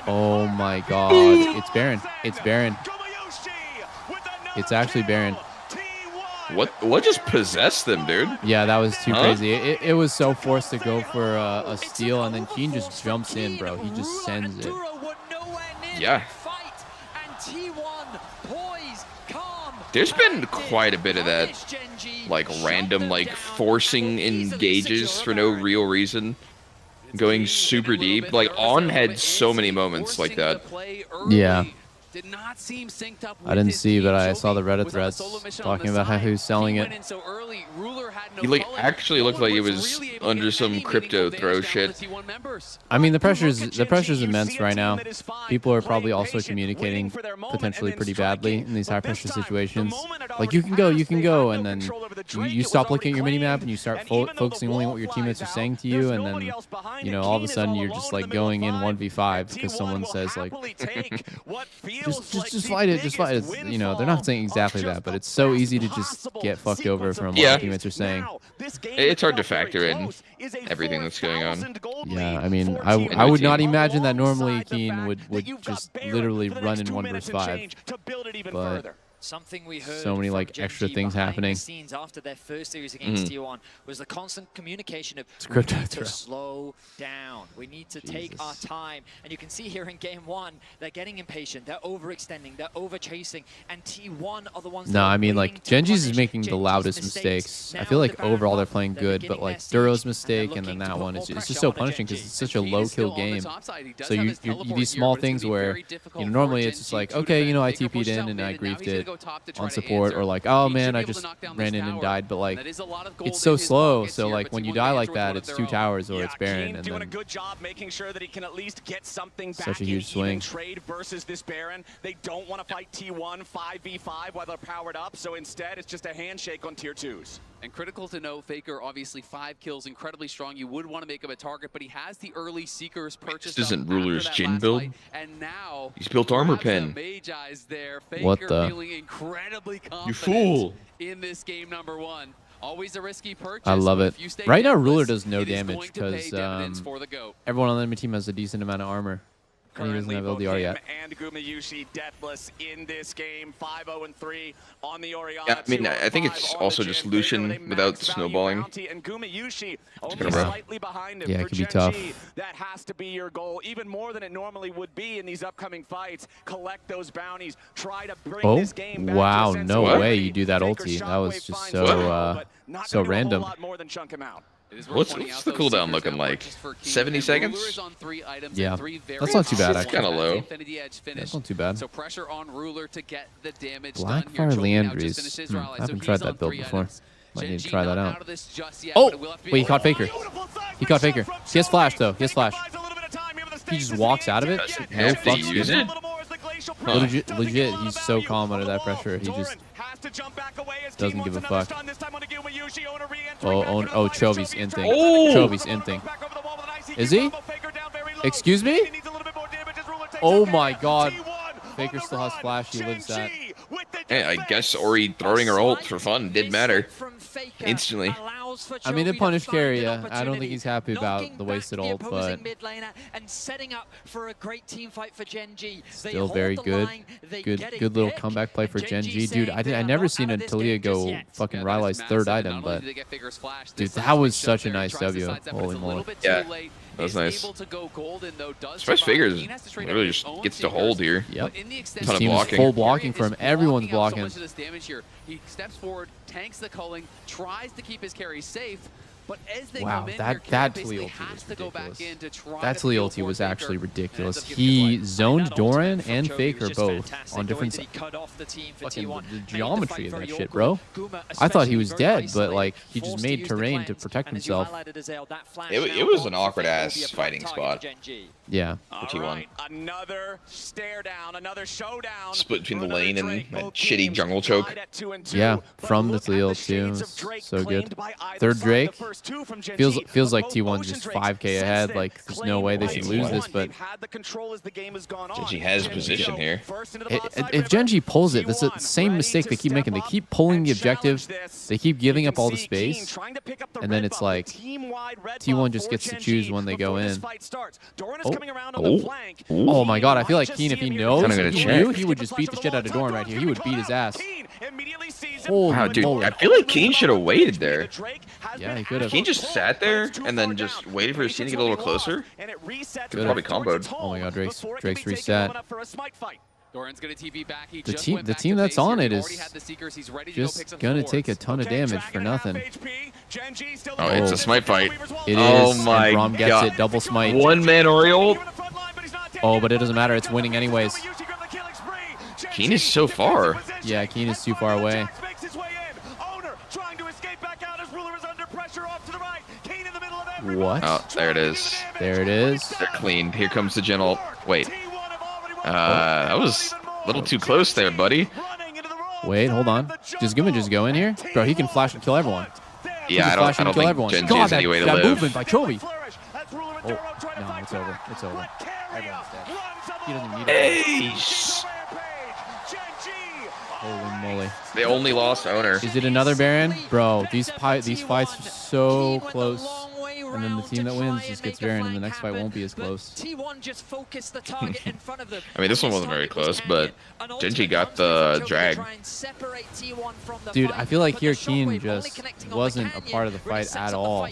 Oh my god. It's Baron. It's Baron. It's actually Baron. What just possessed them, dude? Yeah, that was too Huh? crazy. It was so forced to go for a steal, and then Keen just jumps in, bro. He just sends it. Yeah. There's been quite a bit of that, like, random, like, forcing engages for no real reason. Going super deep. Like, On had so many moments like that. Yeah. Did not seem synced up I didn't see, but I saw the Reddit threads talking about how he was selling it. He, like, actually looked like he was under some crypto throw shit. I mean, the pressure's immense right now. People are probably also communicating potentially pretty badly in these high pressure situations. Like, you can go, and then you stop looking at your minimap and you start focusing only on what your teammates are saying to you, and then, you know, all of a sudden you're just like going in 1v5 because someone says like, just fight it, just fight it. You know, they're not saying exactly that, but it's so easy to just get fucked over from what your teammates are saying. It's hard to factor in everything that's going on. Yeah, I mean, I would not imagine that normally Keen would just literally run in 1 vs 5, but something we heard so many like extra things happening. Scenes after their first series against T1 was the constant communication of we crypto need throw. to slow down. We need to take our time. And you can see here in game 1, they're getting impatient. They're overextending. They're over-chasing. And T1 are the ones No, that are I mean, waiting like, to Genji's is punish making the Genji's loudest mistakes. I feel like overall they're playing good, but like Duro's mistake and then that one, it's just so punishing because it's such a low-kill game. So you these small things where, you know, normally it's just like, okay, you know, I TP'd in and I griefed it on support, or like, oh man, I just ran in and died, but like, it's so slow, so like when you die like that, it's 2 towers or it's Baron, and doing a then good job making sure that he can at least get something back such a huge in swing. even trade versus this Baron. They don't want to fight T1 5v5 while they're powered up, so instead it's just a handshake on tier 2s. And critical to know, Faker, obviously 5 kills, incredibly strong. You would want to make him a target, but he has the early Seekers purchased. This isn't Ruler's Jin build. And now He's built armor pen. there. Faker What the? feeling incredibly confident You fool. in this game number 1. Always a risky purchase. I love but it. if you stay Right now, deathless, Ruler does no it is damage going to pay because dividends for the GOAT. everyone on the enemy team has a decent amount of armor, and he doesn't have Both LDR him yet. and Gumayushi deathless in this game. 5-0-3 on the Oriana. Yeah, I mean, I think it's also just Lucian without snowballing. And Gumayushi only kinda rough. slightly behind him. Yeah, it For could be Gen.G, tough. that has to be your goal, even more than it normally would be in these upcoming fights. Collect those bounties. Try to bring Oh, this game back wow, to a sense no of way reality. you do that Faker's ulti. shot That was might just find so, Zoro, but not so gonna do a whole random. lot more than chunk him out. What's the cooldown looking like? 70 seconds? Yeah, that's not too bad It's actually. kind of low. That's not too bad. So pressure on Ruler to get the damage Blackfire done here. Joking now just finished Leandries. his I rally, so haven't he's tried on that build 3 before. items. Might need to Gen.G try that not out. out of this just yet, Oh, but it will have to be wait, he a caught lot. Faker. He caught Faker. He has flash though. He has flash. He just walks out of it. No Have to fucks use given. it? Legit, he's so calm under that pressure. He just doesn't give a fuck. Oh, Chovy's inting. Oh! Chovy's inting. Is he? Excuse me? Oh my god. Faker still has flash. He lives that. Hey, I guess Ori throwing her ult for fun did matter. Instantly. I mean, it punished carry. I don't think he's happy about the wasted ult, but and setting up for a great team fight for Gen G. still very good. Good little comeback play for Gen G. Dude, I never seen a Talia go fucking Rylai's third item, but dude, that was such a nice W. Holy moly. Yeah, that was nice. Spice Figures really just gets to hold here. Yep. Ton of Team is blocking. full blocking for him. Everyone's blocking. So much of this damage here. He steps forward, tanks the culling, tries to keep his carry safe, but as they Wow, come in, that Talia ulti was to go back ridiculous. in to try That to Talia field ulti was Faker. actually ridiculous. He zoned Doran and Faker both on different sides. Fucking the geometry of that shit, bro. I thought he was dead, but like he just made terrain to protect himself. It was an awkward ass fighting spot. Yeah. For T1. Another stare down, another showdown. Split between the lane and that shitty jungle choke. Yeah, from the Talia too. So good. Third Drake. Feels like T1's just 5k ahead. Like there's no way they should lose this, but Genji has position here. if Gen G pulls it, that's the same mistake they keep making. They keep pulling the objective. They keep giving up all the space, and then it's like T1 just gets to choose when they go in. Oh my god, I feel like Keen, if he knows, if he knew, he would just beat the shit out of Doran right here. He would beat his ass. Wow, dude, I feel like Keen should have waited there. Yeah, he could have. Keen just sat there and then just waited for his team to get a little closer. Could probably comboed. Oh my god, Drake's reset. Doran's gonna TP back. He The team that's on it is just gonna take a ton of damage for nothing. Oh, it's a smite fight. It is. Oh my and Braum gets god. it, double smite. One man Oriole. Oh, but it doesn't matter. It's winning anyways. Keen is so far. Yeah, Keen is too far away. What? Oh, there it is. There it is. They're clean. Here comes the gentle. Wait. That was a little too close there, buddy. Wait, hold on. Does Guma just go in here? Bro, he can flash and kill everyone. Yeah, I don't think Gen G has any way to that live. movement by Chovy. Oh, no, it's over. It's over. Everyone's dead. He doesn't need it. Ace. Holy moly. They only lost owner. Is it another Baron? Bro, these fights are so close. And then the team that wins just gets Baron, and the next fight won't be as close. T1 just focused the target in front of them. I mean, this one wasn't very close, but Genji got the drag. Dude, I feel like here Keen just wasn't a part of the fight at all.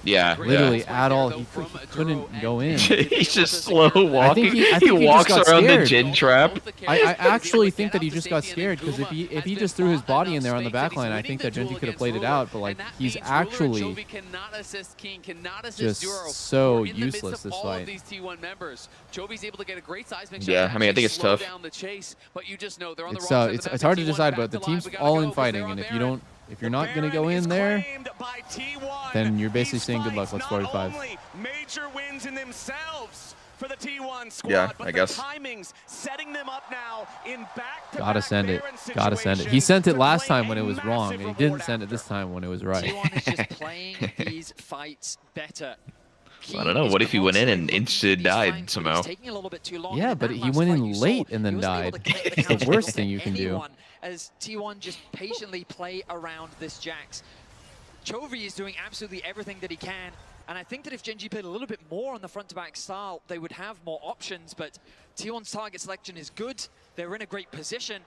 Yeah. Literally at all. He couldn't go in. He's just slow walking. I think he walks just got around scared. the Jin trap. I actually think that he just got scared, because if he just threw his body in there on the backline, I think that Genji could have played it out, but like he's actually just so useless this fight. Yeah, I mean, I think it's tough. It's hard to decide, but the team's all in fighting, and if you're not gonna go in there, then you're basically saying good luck. Let's 45. Major wins in themselves for the T1 squad. Yeah, I guess. Timings setting them up now in Gotta send it. Gotta send it. He sent it last time when it was wrong, and he didn't send it this time when it was right. T1 is just playing these fights better. I don't know. What if he went in and insta died somehow? Yeah, but he went in late and then died. It's the worst thing you can do. As T1 just patiently play around this Jax. Chovy is doing absolutely everything that he can. And I think that if Gen G played a little bit more on the front-to-back style, they would have more options. But T1's target selection is good. They're in a great position.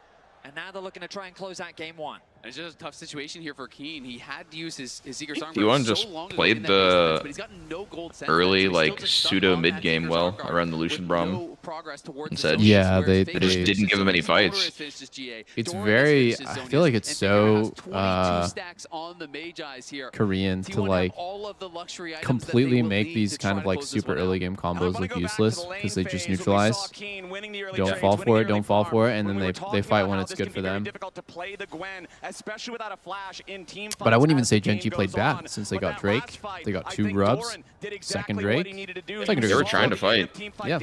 And now they're looking to try and close out game one. And it's just a tough situation here for Keen. He had to use his Seeker's Armor T1 so just long to played win that base match, but the he's gotten no gold since early, then, so he's like, still just stuck pseudo on that mid-game Seeker's well Armor around the Lucian Braum. no progress towards And the said, zone, Yeah, whereas they Faker just didn't give him any fights. finished his GA. It's Doran very, has finished his I zone feel like use, it's and Faker has so 22 stacks on the Magi's here. Korean to T1 like have all of the luxury items that they completely will make need these to kind try of to like close this super one out. early game combos look useless because they just neutralize. Don't fall for it, don't fall for it, and then they fight when it's good for them. But I wouldn't even say Gen G played bad since they got Drake. They got 2 rubs. Second Drake. Second Drake. They were trying to fight. Yeah.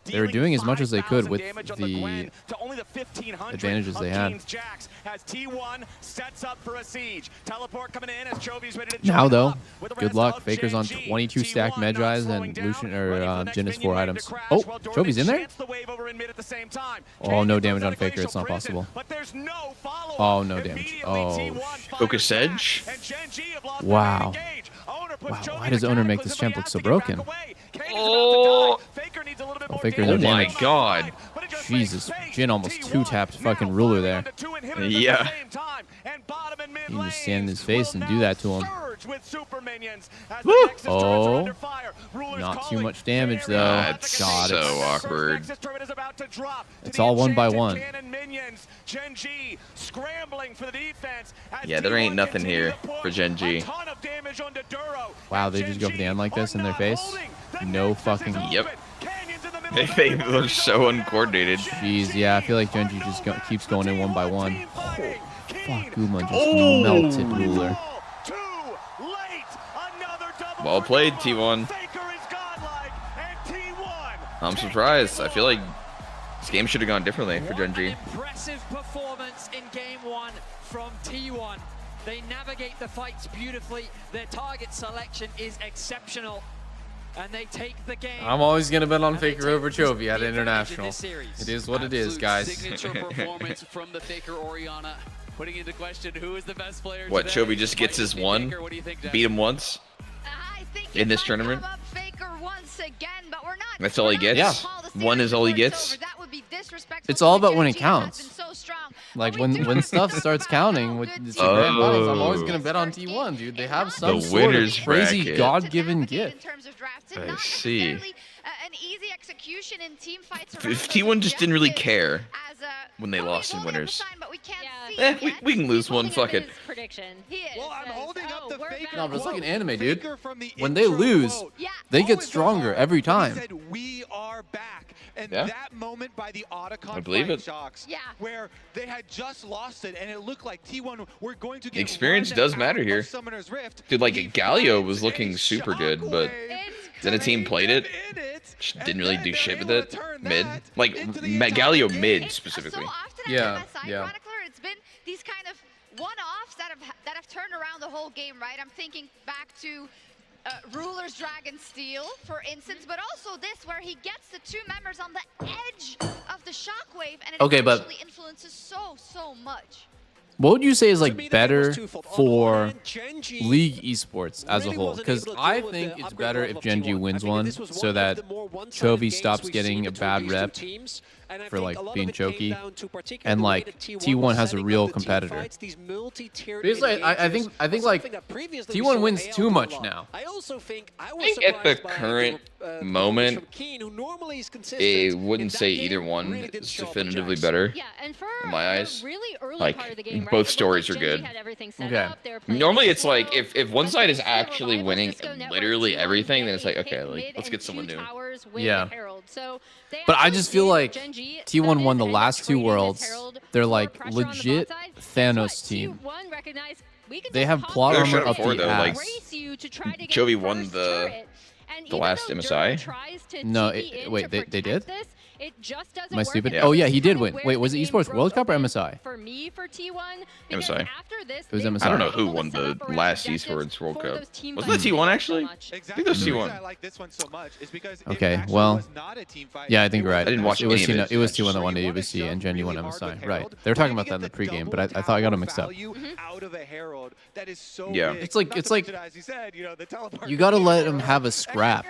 They were doing as much as they could with the the 1500 advantages they of had. Keen's Jacks as T1 sets up for a siege. Teleport coming in as Chovy's ready to Now join though, up with the good rest luck. of Faker's on Gen G. 22 stack T1 Medjais not and slowing Lucian down, or ready for the next Jin is 4 minion wave items. to crash, Oh, while Chovy's in Dorman there? chants the wave over in mid at the same time. Oh, no Canyon damage goes on out of Faker. Glacial It's not Prison, possible. but there's no follow-up. Oh, no damage. Immediately, Oh, T1 Focus Edge. and Gen G have lost wow. their engage. Owner puts Wow, Chovy why does Owner make this champ look so broken? Oh, Oh, Faker, no oh my damage. god. Jesus, Jin almost 2-tapped fucking Ruler there. Yeah. You can just stand in his face and do that to him. Woo! Oh, not too much damage though. That's God, so it's, awkward. it's all 1 by 1. Yeah, there ain't nothing here for Gen G. Wow, they just go for the end like this in their face? No fucking... Yep. They look so uncoordinated. Jeez, yeah, I feel like Gen G just keeps going in 1 by 1. Oh, fuck, Guma just Oh. melted Ruler. Well played, T1. I'm surprised. I feel like this game should have gone differently for Gen G. Impressive performance in game 1 from T1. They navigate the fights beautifully. Their target selection is exceptional. And they take the game. I'm always going to bet on Faker over Chovy at International. It is what it is, guys. Signature performance from the Faker Orianna, putting into question who is the best player What, today. Chovy just gets his one? Faker, what do you think, Jack? Beat him once? In this tournament? That's all he gets? Yeah. One is all he gets? It's all about when it counts. Like when stuff starts counting with the grand finals, I'm always gonna bet on T1, dude. They have some The sort of winner's crazy bracket. God-given gift. I see. An easy execution in team fights. If T1 just didn't really care when they lost in winners. We can lose one, fuck it. No, but it's like an anime, dude. When they lose, they get stronger every time. We are back. And Yeah. that moment by the Otacon I believe Fight it. Shocks, where they had just lost it, and it looked like T1 were going to get Experience run does out matter of here. Summoner's Rift. Dude, like Galio was looking super good, but then a team played it. Just didn't really do shit with it. Mid. Like, Galio mid specifically. Yeah, Chronicler, it's been these kind of one-offs that have turned around the whole game, right? I'm thinking back to Ruler's Dragon Steel, for instance, but also this where he gets the 2 members on the edge of the shockwave, and it Okay, but- actually influences so much. What would you say is like better for League esports as a whole? Because I think it's better if Gen G wins one, so that Chovy stops getting a bad rep for like being choky, and like T1 has a real competitor. Because I think like T1 wins too much now. I think at the current moment, I wouldn't say either one is definitively better in my eyes. Like, both stories are good. Okay. Normally it's like, if one side is actually winning literally everything, then it's like, okay, like, let's get someone new. Yeah. But I just feel like T1 won the last 2 worlds. They're like legit Thanos team. They have plot armor up the though, like, ass. Chovy won the last MSI. No, wait, they did? Am I stupid? Oh yeah, he did win. Wait, was it Esports World Cup or MSI? MSI. It was MSI. I don't know who won the last Esports World Cup. Wasn't that T1 actually? I think that was T1. Okay, well, yeah, I think you're right. I didn't watch it was any of it. It was T1 that won the UBC and Gen G won MSI. Right. They were talking about that in the pregame, but I thought I got them mixed up. Yeah. It's like you got to let them have a scrap.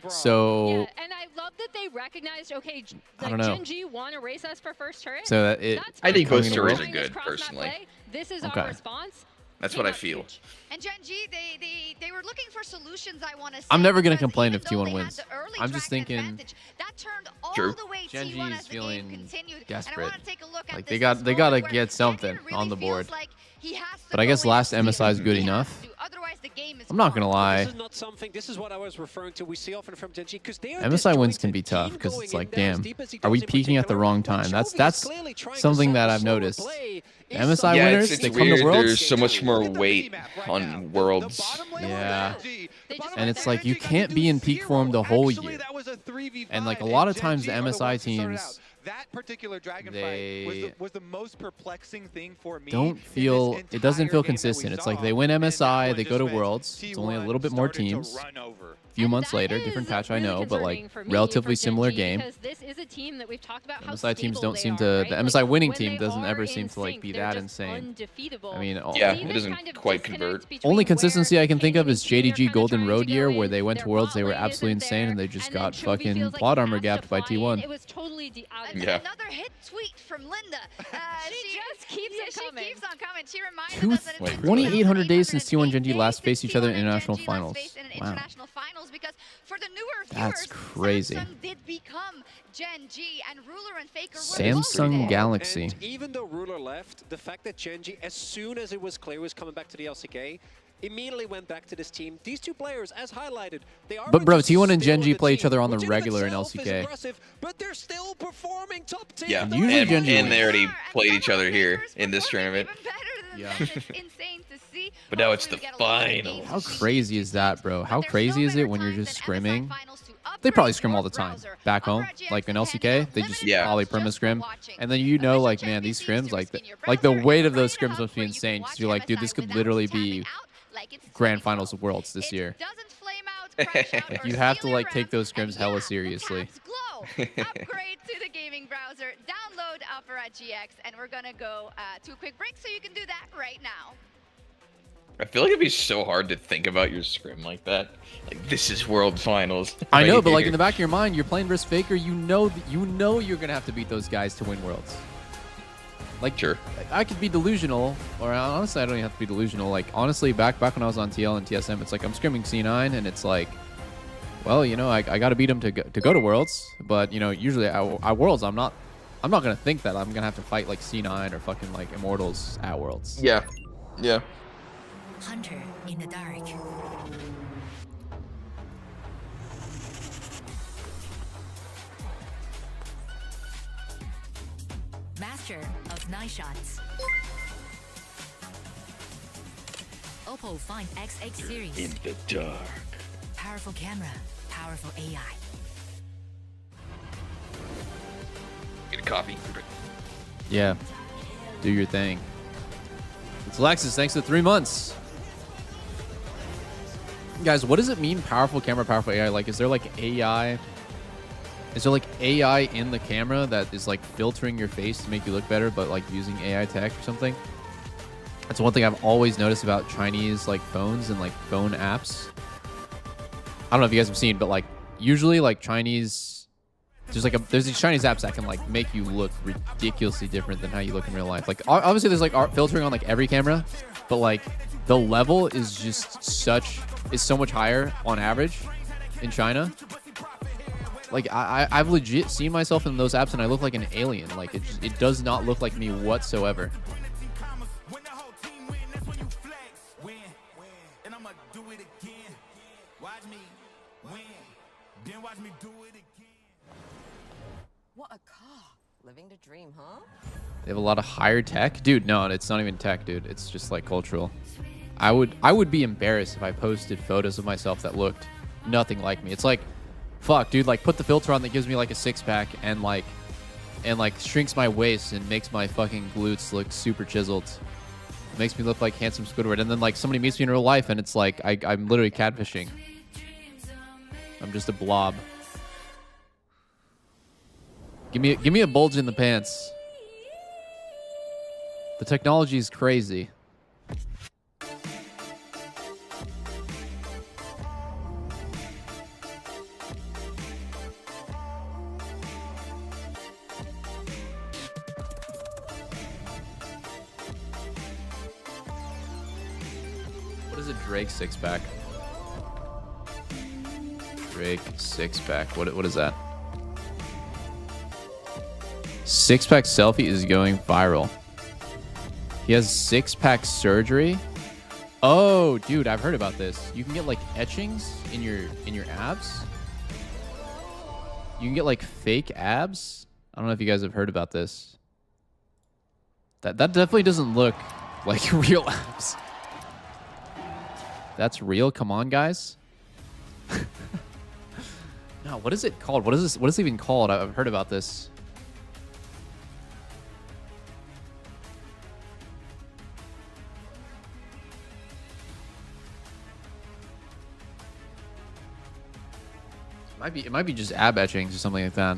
So and I love that they recognized, okay, I don't know. Gen G want to race us for first turret. So that it. I think both Going stories well. are good, personally. This is Okay. our response. That's what I feel. And Gen G, they were looking for solutions, I want to say. I'm never gonna because complain even if though T1 they had wins. the early I'm just dragon thinking. advantage, that turned all True. the way Gen T1 G as is the game feeling continued. desperate. And I want to take a look at Like this they gotta where get something Gen G on the really board. feels like he has to But I go guess in last and MSI is good he has enough. to, otherwise the game is I'm not gonna gone. lie. This is not something. This is what I was referring to. We see often from Gen G because they are MSI wins can be tough because it's like, damn, are we peaking at the wrong time? That's something that I've noticed. The MSI Yeah, winners, it's they come to weird. Worlds. There's so much more weight on Worlds. Yeah. And it's like you can't be in peak form the whole year. And like a lot of times the MSI teams, that particular dragon fight was the most perplexing thing for me. It doesn't feel consistent. It's like they win MSI, they go to Worlds. It's only a little bit more teams. A few months later, different patch, I know, but like relatively similar game. This is a team that we've talked about how MSI teams don't seem they are, to. right? The MSI winning team doesn't ever seem to like be that insane. Undefeatable. I mean, yeah, it doesn't quite convert. Only consistency I can think of is JDG Golden Road year, where they went to Worlds, they were absolutely insane, and they just got fucking plot armor gapped by T1. It was totally Yeah. Another hit tweet from Linda. She just keeps on coming. She reminded Two, us that it's been 2,800 days since T1 and Genji last faced each other in international finals. Wow. international finals, because for the newer That's viewers, crazy. Samsung did become Gen G, and Ruler and Faker were Samsung Galaxy. And even though Ruler left, the fact that Genji, as soon as it was clear he was coming back to the LCK, immediately went back to this team. These two players, as highlighted, they are. But bro, T1 and Genji play each other on the regular in LCK. But they're still performing top tier. Yeah, Usually Genji and they already played each other here in this tournament. Yeah. insane to see. But now it's the final. How crazy is that, bro? How crazy is it when you're just scrimming? They probably scrim all the time back home, like in LCK. They just poly perma scrim, and then you know, like, man, these scrims, like the weight of those scrims must be insane. Because you're like, dude, this could literally be grand finals of Worlds this year. You have to like take those scrims hella seriously. Upgrade to the gaming browser, download Opera GX, and we're gonna go to a quick break, so you can do that right now. I feel like it'd be so hard to think about your scrim like that. Like, this is World Finals. I know, right but like in here. the back of your mind, you're playing versus Faker. You know you're gonna have to beat those guys to win Worlds. Like, sure, I could be delusional, or honestly, I don't even have to be delusional. Like, honestly, back when I was on TL and TSM, it's like I'm scrimming C9, and it's like, well, you know, I got to beat him to go to Worlds. But you know, usually at Worlds, I'm not gonna think that I'm gonna have to fight like C9 or fucking like Immortals at Worlds. Yeah, yeah. Hunter in the dark. Master of Night Shots. Oppo Find XX series. In the dark. Powerful camera, powerful AI. Get a coffee. Yeah, do your thing. It's Alexis. Thanks for 3 months. Guys, what does it mean, powerful camera, powerful AI? Like, is there like AI? Is there like AI in the camera that is like filtering your face to make you look better, but like using AI tech or something? That's one thing I've always noticed about Chinese like phones and like phone apps. I don't know if you guys have seen, but like usually like Chinese, there's these Chinese apps that can like make you look ridiculously different than how you look in real life. Like obviously there's like art filtering on like every camera, but like the level is just so much higher on average in China. Like I've legit seen myself in those apps and I look like an alien. Like it does not look like me whatsoever. What a car. Living the dream, huh? They have a lot of higher tech. Dude, no, it's not even tech, dude. It's just like cultural. I would be embarrassed if I posted photos of myself that looked nothing like me. It's like, fuck, dude, like put the filter on that gives me like a six-pack and like shrinks my waist and makes my fucking glutes look super chiseled. It makes me look like handsome Squidward. And then like somebody meets me in real life and it's like I'm literally catfishing. I'm just a blob. Give me a bulge in the pants. The technology is crazy. What is a Drake six-pack? Drake six-pack. What is that? Six-pack selfie is going viral. He has six-pack surgery. Oh, dude, I've heard about this. You can get like etchings in your abs. You can get like fake abs. I don't know if you guys have heard about this. That definitely doesn't look like real abs. That's real. Come on, guys. No, what is it called? What is this? What is it even called? I've heard about this. It might be just ab etchings or something like that.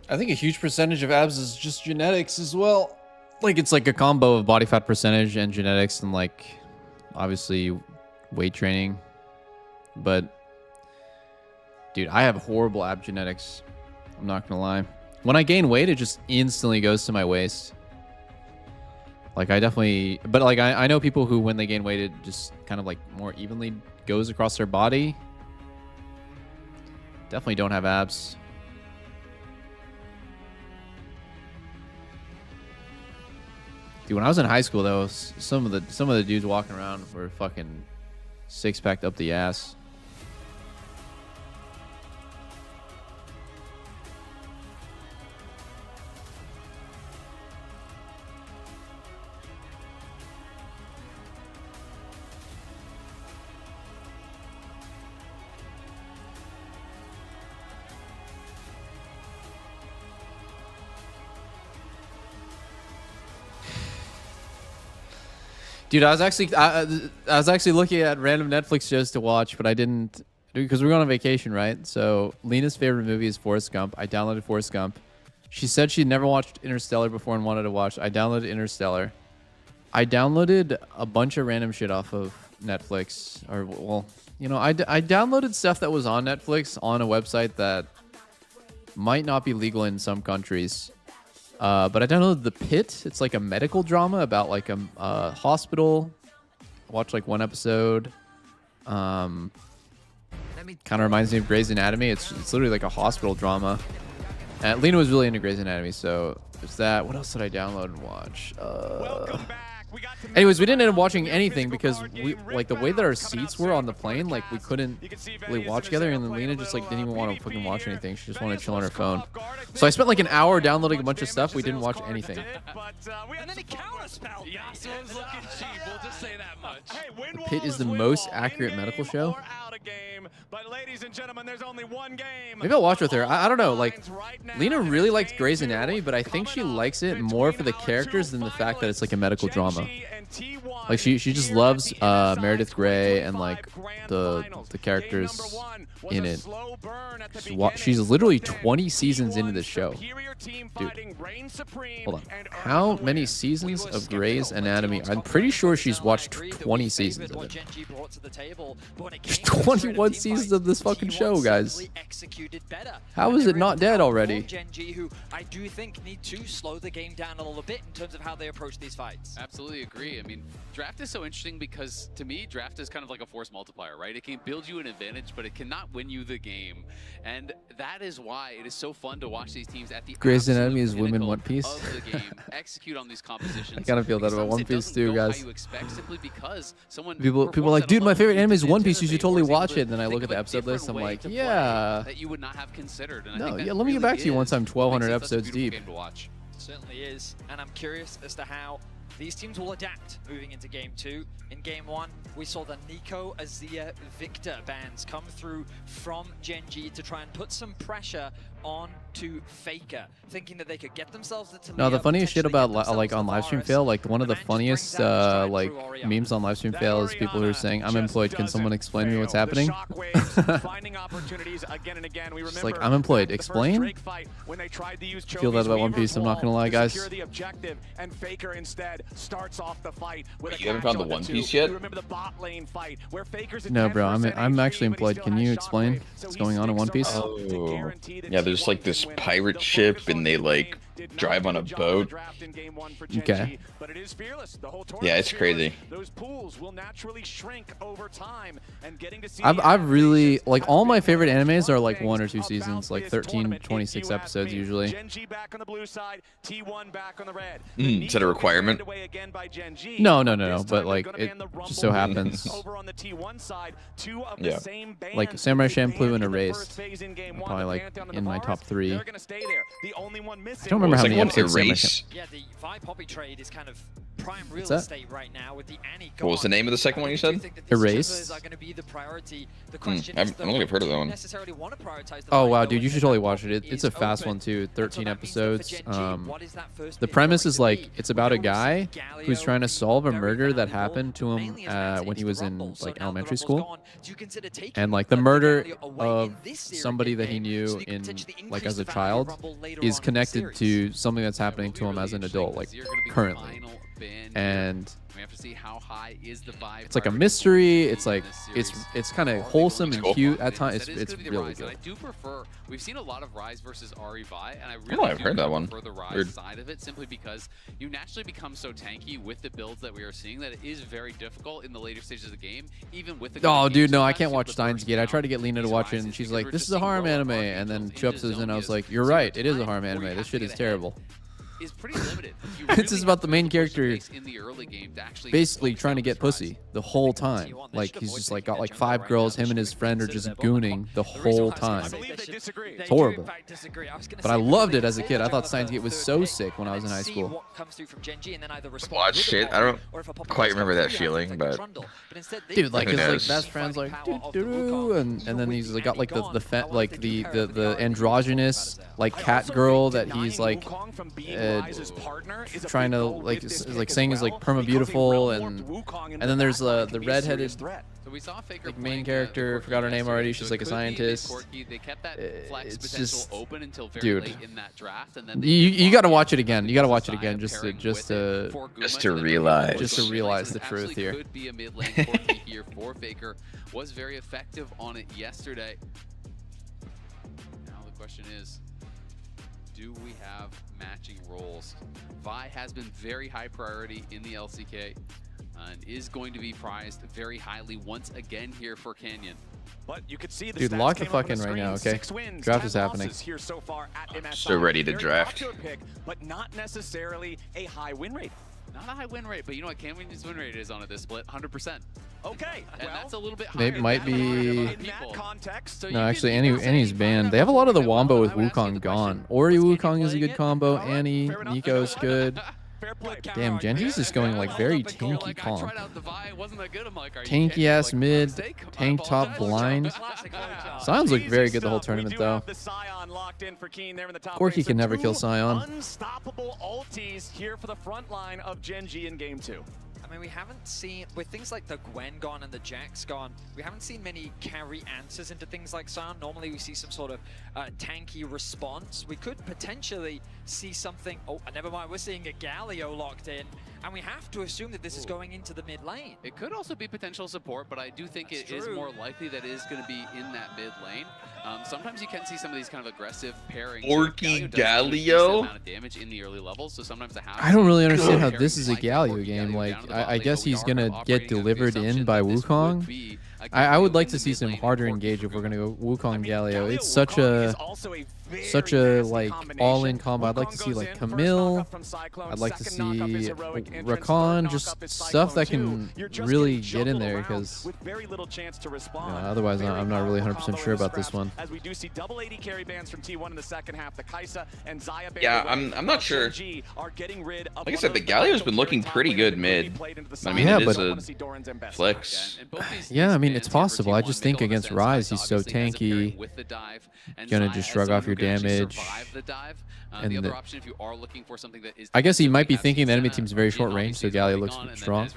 I think a huge percentage of abs is just genetics as well. Like it's like a combo of body fat percentage and genetics and like obviously weight training. But dude, I have horrible ab genetics. I'm not gonna lie. When I gain weight, it just instantly goes to my waist. Like I definitely, but like I know people who when they gain weight, it just kind of like more evenly goes across their body. Definitely don't have abs. Dude, when I was in high school, though, some of the dudes walking around were fucking six-packed up the ass. Dude, I was actually looking at random Netflix shows to watch, but I didn't, because we were on vacation, right? So Lena's favorite movie is Forrest Gump. I downloaded Forrest Gump. She said she'd never watched Interstellar before and wanted to watch. I downloaded Interstellar. I downloaded a bunch of random shit off of Netflix, or well, you know, I downloaded stuff that was on Netflix on a website that might not be legal in some countries. But I downloaded The Pit. It's like a medical drama about like a hospital. I watched like one episode. Kind of reminds me of Grey's Anatomy. It's literally like a hospital drama. And Lena was really into Grey's Anatomy, so there's that. What else did I download and watch? Anyways, we didn't end up watching anything because we like the way that our seats were on the plane, like we couldn't really watch together, and then Lena just like didn't even want to fucking watch anything. She just wanted to chill on her phone. So I spent like an hour downloading a bunch of stuff. We didn't watch anything. And then he counterspelled. Yasuo's looking cheap. We'll just say that much. The Pit is the most accurate medical show. But ladies and gentlemen, there's only one game. Maybe I'll watch with her. I don't know. Like, Lena really likes Grey's Anatomy, but I think she likes it more for the characters than the fact that it's like a medical drama. Like she just loves Meredith Grey and like the characters in it. She's literally 20 seasons into this show. Dude, hold on. How many seasons of Grey's Anatomy? I'm pretty sure she's watched 20 seasons of it. There's 21 seasons of this fucking show, guys. How is it not dead already? Genji, who I do think need to slow the game down a little bit in terms of how they approach these fights. Absolutely agree. I mean, draft is so interesting because to me, draft is kind of like a force multiplier, right? It can build you an advantage, but it cannot win you the game. And that is why it is so fun to watch these teams at the Grey's Anatomy is women One Piece. Of the game, execute on these compositions. I kind of feel that about One Piece too, guys. How you expect simply because someone people are like, dude, my favorite anime is One Piece. You should totally watch it. And then I look at the episode list. I'm like, yeah. That you would not have considered. And no, yeah. Let me get back to you once I'm 1,200 episodes deep. Certainly is, and I'm curious as to how these teams will adapt moving into Game 2. In Game 1, we saw the Nico, Azia, Victor bans come through from Genji to try and put some pressure on to Faker, thinking that they could get themselves the Talia. No, the funniest shit about like on livestream fail, like one of the funniest like memes on livestream fail is people who are saying, "I'm employed. Can someone explain to me what's happening?" It's like, I'm employed. Explain. Feel that about One Piece. I'm not gonna lie, guys. You haven't found the One Piece yet? No, bro. I'm actually employed. Can you explain what's going on in One Piece? Oh, yeah. There's like this pirate ship, and they like drive on a boat. Okay. But it is fearless. The whole Yeah, it's crazy. Those pools will naturally shrink over time, and getting to see I've really, like, all my favorite animes are like 1 or 2 seasons, like 13, 26 episodes usually. Genji back on the blue side, T1 back on the red. Is that a requirement? No, but like it just so happens. Over on the T1 side, two of Yeah. the same band. Like Samurai Champloo and in the Erased, first phase in game one, probably the like band down to in the my bars, top 3. They're gonna stay there. The only one missing. I don't remember how many Second one, episodes Samurai Erase. Yeah, the Vi Poppy trade is kind of prime real What's that? estate right now with the Annie What was the name of the second one you said? Erased. are going to be the priority. The I question don't is think I've heard of that one. necessarily want to prioritize the Oh Vi wow, Go dude, you and should then totally that watch Poppy it. It's is a fast open. one too, 13 episodes. What is that first The bit premise going is to like be? it's about a guy who's Galio trying to solve a very murder that valuable, happened to him mainly as when he was in Rumble. So like now the elementary Rumble's school. gone. Do you consider taking And like the the murder Galio away of in this series somebody that he game, knew so you can in potentially like increase as a the value of child Rumble later is on in the connected series? to something that's happening to him as an adult, like currently. And we have to see how high is the vibe. it's like a mystery. It's like it's kind of wholesome and cute at times. It's really good. I do prefer. We've seen a lot of Rise versus Ari Vi, and I Oh, really I've do heard that one. prefer the Rise Weird. side of it, simply because you naturally become so tanky with the builds that we are seeing that it is very difficult in the later stages of the game, even with the. Oh, good dude, games no, I sometimes can't to watch the Steins first Gate. I round. tried to get Lena to These watch it, rises and she's because like, we're "This just is a seeing harem lower anime," arc and then angels she ups in it, and I was Zonias. like, "You're So right. your It is a time harem where you anime. have This to shit get is ahead terrible." Is pretty limited. You It's really just have about to the main push the character pace in the early game to actually basically focus trying on to get this rise. pussy the whole time. Like he's just like got like 5 girls. Him and his friend are just gooning the whole time. It's horrible. But I loved it as a kid. I thought Steins Gate was so sick when I was in high school. Watch shit. I don't quite remember that feeling, but Dude, like who his like knows? best friend's like doo-doo-doo, and then he's like got like the androgynous like cat girl that he's like trying to like like saying is like perma beautiful, and then there's the redheaded So we saw Faker like playing main character. Forgot her name already. She's like a scientist. They kept that flex It's potential just, open until very dude. late in that draft, and then they You got to watch it again. You got to watch it again just to realize the truth here. Could be a mid lane Corki here for Faker. Was very effective on it yesterday. Now the question is, do we have matching roles? Vi has been very high priority in the LCK and is going to be prized very highly once again here for Canyon. But you could see the Dude, stats lock the came up fuck on in right now, screen. okay? 6 wins, Draft 10 is happening. losses here so far at MSI. So ready to Very draft. popular pick, but not necessarily a high win rate. Not a high win rate, but you know what Canyon's win rate is on it this split? 100%. Okay, and that's a little bit higher. Maybe might than be. in that context. So No, actually, Annie's banned. They have a lot of the Wombo with Wukong gone. Ori Wukong is a good combo. Annie, Nico's good. Damn, Genji's just going like very tanky comp. Tanky ass mid, tank top blind. Sion's looked very good the whole tournament though. Corki can never kill Sion. Unstoppable ultis here for the front line of Genji in game 2. I mean, we haven't seen, with things like the Gwen gone and the Jax gone, we haven't seen many carry answers into things like Sion. Normally we see some sort of tanky response. We could potentially see something, oh, never mind, we're seeing a Galio locked in, and we have to assume that this is going into the mid lane. It could also be potential support, but I do think it is more likely that it is going to be in that mid lane. Sometimes you can see some of these kind of aggressive pairings. Orky Galio does a decent Galio? amount of damage in the early levels, so sometimes I don't really understand how this is a Galio game. Like, I guess he's gonna get delivered in by Wukong. I would like to see some harder engage if we're gonna go Wukong Galio. It's such a like all-in combo. I'd like to see like Camille. I'd like to see Rakan. Just stuff that can really get in there, because otherwise I'm not really 100% sure about this one. As we do see double AD carry bans from T1 in the second half, the Kaisa and Zaya ban. Yeah, I'm not sure. Are getting rid of Like I said, the Galio's been looking pretty good mid. I mean, Yeah, it is but- a flex. Yeah, I mean, it's possible. I just think against Rise, he's so tanky. Gonna just shrug off your damage. And the other the- option, if you are looking for something that is, I guess he might be thinking the enemy team's very short range, so Galio looks strong.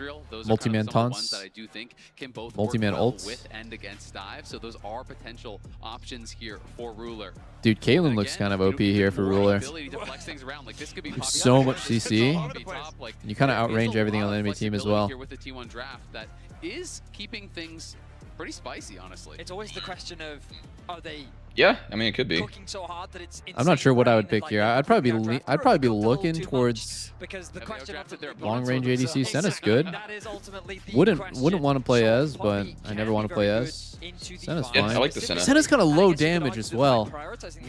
Multi-man taunts. that I do think can both Multi-man work well ults. with and against dive. So those are potential options here for Ruler. Dude, Caitlyn looks kind of OP here for Ruler. Ability to flex things around. Like, this could be There's popular. so much This could CC. be top. Like, You kind of there is outrange a everything lot on the of enemy team as flexibility well. Here with the T1 draft that is keeping things pretty spicy, honestly. It's always the question of, are they Yeah, I mean it could be. I'm not sure what I would pick here. I'd probably be looking towards long range ADC. Senna's good. Wouldn't want to play as, but I never want to play as. Senna's fine. I like the Senna. Senna's kind of low damage as well.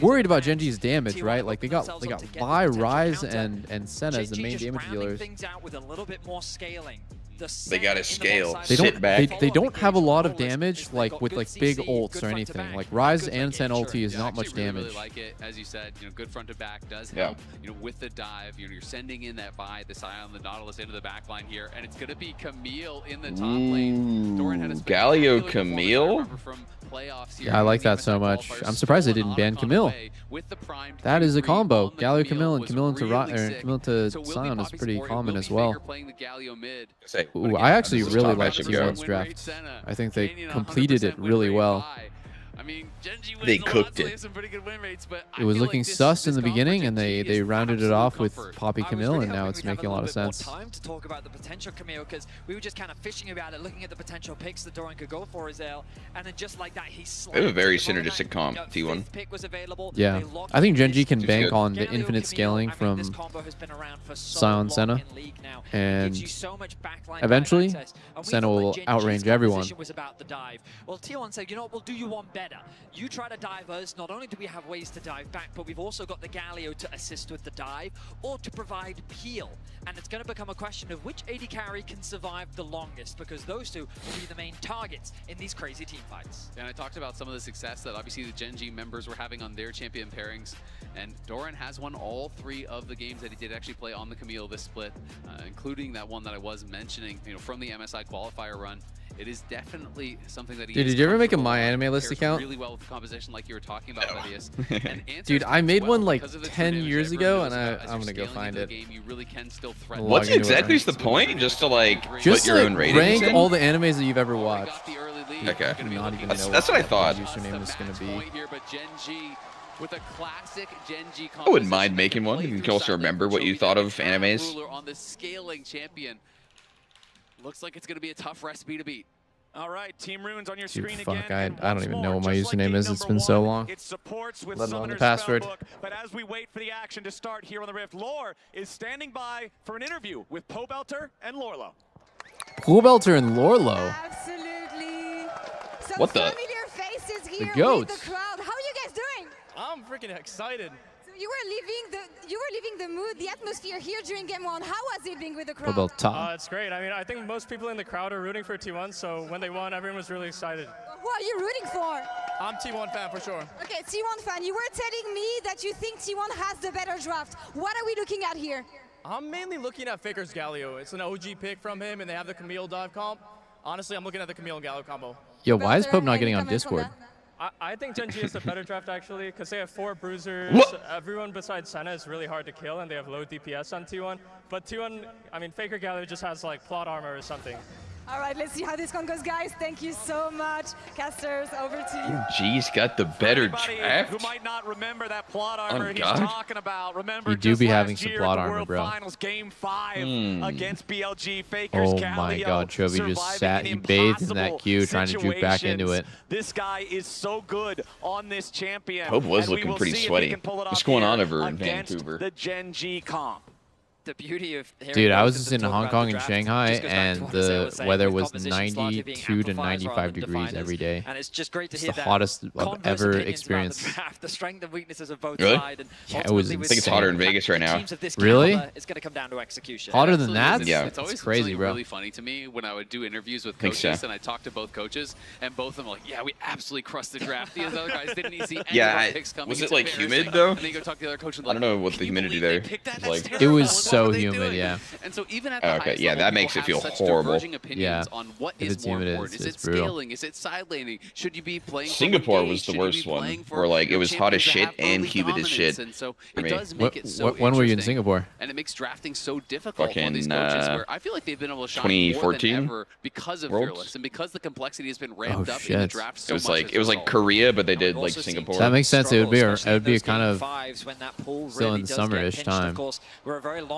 Worried about Genji's damage, right? Like they got Vi, Ryze, and Senna as the main damage dealers. They gotta scale. They don't have a lot of damage like with like big ults or anything. Like Ryze and Senna ulti is not much damage. Really like it, as you said. Good front to back does help. With the dive, you're sending in that Vi, the Scion, the Nautilus into the back line here, and it's gonna be Camille in the top lane. Doran had a Galio Camille. Yeah, I like that so much. I'm surprised they didn't ban Camille. That is a combo. Galio Camille and Camille into Scion is pretty common as well. Ooh, I actually really like T1's draft. I think they completed it really well. They cooked it. It was looking sus in the beginning, and they rounded it off with Poppy Camille, and now it's making a lot of sense. Time to talk about the potential Camille, because we were just kind of fishing about it, looking at the potential picks that Doran could go for Azael, and then just like that, he they have a very synergistic comp, T1. Yeah, I think Genji can bank on the infinite scaling from Scion Senna, and eventually Senna will outrange everyone. Well, T1 said, you know what, we'll do you one better. You try to dive us, not only do we have ways to dive back, but we've also got the Galio to assist with the dive or to provide peel. And it's going to become a question of which AD carry can survive the longest, because those two will be the main targets in these crazy team fights. And I talked about some of the success that obviously the Genji members were having on their champion pairings, and Doran has won all 3 of the games that he did actually play on the Camille this split, including that one that I was mentioning, from the MSI qualifier run. It is definitely something that he Dude, did you ever make a My Anime List account? Really well with the composition, like you were talking about, Thaddeus. Dude, I made one like 10 years ago, and I'm gonna go find it. You really can still thread What exactly is the point? Just to like put your own ratings rank in? all the animes that you've ever watched. Okay, Not even that's what I thought. Username is gonna be. With a classic Genji I wouldn't mind making one. You can also remember what you thought of animes. On the scaling champion. Looks like it's going to be a tough recipe to beat. All right, Team Runes on your Dude, screen fuck, again. I don't even know what my username is. It's been so long. It supports with Let alone the Summoner's password. Spellbook, but as we wait for the action to start here on the Rift, Lore is standing by for an interview with Pobelter and Lorlo. Pobelter and Lorlo. Absolutely. What the? Familiar faces here The goats. with the crowd. How are you guys doing? I'm freaking excited. So you were leaving the mood, the atmosphere here during game 1. How was it being with the crowd? Pobelter. It's great. I mean, I think most people in the crowd are rooting for T1, so when they won, everyone was really excited. Who are you rooting for? I'm T1 fan for sure. Okay, T1 fan, you were telling me that you think T1 has the better draft. What are we looking at here? I'm mainly looking at Faker's Galio. It's an OG pick from him, and they have the Camille dive comp. Honestly, I'm looking at the Camille and Galio combo. Yo, why is Pope not getting on Discord? I think Genji is a better draft, actually, because they have 4 bruisers. What? Everyone besides Senna is really hard to kill, and they have low DPS on T1. But T1, I mean, Faker Galio just has, like, plot armor or something. All right, let's see how this one goes, guys. Thank you so much. Casters, over to you. G's got the better draft. Who might not remember that plot armor he's God. talking about. Remember, You do just be last having some year plot at the armor, World bro. Finals, Game 5 against BLG. Faker's Oh my Galio God, Chovy just sat, he surviving an bathed in that impossible queue, trying to juke back into it. situations. This guy is so good on this champion. Pope was and we looking will pretty see if he sweaty. can pull it What's off going here on over in against Vancouver? The Gen G comp. The beauty of Dude, I was just in Hong Kong and Shanghai, and the weather was 92 to 95 degrees every day. And it's just great to It's hear the that hottest I've converse ever opinions about experienced. The draft, the strength and weaknesses of both Really? sides. And Yeah, it was ultimately with I think it's hotter in the Vegas right now. teams of this Really? caliber, it's going to come down to execution. Hotter than that? Yeah. It's always crazy, bro. really funny to me when I would do interviews with Think coaches so. and I talked to both coaches, and both of them were like, yeah, we absolutely crushed the draft. These other guys didn't even see any Yeah, of our picks coming. was It's it like embarrassing. humid though? And then you go talk to the other coach and I don't know what the humidity there is like. It was so humid, yeah. And so even at Oh, the okay, highest yeah, level, that makes people it feel have such horrible. diverging opinions Yeah. on what If is it's more humid, important. Is it's it brutal. scaling? Is it side laning? Should you be playing for Singapore engage? was the Should you be worst one, playing for where like it your was hot as champions shit that have and early humid as dominance? shit And so for it me. does make it so when were you in interesting. Singapore? And it makes drafting so difficult for these Fucking, coaches where I feel like they've been able to shine more 2014 than ever because of Worlds? Fearless and because the complexity has been ramped Oh, up in the shit. draft so It was much like as it was a like result. Korea, but they did like Singapore. That makes sense. It would be a Especially in kind those of game 5s when that pool still really in the does get summerish pinched. time. Of course, we're a very long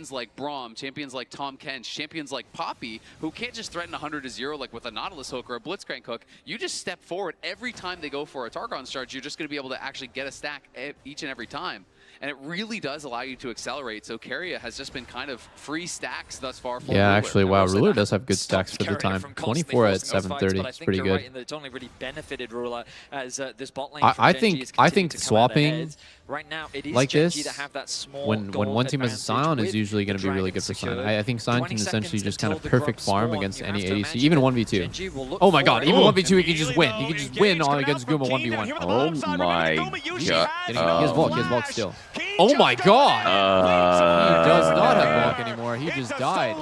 champions like Braum, champions like Tom Kench, champions like Poppy, who can't just threaten 100 to 0 like with a Nautilus hook or a Blitzcrank hook. You just step forward every time they go for a Targon's charge. You're just going to be able to actually get a stack each and every time. And it really does allow you to accelerate. So Keria has just been kind of free stacks thus far. For Yeah, Ruler. actually, wow, Ruler does have good stacks for the time. 24 at 730, it's pretty good. Right, it's only really benefited Ruler as this bot lane I think swapping right now, it is like Gen this, G that have that small when one team has a Sion, is usually going to be really good for Sion. I think Sion can essentially just kind of perfect farm against any ADC, even 1v2. Oh my god, even 1v2 he can just win. He can just win all against Guma 1v1. Oh my god. He has Volk still. Oh my god! He does not have Volk anymore. He just died.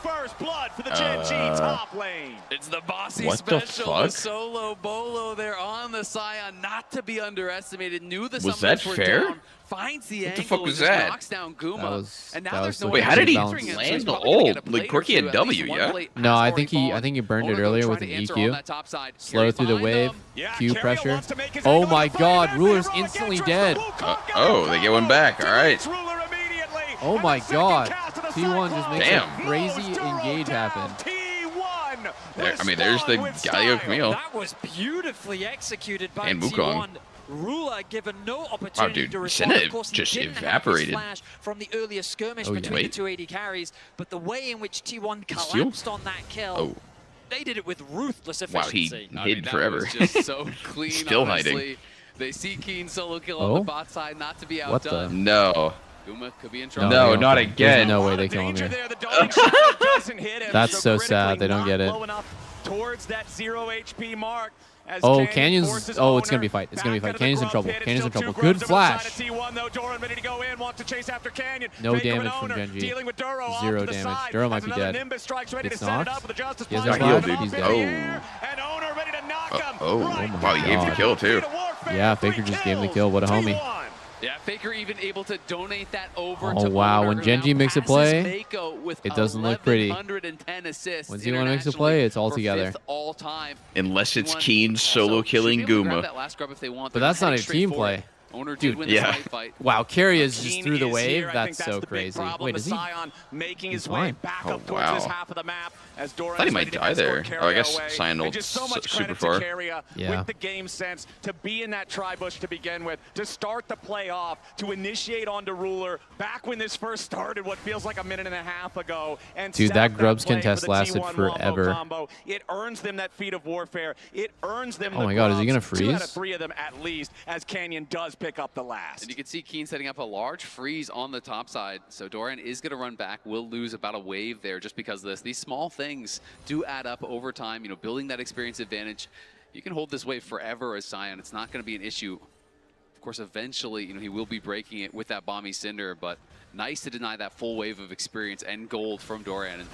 first blood for the Gen G top lane. It's the bossy What the special. fuck? The solo bolo there on the Scion, not to be underestimated. Knew the Was that summoners were fair? down. Finds the What angle the fuck and was just that? knocks down Guma. And now that there's was no Wait, how did he land land the ult? Like Quirky had W, yeah? No, I think he burned it earlier with an EQ. Slow through the wave, Q pressure. Oh my God, Ruler's instantly dead. Oh, they get one back. All right. Oh my God, T1 just makes a crazy engage happen. There, I mean, there's the Galio Camille. That was beautifully executed by And T1. Wukong. Ruler given no opportunity to respond. Senna Of course, he just didn't have his evaporated. flash from the earlier skirmish Oh, yeah. between the Wait. 280 carries, but the way in which T1 Steal? collapsed on that kill, Oh. they did it with ruthless Wow, he efficiency. hid forever. That was just so clean, Still honestly. hiding. They see Keen solo kill on Oh? the bot side, not to be What the? outdone. No. Guma could be in No, trouble. No, they don't not kill him. again. There's no way they kill him here. That's so sad. They don't get it. Towards that 0 HP mark. As Oh, Canyon Canyon's. forces Oh, it's gonna owner be a fight. It's gonna be a back fight. out of the Canyon's in grub trouble. pit. It's Canyon's in still trouble. two Good grubs over the side flash. of T1, though. Doran ready to go in, wants to chase after Canyon. No Faker damage with from owner, Gen G. dealing with Duro off 0 to the damage. side. Duro might Has be another dead. Nimbus strikes ready It's to set it knocked. up with the Justice He has Flash. no heal, flash. dude. He's dead. Oh. And owner ready to knock him. Oh wow, he gave the kill too. Yeah, Faker just gave him the kill. What a homie. Yeah, Faker even able to donate that over Oh to wow, Owner, when who Gen now G makes a passes play, Mako with it doesn't look pretty. 1,110 assists When T1 makes a play, it's all for together. 5th all time. Unless it's T1 Keen solo also killing should be able to grab Guma. that last grub if they want. But They're that's not a heading team straight for it. play. Owner Dude, did win yeah. the side fight. Wow, Carriers just Keen through the is wave. here. I think That's so the big crazy. problem. Wait, is The he? Scion making He's his way fine. back Oh, up towards this wow. half of the map as Doran's I thought he ready might to die there. escort Oh, I guess Carrier away. Scion And ult just so much super credit far. to Carrier Yeah. with the game sense to be in that tri-bush to begin with, to start the playoff, to initiate onto Ruler back when this first started what feels like a minute and a half ago. And Dude, set that up Grubs play contest for the lasted T1 wombo forever. combo. It earns them that feat of warfare. It earns them Oh the my God, is he Grubs. gonna 2 out of freeze? 3 of them at least as Canyon does pick up the last. And you can see Keen setting up a large freeze on the top side. So Doran is going to run back. Will lose about a wave there just because of this. These small things do add up over time. You know, building that experience advantage. You can hold this wave forever as Scion. It's not going to be an issue. Of course, eventually, you know, he will be breaking it with that Bomby Cinder, but nice to deny that full wave of experience and gold from Doran. And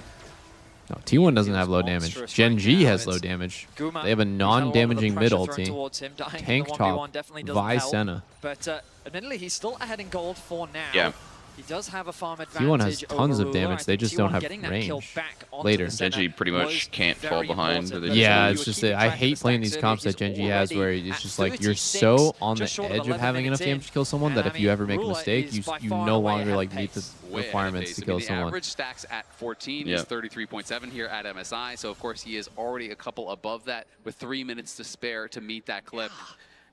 No, T1 doesn't have low damage. Gen G has low damage. Guma, They have a who's had a lot of the non-damaging pressure mid thrown ulti. towards him, dying in Tank the top, 1v1 definitely doesn't Vi help. Senna. But admittedly, he's still ahead in gold for now. Yeah. He does have a farm advantage. T1 has tons over of Ruler. damage. I They think just T1 don't have getting that kill range back onto later. the center Gen G pretty much was can't fall very behind. important, They but just Yeah, you it's were just keeping that I track of hate the playing stacks these early. comps that He's Gen G has where already it's at just like you're 36, so on the just short of edge of 11 having enough minutes in. damage to kill someone that And if you ever make a Ruler mistake, is you by you far no and away longer ahead like of meet the pace. way ahead of requirements pace. to I kill mean, the someone. average stacks at 14 Yeah. is 33.7 here at MSI. So, of course, he is already a couple above that with 3 minutes to spare to meet that clip.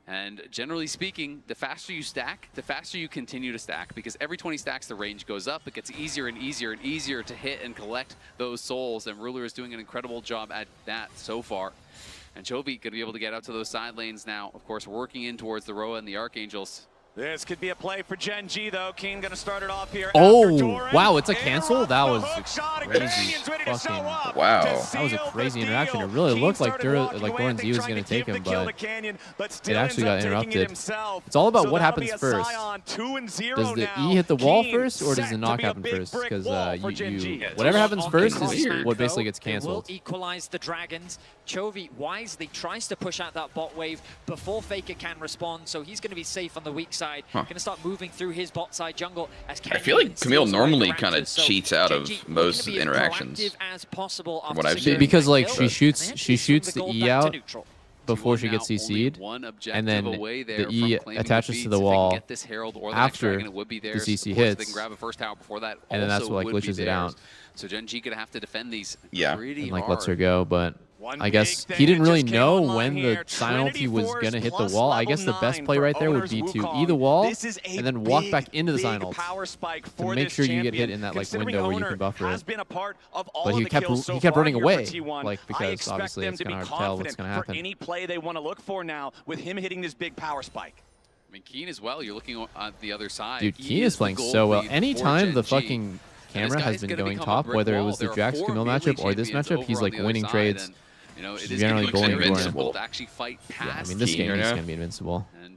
And generally speaking, the faster you stack, the faster you continue to stack, because every 20 stacks, the range goes up. It gets easier and easier and easier to hit and collect those souls, and Ruler is doing an incredible job at that so far. And Chovy going to be able to get out to those side lanes now, of course, working in towards the Roa and the Archangels. This could be a play for Gen G, though. Keen going to start it off here. Oh, wow, it's a cancel? That was crazy. Fucking Wow. That was a crazy interaction. It really looked like Doran Z was going to take him, but it actually got interrupted. It's all about what happens first. Does the E hit the wall first, or does the knock happen first? Because whatever happens first is what basically gets canceled. Will equalize the Dragons. Chovy wisely tries to push out that bot wave before Faker can respond, so he's going to be safe on the weak side. Going to start moving through his bot side jungle. As I feel like Camille normally kind of cheats out of most interactions. From what I've seen. Because like she shoots the E out before she gets CC'd, and then the E attaches to the wall after the CC hits, they can grab a first tower before that, and then that's what like glitches it out. So Gen G gonna have to defend these pretty and like hard. lets her go, but I guess he didn't really know when the Scion ulti was going to hit the wall. I guess the best play right there would be to E the wall and then walk back into the Scion ult to make sure you get hit in that like window where you can buffer it. But he kept running away, like because obviously it's kind of hard to tell what's going to happen. Any play they want to look for now with him hitting this big power spike. I mean, Keen as well. You're looking on the other side. Dude, Keen is playing so well. Anytime the fucking camera has been going top, whether it was the Jax Camille matchup or this matchup, he's like winning trades. You know, it She's is generally going to be going for it. invincible to actually fight past. Yeah, I mean, this game is Keen, going to be invincible. And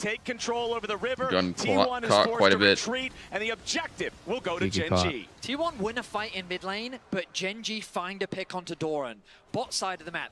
take control over the river. Gun T1 is caught forced quite to a bit. retreat, and the objective will go to He get Gen.G. T1 win a fight in mid lane, but Gen.G find a pick onto Doran. Bot side of the map,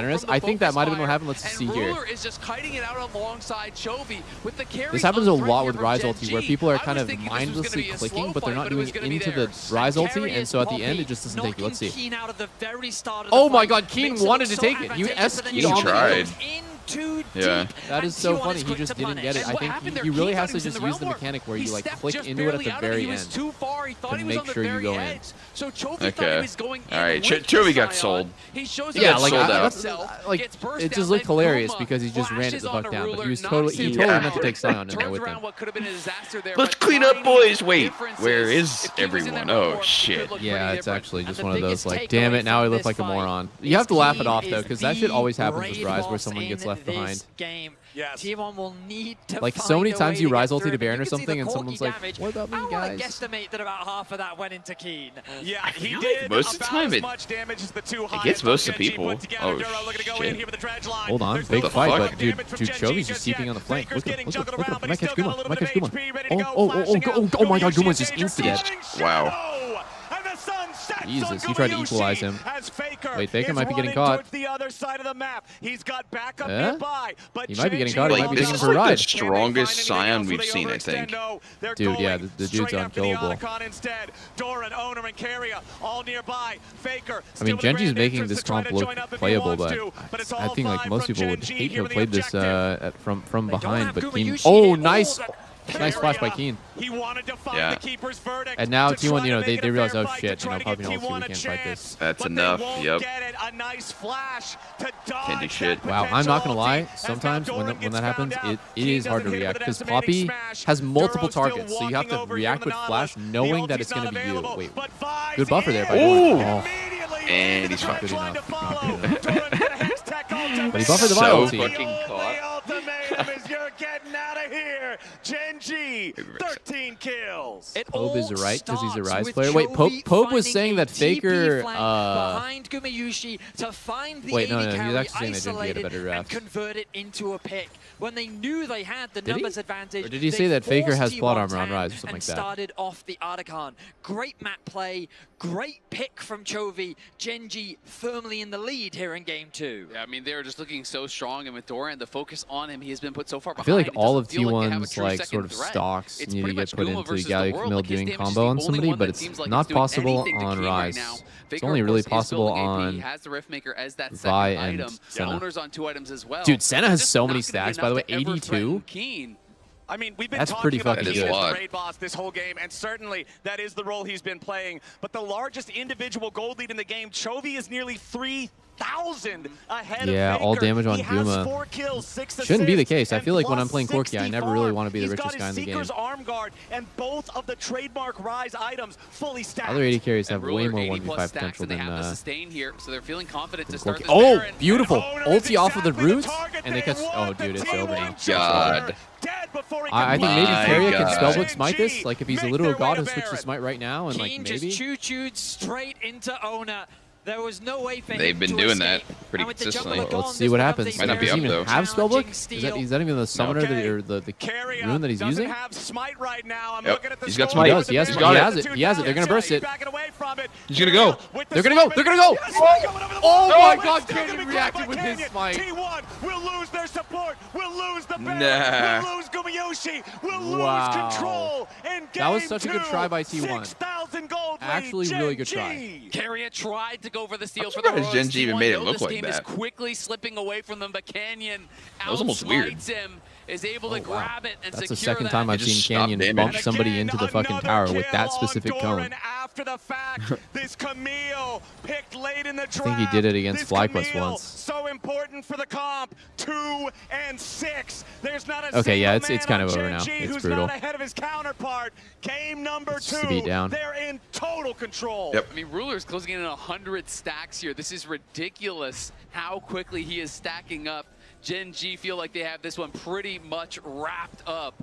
generous. I think that might have been what happened. Let's see here. Ruler is just kiting it out alongside Chovy with the carry. This happens a lot with Rise ulti, where people are kind of mindlessly clicking, but they're not doing it into the Rise ulti, and so at the end, it just doesn't take it. Let's see. Oh my god, Keen wanted to take it. You S-keyed on tried. too Yeah. deep. That is so funny. He just didn't get it. I think he really has to just use the mechanic where you like click into it at the very end too far. He thought to he was make on the sure you very go in. edge. So Chovy thought he was going in. All right, with Chovy the got Scion. sold. He shows Yeah, up like sold I, out. that's, like it just looked hilarious because he just ran it the fuck down. But he was totally meant to take Scion in there with him. What could have been a disaster there. Let's clean up, boys. Wait, where is everyone? Oh shit. Yeah, it's actually just one of those like, damn it, now I look like a moron. You have to laugh it off though, because that shit always happens with Rise where someone gets left behind. Yes. T1 will need to like so many times you Rise ulti to Baron or you can see something the and someone's like, damage. what about me, I guys? guesstimate that about half of that went into Keen. Yeah, he did most of the time it gets most of the people. Oh shit. Hold on, big fight, but dude, Chovy's just seeping on the flank. Look at him. I might catch Guma. Oh my god, Guma's just insta-dead. Wow. Jesus, he tried to equalize him. Wait, Faker might be getting caught. The other side of the map. He's got backup Yeah? nearby, but He might be getting caught. He might be This taking is him for a like the ride. strongest Scion we've seen, I think. Dude, yeah, the dude's unkillable. Doran, Owner, and Keria all nearby. Faker. I mean, Genji's making this comp look playable, but I think like most people would hate to have played this from behind. But Keen, oh, nice flash by Keen. He wanted to find Yeah. the keeper's verdict. And now T1, you know, they realize, oh shit, you know, probably no ulti, we can't fight this. That's enough. Yep. A nice flash to Can't do shit. Wow, I'm not gonna lie. Sometimes when that happens, it is hard to react because Poppy has multiple targets, so you have to react with flash, knowing that it's gonna be you. Wait, good buffer there by Doran. Oh. And he's Not fucked. good enough. Not good enough. But he buffered the So Vi ulti. fucking caught. You're getting out of here. Genji, 13 kills. Pope is right because he's a Rise player. Wait, Pope was saying that Faker. behind Gumayushi to find the Wait, no, AD he was carry actually saying they didn't get a better and draft. convert it into a pick when they knew they had the Did he? numbers advantage. Or did he they say that Faker forced has plot T1's armor on hand Rise or something and like that? started off the Artican. Great map play, great pick from Chovy. Genji firmly in the lead here in game 2. Yeah, I mean, they're just looking so strong, and with Doran, the focus on him, he has been put so far behind. I feel like It all doesn't of feel like they have a T1's true like second sort of threat. stocks It's need to pretty get much put Guma into versus the Galio world. Camille Like, his doing damage is combo the on only somebody, one but that it's seems like not it's doing possible anything to on Keen right Rise. now. It's Faker, only of really course, is possible building AP, on has the Riftmaker as that Vi second and item. Senna. Owner's on 2 items as well. Dude, Senna has Just so not many gonna be stacks, by the way, enough to ever 82. threaten Keen. I mean, we've been That's talking pretty about fucking Keen good. as the raid boss this whole game, and certainly that is the role he's been playing. But the largest individual gold lead in the game, Chovy is nearly 3,000 ahead Yeah, of Faker. all damage on He has Guma. 4 kills, 6 Shouldn't be the assists, case. I and feel like when I'm plus playing Corki, I never really want to be the He's richest got guy in his the game. Seeker's arm guard and both of the trademark Rise items fully stacked. Other AD carries have And way Ruler, more 80 plus 1v5 stacks, potential and they than have the sustain here, so they're feeling confident to Corki. start this Oh, Baron. beautiful! Ulti off of the roots, and they catch. Oh, dude, it's over now. God. I think maybe My Keria can God. spellbook smite this. Like if he's a literal god, he'll switch to smite right now, and like Keen maybe. just choo-chooed straight into Owner. There was no way for They've him been to doing escape. that pretty And with the consistently. jungler Let's gone, see this what becomes happens. a Might not be Does up, he even though. have spellbook? challenging Is that even the summoner or the rune that he's doesn't using? have smite right now. I'm Yep. looking at the He's got score. smite. He has He's it. got He it. has it. He has it. They're gonna burst it. Backing away from it. He's gonna go. They're gonna go. They're gonna go. Oh my God! Canyon reacted with his smite. T1 will lose their support. We'll lose the Baron. Nah. We'll lose Gumayushi. We'll Wow. lose control. In That was game such a good 2, try by T1. 6,000 gold lead. Actually, really good Genji. try. Keria tried to go for the steal I'm for the surprised Royals. Genji even made it T1 look this like game that. is quickly slipping away from them, but Canyon That was almost weird. outsmites him, is able to Oh, wow. grab it and That's the secure second that. time I've It just seen stopped Canyon damage. bump And somebody into the fucking Another tower with kill that on specific Doran cone. After the fact, this Camille picked late in the draft. I think he did it against This FlyQuest Camille, once. So important for the comp. 2 and 6. There's not a Okay, yeah, single it's man kind of on over now. Genji It's who's brutal. not ahead of his counterpart. Game number It's just 2. a beat down. They're in total control. Yep. I mean, Ruler's closing in on 100 stacks here. This is ridiculous how quickly he is stacking up. Genji feel like they have this one pretty much wrapped up.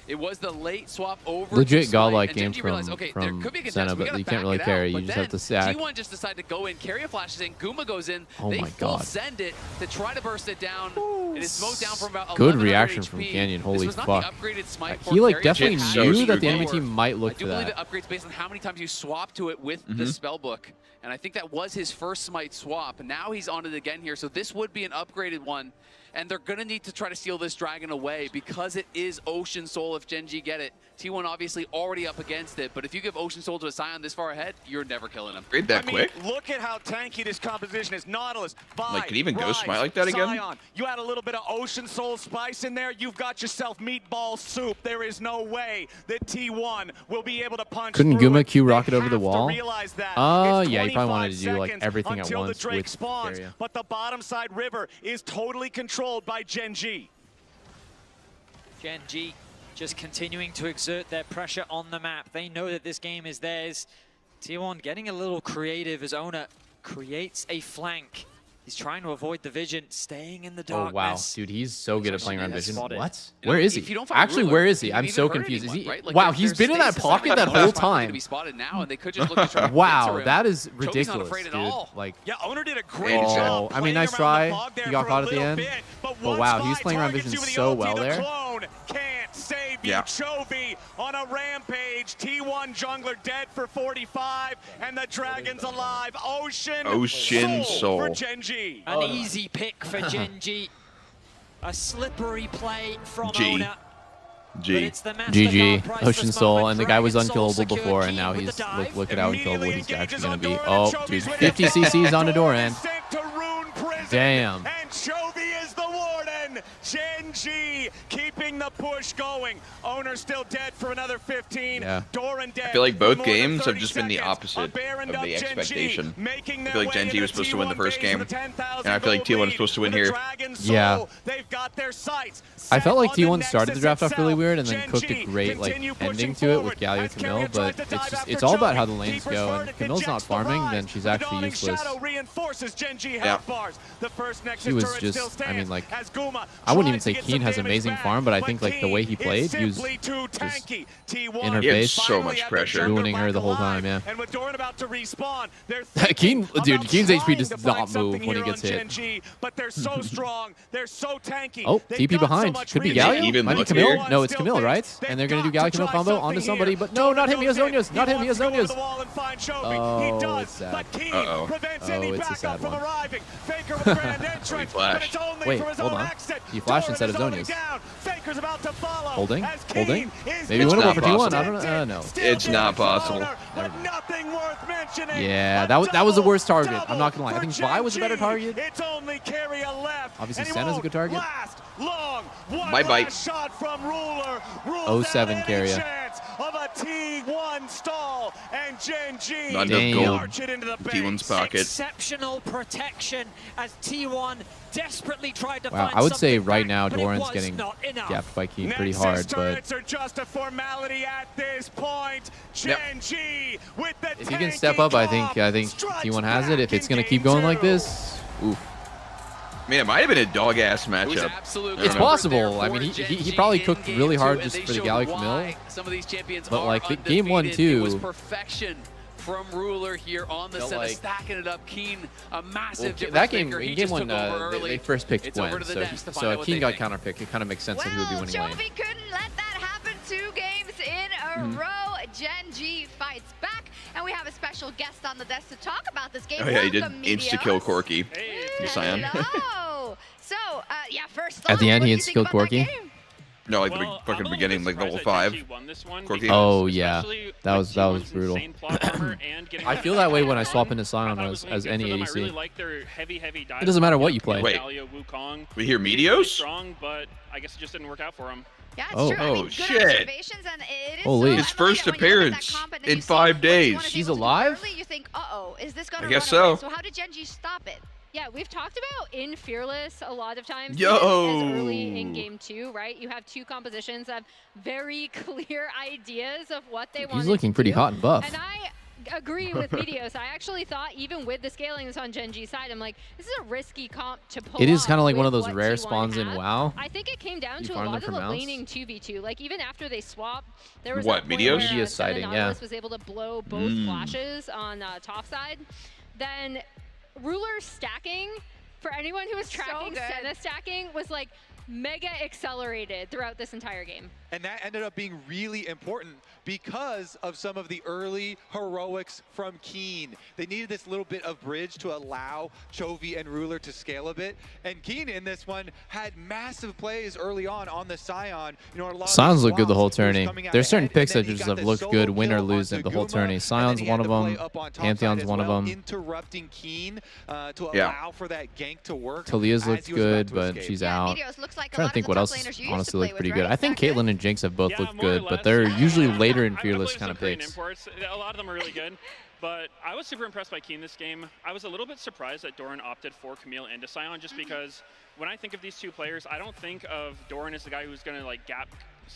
It was the late swap over. Legit to godlike Smite, game and Genji realized, from okay, there could be a contest. Senna, We but gotta you can't back really it out. carry. You But just have then to stack. T1 just decided to go in, Keria flashes in, Guma goes in. Oh they my full God. send it to try to burst it down. It is slowed down from about Good 1100 reaction HP. from Canyon. This Holy was not fuck. the upgraded smite He for like Keria. definitely It's so knew that the spooky. enemy team might look I do for believe that. it upgrades based on how many times you swap to it with the spellbook. And I think that was his first smite swap. And now he's on it again here. So this would be an upgraded one. and they're going to need to try to steal this dragon away because it is Ocean Soul if Gen G get it. T1 obviously already up against it, but if you give Ocean Soul to a Scion this far ahead, you're never killing him. Great that quick? Look at how tanky this composition is. Nautilus, Vi, Like, could even Ghost Rise, Smite like that again? Scion. You add a little bit of Ocean Soul spice in there, you've got yourself meatball soup. There is no way that T1 will be able to punch Couldn't through Guma it. Q They rocket over have the to wall? realize that. Oh, It's yeah, he probably 25 wanted to do like seconds everything at until once the Drake with spawns, Keria. but the bottom side river is totally controlled by Gen G. Gen G just continuing to exert their pressure on the map. They know that this game is theirs. T1 getting a little creative as Owner creates a flank. He's trying to avoid the vision, staying in the darkness. Oh, wow. Dude, he's so good at playing around vision. spotted. What? You know, Where is if you he? don't find Actually, Ruler, where is he? can I'm you so even hurt confused. Is anyone, he? right? Like, Wow, their he's been in that stasis pocket is that not whole enough likely to time. be spotted now, and they could just look to try to Wow, pincer him. that is Chobi's not ridiculous, afraid at dude. all. Like, Yeah, Owner did a great oh, job. I mean, nice try. He got caught at the end. But wow, he was playing around vision so well there. Can't save you, Yeah. Chovy on a rampage. T1 jungler dead for 45, and the dragon's alive. Ocean Soul. for Gen G. An easy pick for Gen G. A slippery play from Owner. G. GG, Ocean Soul, and the guy was unkillable before, and now he's look at how unkillable he's actually gonna be. Oh, dude, 50 CCs on the Doran. Damn. And Chovy is the warden. Gen G keeping the push going. Owner still dead for another 15. Yeah. Doran dead. I feel like both for more than games have 30 just been the seconds. opposite of Barrened up the Gen G, expectation. making I feel like their Gen way G was into supposed to win the T1 first base game, with a 10,000 and I feel like gold T1 was lead. supposed to win With a here. Dragon Soul, Yeah. they've got their sights I felt like set on T1 the started the Nexus draft off really itself. weird and then Gen cooked a G great like continue ending pushing to it with forward Galio as Camille, Keria tries but to dive after it's all about Chovy. how the lanes Keeper's go, Verdict and Camille's not injects the farming, rise. then she's The actually dawning useless. shadow reinforces Gen G health Yeah. bars. The first Nexus He was turret just, still I mean, stands like, as Guma I wouldn't even tries say to get Keen some has damage amazing back, farm, but I but think like the way he Keen played, is he was simply too just tanky. in T1 her He had face. so much pressure. Ruining her the whole time, yeah. And with Doran about to respawn, they're Keen, dude, about Keen's HP trying does to find not move something when he here gets on hit. Gen G, but they're so strong, they're so tanky. Oh, They've TP got so behind. much Could be reach. Galio. Might be Camille. No, it's Camille, right? And they're going to do Galio Camille combo onto somebody, but no, not him. He has Zonias. Not him. He has Zonias. Oh, it's sad. Uh-oh. Oh, it's a sad one. Faker with grand entrance, Flash. but it's only Wait, for his hold own on. exit. He flashed Doran instead of is only Zonias. down. Faker's about to follow Holding? as Holding? Keen is Maybe just winnable for T1. possible. I don't know. No. It's not possible. but nothing worth mentioning. Yeah, A that was the worst double target. I'm not going to lie. I for think Gen Vi was a better G. target. It's only Keria left. Obviously, and he Senna's a won't good target. Last long. One Bye, bye. last shot from Ruler. Rules 07 out any Keria. chance of a T1 stall, and Gen G Not enough gold. march it into the T1's base. pocket. Exceptional protection as T1 desperately tried to Wow, find I would say something right back, now but it Doran's was getting not enough. gapped by Keen pretty Nexus hard, but turrets are just a formality at this point. Gen G with the if he can step up, I think T1 has it. If it's going to keep going like this, oof. Man, it might have been a dog-ass matchup. It's possible. I mean, he probably cooked really hard just for the Galio Camille. Some of these champions But are like game undefeated. 1, It was 2. perfection from Ruler here on the Felt set, like- stacking it up. Keen, a massive Well, difference that game, maker. He in game just 1, took over early. they first picked It's over Gwen, to the so next to find so out what Keen they got think. counterpicked. It kind of makes sense that he would be winning lane. Chovy couldn't let that happen. 2 games in a row. Gen G fights back, and we have a special guest on the desk to talk about this game. Oh yeah, he did Welcome, insta-kill Meteos. Corki. The Scion. Hello. So, yeah, first At the off, end, what he do you think insta-killed about that Corki. game? No, like the fucking beginning, like the whole 5. Corki. Oh yeah, that was brutal. I feel that way when I swap into Scion as any ADC. It doesn't matter what you play. Wait, we hear Meteos? Strong, but I guess it just didn't work out for him. Yeah, it's Oh. true. I mean, Oh, good shit. observations, and it is Holy. so His first evident when you look at that appearance comp and then in you see 5 what you days. wanna be He's able to do alive? early, you think, uh-oh, is this gonna I guess run away? so. So how did Gen G stop it? Yeah, we've talked about in Fearless a lot of times. Yo! Even as early in game 2, right? You have 2 compositions that have very clear ideas of what they want. He's looking pretty hot and buff. And I agree with Meteos. I actually thought even with the scaling that's on Gen G's side, I'm like, this is a risky comp to pull It is off kind of like one with of those what rare T1 spawns in had. WoW. I think it came down You to a farm lot them of for the mounts? laning 2v2. Like even after they swapped, there was What, that point Meteos? where Meteos Senna sighting, Nautilus yeah. was able to blow both flashes on top side. Then Ruler stacking, for anyone who was tracking good. Senna stacking, was like mega accelerated throughout this entire game. And that ended up being really important because of some of the early heroics from Keen. They needed this little bit of bridge to allow Chovy and Ruler to scale a bit. And Keen in this one had massive plays early on the Scion. You know, a lot Scions of look good the whole swaps, he was tourney. coming out There's certain ahead, and picks then that he just got have the looked good, solo win or kill lose in onto the whole Guma, tourney. and Scion's then he one had of to play them. up on top Pantheon's side as one of well, them. interrupting Keen to Yeah. allow for that gank to work. Talia's as looked he was about good, to but escape. she's out. Meteos looks like a Trying lot to think of what the else top laners you used to honestly play looked pretty with, good. right? I think Caitlyn and Jinx have both Yeah, looked more or good, but less. they're usually Yeah, later in I Fearless played kind some of Korean picks. imports. A lot of them are really good, but I was super impressed by Keen this game. I was a little bit surprised that Doran opted for Camille and Scion just because when I think of these two players, I don't think of Doran as the guy who's going to like gap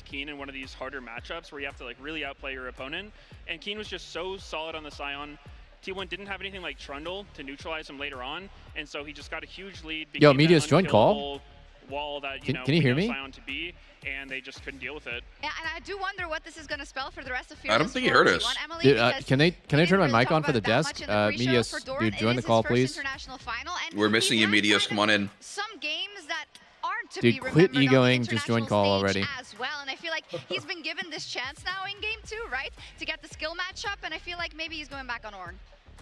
Keen in one of these harder matchups where you have to like really outplay your opponent. And Keen was just so solid on the Scion. T1 didn't have anything like Trundle to neutralize him later on, and so he just got a huge lead. Yo, became that Meteos, join call. unkillable Wall that Can you we hear know me? Scion to be, and they just couldn't deal with it. Yeah, and I do wonder what this is going to spell for the rest of Fearless. I don't think he heard us. Emily, Dude, because can they turn my really mic talk on for the about that desk? much in the pre-show. For Meteos, Doran, dude, it join the is call, his first please. international final, and We're missing you, Meteos. Come on in. some games that aren't to Dude, be quit remembered on the egoing, just join international call stage already. as well. And I feel like he's been given this chance now in game 2, right, to get the skill matchup, and I feel like maybe he's going back on Ornn.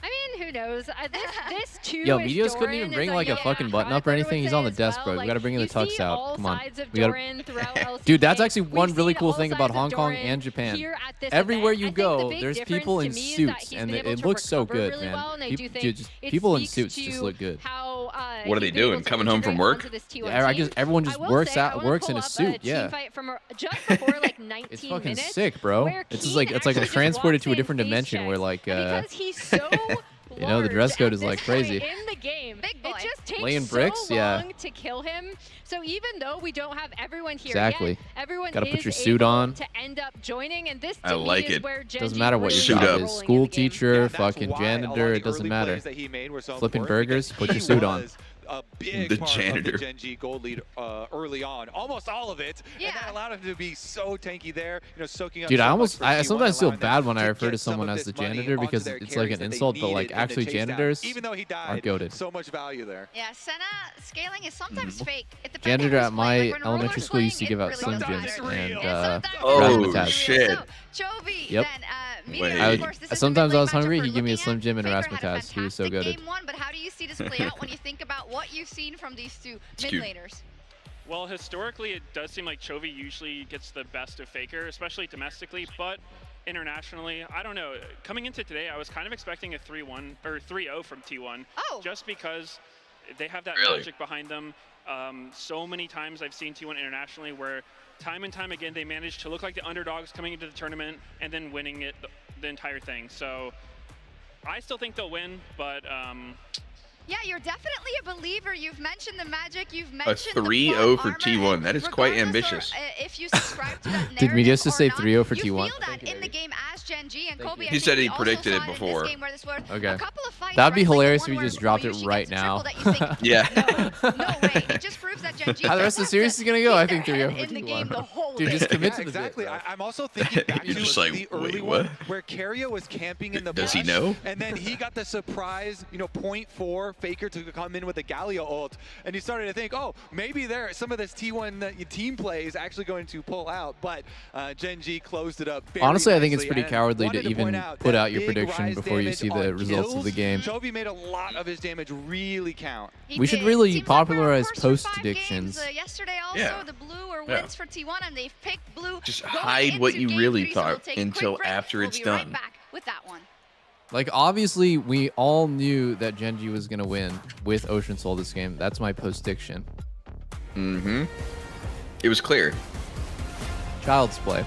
I mean, who knows? This too. Yo, Meteos couldn't even bring like a fucking button up or anything. He's on the desk, bro. We gotta bring in the tux out. Come on. We gotta. Dude, that's actually one really cool thing about Hong Kong and Japan. Everywhere you go, there's people in suits, and it looks so good, man. People in suits just look good. What are they doing? Coming home from work? Yeah, I guess everyone just works in a suit. Yeah. Just before like 19 It's fucking minutes, sick, bro. where It's just Keen like actually just transported walks to a in, different face dimension where checks, like and because he's so you know, the dress code is at like this crazy. point in the game, it just takes Laying so bricks, long yeah. to kill him. So even though we don't have everyone here Exactly. yet, everyone Gotta is put your suit able on. to end up joining, and this I to me like is it. where Genji Doesn't matter what really your Suit job up. is. School teacher, fucking why a lot of janitor, the it doesn't early matter. plays that he made were so Flipping important burgers, because put your he suit on. was a big The part janitor. of the Gen G gold lead early on, almost all of it, and that allowed him to be so tanky there, you know, soaking up. Dude, so I much almost, for I T1, sometimes feel allowing them bad when I to refer to get some someone of as the this money janitor onto because their it's like carries an that they insult, but needed like in the actually chase down. janitors Even though he are died, goated. so much value there. Yeah, Senna scaling is sometimes fake. It depends Janitor on at who's my playing. Like, when elementary Ruler's school used to playing, give out it Slim really Jims doesn't and matter. Oh, razzmatazz. shit. Chovy, Yep. then Wait. Meteos, of course, this is Sometimes the I big was hungry, matchup he'd we're give me a looking Slim at. Jim and a Faker had a razzmatazz. He was so fantastic goated. game 1, but how do you see this play out when you think about what you've seen from these two mid cute. laners? Well, historically, it does seem like Chovy usually gets the best of Faker, especially domestically, but internationally, I don't know. Coming into today, I was kind of expecting a 3-1 or 3-0 from T1, just because they have that magic behind them. So many times I've seen T1 internationally where time and time again they manage to look like the underdogs coming into the tournament and then winning it the entire thing. So I still think they'll win, but Yeah, you're definitely a believer. You've mentioned the magic. You've A mentioned 3-0 for T1. That is quite ambitious. If you subscribe to that Did Meteos just say narrative or 3-0 for not, T1? you feel that in the game as Gen G and Kobe. He said he predicted it before. Okay. That'd be hilarious if we just dropped it right now. Yeah. No way. It just proves that Gen G. How the rest of the series is gonna go? I think 3-0 in the game the whole Dude, just commit to the exactly. bit, bro. I'm also thinking back You're to just like, the early wait, one what? where Keria was camping in the Does he bush, know? and then he got the surprise, you know, 0.4 Faker to come in with a Galio ult, and he started to think, oh, maybe there some of this T1 team play is actually going to pull out, but Gen G closed it up very Honestly, I think it's nicely, pretty and cowardly wanted to even point out put that out your big prediction rise before you damage see on the results of the kills. game. Chovy made a lot of his damage really count. We should really popularize post predictions. Yesterday also, Yeah. the blue or Yeah. wins for T1, and they've picked blue. Just going hide what into you game really 3, so we'll thought take a quick until break. after We'll it's be done. Right back with that one. Like, obviously, we all knew that Genji was going to win with Ocean Soul this game. That's my post-diction. Mm-hmm. It was clear. Child's play.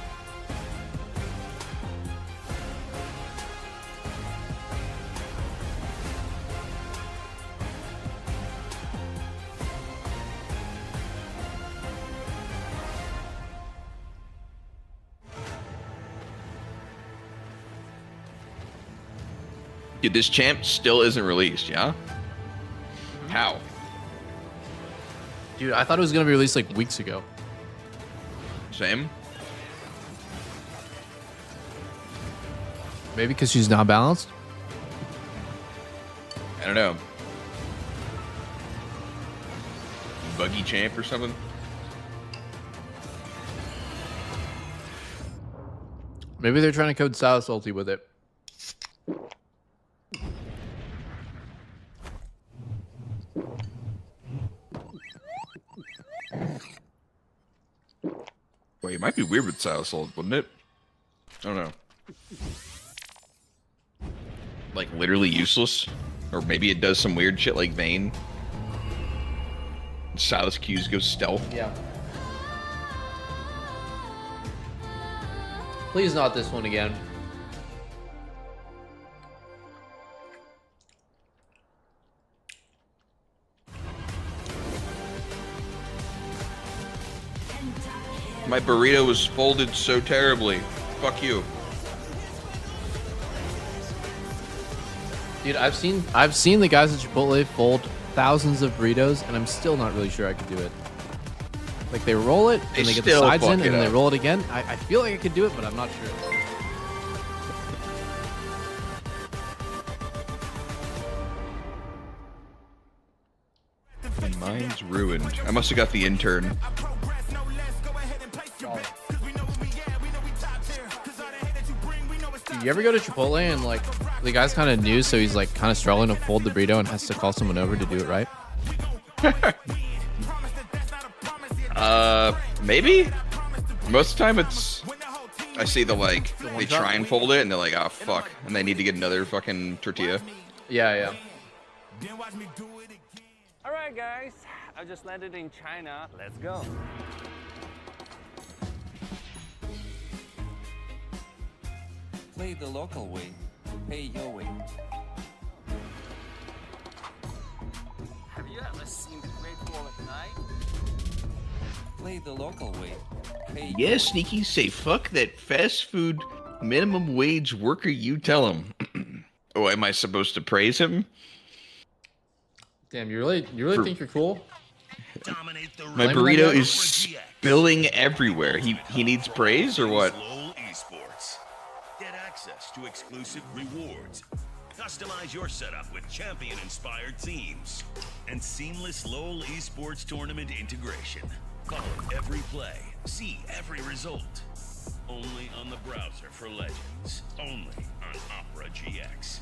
Dude, this champ still isn't released, yeah? How? Dude, I thought it was going to be released like weeks ago. Same. Maybe because she's not balanced? I don't know. Buggy champ or something? Maybe they're trying to code Salas ulti with it. Wait, it might be weird with Salas ult, wouldn't it? I don't know. Like literally useless, or maybe it does some weird shit like Vayne. Salas Qs go stealth. Yeah. Please not this one again. My burrito was folded so terribly. Fuck you. Dude, I've seen the guys at Chipotle fold thousands of burritos, and I'm still not really sure I could do it. Like they roll it, and they get the sides in, and then they roll it again. I feel like I could do it, but I'm not sure. Mine's ruined. I must have got the intern. You ever go to Chipotle and like the guy's kind of new, so he's like kind of struggling to fold the burrito and has to call someone over to do it right? Maybe. Most of the time it's I see the like they try and fold it and they're like, oh fuck, and they need to get another fucking tortilla. Yeah. All right, guys, I just landed in China. Let's go. Play the local way, pay your way. Have you ever seen the Great Wall at night? Play the local way, pay Yeah, Sneaky, say fuck that fast food minimum wage worker. You tell him. Oh, am I supposed to praise him? Damn, you really think you're cool? My burrito is spilling everywhere. He needs praise or what? Get access to exclusive rewards. Customize your setup with champion-inspired themes and seamless LoL esports tournament integration. Follow every play, see every result. Only on the browser for Legends. Only on Opera GX.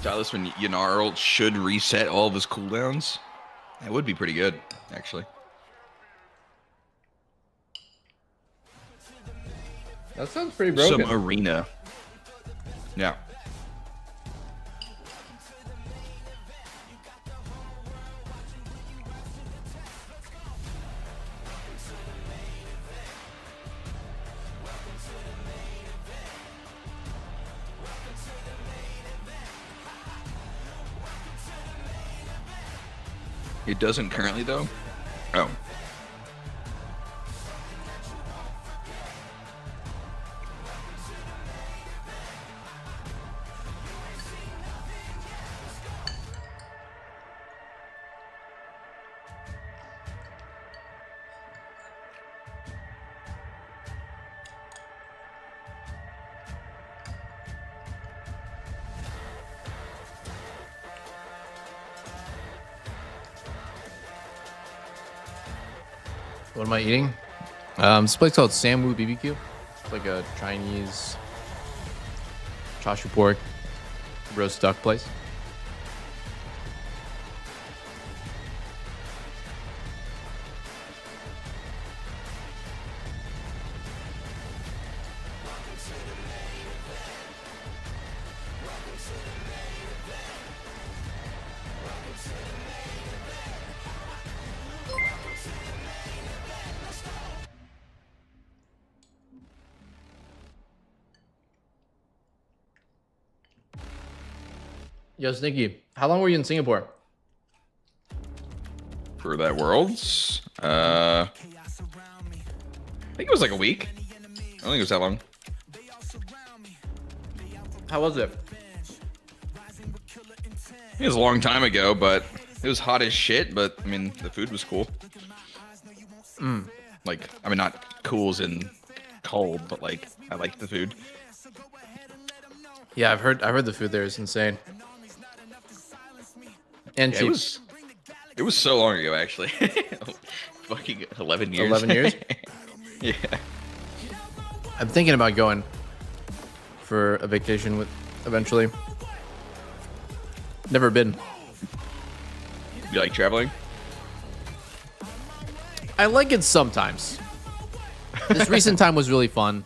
Dallas, when Yanarl should reset all of his cooldowns. That would be pretty good, actually. That sounds pretty broken. Some arena. Yeah. It doesn't currently, though? Oh. What am I eating? This place called Samwoo BBQ. It's like a Chinese chashu pork roast duck place. Yo, Sneaky, how long were you in Singapore? For that Worlds? I think it was like a week. I don't think it was that long. How was it? It was a long time ago, but It was hot as shit, but I mean the food was cool. Like, I mean, not cool as in cold, but like I liked the food. Yeah, I've heard the food there is insane. And Yeah, cheap. it was so long ago, actually. Fucking 11 years. 11 years? Yeah. I'm thinking about going for a vacation with eventually. Never been. You like traveling? I like it sometimes. This recent time was really fun.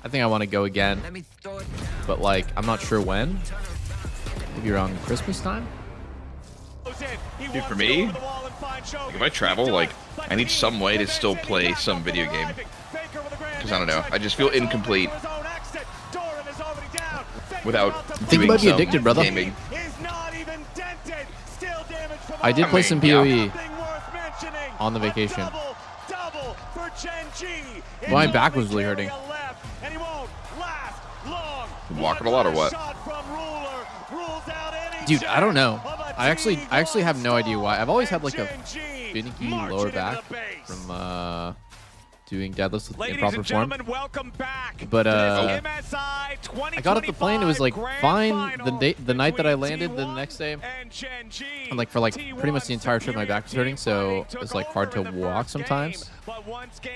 I think I want to go again. But like, I'm not sure when. Maybe around Christmas time? Dude, for me, like, if I travel, like, I need some way to still play some video game. Because I don't know, I just feel incomplete without I think you might be addicted, brother. Gaming. I did play some PoE on the vacation. My back was really hurting. Walking a lot or what? Dude, I don't know. I actually have no idea why. I've always had like a finicky lower back from doing deadlifts with improper form. But I got off the plane. It was like fine the night that I landed. The next day, and like for like pretty much the entire trip, my back was hurting. So it's like hard to walk sometimes.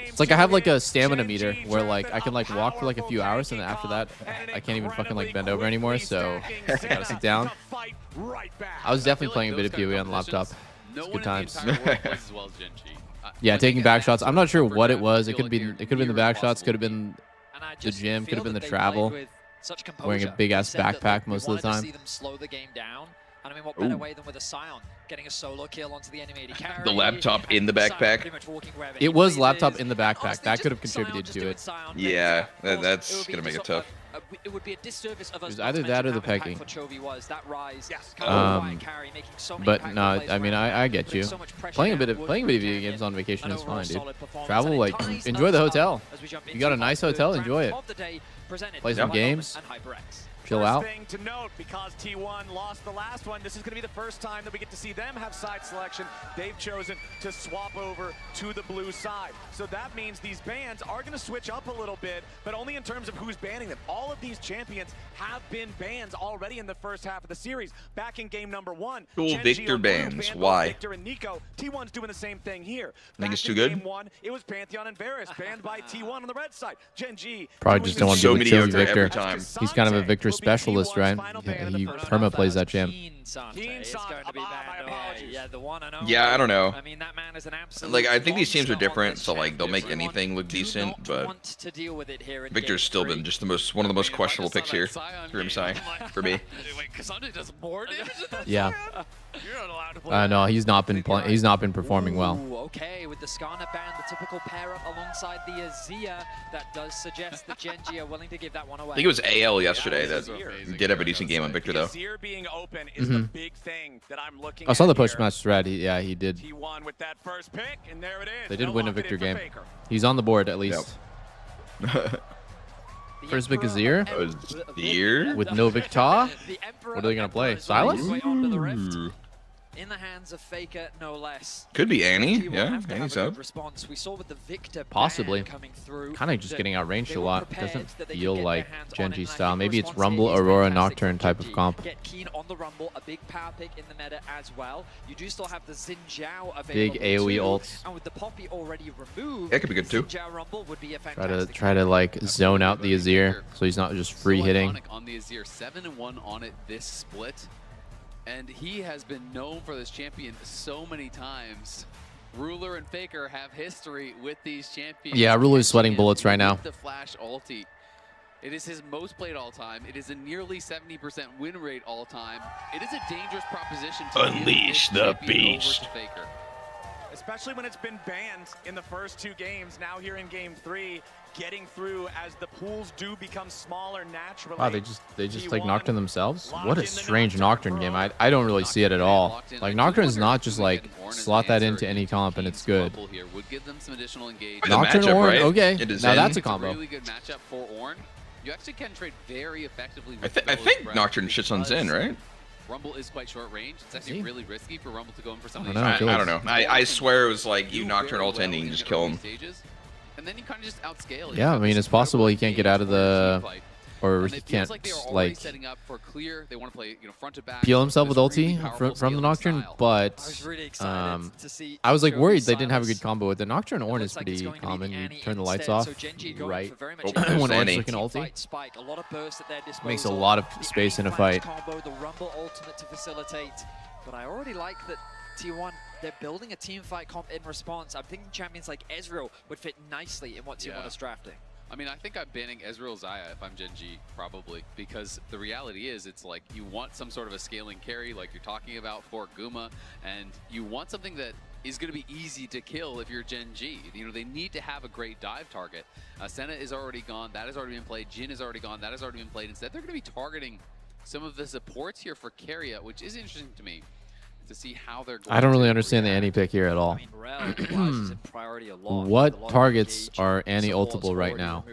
It's like I have like a stamina meter where like I can like walk for like a few hours, and then after that I can't even fucking like bend over anymore. So I gotta sit down. I was definitely playing a bit of PoE on the laptop. It's good times. Yeah, taking back shots. I'm not sure what it was. It could have been the back shots. Could have been the gym. Could have been the travel. Wearing a big ass backpack most of the time. And I mean, what better way than with a Scion getting a solo kill onto the enemy carry? The laptop in the backpack. It was laptop in the backpack. That could have contributed to it. Yeah, that's gonna make it tough. It would be a disservice of us. It was either that or the pegging. But But no, I mean I get you. Playing a bit of video games on vacation is fine, dude. Travel, like, enjoy the hotel. You got a nice hotel, enjoy it. Play some games. Chill out. Thing to note, because T1 lost the last one, this is going to be the first time that we get to see them have side selection. They've chosen to swap over to the blue side. So that means these bans are going to switch up a little bit, but only in terms of who's banning them. All of these champions have been banned already in the first half of the series. Back in game number 1, Cool Victor bans. Why? Victor and Nico. T1's doing the same thing here. I think it's too in good. Game 1, it was Pantheon and Varus banned by T1 on the red side. Gen.G Probably just don't want to so be with Chili mediocre every Victor. time. He's kind of a Victor specialist, right? Yeah, he perma plays that champ. Yeah, I don't know. Like, I think these teams are different, so like they'll make anything look decent, but Victor's still been just one of the most questionable picks here for me. Yeah. No, he's not been performing well. Okay, with the Skarner band, the typical pair up alongside the Azia, that does suggest that Gen.G are willing to give that one away. I think it was AL yesterday that did have a decent game on Victor though. being open is the big thing that I'm looking I saw the at here. post-match thread. Yeah, he did. T1 with that first pick, and there it is. They did No win a lock it Victor in for game. Faker. He's on the board at least. First pick Azir. Azir? With no Victor? What are they going to play? Silas? In the hands of Faker, no less. Could be Annie. G1 Yeah, have to Annie's have a up. good response. We saw with the Victor Possibly. ban coming through Kind of just that getting outranged they a were lot. prepared Doesn't that they could feel get like their hands on Gen.G it, and I style. think Maybe it's response Rumble, here is Aurora, fantastic Nocturne from type of Gen.G. comp. Get keen on the Rumble, a big power pick in the meta as well. You do still have the Xin Zhao available. Big AoE too, ults. And with the Poppy already removed, That could be good too. Xin Zhao Rumble would be a fantastic Try to like zone out the Azir so he's not just free hitting. On the Azir, 7-1 on it this split. And he has been known for this champion so many times. Ruler and Faker have history with these champions. Yeah, Ruler's sweating bullets right now. With the flash ulti. It is his most played all time. It is a nearly 70% win rate all time. It is a dangerous proposition to Unleash give this the champion beast. over to Faker. Especially when it's been banned in the first 2 games. Now here in game 3, getting through as the pools do become smaller naturally. Wow, they just like Nocturne themselves? What a strange Nocturne game. I don't really see it at all. Like Nocturne's not just like slot that into any comp and it's good. Would give them some additional engagement. Nocturne matchup, Ornn, right? okay. It is Now in. that's a It's a combo. really good matchup for Ornn. You actually can trade very effectively I with think those Nocturne shits on Zen, right? Rumble is quite short range. It's actually really risky for Rumble to go in for something. I don't know. I swear it was like you Nocturne ult ending and just kill him. And then you kind of just outscale. Yeah, I mean, it's possible he can't get out of the... Or he can't, like, setting up for clear. They want to play, front to back. peel himself with ulti from the Nocturne, but I was like worried they didn't have a good combo with the Nocturne. Ornn is pretty common. You turn the lights off right when Ornn's looking ulti. Makes a lot of space in a fight. The Rumble ultimate to facilitate, but I already like that T1. They're building a team fight comp in response. I'm thinking champions like Ezreal would fit nicely in what T1 is drafting. I mean, I think I'm banning Ezreal Xayah if I'm Gen G, probably, because the reality is it's like you want some sort of a scaling carry like you're talking about for Guma, and you want something that is going to be easy to kill if you're Gen G. They need to have a great dive target. Senna is already gone. That has already been played. Jhin is already gone. That has already been played. Instead, they're going to be targeting some of the supports here for Keria, which is interesting to me. To see how they're going. I don't really understand the anti-pick here at all. What targets are anti-ultable right now?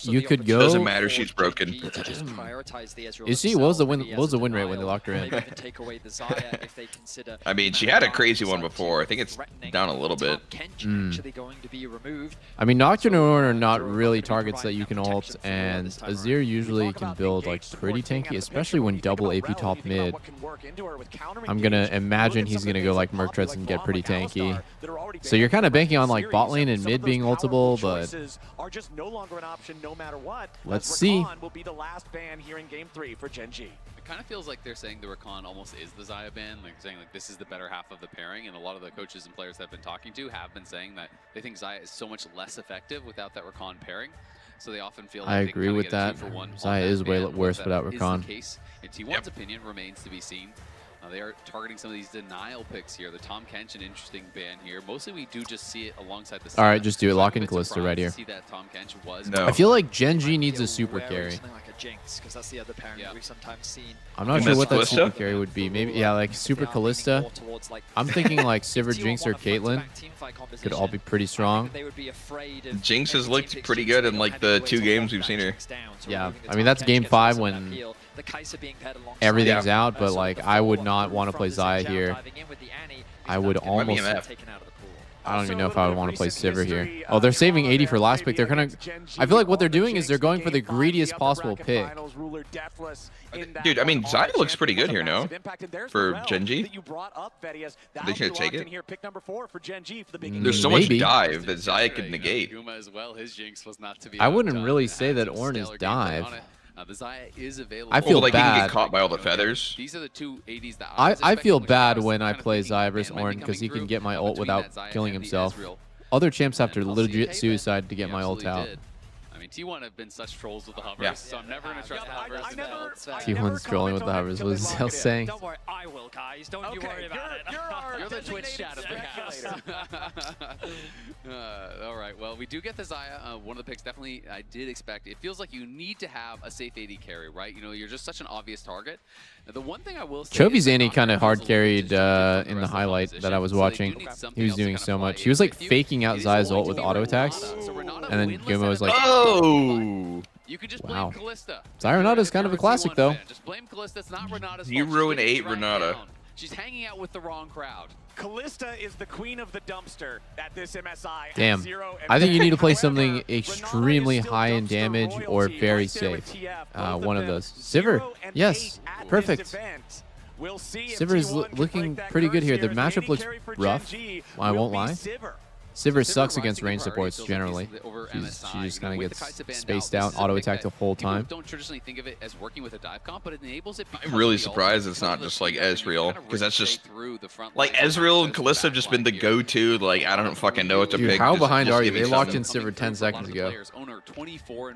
You could go. Doesn't matter. She's broken. You see, what was the win rate when they locked her in? I mean, she had a crazy one before. I think it's down a little bit. I mean, Nocturne and Ornn are not really targets that you can ult, and Azir usually can build like pretty tanky, especially when double AP top mid. I'm gonna imagine he's gonna go like Merc Treads and get pretty tanky. So you're kind of banking on like bot lane and mid being ultable, but let's see. Will be the last ban here in Game 3 for Gen G. It kind of feels like they're saying the Rakan almost is the Xayah ban, like saying like this is the better half of the pairing, and a lot of the coaches and players that I've been talking to have been saying that they think Xayah is so much less effective without that Rakan pairing. So they often feel like I agree with that. Xayah is way worse without Rakan. Is the case. In T1's opinion, remains to be seen. They are targeting some of these denial picks here. The Tahm Kench, an interesting ban here. Mostly we do just see it alongside the... All right, just do it. Lock in Kalista right here. See that Tahm Kench was I feel like Gen G needs a super carry. Jinx, because that's the other pairing that we've sometimes seen. I'm not sure what that super carry would be. Maybe, yeah, like super Kalista. I'm thinking like Sivir, Jinx, or Caitlyn could all be pretty strong. Jinx has looked pretty good in like the 2 games we've seen her. Yeah, I mean, that's game 5 when everything's out, but like I would not want to play Xayah here. I would almost... I don't even know if I would want to play Sivir here. Oh, they're saving 80 for last pick. They're gonna... I feel like what they're doing is they're going for the greediest possible pick. Dude, I mean, Xayah looks pretty good here, no? For Gen G? They should take it. There's so much dive that Xayah could negate. I wouldn't really say that Ornn is dive. The Xayah is available. I feel like bad. He can get caught by all the feathers. These are the 2 ADs that I feel bad when I play Xayah versus Ornn because he can get my ult without killing himself. Other champs have to legit suicide to get my ult out. I mean, T1 have been such trolls with the hovers, so I'm never going to trust the hovers. T1's trolling with the hovers. What is Zell saying? Don't worry, I will, guys. Don't you worry about it. You're the Twitch chat of the house. All right, well, we do get the Xayah. One of the picks definitely I did expect. It feels like you need to have a safe AD carry, right? You're just such an obvious target. The one thing I will say Chovy's Annie kind of hard carried in the highlight that I was watching. He was doing so much. He was like faking out Xayah's ult with auto attacks, and then Guma was like, "Oh, you could just blame Kalista." Xayah Renata's kind of a classic though. Just blame Kalista. It's not Renata's fault. You ruined 8 Renata. She's hanging out with the wrong crowd. Kalista is the queen of the dumpster at this MSI. Damn. I think you need to play something extremely high in damage or very safe. One of those. Sivir. Yes. Perfect. Sivir is looking pretty good here. The matchup looks rough. I won't lie. Sivir sucks against range supports generally. She just kind of gets spaced out, auto attack the whole time. Don't traditionally think of it as working with a dive comp, but it enables it. I'm really surprised it's not just like Ezreal, because that's just like Ezreal and Kalista have just been the go-to. Like I don't fucking know what to pick. How behind are you? They locked in Sivir 10 seconds ago.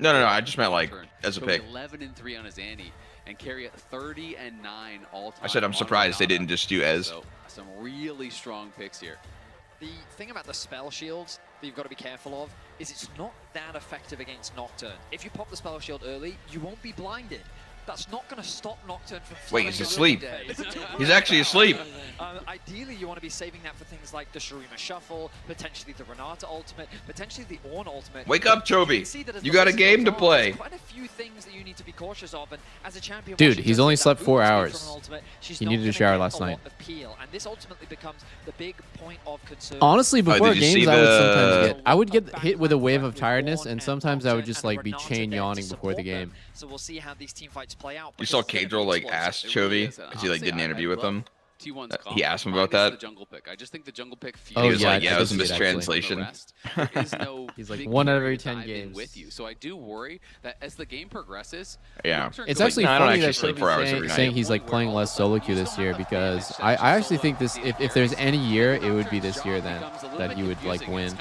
No. I just meant like as a pick. 11-3 on his Annie and carry at 30-9 all time. I said I'm surprised they didn't just do Ez. So, some really strong picks here. The thing about the spell shields that you've got to be careful of is it's not that effective against Nocturne. If you pop the spell shield early, you won't be blinded. That's not going to stop Nocturne from... Wait, he's asleep. He's actually asleep. Ideally, you want to be saving that for things things like the Shurima Shuffle, potentially the Renata ultimate, potentially the Ornn ultimate. Wake up, Chovy. You got a game to play. Quite a few things that you need to be cautious of, and as a champion, Dude, he's only slept 4 hours. He needed to shower last night. And this ultimately becomes the big point of concern. Honestly, before games, I would get hit with a wave of tiredness, and sometimes I would just like be chain yawning before the game. So we'll see how these team fights play out. You saw Cadril like ask Chovy because he like did an interview with him. He asked him about that. The jungle pick. I just think the jungle pick. He was like, "Yeah, it was a mistranslation." He's like 1 out of every 10 games with you. So I do worry that as the game progresses, yeah, it's actually funny that Chovy saying he's like playing less solo queue this year, because I actually think this if there's any year, it would be this year then that he would like win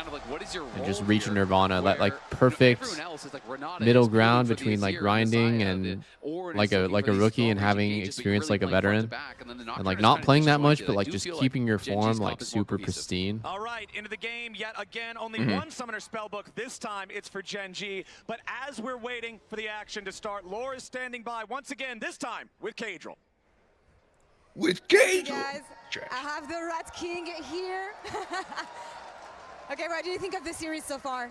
and just reach Nirvana, that like perfect middle ground between like grinding and like a rookie and having experience like a veteran, and like not playing that much, but like just keeping your form like super pristine. All right, into the game yet again. Only one summoner spellbook. This time it's for Gen.G. But as we're waiting for the action to start, Laura is standing by once again, this time with Cadril. With Cadril! Guys, I have the Rat King here. Okay, what do you think of the series so far?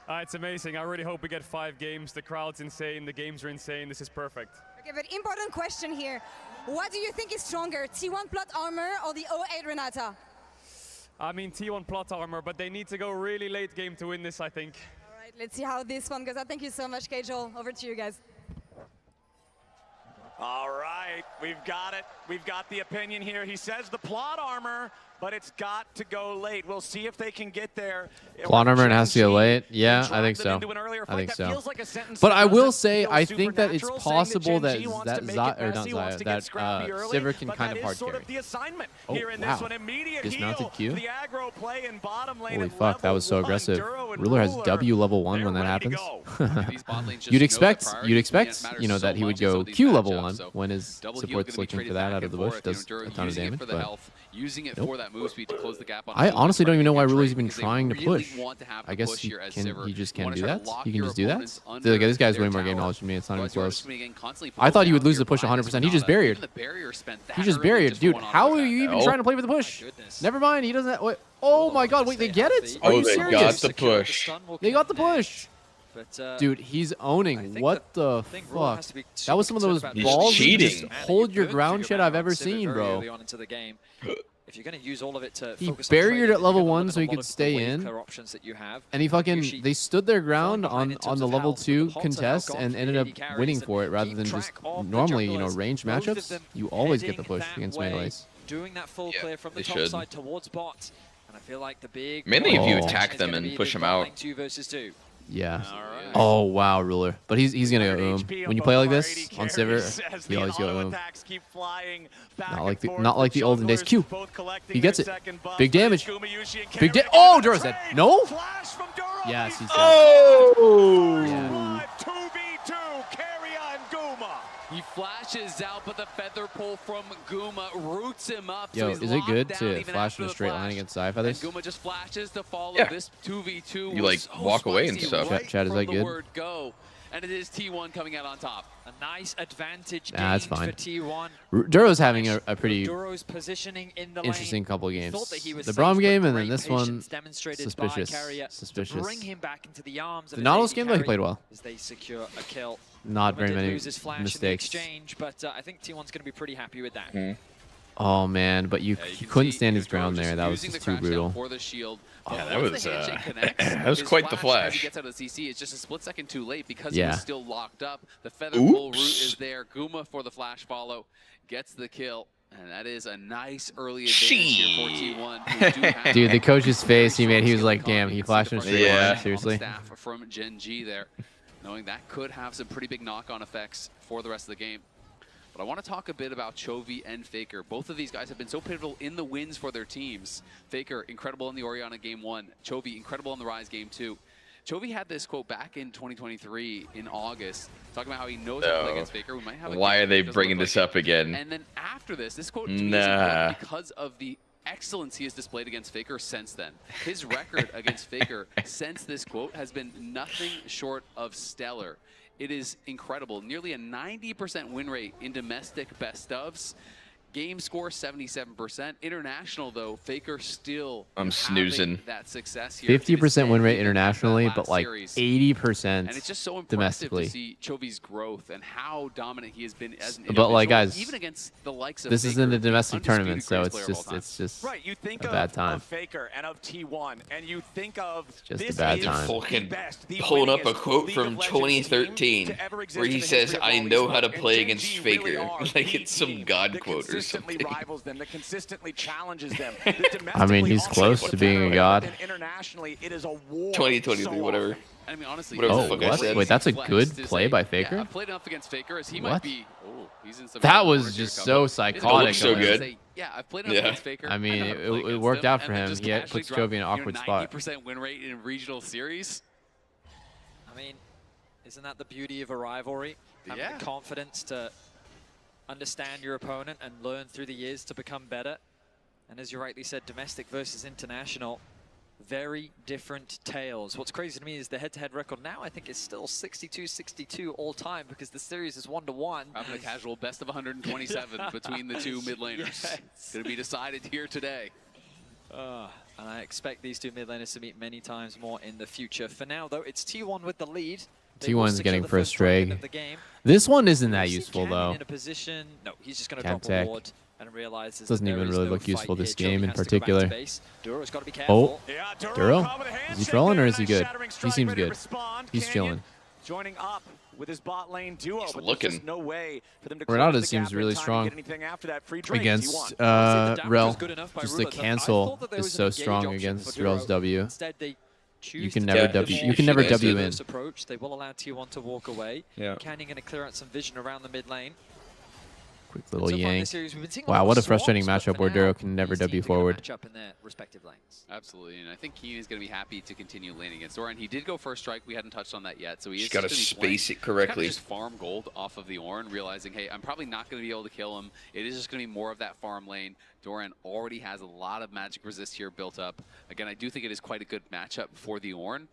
It's amazing. I really hope we get 5 games. The crowd's insane. The games are insane. This is perfect. Okay, but important question here. What do you think is stronger, T1 plot armor or the 08 Renata? I mean, T1 plot armor, but they need to go really late game to win this, I think. All right, let's see how this one goes. Thank you so much, Cadril. Over to you guys. All right, we've got it. We've got the opinion here. He says the plot armor, but it's got to go late. We'll see if they can get there. Plot armor and has to go late? Yeah, I think so. I think so. But I will say, I think that it's possible that Sivir can kind of hard carry. Oh, wow. Dismounted Q? Holy fuck, that was so aggressive. Ruler has W level 1 when that happens. You'd expect, you know, that he would go Q level 1 when his support's switching for that out of the bush. Does a ton of damage, but using it for that move speed to close the gap on I honestly don't even know why Ruler's even trying to push. I guess he just can't do that. He can just do that. Okay, this guy's way more game knowledge than me. It's not even close. I thought he would lose the push 100%. He just barriered. He just barriered. Dude, how are you even trying to play with the push? Never mind. He doesn't. Wait. Oh my god. Wait, they get it? Are you serious? They got the push. They got the push. Dude, he's owning. What the fuck? That was some of those balls. Cheating. Hold your ground shit I've ever seen, bro. If you're going to use all of it to he barriered at level 1 so he could stay in, and he fucking they stood their ground on the level 2 contest and ended up winning for it rather than just normally, you know, range matchups. You always get the push against melees. Doing that full clear from the top side towards bot, and I feel like the big mainly if you attack them and push them out. 2 versus 2. Yeah. Oh wow, Ruler. But he's gonna go When you play like this on Sivir, he always go Not like the olden days. Q. He gets it. Big damage. Oh, Duro's dead. No. Yes, he's dead. Oh. Yeah. 2v2, Carrion and Guma. He flashes out, but the feather pull from Guma roots him up. Yo, so is it good to flash in a straight line against Sci-Fi this? Guma just flashes to follow this 2v2. You like walk away and stuff. Chat, is that good? Word go. And it is T1 coming out on top. A nice advantage that's fine. for T1. Duro's having a pretty Duro's positioning in the interesting lane. couple games. The Braum game and then this one, suspicious. Bring him back into the arms of the Nautilus game, though, he played well. As they secure a kill. Not very many mistakes. Exchange, but I think T1's going to be pretty happy with that. Oh man, but you couldn't stand his ground there. That was just too brutal. For the shield. Yeah, that was quite the flash. He gets out of the CC. It's just a split second too late because he was still locked up. The feather pull route is there. Guma for the flash follow gets the kill. And that is a nice early advantage here for T1. Dude, the coach's face he made, he was like, damn, he flashed him straight line. Seriously. Staff from Gen.G there, knowing that could have some pretty big knock-on effects for the rest of the game. But I want to talk a bit about Chovy and Faker. Both of these guys have been so pivotal in the wins for their teams. Faker, incredible in the Orianna game 1. Chovy, incredible in the Rise game 2. Chovy had this quote back in 2023 in August, talking about how he knows how to play against Faker. We might have why are they bringing this up again? And then after this quote to me is important because of the excellence he has displayed against Faker since then. His record against Faker since this quote has been nothing short of stellar. It is incredible. Nearly a 90% win rate in domestic best ofs. Game score 77%. International though, Faker still I'm snoozing. that success here. 50% win rate internationally, but like 80% and it's just so impressive domestically. to see Chovy's growth and how dominant he has been as an But like, individual, guys, even against the likes of this Faker, isn't a domestic undisputed tournament, so greatest it's just right. You think a bad time. of Faker and of T1, and you think of just this a bad is time. Fucking best, the pulling up a winningest quote League from of Legends 2013 team to ever exist where he in the says, history of "I all know how to esports." play And against Gen G really Faker." are Like the it's some team god that quote or consistently something. rivals them, that consistently challenges them. I mean, he's close to being a god. Internationally, it is a war. 2023, whatever. I mean, honestly, Whatever the Oh, fuck I what? said. Wait, that's a flex good to play say, by Yeah, Faker? I've played enough against Faker as he What? might be. Oh, he's in some. That trouble was here, just combo. so It's psychotic. so of him. good. Yeah, I've played enough against Faker. I mean, know how to play it against worked him, out for and then him. just He casually puts drop, Chovy in an awkward spot. 90% win rate in regional series. I mean, isn't that the beauty of a rivalry? Having the confidence to understand your opponent and learn through the years to become better. And as you rightly said, domestic versus international, very different tales. What's crazy to me is the head-to-head record now, I think, is still 62-62 all time because the series is 1-1. Having a casual best of 127 between the two mid laners. Yes. Going to be decided here today. And I expect these two mid laners to meet many times more in the future. For now, though, it's T1 with the lead. T1's getting first strike. strike. This one isn't that useful, though. In a position, no, he's just going to Cam drop tech. a ward and realizes Doesn't that even there is really no look useful fight this here. game Chovy in has to go back to particular. base. Duro's got to be careful. Oh, Duro? Is he trolling or is he good? He seems good. He's chilling. Joining up with his bot lane duo, He's but looking. there's just no way for them to Renata close the seems gap in really time to strong get anything after that free drink. against T1. Rel. Just the cancel is so strong against Rel's W. Instead, they You can never W. You can never W in. Approach. They will allow T1 to walk away. Yeah. Canyon going to clear out some vision around the mid lane. Quick little So far in yank. this series, we've been seeing a Wow, lot what of a frustrating swaps, but matchup for where now, Duro can never these W teams are gonna forward. match up in their respective lanes. Absolutely, and I think Keen is going to be happy to continue laning against Orin. He did go first strike. We hadn't touched on that yet, so he Just is gotta just gonna be space playing- it correctly. Kind of just farm gold off of the Orin, realizing, hey, I'm probably not going to be able to kill him. It is just going to be more of that farm lane. Doran already has a lot of magic resist here built up. Again, I do think it is quite a good matchup for the Orin.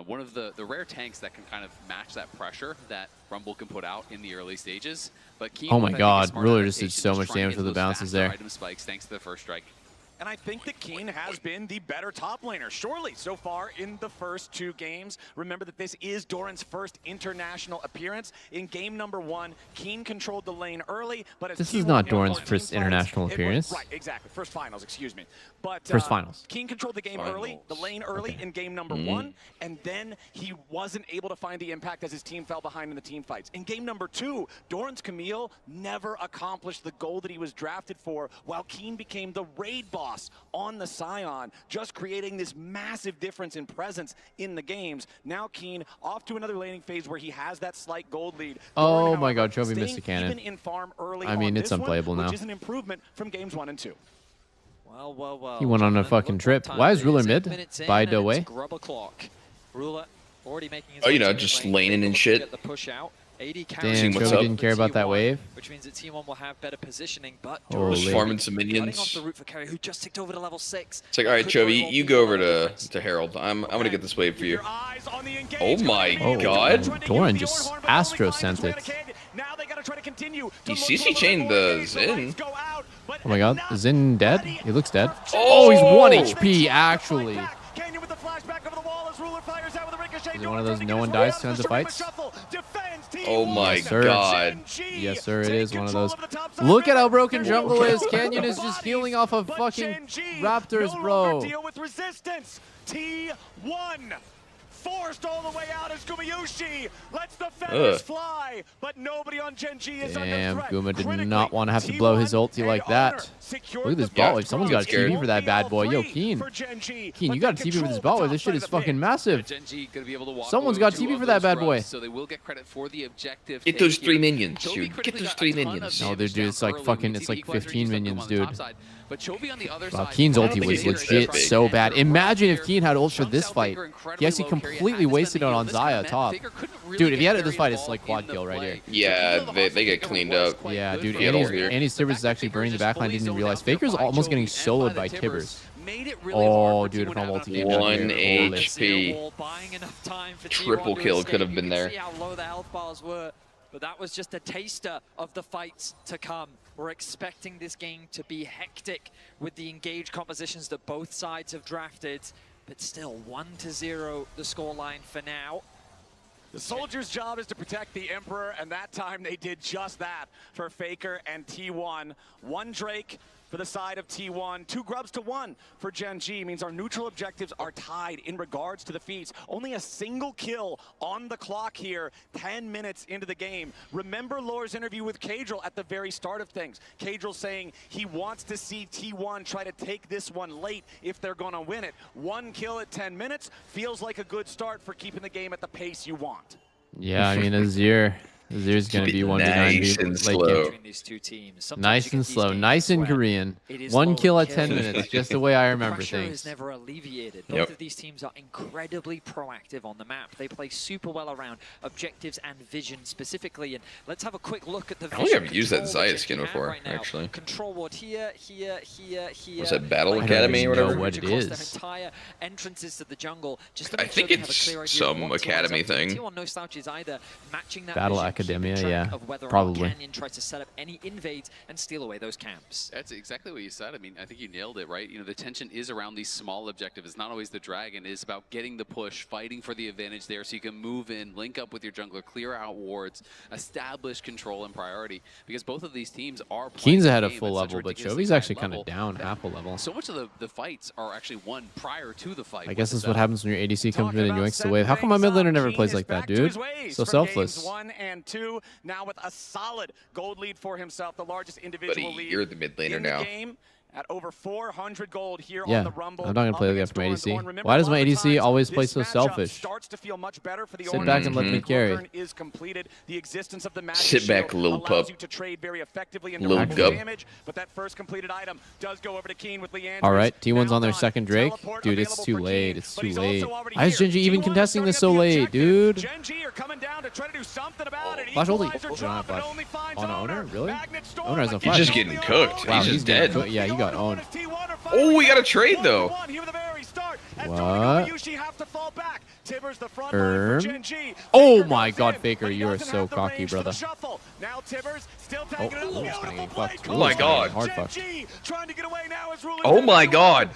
One of the rare tanks that can kind of match that pressure that Rumble can put out in the early stages. But Keen, Oh my with, I think, a god, smart Ruler just did adaptation, so is much trying to damage get with the those bounces faster there. item spikes thanks to the first strike. And I think that Keen has been the better top laner, surely, so far in the first two games. Remember that this is Doran's first international appearance. In game number 1, Keen controlled the lane early, but as This is T1 not won Doran's 14 first fights, international it was- appearance. Right, exactly. First finals, excuse me. But First finals. Keen controlled the game early, the lane early in game number 1, and then he wasn't able to find the impact as his team fell behind in the team fights. In game number 2, Doran's Camille never accomplished the goal that he was drafted for, while Keen became the raid boss on the Scion, just creating this massive difference in presence in the games. Now Keen off to another laning phase where he has that slight gold lead. Oh Doran, my however, god, Chovy missed staying a cannon. even in farm early I mean, on it's this one, unplayable now. which is an improvement from games 1 and 2. Well, well, well. He went on a fucking trip. Why is Ruler mid? By the way. Grub a clock. Ruler already making his Oh, you way know, to just mid lane, laning and able to shit. get the push out. 80 Damn, carries what's Chovy up. didn't care about that T1, wave. which means that T1 will have better positioning, but Holy. Just farming some cutting off minions. the route for Carry, who just ticked over to level 6. It's like, all right, Could very Chovy, well you be go over the to Herald. I'm gonna get this wave for you. Oh Oh my Oh, god. Doran just Astro sent it. Now they gotta try to continue. He CC chained the Zin. Oh my god, is Zin dead? He looks dead. Oh, he's 1 HP, actually. Canyon with the flashback over the wall as Ruler fires out with a ricochet. Is it one of those no one dies kinds of fights? Oh my Yes, sir. god. Yes, sir, it is one of those. Look at how broken jungle is. Canyon is just healing off of fucking Raptors, bro. Deal with resistance. T1 forced all the way out as Gumayushi lets the feathers fly, but nobody on Gen G is under Damn, threat. Guma did Critically, not want to have to blow his ulti like that. Look at this bot wave. Someone's got a TV for that bad boy. Yo, Keen. Keen, you got a TV for this bot wave. This shit is fucking massive. Gen G gonna be able to walk Someone's away got with TV 2 for of that those bad boy. grubs, so they will get credit for the objective. Get take those 3 here. minions, Chovy dude. Get critically those got 3 a ton of minions. No, damage dude, it's down like early. fucking, We it's see like the equalizer 15 stuck him minions, on the dude. top side, but Chovy on the other Wow, side, Keen's I ulti don't think was he's legit very so big. bad. Imagine if Here, Keen had ult for chunks this out fight. Faker incredibly He actually low carry, completely has wasted it been on the heal. This Zaya kinda top. Faker couldn't really Dude, if he get had it this very fight, it's involved like quad in the kill right play. here. Yeah, they get cleaned up. Yeah, dude, Get over here. Andy's Tibbers is actually burning the backline. Didn't even realize. Faker's almost getting soloed by Tibbers. Made it really Oh, hard for dude, if T1 my to have multi enough came down 1 here. Holy. HP. Buying enough time for Triple T1 to kill escape. could have You been can there. see how low the health bars were, but that was just a taster of the fights to come. We're expecting this game to be hectic with the engaged compositions that both sides have drafted, but still 1-0 the scoreline for now. The Soldiers' job is to protect the Emperor, and that time they did just that for Faker and T1. One Drake for the side of T1, 2 Grubs to 1 for Gen G, means our neutral objectives are tied in regards to the feats. Only a single kill on the clock here, 10 minutes into the game. Remember Lore's interview with Cadril at the very start of things. Cadril saying he wants to see T1 try to take this one late if they're gonna win it. 1 kill at 10 minutes feels like a good start for keeping the game at the pace you want. Yeah, I mean, Azir's going to be 1v9. Nice and slow. Nice and slow. Nice and Korean. 1 kill at 10 minutes, just the way I remember Pressure things. is never alleviated. Both of these teams are incredibly proactive on the map. They play super well around objectives and vision specifically. And let's have a quick look at the vision. I don't think I've used that Zaya skin before, right actually. Control ward here. Was that Battle Academy or whatever? I don't know what it is. Their entire entrances to the jungle. Just to I make think sure they have a it's clear idea of some what T1's academy up to. thing. T1 no slouches either. Matching that Battle vision, Academia, keeping track yeah, of whether probably. or not Canyon tries to set up any invades and steal away those camps. That's exactly what you said. I mean, I think you nailed it, right? You know, the tension is around these small objectives. It's not always the dragon. It's about getting the push, fighting for the advantage there so you can move in, link up with your jungler, clear out wards, establish control and priority. Because both of these teams are playing Keen's the ahead of game full at such a level, but ridiculously Chovy's high actually kind level of down that half a level. So much of the fights are actually won prior to the fight. I guess that's what happens when your ADC comes in and yoinks the wave. How come my mid laner never plays like that, dude? So selfless. Games 1 and 2, now with a solid gold lead for himself, the largest individual Buddy, lead you're the mid laner in the now. game. At over 400 gold here Yeah, on the Rumble. I'm not going to play up like that from against Doran's ADC. Horn. Remember, Why does my a lot of ADC times, always play this so matchup selfish? Starts to feel much better for the Sit back and let me carry. Is completed. The existence of the magic Sit back, shield little allows pup. you to trade very effectively and Little direct gub. damage, but that first completed item does go over to Keen with Leandris. All right, T1's Now on their done. second Drake. Teleport Dude, it's available too for late. Keen, It's but too he's late. also already Why is here. Genji even T1 contesting this starting so up the late, objective. dude? Genji are coming down to try to do something about it. Flash ulti. Equalizer Oh, drop, flash. and only finds On Owner? Really? Magnet Storm Owner has no against flash. He's just getting cooked. Wow, He's just getting dead. cooked. Yeah, he got owned. Oh, we got a trade though. What? Oh my God, Faker, you are so cocky, brother. Now Tibbers still Oh, taking it up. he's gonna get fucked. Oh my God. Hard fuck. Trying to get away now is ruling Oh my God.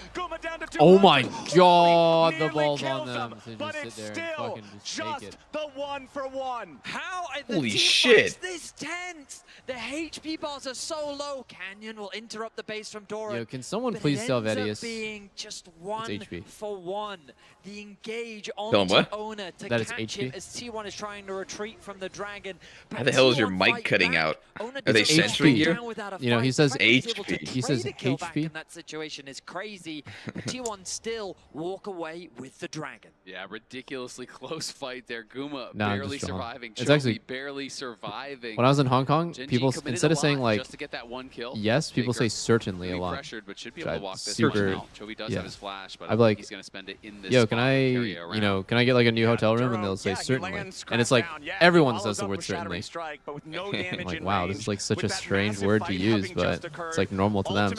Oh my God, the ball's on them to just sit there and fucking just take it. The 1-for-1. How are the Holy team shit. fights this tense? The HP bars are so low. Canyon will interrupt the base from Dora. Yo, can someone but please it tell ends up Vedius being just 1 HP. for 1. The engage Tell him onto what? Owner to That it's catch him HP? as T1 is trying to retreat from the dragon. How the hell is your mic cutting out? Are they censoring you? You know, he says HP. He says HP. In that situation is crazy. T1 still walk away with the dragon. Yeah, ridiculously close fight there. Guma Nah, I'm barely just wrong. surviving. It's Chovy actually- barely surviving. When I was in Hong Kong, Genji people committed instead a of saying lot like just to get that 1 kill. yes, people Faker say certainly a being lot. pressured, but should be Which able I to walk this super- one out. Chovy does yeah. have his flash, but I'd be like, he's going to spend it in this yo, spot can and I, carry it you know, can I get like a new hotel room? And they'll say certainly, and it's like everyone says the word certainly. I'm like, wow, this is like such a strange word to use, but it's like normal to them.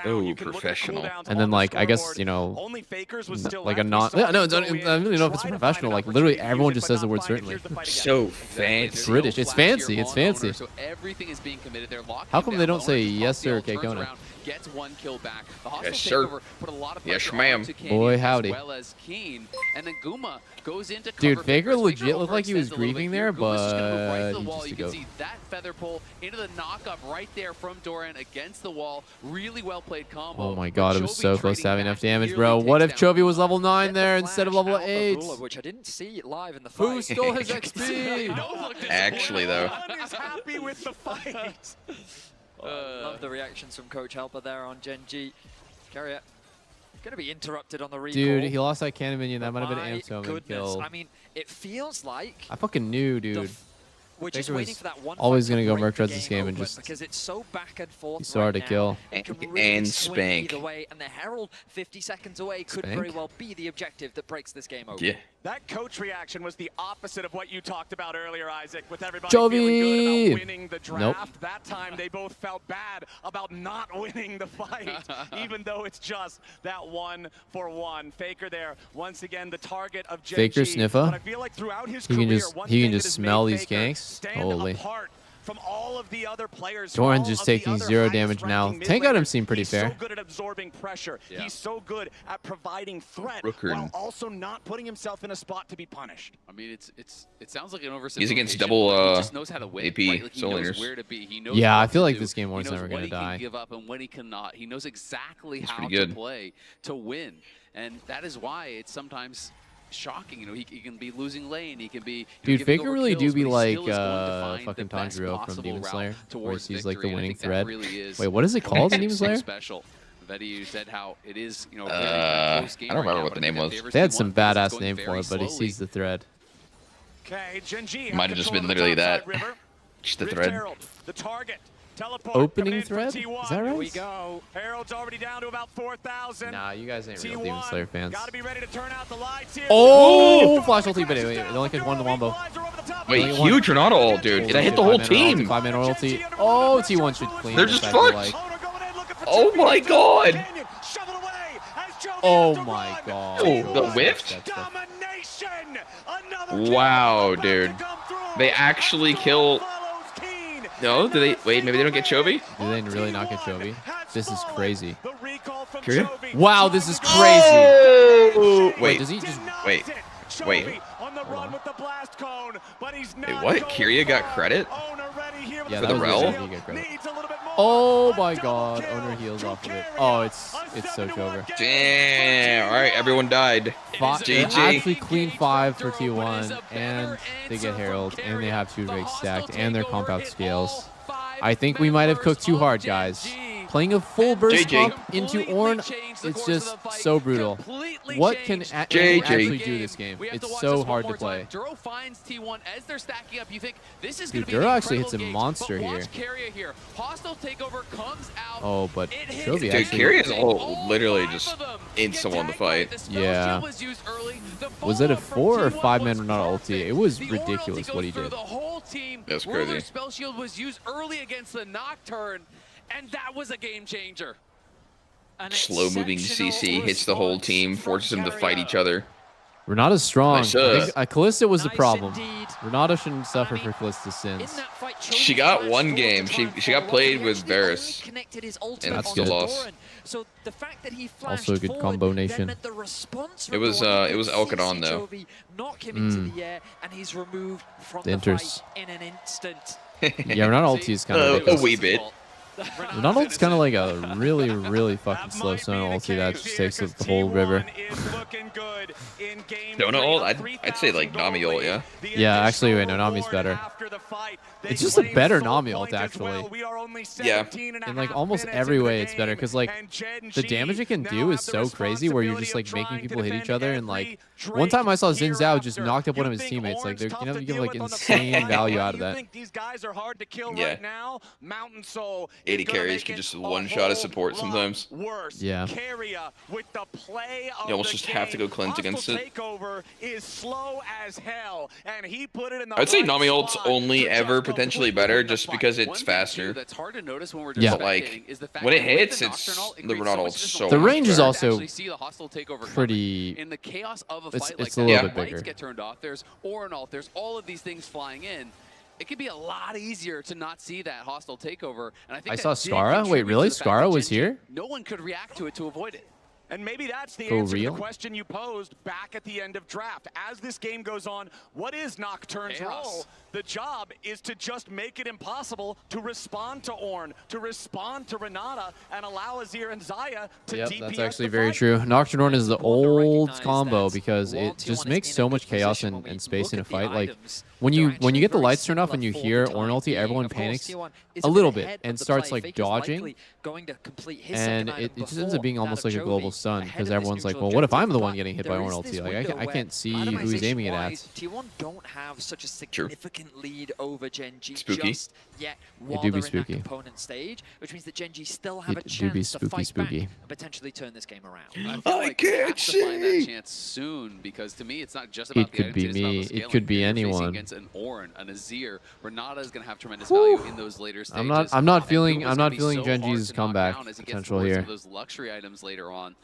Oh, professional. And then like I guess you know, like a non. Yeah, no, I don't really know if it's a professional. Like literally everyone just says the word certainly. So fancy. British. It's fancy. It's fancy. So everything is being committed. They're locking How come down. they don't say Owner just yes pops the sir, ult, turns Kekona? around, Gets 1 kill back. The hostile Yes, sir. takeover put a lot of Yes, pressure ma'am. onto Canyon Boy, as howdy. well as Keen. And then Guma goes into cover. Dude, Faker Faker's legit looked like he was overextends a little grieving bit there, here. Guma's just gonna move right to but the he wall. just You to can go. see that feather pull into the knock-up right there from Doran against the wall. Really well played combo. Oh my God, it was Chovy so close to trading having back enough damage, nearly bro. What takes if down Chovy was level 9 Get the there instead of flash level out 8? Rula, which I didn't see live in the fight. Who stole his XP? Actually, though. is happy with the fight. Love the reactions from Coach Helper there on Genji. Carrier going to be interrupted on the recall. Dude, he lost that cannon minion. That might have been an My Amtome goodness. kill. I mean, it feels like I fucking knew, dude. we're just Faker waiting was for that one always fight going to to go break Merc the this game and open just because it's so back and forth. he's so hard to right kill. now. It can really And swing spank. either way, and the Herald 50 seconds away could Spank? very well be the objective that breaks this game open. Yeah. That coach reaction was the opposite of what you talked about earlier, Isaac, with everybody Chovy! feeling good about winning the draft. Nope. That time they both felt bad about not winning the fight, even though it's just that 1-for-1. Faker there, once again, the target of Genji. Faker sniffer. But I feel like throughout his He career, can just one he thing can that just has smell made these Faker ganks. stand Holy. apart from all of the other players. Doran's just taking 0 damage now. Tank items seem pretty fair. He's so good at absorbing pressure. Yeah. He's so good at providing threat while also not putting himself in a spot to be punished. I mean, it sounds like an oversimplification. He's against double he just knows how to win, AP right? Like, he knows Soliners. where to be. He knows Yeah, I what feel to like do. this game was never going to die. He can give up and when he cannot. He knows exactly He's how pretty to good. play to win, and that is why it's sometimes shocking. You know, he can be losing lane. He can be. Dude, giving Faker over really do kills, be but he like still is going to find fucking the best Tanjiro from possible Demon route Slayer, where towards he's like the victory, and I winning think that thread. really is Wait, what is it called in Demon so Slayer? special that you said how it is. You know, I don't remember what the name was. They had some badass name for it, but he sees the thread. Might have just been literally that. Just the thread. The target. Opening thread? Is that right? Here we go. Harold's already down to about 4,000. Nah, you guys ain't real Demon Slayer fans. Gotta be ready to turn out the lights here. Oh, flash ulti, but wait, they only catch one wombo. Wait, huge Renata ult, dude. Did I hit the whole team? 5-man ulti. Oh, T1 should clean. They're just fucked. Oh my god. Oh my god. Oh, the whiff? Wow, dude. They actually kill. No, do they? Wait, maybe they don't get Chovy? Do they really not get Chovy? This is crazy. Kyria? Wow, this is crazy. Oh! Wait, does he just wait. Wait, what? Kyria got credit? Yeah, for that the was rel? he get credit. Oh my god, Owner heals off of it. Oh, it's Soch over. Damn. All right, everyone died. GG. Actually clean 5 for T1, and they get Herald, and they have 2 Drake stacked, and their comp out scales. I think we might have cooked too hard, guys. Playing a full burst comp into Ornn, it's just so brutal. What can actually do this game? It's so hard to play. Duro finds T1 as they're stacking up. You think this is Dude, going to be Duro an actually hits a incredible monster game, here. but watch Kyria here. Hostile takeover comes out. Oh, but Chovy Dude, actually... Kyria's ult literally just insta-won the fight. Yeah. Was it a 4 or 5-man Renata ulti? It was ridiculous what he did. That's crazy. Spell shield was used early against the Nocturne, and that was a game changer. Slow-moving CC hits the whole team, forces them to fight each other. Renata's strong. Nice, I think, Kalista was the problem. Renata shouldn't suffer for Kalista's sins. She got one game. She got played with Varus, and still lost. So the fact that he Also a good combo nation. It was Elkadon though. Knock him into the air, and he's removed from the Inters. fight in an instant. Yeah, Renata ulti is kind of a wee bit. Renata ulti's kind of like a really, really fucking slow Sona ulti that just takes up the whole river. Sona ult? I'd say like Nami ult, yeah? Yeah, actually, wait, no, Nami's better. It's just a better Nami ult, actually. Yeah. In like almost every way, it's better because like the damage it can do is so crazy where you're just like making people hit each other. And like one time I saw Xin Zhao just knocked up one of his teammates. Like you have to give like insane value out of that. Yeah. 80 carries can just one-shot a support sometimes. Yeah. You almost just have to go cleanse against it. I'd say Nami ult's only ever potentially better just because it's faster. That's hard to notice when we're Yeah. But like when it hits, it's the Renata ult's so The much range is better. also see the hostile takeover pretty. in the chaos of a It's fight like a that. little bit Lights bigger. get turned off. There's Ornn ult. There's all of these things flying in. It could be a lot easier to not see that hostile takeover. And I think I that saw did Skara. Wait, contribute really? to the fact Skara that was Gen G, here? No one could react to it to avoid it. And maybe that's the For answer real? to the question you posed back at the end of draft. As this game goes on, what is Nocturne's role? The job is to just make it impossible to respond to Ornn, to respond to Renata, and allow Azir and Xayah to Yep, DPS that's actually the very fight. true. Nocturne Ornn is the old combo because it just makes so much chaos and space in a fight. Like when you get the lights turned off and you hear Ornn ulti, everyone panics a little bit and starts like dodging, and it just ends up being almost like a global stun because everyone's like, well, what if I'm the one getting hit by Ornn ulti? Like I can't see who he's aiming it at. T1 don't have such a significant lead over Gen G Spooky. just yet It while do be they're in that spooky. component stage, which means that Gen G still have a It do be chance to spooky, fight back spooky. and potentially turn this game around. I feel like they have to find that chance soon because to me it's not just about It the could items, be it's about me. the It scaling. could be You're facing anyone. against an Ornn, an Azir. Renata is going to have tremendous value in those later stages. I'm not feeling And Puma's gonna be Gen so hard G's to knock comeback down as he gets potential towards some here. of those luxury items later on.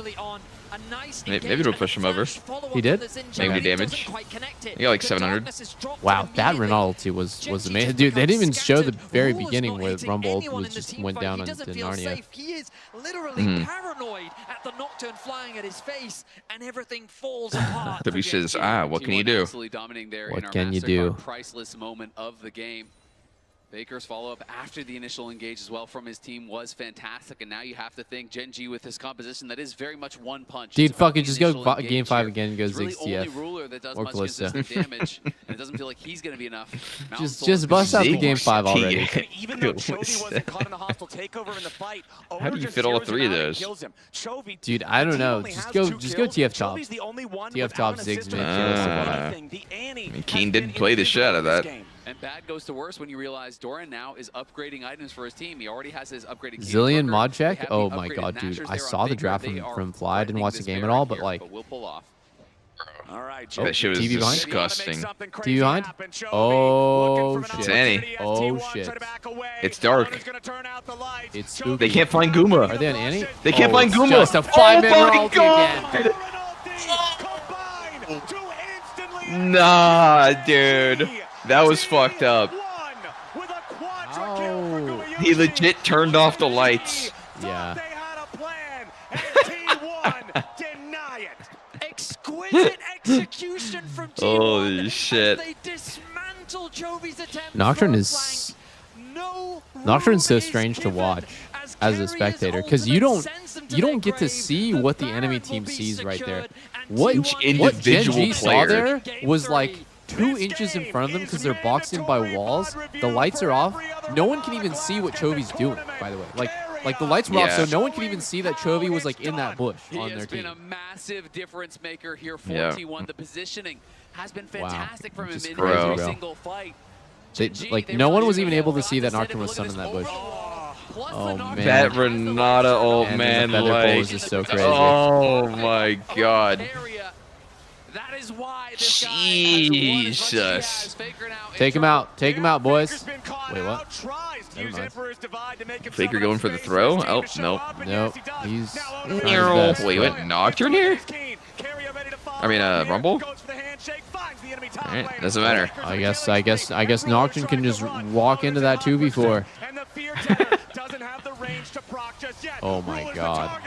early on. Maybe it'll push him over. He did? Maybe damage. He got like 700. Wow, that Ronaldo ulti was amazing. Dude, they didn't even show the very beginning where Rumble was just went down into Narnia. He is literally paranoid at the Nocturne flying at his face, and everything falls apart. W says, what can you do? What can you do? Priceless moment of the game. Faker's follow-up after the initial engage as well from his team was fantastic, and now you have to think Gen G with his composition that is very much one punch. Dude, fucking just go game 5 again, go really Ziggs only ruler that does or much Callisto. consistent damage, and it doesn't feel like he's going to be enough. Just bust out the game 5 already. Even though Chovy wasn't caught in the hostile takeover in the fight, how do you fit all 3 of those? Dude, I don't know. Just go TF top. TF top Ziggs mid. I mean, Keen did play the shit out of that. And bad goes to worse when you realize Doran now is upgrading items for his team. He already has his upgraded Zillion mod check? Oh my god, dude. I saw the draft from Fly. I didn't watch the game at all, but like... We'll pull off. All right, that shit was TV behind? disgusting. TV behind? Oh shit. It's Annie. Oh shit. It's dark. It's spooky. They can't find Guma. Are they on Annie? They can't find Guma. Just a 5-minute ulti again. Nah, dude. That was fucked up. Oh. He legit turned off the lights. Yeah. Exquisite execution from T1. Holy shit. They dismantle Chovy's attempt. Nocturne's so strange to watch as a spectator because you don't get to see what the enemy team sees right there. What Gen G saw there was like 2 inches in front of them because they're boxed in by walls. The lights are off. No one can even see what Chovy's doing, by the way. Like the lights were off, so no one can even see that Chovy was like in that bush on their team. He has been a massive difference maker here for T1. The positioning has been fantastic from him in every single fight. Like no one was even able to see that Nocturne was stunned in that bush. Oh man, that Renata ult, man, like, was just so crazy. Oh my god. That is why Jesus. Take him out, boys. Wait, what? Never mind. Faker going for the throw? Oh, nope. Nope. He's wait, what? Nocturne here? I mean, Rumble? Alright, doesn't matter. I guess Nocturne can just walk into that 2v4. Oh my god.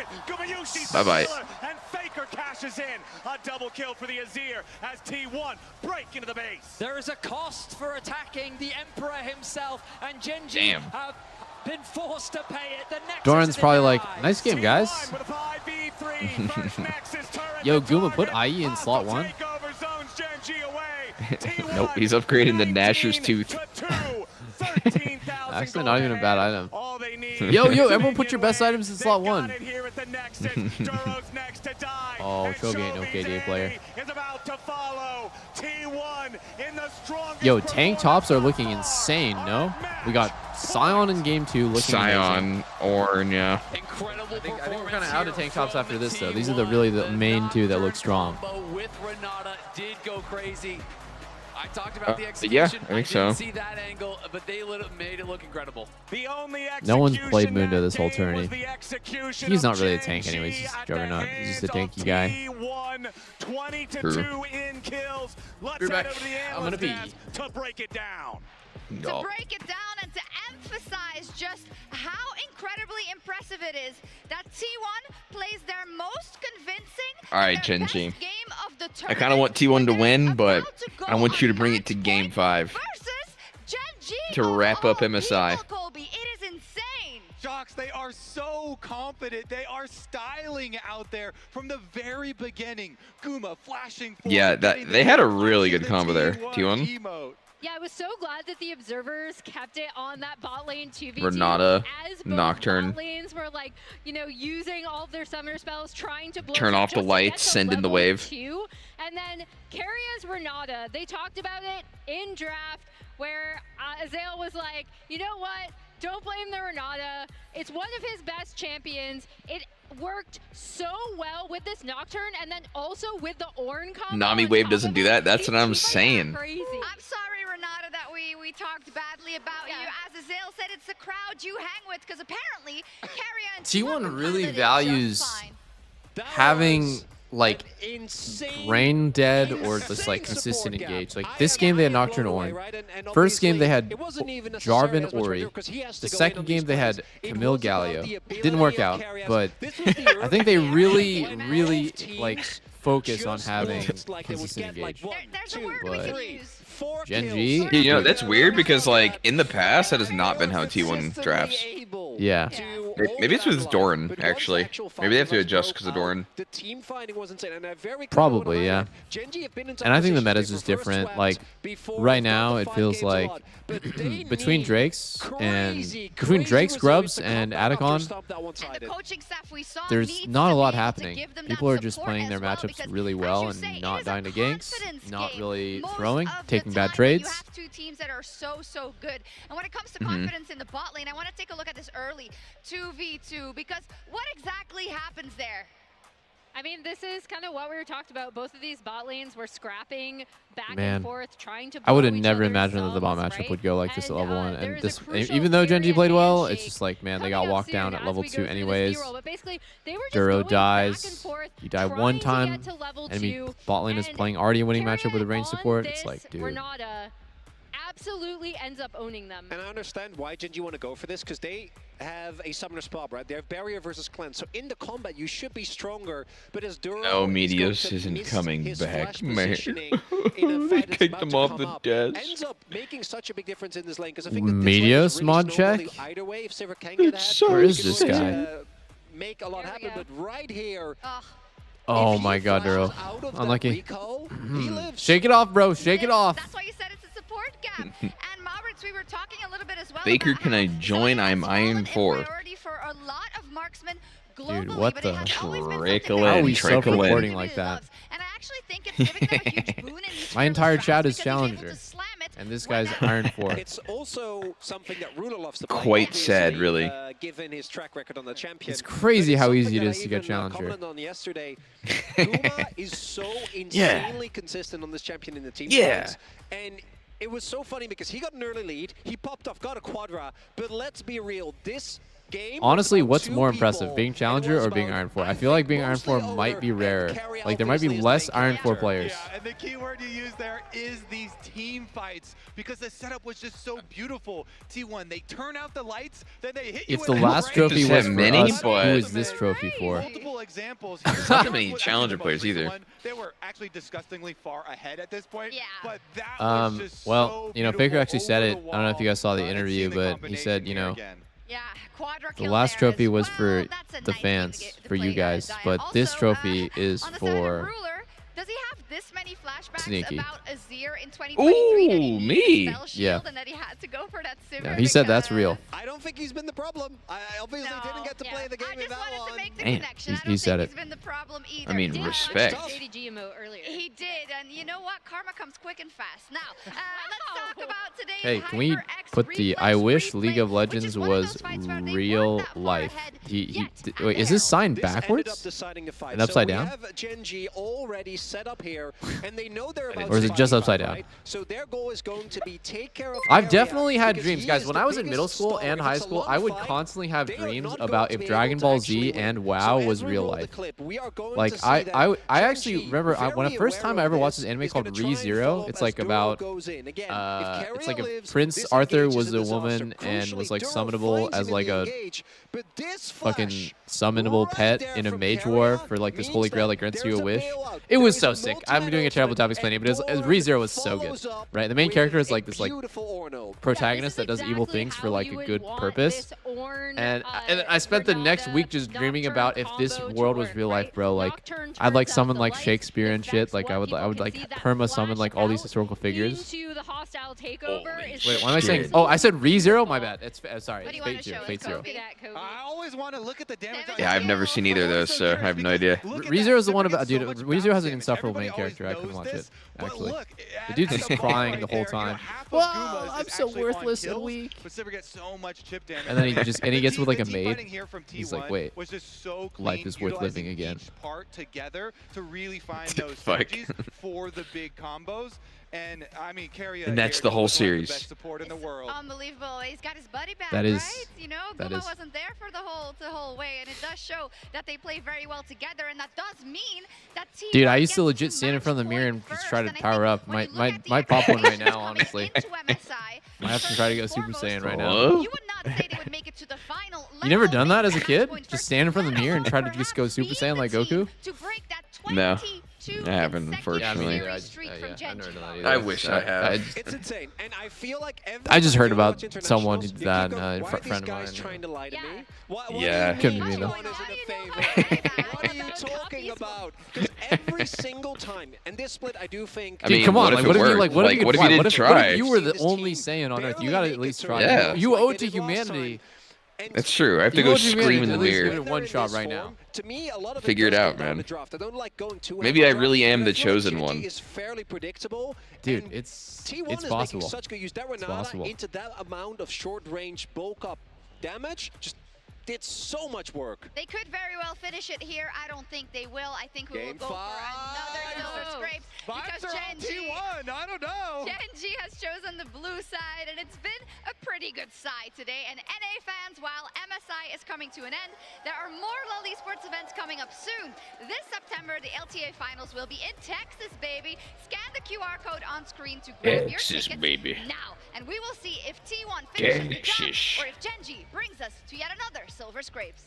Bye-bye. And Faker cashes in a double kill for the Azir as T1 break into the base. There is a cost for attacking the Emperor himself, and Gen G have been forced to pay it. The Doran's probably like, nice game, guys. Yo, Guma, put IE in slot 1. Nope, he's upgrading the Nashor's Tooth. Actually, not even a bad item. Yo, everyone put your best items in slot 1. Oh, Chovy ain't no KDA player. Yo, tank tops are looking insane, no? We got Sion in game 2 looking Sion, Ornn, yeah. I think we're kind of out of tank tops after this, though. These are the main 2 that look strong. With Renata did go crazy. I talked about the execution. Yeah, I think so. I didn't see that angle, but they made it look incredible. No one's played Mundo this whole tourney. He's not really a tank anyways. He's a Juggernaut. He's just a tanky guy. True. We're back. I'm gonna be. To break it down and to emphasize just how incredibly impressive it is that T1 plays their most convincing Gen G. game of the tournament. I kind of want T1 to win, but I want you to bring it to game 5 to wrap up MSI. It is insane. Jocks, they are so confident. They are styling out there from the very beginning. Guma flashing. Yeah, they had a really good combo there. T1. Yeah, I was so glad that the observers kept it on that bot lane 2v2 Renata, as both Nocturne. bot lanes were like, using all of their summoner spells, trying to blow Turn off the lights, send in the wave. 2. And then Karia's Renata, they talked about it in draft where Azael was like, you know what? Don't blame the Renata. It's one of his best champions. It worked so well with this Nocturne and then also with the Ornn combo. Nami wave doesn't do that. That's what I'm saying. I'm sorry, Renata, that we talked badly about you. As Azael said, it's the crowd you hang with because apparently Caria and T1 really values having like brain dead or just like consistent engage. Like this game they had Nocturne Orin. First game they had Jarvan Ori. The second game they had Camille Galio. Didn't work out, but I think they really like focus on having consistent engage. But Gen.G, you know, that's weird because like in the past that has not been how T1 drafts. Yeah. Maybe it's with Doran, actually. Maybe they have to adjust because of Doran. Probably, yeah. And I think the meta is just different. Like, right now, it feels like between Drakes, Grubs, and Adacon, there's not a lot happening. People are just playing their matchups really well and not dying to ganks, not really throwing, taking bad trades. You have two teams that are so good. And when it comes to confidence in the bot lane, I want to take a look at this early 2v2 because what exactly happens there? I mean, this is kind of what we were talked about. Both of these bot lanes were scrapping back Man, and forth, trying to. I would have never imagined that the bot matchup would go like this at level 1. And this, even though Gen.G played well, it's just like, man, they got walked down at level 2 anyways. Duro dies. You die one time. Enemy bot lane is playing already a winning matchup with a range support. It's like, dude. Absolutely ends up owning them. And I understand why Gen.G want to go for this, because they have a summoner spot, right? They have barrier versus cleanse. So in the combat, you should be stronger. But as Duro No, Medios isn't coming back, man. They kicked him off the desk. Ends up making such a big difference in this lane, because I think Medios mod check? Either way, if Sivir can get that, Where is this guy? Make a lot happen, but right here. Oh my god, Duro. Unlucky. Shake it off, bro. Shake it off. That's why you said it's a support gap. And Mavericks, we were talking a little bit as well. Baker, can I join? I'm Iron 4. For a lot of marksmen globally, dude, what the? Trickle How are in, we trickle in. self-reporting like that? My entire chat is Challenger. And this guy's Iron 4. It's also something that Ruler loves to play. Quite sad, really. Given his track record on the champion. It's crazy how easy it is to get Challenger. On yesterday, Guma is so insanely consistent on this champion in the team fights. And it was so funny because he got an early lead, he popped off, got a quadra, but let's be real, this game... Honestly, what's more impressive, being Challenger or being Iron 4? I feel like being Iron 4 might be rarer. Like, there might be less Iron 4 players. Yeah, and the key word you use there is these team fights, because the setup was just so beautiful. T1, they turn out the lights, then they hit you if the last trophy was for us, who is this trophy for? Multiple examples. There's not that many Challenger players either. They were actually disgustingly far ahead at this point. But that was just well, you know, Faker actually said it. I don't know if you guys saw the interview, but he said, you know, the last trophy was for the fans, for you guys, but this trophy is for Does he have this many flashbacks Sneaky. about Azir in 2023? Ooh, me. Yeah. And that he had to go for that Sivir Yeah, he said that's real. I don't think he's been the problem. I obviously didn't get to play the game in that one. Damn, he said it. I mean, respect. He did, and you know what? Karma comes quick and fast. Now, let's talk about today's Hey, can we put the I wish League of Legends was real life? Wait, is this sign backwards? And upside down? Gen.G already set up here, and they know they're about Or is it just upside down? right? So their goal is going to be take care of I've definitely had dreams, guys. When I was in middle school and high school, I would constantly have dreams about if Dragon Ball Z and WoW was real life. Like, I actually remember when the first time I ever watched this anime called ReZero. It's like about it's like a Prince Arthur was a woman and was like summonable as like a fucking summonable pet in a mage war for like this holy grail that grants you a wish. It was so sick. I'm doing a terrible job explaining it, but ReZero was so good, right? The main character is like this like protagonist that does evil things for like a good purpose. And I spent the next week just dreaming about if this world was real life, bro. Like, I'd like summon like Shakespeare and shit. Like I would like perma summon like all these historical figures. Wait, what am I saying? Oh, I said ReZero? My bad. It's sorry. It's Fate Zero. Fate Zero. I always want to look at the damage. Yeah, I've never seen either of those, so I have no idea. ReZero is the one about, dude. ReZero has an insufferable main character. I couldn't watch it, actually. The dude's just crying the whole time. Well, I'm so worthless and weak. And then he gets with like a maid. He's like, wait, life is worth living again. Part together to really find those synergies for the big combos. And I mean, and that's the whole series. Unbelievable. He's got his buddy back, that is, right? You know, Guma wasn't there for the whole way, and it does does show that they play very well together, and that does mean that T1 Dude, I used to gets legit stand in front of the mirror and just try to power up. Might pop one right now, honestly. Might have to try to go Super Saiyan right now. You would not say they would make it to the final. You never done that as a kid? Just stand in front of the mirror and try to just go Super Saiyan like Goku? No, I haven't, unfortunately. I wish I had. It's insane, and I feel like I just heard about someone who did that, a friend of mine. Trying to lie to me? Yeah, couldn't be me though. What are you talking about? Because every single time, and this split, I do think. I mean, dude, come on, what like, if what if you worked? what if you What if you didn't try? What if you were the only Saiyan on Earth? You gotta at least try. Yeah. You owe it to humanity. That's true. I have to go scream in the mirror. Give it one shot right now. To me, a lot of Figure it out, man. I don't like going too Maybe I really am the chosen one. Is fairly predictable. Dude, it's possible. Making such good use. That Renata into that amount of short-range bulk up damage just did so much work. They could very well finish it here. I don't think they will. I think we will go for another silver scrapes because Genji. T1, I don't know. Genji has chosen the blue side, and it's been a pretty good side today. And NA fans, while MSI is coming to an end, there are more LoL Esports events coming up soon. This September, the LTA finals will be in Texas, baby. Scan the QR code on screen to grab your Texas, tickets baby. now. And we will see if T1 finishes the job, Texas. or if Genji brings us to yet another silver scrapes.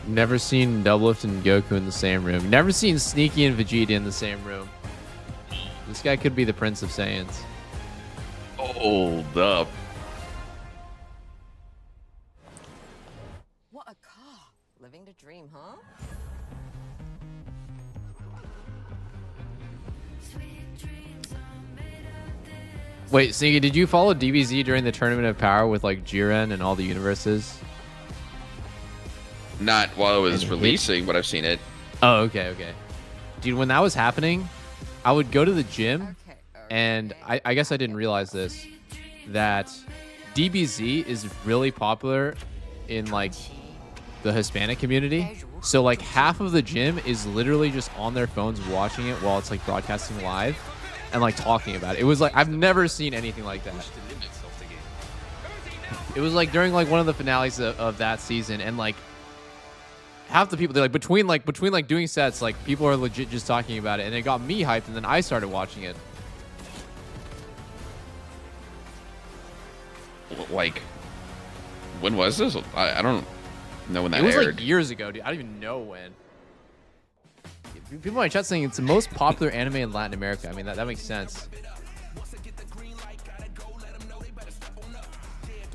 Never seen Doublelift and Goku in the same room. Never seen Sneaky and Vegeta in the same room. This guy could be the Prince of Saiyans. Hold up. What a car. Living the dream, huh? Wait, Sneaky, did you follow DBZ during the Tournament of Power with like Jiren and all the universes? Not while it was releasing, but I've seen it. Oh, okay, okay. Dude, when that was happening, I would go to the gym, and I guess I didn't realize this, that DBZ is really popular in like the Hispanic community. So like half of the gym is literally just on their phones watching it while it's like broadcasting live and like talking about it. It was like, I've never seen anything like that. It was like during like one of the finales of that season, and like half the people, they're like between doing sets, like people are legit just talking about it, and it got me hyped, and then I started watching it. Like, when was this? I don't know when that aired. It was aired. like years ago, dude. I don't even know when. People in my chat saying it's the most popular anime in Latin America. I mean, that makes sense.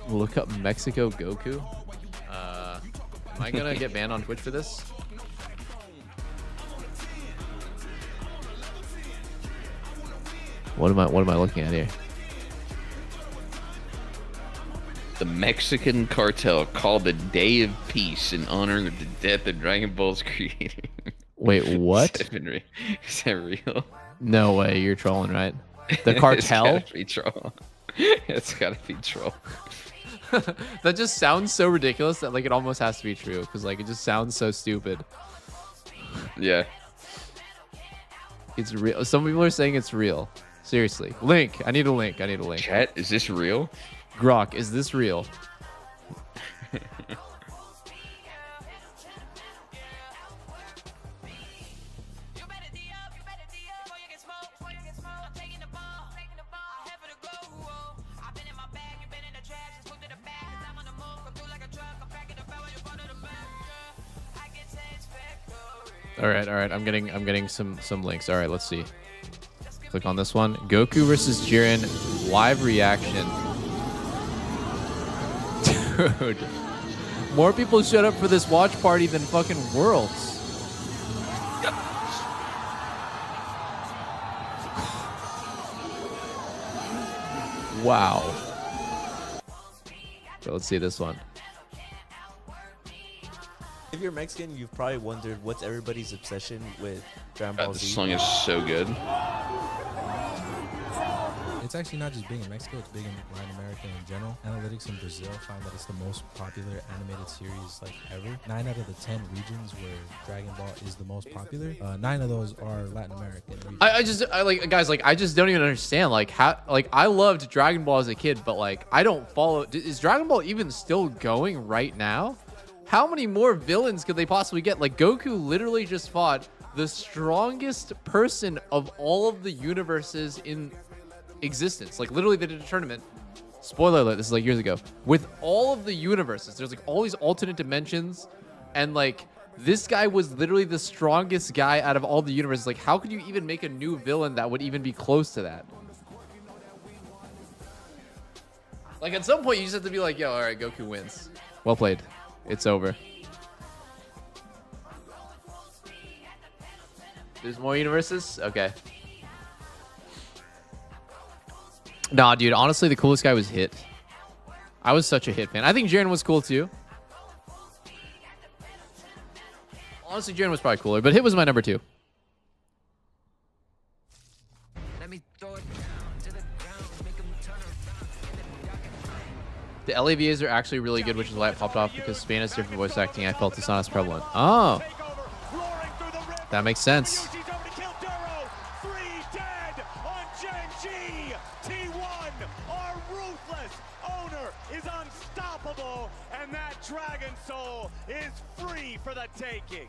Look up Mexico Goku. Am I gonna get banned on Twitch for this? What am I looking at here? The Mexican cartel called the Day of Peace in honor of the death of Dragon Ball's creator. Wait, what? Is that real? No way, you're trolling, right? The cartel? It's gotta be troll. It's gotta be troll. That just sounds so ridiculous that like it almost has to be true, because like it just sounds so stupid. Yeah. It's real. Some people are saying it's real. Seriously. Link. I need a link. Chat, is this real? Grok, is this real? All right. I'm getting some links. All right, let's see. Click on this one. Goku versus Jiren live reaction. Dude, more people showed up for this watch party than fucking Worlds. Wow. So let's see this one. If you're Mexican, you've probably wondered what's everybody's obsession with Dragon Ball Z. This song is so good. it's actually not just big in Mexico, it's big in Latin America in general. Analytics in Brazil found that it's the most popular animated series like ever. 9 out of the 10 regions where Dragon Ball is the most popular, 9 of those are Latin American regions. I like, guys, like, I just don't even understand, like, how, like, I loved Dragon Ball as a kid, but like, I don't follow. Is Dragon Ball even still going right now? How many more villains could they possibly get? Like, Goku literally just fought the strongest person of all of the universes in existence. Like, literally they did a tournament, spoiler alert, this is like years ago, with all of the universes. There's like all these alternate dimensions, and like this guy was literally the strongest guy out of all the universes. Like, how could you even make a new villain that would even be close to that? Like, at some point you just have to be like, yo, all right, Goku wins. Well played. It's over. There's more universes? Okay. Nah, dude, honestly, the coolest guy was Hit. I was such a Hit fan. I think Jiren was cool, too. Honestly, Jiren was probably cooler, but Hit was my number 2. The LAVAs are actually really good, which is why it popped off, because Spain has different voice acting. I felt it's not as prevalent. Oh. That makes sense. Dragon Soul is free for the taking.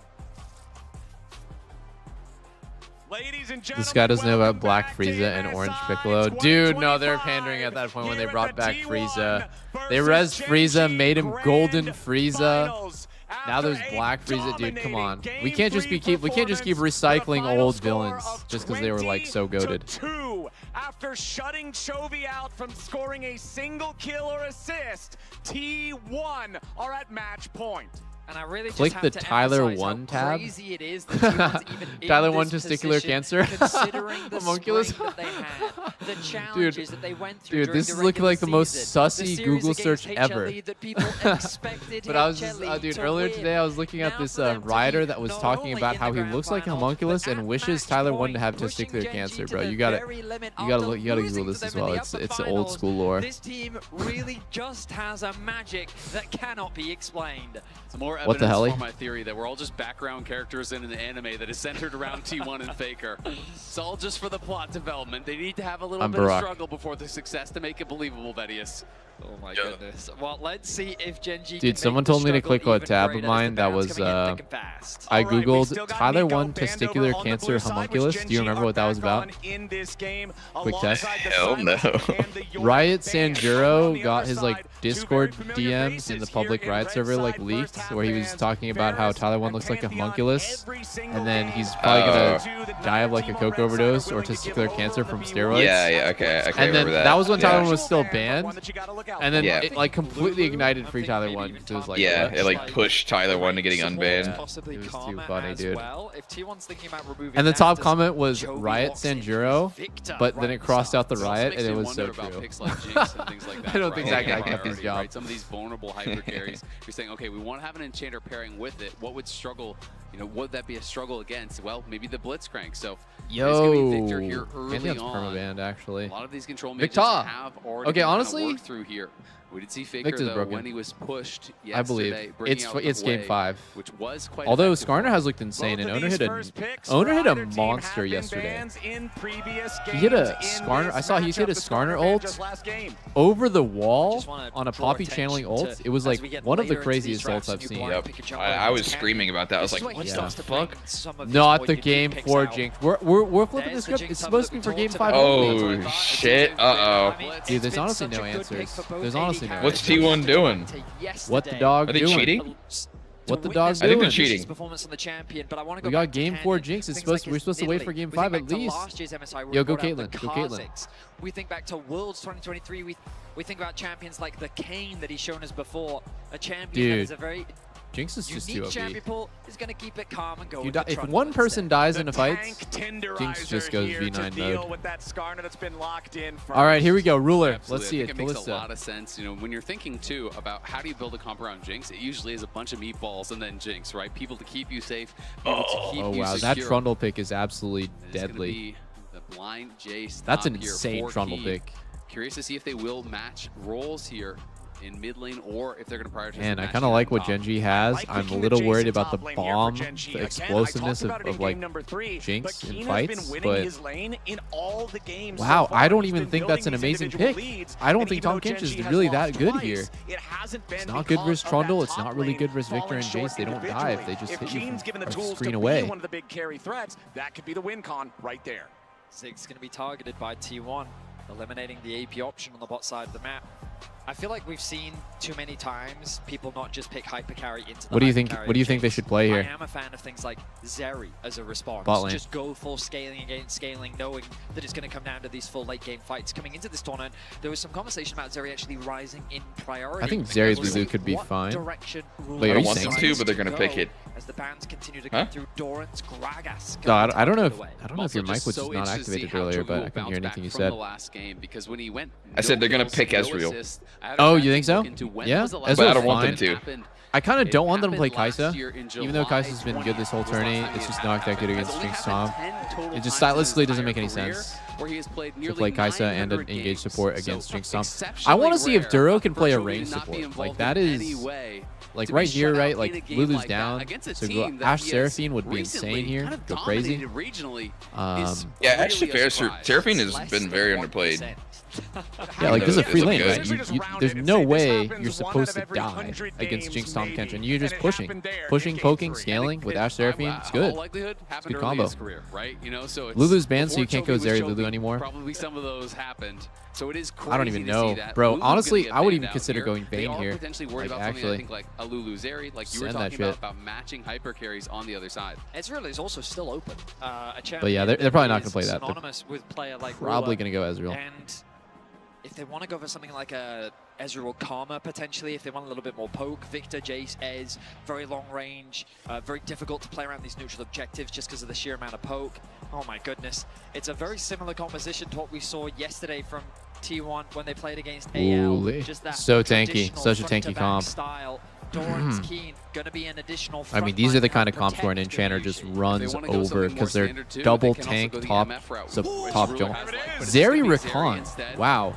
Ladies and gentlemen, This guy doesn't know about Black Frieza and Orange Piccolo. Dude, no, they're pandering at that point when they brought back Frieza. They res Frieza, made him Golden Frieza. Now there's Black Frieza, dude. Come on, we can't just keep recycling old villains just because they were like so goated. After shutting Chovy out from scoring a single kill or assist, T1 are at match point. And I really Click just the have to Tyler emphasize 1 how tab. crazy it is that T1's even in Tyler 1 this testicular position, cancer. considering the Homunculus. spring that they had, the challenges that they went through. Dude, this is looking like the most sussy Google search ever. That people expected But I was, dude, earlier today I was looking at this writer that was talking about how he looks like a homunculus and wishes Tyler 1 to have testicular cancer, bro. You gotta Google this as well. It's old school lore. This team really just has a magic that cannot be explained. It's more What the hell? evidence for my theory that we're all just background characters in an anime that is centered around T1 and Faker. It's all just for the plot development. They need to have a little bit of struggle before the success to make it believable, Vedius. Oh my goodness. Well, let's see if Genji Dude, someone told me to click a tab of mine that was, I googled Tyler 1 testicular cancer homunculus. Do you remember what that was about? Quick test. Hell no. Riot Sanjuro got his like Discord DMs in the public Riot server like leaked, where he was talking about how Tyler 1 looks like a homunculus, and then he's probably gonna die of like a coke overdose or testicular cancer from steroids. Yeah, okay. I can and then remember that. was when Tyler 1 was still banned. And then it like completely ignited Free Tyler 1. It was like, it like pushed Tyler 1 to getting unbanned. It was too funny, dude. If T1's thinking about removing And the top comment was Riot Sanjuro, but then it crossed out the Riot, and it was so true. I don't think that guy kept his job. Some of these vulnerable hyper carries, you're saying, okay, we want to have an enchanter pairing with it. What would struggle? You know, would that be a struggle against? Well, maybe the Blitzcrank. So there's gonna be Victor here early on. Permabanned, actually. A lot of these control mages Victor. have already honestly, worked through here. We did see Faker though, when he was pushed yesterday. I believe it's game 5. Which was quite although effective. Skarner has looked insane, and Owner hit a monster yesterday. He hit a Skarner. I saw he hit a Skarner ult over the wall on a Poppy channeling ult. It was like one of the craziest ults I've seen. Yep. I was screaming about that. I was like, what the fuck? Not the game 4 jinx. We're flipping the script. It's supposed to be for game 5 only. Oh shit! Dude, there's honestly no answers. There's honestly no What's T1 doing? What the dog doing? Are they cheating? What the dog I doing? think they're cheating. We got game 4 jinx. We're supposed to wait for game 5 at least. Yo, go Caitlyn. Go Caitlyn. We think back to Worlds 2023. We think about champions like the Kane that he's shown us before. A champion that is a very Jinx is just too OP. champion pool is going to keep it calm and go. If one person dies in a fight, Jinx just goes V9 mode. All right, here we go. Ruler. Absolutely. Let's see it. it. It makes a lot of sense. You know, when you're thinking too about how do you build a comp around Jinx, it usually is a bunch of meatballs and then Jinx, right? People to keep you safe. People to keep you wow, secure. that Trundle pick is absolutely deadly. blind Jace. That's an top here insane for Trundle Keen. pick. Curious to see if they will match roles here in mid lane or if they're going to prioritize. And I matching kind of like on what top. Genji has. I'm a little worried about the bomb, the explosiveness of like Jinx in fights. But wow, I don't even think that's an amazing pick. I don't think Tahm Kench is really that good here. It's not good versus Trundle. It's not really good versus Victor and Jace. They don't dive. They just hit you from a screen away. One of the big carry threats, that could be the win con right there. Zig's going to be targeted by T1, eliminating the AP option on the bot side of the map. I feel like we've seen too many times people not just pick hyper carry into the What do you think? What do you think they should play here? I am a fan of things like Zeri as a response. Bot lane. Just go full scaling against scaling, knowing that it's going to come down to these full late game fights. Coming into this tournament, there was some conversation about Zeri actually rising in priority. I think Zeri's Lulu could be fine. Wait, I are you want saying them to, but they're gonna pick it. As the bands continue to come through, Doran's Gragas. No, I don't know if your mic Just was so not interested to see activated how earlier, Chogu but will I couldn't hear bounce anything you back from said. the last game because when he went, I said they're gonna kills, pick no Ezreal. assist. I had a Oh, fan you think so? look into when Yeah, was the last But I time don't want them it to. happened. I kind of It don't want them to play happened last Kaisa, year in even though July Kaisa's been good this whole was the last tourney. time It's it just had not that happened. good It's against only Jinx happened Tom. 10 total It just times in his stylistically doesn't make entire any career, sense where he has played to nearly play Kaisa and 900 engage games. support So against Jinx Tom. I exceptionally want to see if rare Duro can for play a Chogu range to not be support. Like involved that in is any way like to be right here, shut out right? in a Like game Lulu's like that down, against a so go team that Ash he has Seraphine would be recently insane here. kind of Go crazy. dominated regionally. Yeah, actually, fair. Seraphine has been very underplayed. Yeah, like this is a free It's lane, good. right? There's no way you're supposed to die against Jinx Tahm Kench, and you're just pushing, poking, scaling with Ash Seraphine. It's good. It's a good combo. Right? You know, so Lulu's banned, so you can't go Zeri Lulu anymore. Probably some of those happened. So it is crazy I don't even to know, see that. bro. Lulu's Honestly, gonna get I would banned even out consider here. going Bane they here. Are potentially worried Like, about something, actually, I think, like a Lulu Zeri, like you were send that talking shit. about matching hyper carries on the other side. Ezreal is also still open. A But yeah, they're probably not that going to play is that. They're synonymous with player like probably Rula. going to go Ezreal. And if they want to go for something like a Ezreal Karma, potentially, if they want a little bit more poke, Victor, Jace, Ez, very long range, very difficult to play around these neutral objectives just because of the sheer amount of poke. Oh my goodness. It's a very similar composition to what we saw yesterday from T1 when they played against AL. Ooh, Just that so tanky, traditional such a tanky front-to-back comp. style. Doran's Keen, gonna be an additional I mean, these are the kind of comps where an enchanter just runs over because they're double tank top jump. Zeri Rakan. Wow.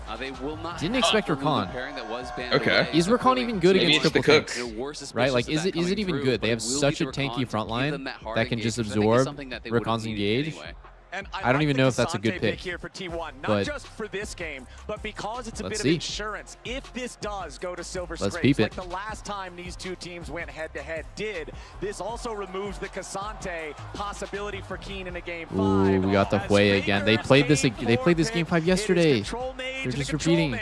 Didn't expect Rakan. Okay. Is Rakan even good Maybe against it's the triple cook. tank? Right? Like, is it even good? They have such a tanky front line that can just absorb Rakan's engage. And I don't even know if that's a good Kasante pick here for T1, not but just for this game, but because it's a let's bit see. of insurance. If this does go to Silver Let's Scrapes, peep like it. the last time these two teams went head-to-head did, this also removes the Kasante possibility for Keen in a game 5. Ooh, we got the Hui again. They played this game 5 yesterday. They're just repeating.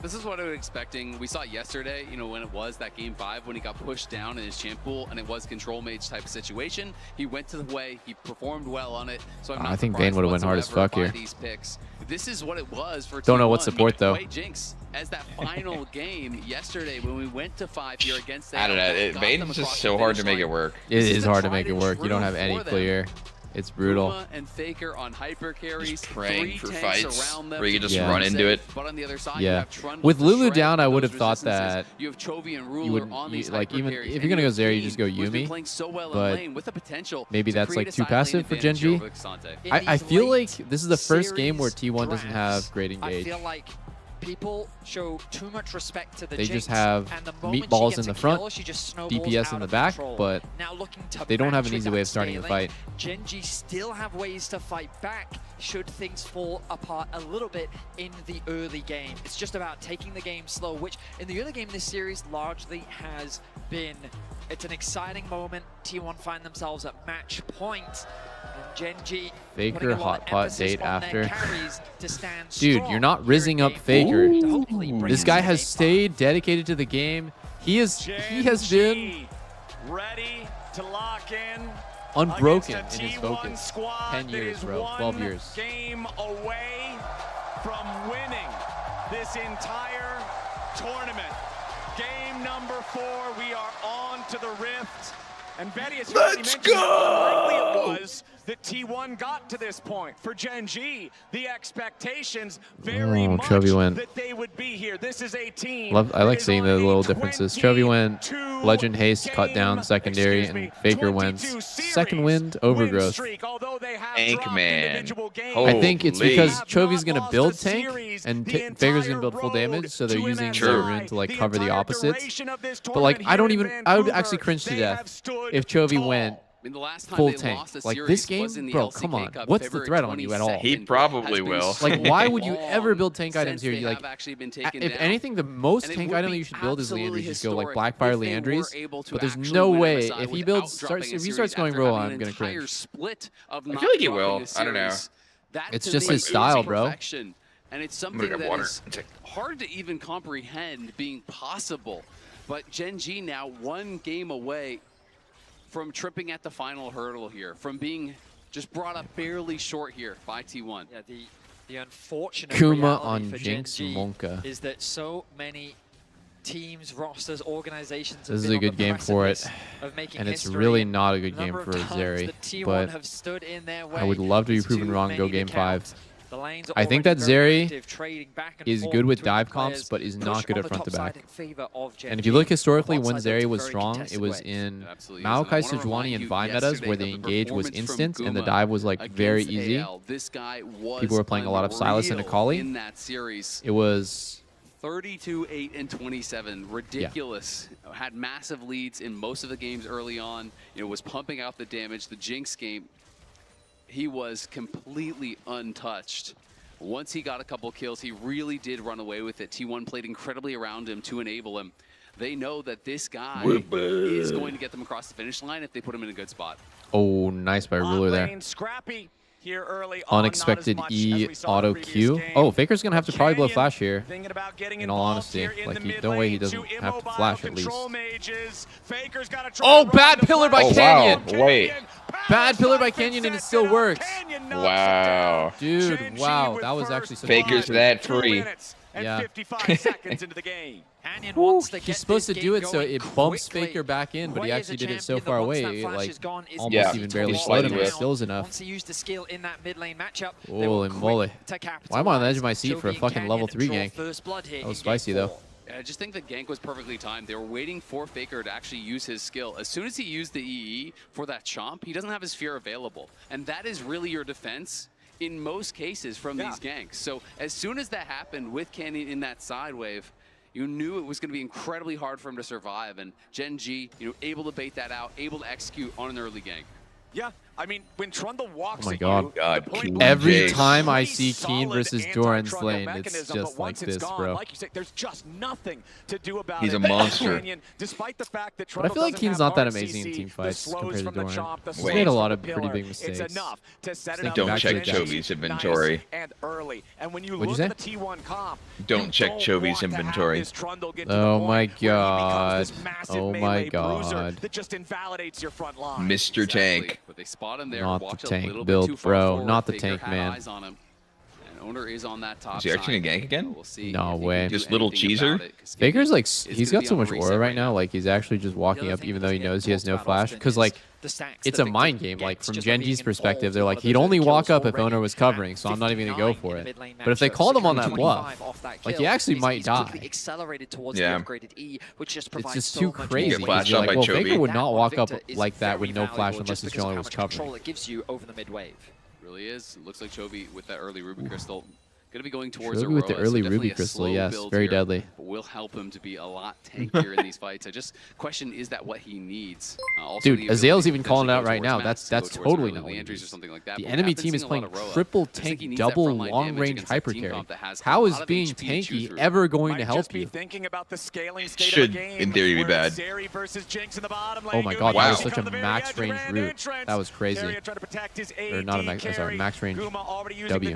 This is what I was expecting. We saw it yesterday, you know, when it was that game 5, when he got pushed down in his champ pool, and it was control mage type of situation. He went to the way, he performed well on it. So I'm not I think Bane would have went hard as fuck here. these picks. This is what it was for Don't know what T1. support though. Wait, Jinx, as that final game yesterday when we went to 5 here against I don't know. Bane's just so hard to make it work. It is hard to make it work. You don't have any clear. It's brutal. Uma and Faker on hyper carries, Just praying for fights around them where you to just keep run them into safe. it. But on the other side, Yeah. you have Trundle With to Lulu shred down, I those would have thought resistances. that you have Chovy and Ruler you would on these like hyper even carries, if you're gonna go and Zeri, you Keen, just go who's been Yumi. playing so well in But lane with the potential maybe to that's create like a too side lane passive for advantage Genji. over Kasante. I feel like this is the first game where T1 doesn't have great I engage. feel like people show too much respect to the They Jinx, just have and the moment she meatballs gets in the a front, kill, she just snowballs DPS out in the of back, control. but now looking to they don't have match an easy with way that of starting the scaling, fight. Genji still have ways to fight back should things fall apart a little bit in the early game. It's just about taking the game slow, which in the early game in this series largely has been. It's an exciting moment. T1 find themselves at match point. And Genji Faker putting a lot hot of pot emphasis date on their after. carries to stand Dude, strong you're not here in rizzing up game Faker. four to hopefully bring This us guy to has game stayed dedicated to the game. He has been ready to lock in unbroken against a in his T1 focus. squad 10 that years, is bro. 12 one years. game away from winning this entire tournament. Game number 4, we are on to the Rift. And Betty, as you already mentioned, how unlikely it was that T1 got to this point. For Gen G, the expectations very much Chovy went. that they would be here. This is a team. I like seeing the little differences. Chovy went Legend Haste, cut down secondary, and Faker went second wind, overgrowth. Tankman. I think it's because Chovy's going to build tank and Faker's going to build full damage, so they're using their rune to like cover the opposites. But like, I would actually cringe to death if Chovy went full tank. Like this game, bro, come on. What's the threat on you at all? He probably will. Like, why would you ever build tank items here? You like, if anything, the most tank item that you should build is Leandry's. Just go like Blackfire Leandry's. But there's no way if he starts going Roa, I'm gonna cringe. I feel like he will. I don't know. It's just his style, bro. And it's something that is hard to even comprehend being possible. But Gen G now one game away from tripping at the final hurdle here, from being just brought up barely short here by T1. Yeah, the unfortunate Kuma on for Jinx Gen G Monka is that so many teams, rosters, organizations This is a good game for it, and it's really not a good game for Zeri, but I would love to be proven wrong and go game 5. I think that Zeri is good with dive comps, but is not good at front to back. And if you look historically, when Zeri was strong, it was in Maokai, Sejuani, and Vi metas where the engage was instant and the dive was like very easy. People were playing a lot of Sylas and Akali. It was 32, 8, and 27. Ridiculous. Yeah. Had massive leads in most of the games early on. You know, was pumping out the damage. The Jinx game, he was completely untouched. Once he got a couple kills, he really did run away with it. T1 played incredibly around him to enable him. They know that this guy is going to get them across the finish line if they put him in a good spot. Oh, nice by Ruler there. Scrappy here early on, Unexpected E auto Q. Oh, Faker's going to have to probably blow flash here. In all honesty. Like, no way he doesn't have to flash at least. Oh, bad pillar by Canyon. Wow. Wait. Bad pillar by Canyon and it still works. Wow. Dude, wow. That was actually so Faker's that free. Yeah. 55 seconds into the game. He's supposed to do it so it bumps Faker back in, but he actually did it so far away, like almost even barely slowed him, but still is enough. Holy moly. Why am I on the edge of my seat for a fucking level 3 gank? That was spicy though. I just think the gank was perfectly timed. They were waiting for Faker to actually use his skill. As soon as he used the EE for that chomp, he doesn't have his fear available. And that is really your defense in most cases from these ganks. So as soon as that happened with Canyon in that side wave, you knew it was going to be incredibly hard for him to survive. And Gen G, able to bait that out, able to execute on an early gank. Yeah, I mean, when Trundle walks oh my god. Every time I see Keen versus Doran's lane, it's just like this, bro. Like you say, there's just nothing to do about He's a monster. Despite the fact that but I feel like Keen's not that amazing in team fights compared to Doran. He's made a lot of pretty big mistakes. Don't check Chovy's inventory. What'd you say? Don't check Chovy's inventory. Oh my god. Oh my god. Mr. Tank. But they spot him there. Not Walked the a tank little build, bit too far bro. forward. Not the Faker tank, had man. eyes on him. And Owner is on that top Is he actually side. a gank again? We'll see. No way. Just little cheeser? Faker's like, he's got so much aura right now. Like, he's actually just walking up even though he knows he has no flash. Because, like, it's a mind game. Like, from Gen G's perspective, they're like, he'd only walk up if Owner was covering, so I'm not even going to go for it. But if they called him on that bluff, like, he actually might die. Yeah. It's just too crazy. Because you're like, well, Faker would not walk up like that with no flash unless his jungler was covering. It gives you over the mid wave. Really is. It looks like Chovy with that early Ruby Crystal. Going to be going towards Chovy with the early Ruby Crystal, yes. Very deadly. But will help him to be a lot tankier in these fights. I just question, is that what he needs? Dude, Azael's even calling it out right now. That's totally not what he needs. The enemy team is playing triple tank, double long-range hyper carry. How is being tanky ever going to help you? Should, in theory, be bad. Oh my god, that was such a max range route. That was crazy. Or not a max, sorry, max range W.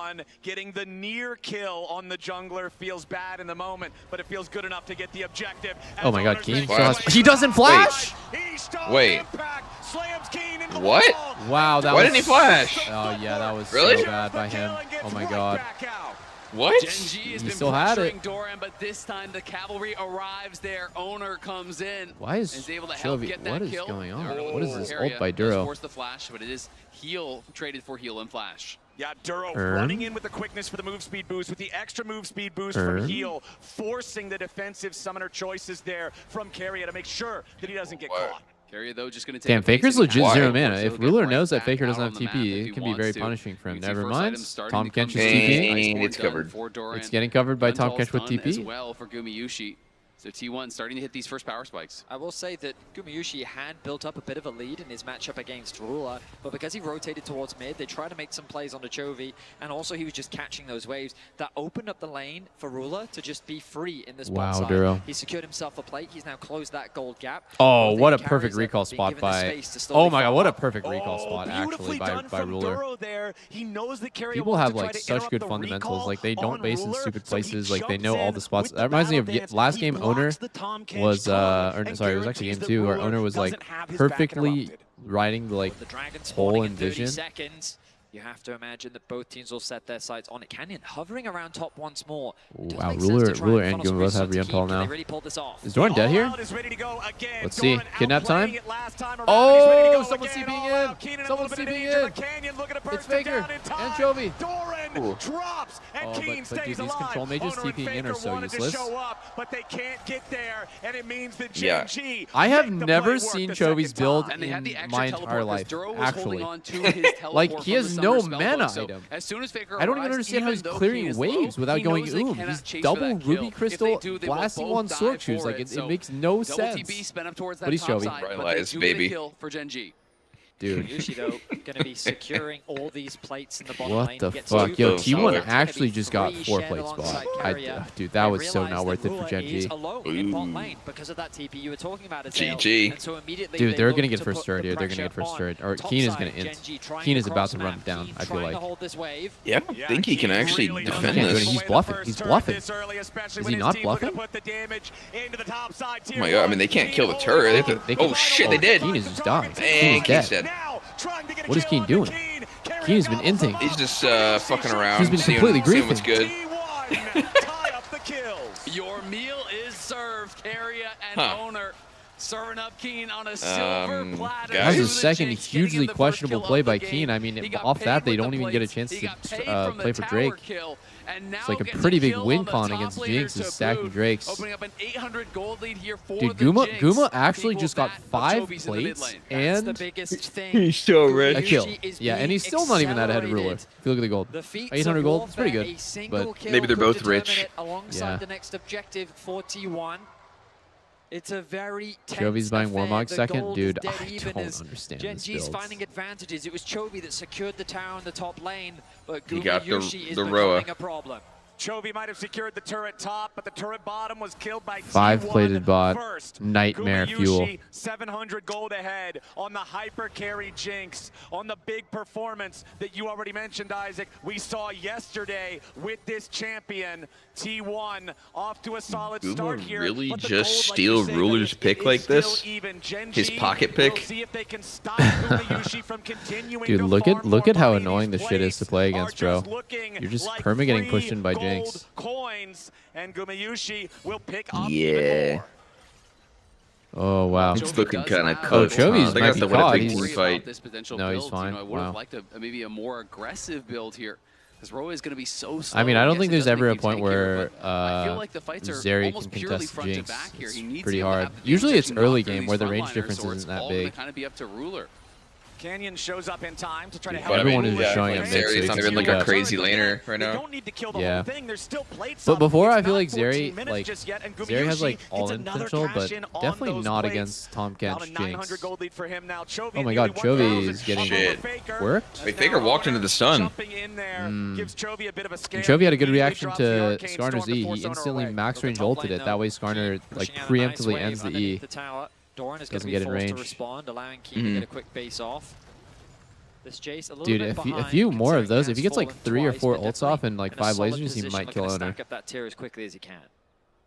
T1 getting the near kill on the jungler feels bad in the moment, but it feels good enough to get the objective. Oh my god, Keen still has... He doesn't flash? Wait. What? Wow, that Why was... didn't he flash? Oh yeah, that was Really? so bad by him. Oh my god. What? Genji has He been still had it. pressuring Doran, but this time the cavalry arrives there. Owner comes in. Why is and is able to help Chovy... get that What is kill. going on? Oh, What is this Keria ult by does Duro? force the flash, but it is heal traded for heal and flash. Yeah, Duro Earn. running in with the quickness for the move speed boost, with the extra move speed boost Earn. from heal, forcing the defensive summoner choices there from Keria to make sure that he doesn't get caught. Keria, though, just going to take Damn, a Faker's basic legit attack. 0 Of mana. course, If he'll get Ruler right knows that back Faker out doesn't on have the map TP, if it he can be very wants to. punishing for him. You can see Never first mind. item starting Tom to come Kench's in. TP. Nice It's work done covered. for Doran. It's getting covered by Tom Yundal's Kench with done as TP. well for Gumayushi. So T1 starting to hit these first power spikes. I will say that Gumayushi had built up a bit of a lead in his matchup against Ruler, but because he rotated towards mid, they tried to make some plays on the Chovy, and also he was just catching those waves. That opened up the lane for Ruler to just be free in this bot side. Duro. He secured himself a plate. He's now closed that gold gap. Oh, what a perfect recall spot by... Oh my god, what a perfect recall spot, actually, by Ruler. There. He knows that People have, like, such good fundamentals. Like, they don't base in stupid places. Like, they know all the spots. That reminds me of last game, Owner was, or sorry, it was actually game 2, where Owner was, like, perfectly riding the, like, hole and vision. Seconds. You have to imagine that both teams will set their sights on it. Canyon hovering around top once more. Wow, Ruler and Guma both have Rion now. Really Is Doran dead here? Let's see. Kidnap time? Oh, someone's TPing in. Someone's TPing in. It's Faker and Chovy. Drops and Keen but dude, these control mages TPing in are so useless. But they can't get there, and it means that Yeah. I have never seen Chovy's build in my entire life, actually. Like, he has no mana item. As soon as Faker I don't even arrives, understand how he's even though clearing Keen is waves low, without he going knows they oom. cannot He's chase for double that kill. Ruby If Crystal they do, they will blasting both on die sword shoes. for Like, it. it makes no Double sense. TB spin up towards that But he's top Chovy. side, but they Realize, do get a baby. kill for Gen G. Dude. Gumayushi, though, going to be securing all these plates in the bottom What lane. the Gets fuck? two Yo, kills. T1 actually just got 4 shared plate spot. alongside Carrier. Dude, that was so Realized not worth that it for Ruler Gen is G. alone in bot lane because of that TP you were talking about. GG. And so immediately Dude, they they're look going to get to first put turret the here. They're going to get pressure first on turret. Or top Keen is side. going to Gen int. G trying Keen to is about cross to map. run it down, Keen I feel trying to like. hold this wave. Yeah, I don't think he can actually defend Dude, this. he's bluffing. He's bluffing. Is he not bluffing? Oh my god, I mean, they can't kill the turret. They have to, oh shit, they did. Keen is just dying. Dang, Keen is Keen's dead. dead. What is Keen doing? Keen has been inting. He's just fucking around. He's been seeing completely what's good. Your meal is served, Carrier and Huh. Owner. Serving up Keen on a silver platter. That was to a the second Jinx, hugely getting the first questionable kill play of the by game. Keen. I mean, He got off paid that, they with don't the even get a plates. chance He got paid to from the play for tower Drake. kill, and now It's like a getting pretty the big kill win on the con top against laner Jinx to is stacking boot, Drakes. opening up an 800 gold lead here for Dude, the Guma Jinx. actually Equals just got that of 5 Chovy's in the mid plates lane. That's the and biggest thing. He's so rich. a kill. Gumayushi is Yeah, and being he's still not even that ahead of Ruler. accelerated. If you look at the gold. The feats 800 of gold, it's pretty warfare, good. a single But kill maybe they're could both determine rich. it alongside Yeah. the next objective for T1. It's a very tense Chovy's buying affair. Warmog The second? gold Dude, is dead I even don't as understand Gen this G's build. finding advantages. It was Chovy that secured the tower in the top lane, but He got Gumayushi is the Roa. becoming a problem. Chovy might have secured the turret top, but the turret bottom was killed by 5 T1 plated bot. first. Nightmare fuel. Gumayushi, 700 gold ahead on the hyper carry Jinx, on the big performance that you already mentioned, Isaac. We saw yesterday with this champion. T1 off to a solid start here. Really but the just gold, like steal you say, Ruler's it pick is like this? still even. Gen His G pocket will pick? see if they can stop Gumayushi from continuing Dude, to look farm at how more annoying these this shit is to play against, bro. You're just perma getting pushed in by gold Jinx. coins, and Gumayushi will pick up Yeah. Oh, wow. It's looking kind of Oh, cooked. Chovy's They might got be to win a caught. big He's team fight. This potential No, he's build, fine. I would have Wow. liked maybe a more aggressive build here. Because Roa is going to be so slow. I mean, I don't Yes, think it there's does ever make a you point tankier, where but I feel like the fights are Zeri almost can purely contest front to Jinx. back here. It's He needs pretty to hard. have the Usually it's position early knocked through game these where the range frontliners, difference so it's isn't that all gonna big. kind of be up to Ruler. Canyon shows up in time to try to But help. I mean, Everyone is just showing up mid, so Zeri's he not can even like speed a up. crazy laner right now. Don't need to kill the Yeah. whole thing. There's still plates But up. before, It's I feel not like 14 Zeri, minutes like, just yet, and Zeri has like Gumayushi all gets in another potential, cash but in on definitely those not plates. against Tom About Kench a 900 Jinx. gold lead for him now. Chovy Oh my god, nearly Chovy 1,000 is getting Shit. worked. Wait, Faker walked into the stun. Jumping in there gives Chovy a bit of a scare. And Chovy had a good Immediately reaction drops the to Arcane Storm Skarner's to E. force He owner instantly away. max range top ulted lane, it. That way Skarner like Pushing out a nice preemptively wave ends the underneath E. the tower. Doran is going to Doesn't be get in forced to range. respond, allowing Keen to get a quick base off. This Jace a little Dude, bit if behind, a few more of considering those, he if he has gets like fallen 3 or twice, 4 but ults off and definitely like in a 5 solid lasers, he position, might looking kill to Owner. stack up that tier as quickly as he can.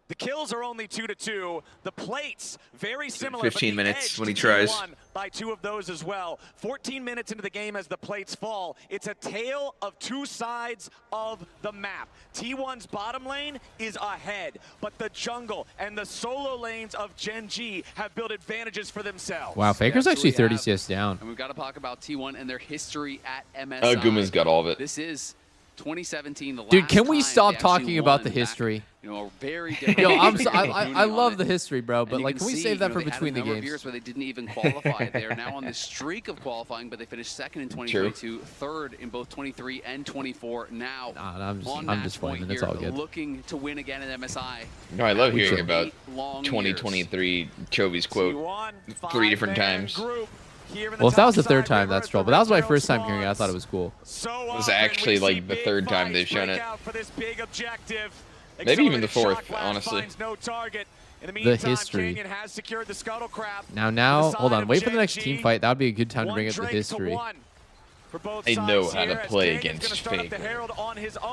The kills are only 2-2. The plates very similar. 15 but the minutes edge when he to tries. T1 by 2 of those as well. 14 minutes into the game as the plates fall. It's a tale of 2 sides of the map. T1's bottom lane is ahead, but the jungle and the solo lanes of Gen G have built advantages for themselves. Wow, Faker's actually 30 have. CS down. And we've got to talk about T1 and their history at MSI. Guma's got all of it. This is 2017, the last Dude, can we time stop they actually talking about won the back, history? you know, a very different Yo, I I love the history, bro, but and you like, can we see, save that you know, for they had between a the number of games? years where they didn't even qualify. They are now on this streak of qualifying, but they finished second in 2022, third in both 23 and 24. Now, I'm just playing. It's all good. Looking to win again in MSI. No, I love hearing about 8 2023 Chovy's quote 3 different times. Well, if that was the third time, that's troll. But that was my first time hearing it. I thought it was cool. It was actually like the third time they've shown it. Maybe even the fourth, honestly. The history. Now, hold on. Wait for the next team fight. That would be a good time to bring up the history. They know how to play against Faker.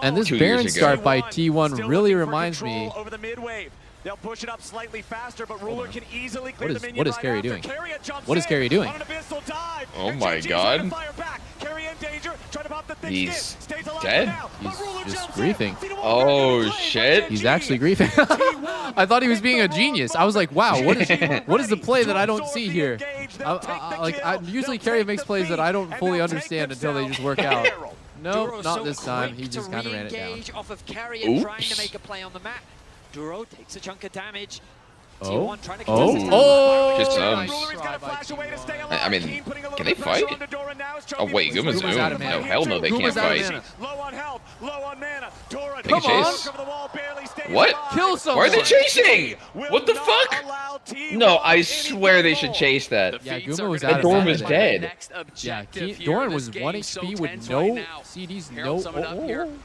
And this Baron start by T1 really reminds me. They'll push it up slightly faster, but Ruler can easily clear the minion. What is Carry doing? What is Carry doing? Oh my god. He's dead? He's just griefing. Oh shit. He's actually griefing. I thought he was being a genius. I was like, wow, what is the play that I don't see here? Usually Carry makes plays that I don't fully understand until they just work out. No, not this time. He just kind of ran it down. Off of Carry and trying to make a play on the map. Duro takes a chunk of damage. T1 trying to Just I mean, can they fight? Oh wait, Guma's Zoom? No, hell no, they can't fight. They can chase? What? Kill someone. Why are they chasing? What the fuck? No, I swear they should chase that. Yeah, Guma was out of Doran was dead. Yeah, Doran was 1 HP with no CDs, no.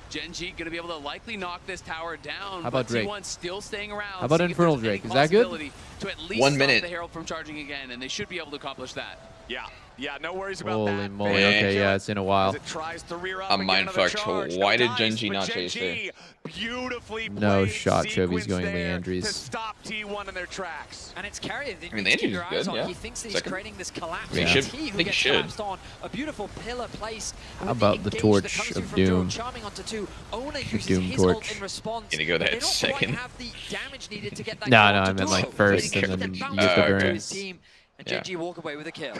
Genji gonna be able to likely knock this tower down. How about Drake? T1 still staying around. How about Infernal Drake? Is that good? To at least 1 minute. stop the Herald from charging again, and they should be able to accomplish that. Yeah, no worries about Holy that. moly, okay, yeah, it's in a while. I'm mindfucked. Why did Genji not chase there? No shot, Chovy's going Leandries. Stop T1 in their tracks. And it's Carrier. I mean, Leandries is good, yeah. He thinks that he's creating this collapse. I think he should. On a beautiful pillar place. How about the torch of Doom? Doom torch. Gonna go that second. No, I meant like first, and then use the burn. And Genji walk away with a kill.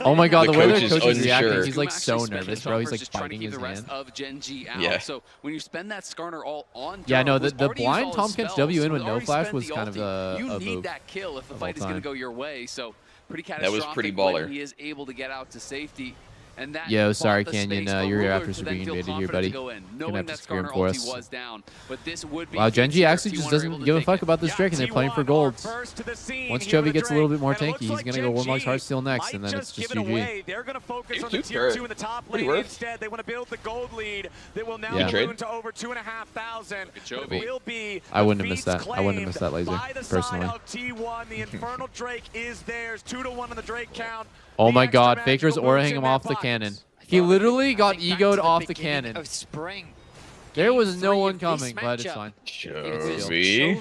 Oh my god, the way the coach is unsure. reacting, he's like so nervous, bro. He's like biting his hand. Of Genji out. Yeah. So when you spend that Skarner all on Yeah, no, Duro, the who's blind already Tom used all Kent's his W in spells, with no already flash spent was the kind of ulti. a You move need that kill if the fight is going to go your way. So pretty catastrophic. That was pretty when baller. he is able to get out to safety. And that Yo, bought sorry, the Canyon. space for Your Ruler Raptors to are then being feel invaded here, confident buddy. to go in, Gonna knowing have to that screw him Skarner for ulti us. was down. But this would be Wow, Genji actually just T1 doesn't give a fuck about this Drake, and they're playing for gold. Once Chovy gets a little bit more tanky, he's gonna go Warmog's Heartsteel next, and then it's just GG. They're going to focus on the tier 2 in the top lane instead. They want to build the gold lead that will now balloon to over 2,500. I wouldn't have missed that. I wouldn't have missed that laser, personally. T1, the Infernal Drake is theirs. 2-1 on the Drake count. Oh my god, Faker's auraing him off the cannon. He literally got egoed off the cannon. There was no one coming, but it's fine. Chovy.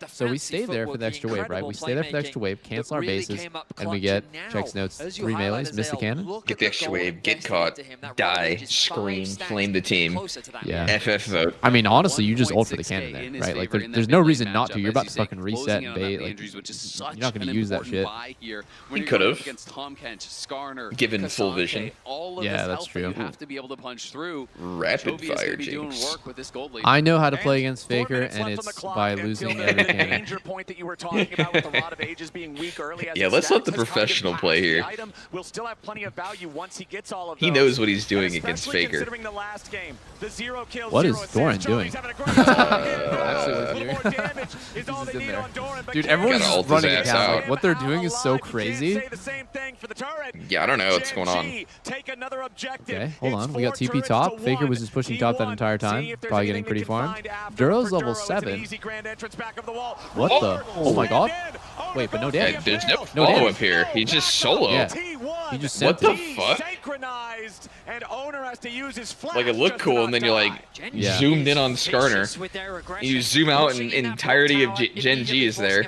So we stay there for the extra wave, right? We stay there for the extra wave, cancel our bases, and we get, checks notes, 3 melees, miss the cannon. Get the extra wave, get caught, die, scream, flame the team. Yeah. FF vote. I mean, honestly, you just ult for the cannon there, right? Like, there's no reason not to. You're about to fucking reset and bait. Like, you're not going to use that shit. He could have. Given full vision. Yeah, that's true. You have to be able to punch through. Rapid fire. I know how to play against Faker, and it's by losing every cannon. Yeah, let's let the professional play here. He knows what he's doing against Faker. What is Doran doing? Dude, everyone's just running it down. Like, what they're doing is so crazy. Yeah, I don't know what's going on. Okay, hold on. We got TP top. Faker was just pushing top that entire time. Probably getting pretty farmed. Duro's level 7. What the? Oh my god. Wait, but no damage. Yeah, there's no follow up here. He's just solo. Yeah. He just what the fuck? Like, it looked cool, and then you're like zoomed in on Skarner. You zoom out, and entirety of Genji is there.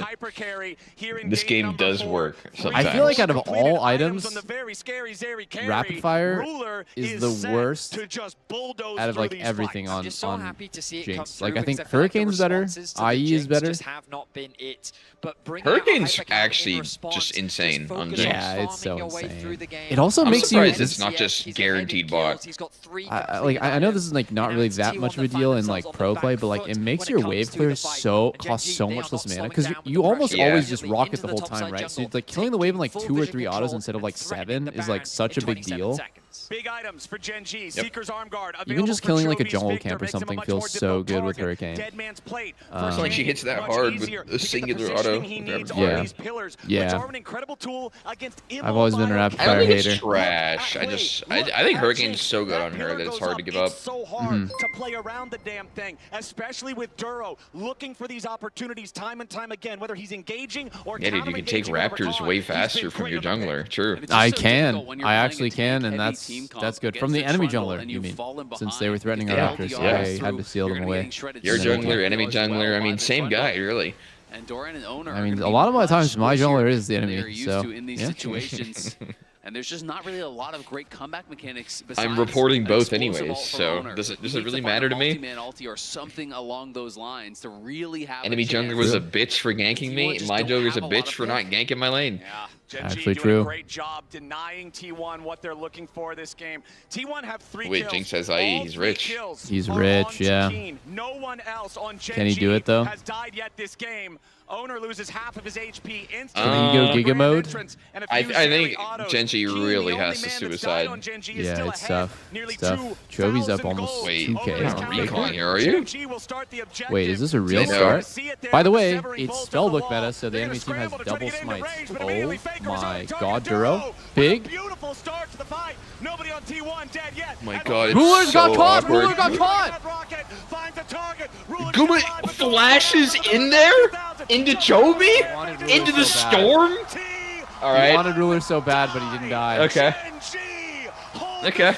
hyper carry here in This game does work sometimes. I feel like out of all items, on the very scary Zeri carry, rapid fire Ruler is the worst to just bulldoze out of like through these everything fights. on Just so happy to see it come Jinx. through Like I think because feel like the Hurricane's better, responses to the IE is Jinx better. just have not been it. But bringing out a Hurricane's hyper carry in actually response, just insane on focus Jinx. Yeah, it's so farming your way insane. through the game. It also I'm makes surprised you. it's not just guaranteed bot. I know this is like not really that much of a deal in like pro play, but like it makes your wave clear cost so much less mana because you almost always just rock it the whole time, right? So like killing the wave in like 2 or 3 autos instead of like 7 is like such a big deal. Big items for Gen G. Seeker's arm guard. Even just killing like a jungle camp or something feels so good with Hurricane. It's like she hits that hard with a singular auto. Yeah. I've always been a rapid I don't fire think it's hater. trash. I think Hurricane's so good on her that it's hard to give up. It's so hard to play around the damn thing, especially with Duro looking for these opportunities time and time again, whether he's engaging or Yeah, dude, you can take Raptors way faster from your jungler. True. I can. I actually can, and that's good. From the enemy jungler, you mean? Since they were threatening our Raptors, I had to seal them away. Your jungler, enemy jungler, I mean, same guy, really. And Doran and Owner I mean, a lot of my times, my jungler is the enemy, so in these yeah. situations. And there's just not really a lot of great comeback mechanics. I'm reporting both anyways, so does it really matter to me? Multi-man ulti or something along those lines to really have Enemy jungler was a bitch for ganking me. My jungler's a bitch for not ganking my lane. Actually true. Great job denying T1 what they're looking for this game. T1 have 3 Wait, kills. Jinx says IE, he's rich. He's rich, yeah. No one else on Gen Can he do it though? has died yet this game. Owner loses half of his HP instantly. Can he go Giga mode? I think Genji really has to suicide. Yeah, it's tough. Chovy's up almost 2K. You're not recalling here, are you? Wait, is this a real start? By the way, it's spellbook meta, so the enemy team has double smites. Oh my god, Duro. Big. Beautiful start to the fight. Nobody on T1 dead yet. Oh my god, it's Ruler's so got caught! awkward. Ruler got caught! Guma flashes in there? Into Chovy? Into the storm? All right. He wanted Ruler so bad, but he didn't die. Okay. Okay.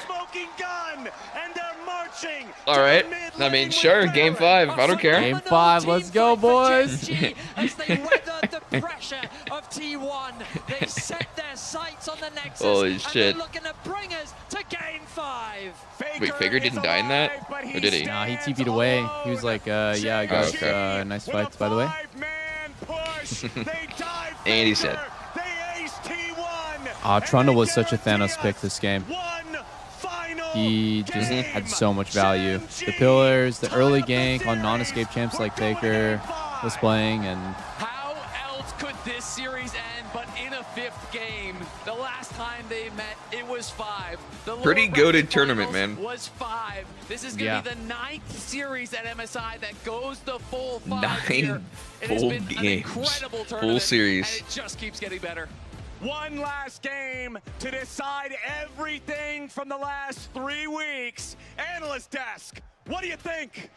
All right. I mean, sure. Game 5. I don't care. Game 5. Let's go, boys. As they weathered the pressure of T1, they set their sights on the Nexus. Holy shit. And they're looking to bring us to Game 5. Wait, Faker didn't die in that? Or did he? Nah, he TP'd away. He was like, yeah, I got nice fights, by the way. And he said. Trundle was such a Thanos pick this game. He just had so much value. The pillars, the early gank on non-escape champs like Faker was playing, and How else could this series end but in a 5th game? The last time they met, it was 5. The Pretty goated tournament, man. was 5. This is going to be the 9th series at MSI that goes the full 5 here. 9 It has full been an games. incredible Full tournament, series. and it just keeps getting better. One last game to decide everything from the last 3 weeks. Analyst desk, what do you think?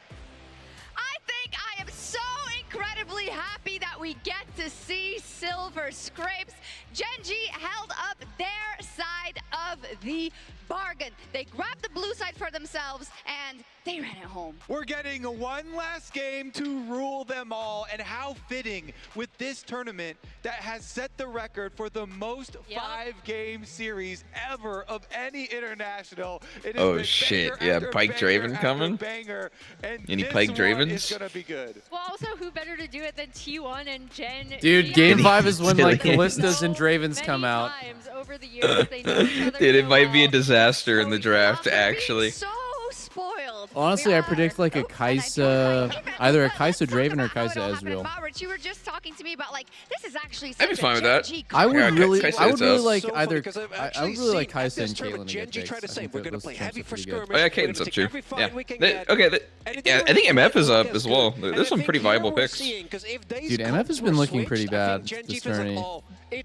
I think I am so incredibly happy that we get to see Silver Scrapes. Gen G held up their side of the bargain. They grabbed the blue side for themselves and they ran it home. We're getting one last game to rule them all, and how fitting with this tournament that has set the record for the most 5-game series ever of any international. It has been shit, banger yeah, after Pike banger Draven after coming? banger, and Any this Pike one Dravens? is gonna be good. Well, also, who better to do it than T1 and Gen? dude, G? game 5 is when like Dillian. Kallistas and Dravens come out. Over the years, they know each other Dude, it so might be a well. disaster in the draft, actually. So spoiled. Honestly, I predict like a Kaisa, either a Kaisa Draven or Kaisa Ezreal. Robert, you were just talking to me about like this is actually. I'd be fine with that. I would Yeah, really, Kaisa I would really is like So either. funny, 'cause I've I actually would really like seen Kaisa at and this Caitlyn tournament, to get Gen G picks. tried to I say, think we're gonna those play champs heavy are for pretty good. skirmish. Oh yeah, We're Caden's gonna up take too. every fight Yeah. we can get. Okay. Yeah, I think MF is up as well. There's some pretty viable picks. Dude, MF has been looking pretty bad this tourney.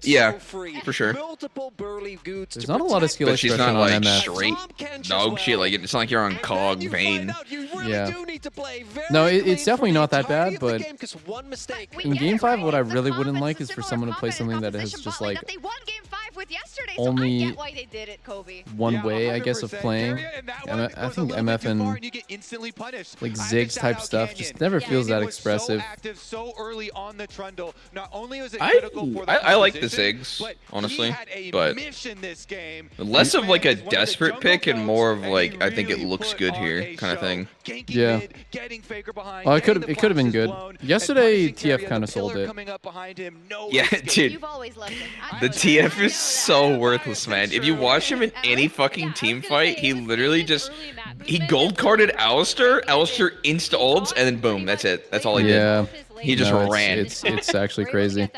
Yeah, for sure. There's not a lot of skill But she's expression not on like MF. straight dog shit. Like it's not like you're on cog vein. Yeah. No, it's definitely not that bad, but in game 5, what I really wouldn't like is for someone to play something that has just like They won game 5 with yesterday, only so I get why they did it, Kobe. one way, I guess, of playing. I think MF and like Ziggs type stuff just never feels that expressive. I like the Ziggs, honestly, but less of like a desperate pick and more of like I think it looks good here kind of thing. Yeah. Oh, it could have been good. Yesterday, TF kind of sold it. Yeah, dude. The TF is so worthless, man. If you watch him in any fucking team fight, he literally just he gold carded Alistair insta ults, and then boom, that's it. That's all he did. He just ran. It's actually crazy.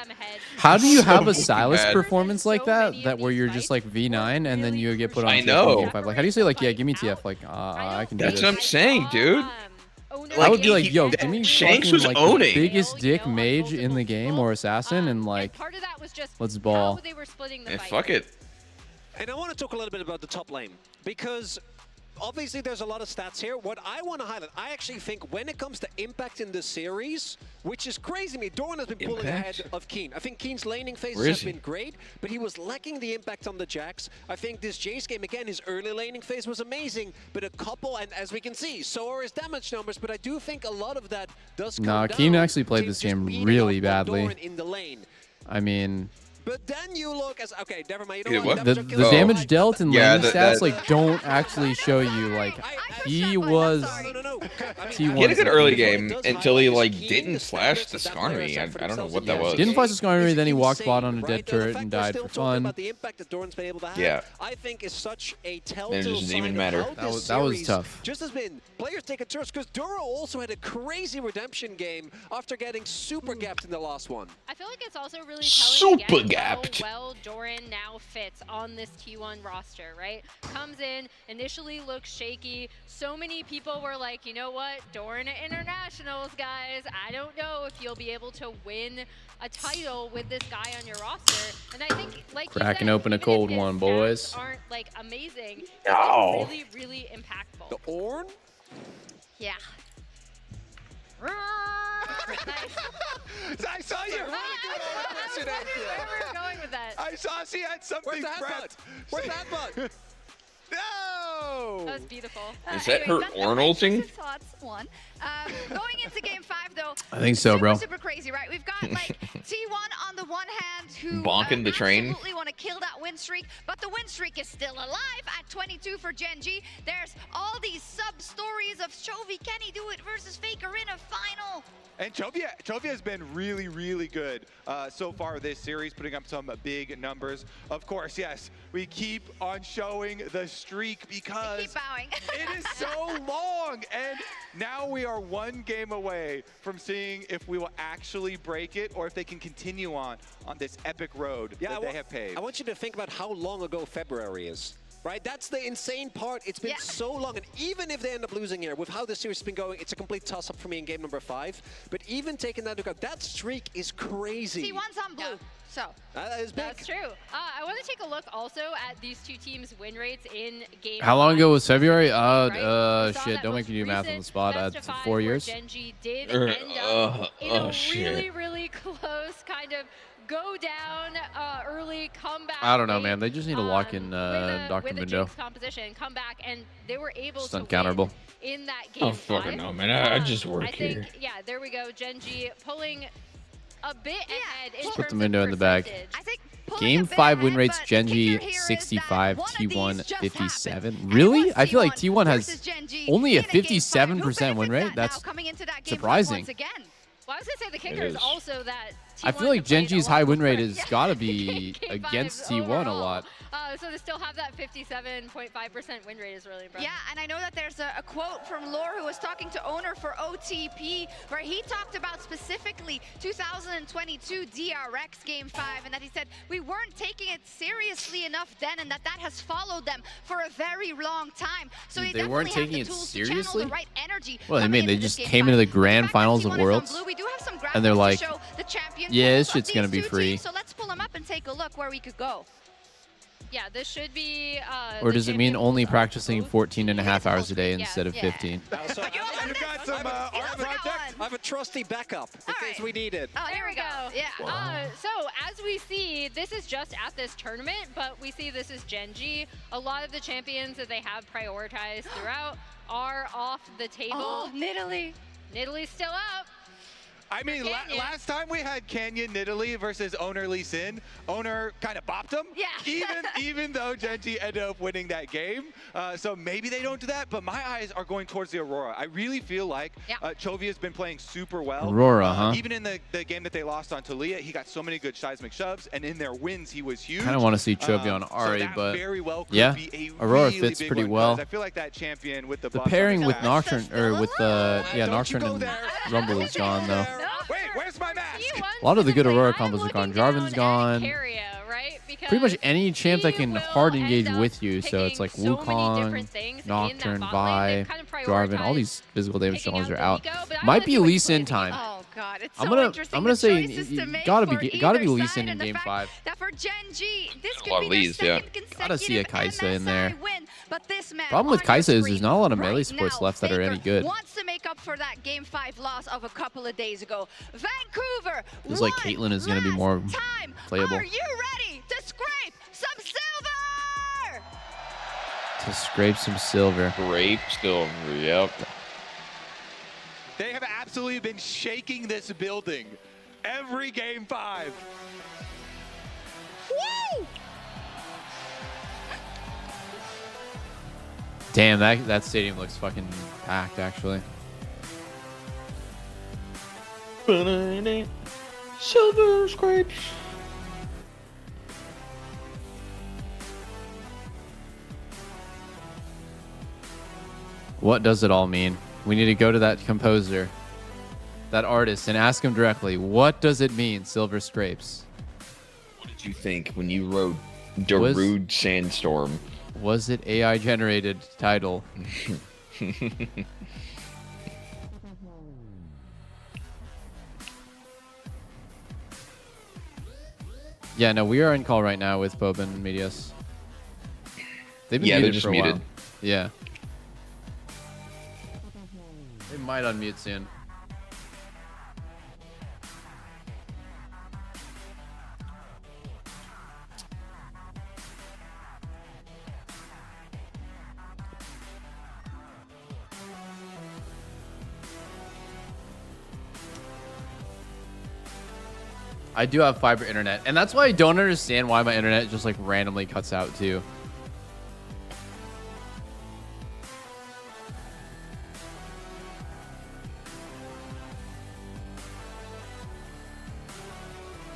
How do you have a So Silas bad. performance like that where you're just like V9 and then you get put on I TF1, know. Game5? Like, how do you say like, yeah, give me TF? Like, I can do That's this. what I'm saying, dude. I would be like, yo, give me Shanks fucking, was like, owning. the biggest dick mage in the game or assassin, and like, let's ball. And fuck it. And I want to talk a little bit about the top lane, because obviously there's a lot of stats here. What I want to highlight, I actually think when it comes to impact in this series, which is crazy to me, Doran has been pulling ahead of Keen. I think Keen's laning phases have been great, but he was lacking the impact on the Jax. I think this Jace game, again, his early laning phase was amazing, but a couple, and as we can see, so are his damage numbers, but I do think a lot of that does come down Keen actually played to this just game beating really up badly. Doran in the lane. I mean, But then you look as, okay, never mind. the damage dealt and laning stats like don't actually show you like he was T1. He had a good early game until he like didn't flash the Skarnery. I don't know what that was. Didn't flash the Skarnery, then he walked bot on a dead turret and died for fun. Yeah. I think is such a And telltale it just doesn't even sign matter. of how this That was series tough. Just has been players taking turns, because Duro also had a crazy redemption game after getting super gapped in the last one. I feel like it's also really telling Super again gapped. how well Doran now fits on this T1 roster, right? Comes in, initially looks shaky. So many people were like, you know what, Doran at Internationals, guys. I don't know if you'll be able to win a title with this guy on your roster. And I think, like you Cracking said, open a even if cold his one, stats boys. aren't like amazing, No. it's really, really impactful. The Ornn? Yeah. I saw you. Going with that. I saw she had something prepped. Where's that bug? No! That was beautiful. Is that her Ornn ulting? One. Going into game 5, though. I think so, bro. Super crazy, right? We've got like T1 on the one hand who Bonking the train. absolutely want to kill that win streak, but the win streak is still alive at 22 for Gen G. There's all these sub stories of Chovy, can he do it versus Faker in a final? And Chovy has been really, really good so far this series, putting up some big numbers. Of course, yes, we keep on showing the streak because keep bowing. It is so long. And now we are one game away from seeing if we will actually break it or if they can continue on this epic road that they have paved. I want you to think about how long ago February is. Right, that's the insane part. It's been so long, and even if they end up losing here, with how this series has been going, it's a complete toss-up for me in game number 5. But even taking that into account, that streak is crazy. T1's on blue, so. That is big. That's true. I want to take a look also at these two teams' win rates in game. How long ago was February? Right? Shit, don't make me do math on the spot. 4 years. Gen G did end up in a shit. really, really close kind of go down early comeback. I don't know, man. They just need to lock in Dr. With a Window. Jinx composition, come back, and they were able Just to uncounterable. win in that game. Oh, fucking no, man. I just work I think, here. yeah, there we go. Gen G pulling a bit ahead in Just terms put the window in the bag. I think Game 5 win rates, Gen G 65, T1 57. Really? I feel like T1 has only a 57% win rate. That's surprising. Well, I was going to say the kicker It is is. also that I feel like Gen G's high win rate has got to be against T1 a lot. So to still have that 57.5% win rate is really impressive. Yeah, and I know that there's a quote from Lore, who was talking to owner for OTP, where he talked about specifically 2022 DRX Game 5, and that he said, we weren't taking it seriously enough then, and that has followed them for a very long time. So They weren't taking it seriously? the right energy. Well, I mean, they just came into the grand finals of Worlds, We do have some and they're graphics like, to show the champion yeah, this pools of shit's going to these be two free. teams, so let's pull them up and take a look where we could go. Yeah, this should be. Or does it mean only practicing 14.5 hours a day instead of 15? You got some art project? I have a trusty backup in case we need it. Oh, there we go. Yeah. So as we see, this is just at this tournament, but we see this is Gen G. A lot of the champions that they have prioritized throughout are off the table. Oh, Nidalee. Nidalee's still up. I mean, last time we had Canyon Nidalee versus Owner Lee Sin, Owner kind of bopped him. Yeah. even though Genji ended up winning that game. So maybe they don't do that, but my eyes are going towards the Aurora. I really feel like Chovy has been playing super well. Aurora, huh? Even in the game that they lost on Talia, he got so many good seismic shoves, and in their wins, he was huge. I kind of want to see Chovy on Ari, so that but very well could yeah, be a Aurora really fits big pretty one, well. I feel like that champion with the pairing with Nocturne, or with Nocturne and Rumble is gone though. Wait, where's my mask? A lot of the good Aurora combos are gone. Jarvan's gone. Pretty much any champ that can hard engage with you. So it's like Wukong, Nocturne, Vi, Jarvan. All these physical damage challenges are out. Might be Lee Sin time. Oh God, it's I'm so gonna interesting. say you gotta be Lee Sin in game 5. That for Gen G, this could lot be of their Lees, yeah. Gotta see a Kaisa in there. win. But this man Problem with on Kaisa your is there's screen not a lot of right melee supports now, left that are any Faker good. Wants to make up for that game 5 loss of a couple of days ago. Vancouver. Feels like Caitlyn is gonna be more playable. Are you ready to scrape some silver? To scrape some silver. Scrape silver, yep. They have absolutely been shaking this building every game 5. Woo! Damn, that stadium looks fucking packed actually. Silver scrapes. What does it all mean? We need to go to that composer, that artist, and ask him directly, what does it mean, silver scrapes? What did you think when you wrote Darude Sandstorm? Was it AI generated title? Yeah, no, we are in call right now with Bob and Medias. They've been Yeah, muted they're just for a muted. while. Yeah. They might unmute soon. I do have fiber internet, and that's why I don't understand why my internet just like randomly cuts out too.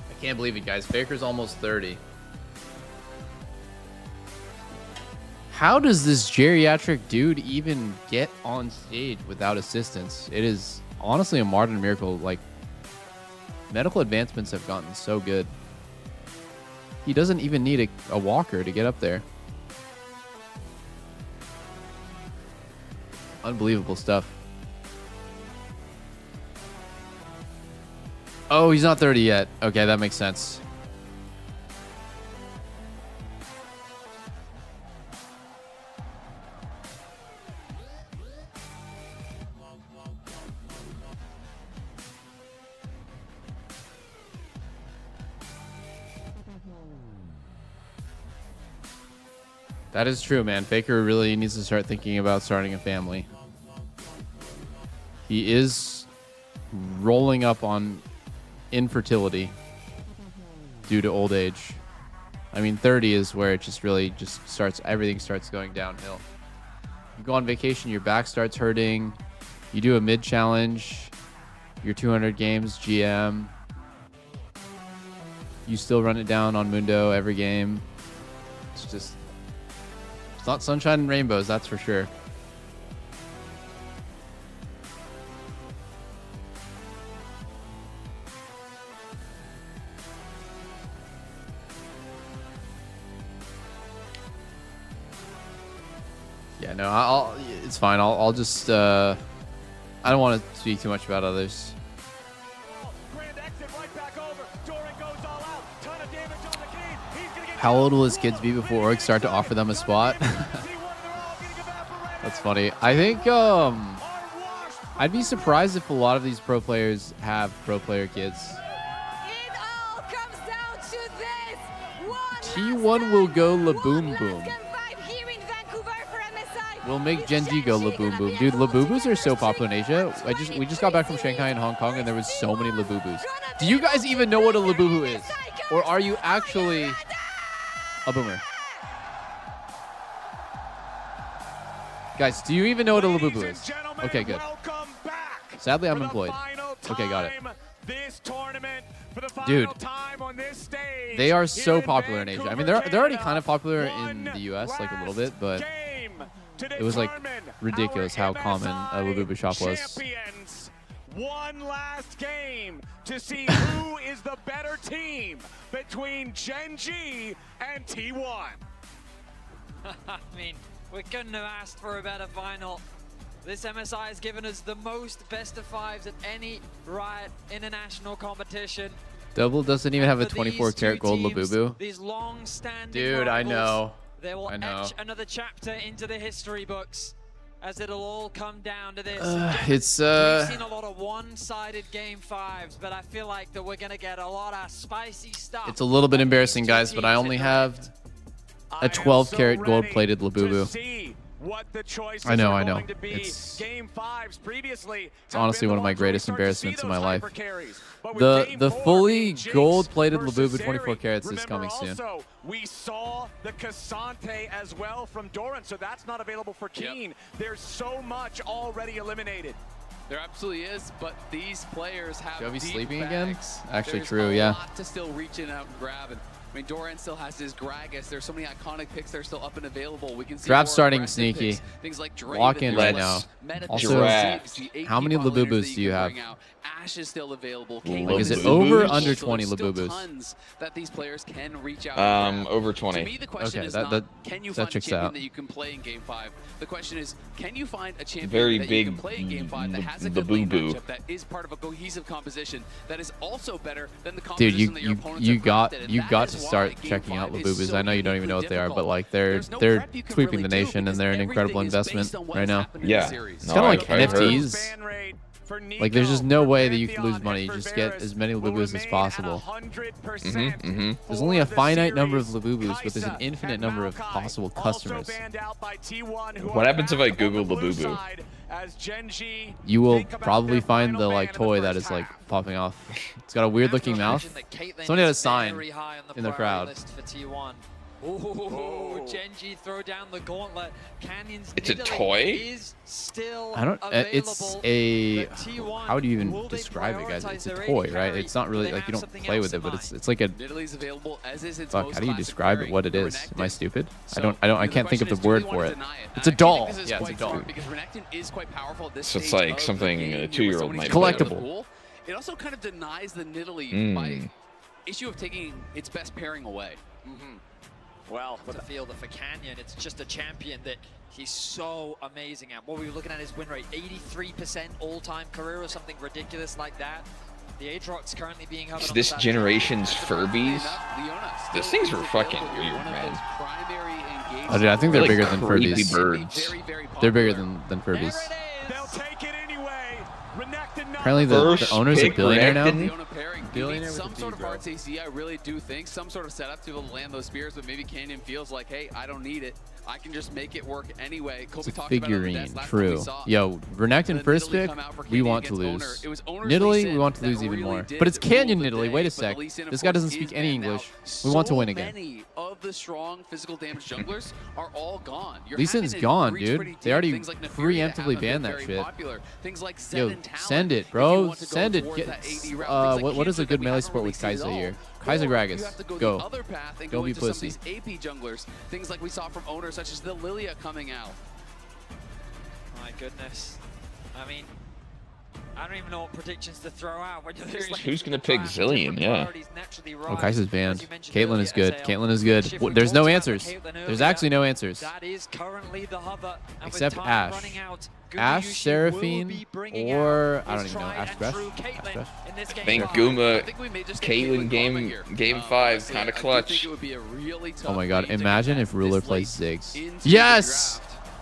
I can't believe it, guys. Faker's almost 30. How does this geriatric dude even get on stage without assistance? It is honestly a modern miracle. Like, medical advancements have gotten so good. He doesn't even need a walker to get up there. Unbelievable stuff. Oh, he's not 30 yet. Okay, that makes sense. That is true, man. Faker really needs to start thinking about starting a family. He is rolling up on infertility due to old age. I mean, 30 is where it just really just starts, everything starts going downhill. You go on vacation, your back starts hurting. You do a mid challenge, your 200 games GM. You still run it down on Mundo every game. It's just, it's not sunshine and rainbows, that's for sure. Yeah, no, it's fine. I'll just, I don't want to speak too much about others. How old will his kids be before orgs start to offer them a spot? That's funny. I think, I'd be surprised if a lot of these pro players have pro player kids. It all comes down to this. T1 will go la boom boom. Here in Vancouver for MSI. We'll make Gen G go Laboom. Dude, Labubus are so popular in Asia. We just got back from Shanghai and Hong Kong, and there was so many Labubus. Do you guys even know what a Labubu is? Or are you actually a boomer? Guys, do you even know what a Labubu is? Okay, good. Sadly, I'm employed. Okay, got it. Dude, they are so popular in Asia. I mean, they're already kind of popular in the US, like a little bit, but it was like ridiculous how common a Labubu shop was. One last game to see who is the better team between Gen G and T1. I mean, we couldn't have asked for a better final. This MSI has given us the most best of fives at any Riot international competition. Double doesn't even have a 24 karat gold Labubu. These long-standing Dude, I know. They will etch another chapter into the history books, as it'll all come down to this. We've seen a lot of one-sided game fives, but I feel like that we're gonna get a lot of spicy stuff. It's a little bit embarrassing, guys, but I only have a 12 karat gold plated Labubu. What the choices I know. It's game fives previously. It's honestly one of my greatest embarrassments in my life. The fully gold plated Labubu 24 karats is coming soon. Also, we saw the Cassante as well from Doran, so that's not available for Keen. There's so much already eliminated. There absolutely is, but these players have Jovi deep sleeping bags. again? Actually, There's true, a yeah. lot to still reach in out and grab. And I mean, Doran still has his Gragas. There's so many iconic picks that are still up and available. We can see Draft more starting aggressive sneaky. picks. Things like Draven, Walk in right now. Also, how many Labubus do you have? Ash is still available. Like, is it over or under 20 Labubus? Tons that these players can reach out. Over 20. To me, the question is not, can you find a champion that you can play in Game 5? The question is, can you find a champion that you can play in Game 5 that has a good lane matchup, that is part of a cohesive composition, that is also better than the composition that your opponents have crafted? you got to start checking out Labubus. I know you don't even know what they are, but like they're sweeping the nation, and they're an incredible investment right now. Yeah. It's kind of like NFTs. Like, there's just no way that you can lose money. You just get as many Labubus as possible. There's only a finite number of Labubus, but there's an infinite number of possible customers. What happens if I Google Labubu? You will probably find the like toy that is like popping off. It's got a weird looking mouth. Somebody had a sign in the crowd. Ooh, Gen G throw down the gauntlet. Canyon's It's a toy? is still I don't. It's available, a. but T1 How do you even describe it, guys? It's a toy, right? It's not really like you don't play with it, but it's like a. Nidalee available, as is its Fuck. most How do you classic describe it? pairing, What it the is? Am I Renekton. stupid? So, I can't think of the word for it. It's a doll. Yeah, it's a doll. Because Renekton is quite powerful at this So it's stage like of the something game. a With 2-year-old so many might players play in the with. pool, it also kind of denies the Nidalee by issue of taking its best pairing away. Well, to feel that for Canyon, it's just a champion that he's so amazing at. What were we looking at his win rate? 83% all-time career or something ridiculous like that. The Aatrox currently being covered Is on this the side. generation's Furbies? Those things were fucking weird, man. Oh, dude, I think they're Like bigger than creepy Furbies. birds. They're bigger than Furbies. They'll take it anyway. Apparently, the owner's a billionaire now. Billionaire some sort of hard AC, I really do think. Some sort of setup to land those spears, but maybe Canyon feels like, hey, I don't need it. I can just make it work anyway. Kobe talked about it on the Figurine, desk last time we true. saw. Yo, Renekton first pick, we want to lose. Nidalee, we want to lose even more. But it's Canyon Nidalee. Wait a sec. This guy doesn't speak any English. We want to win again. Many of the strong physical damage junglers are all gone. Lee Sin's gone, dude. They already preemptively banned that shit. Things like Yo, send it, bro. Send it. What is a good melee support with Kai'Sa here? Kai'Sa Gragas. Go. Don't be pussy. Some of these AP junglers, things like we saw from owners such as the Lilia coming out. My goodness. I mean, I don't even know what predictions to throw out. When you're like Who's gonna pick Zillion? Yeah. Oh, Kai'Sa's banned. Caitlyn is good. Caitlyn is good. There's no answers. There's actually no answers. That is currently the hover. Except Ash. Ash, Seraphine, or I don't even know. Ash Thresh? I think Guma, Caitlyn game 5, kind of clutch. Oh my god, imagine if Ruler plays Ziggs. Yes!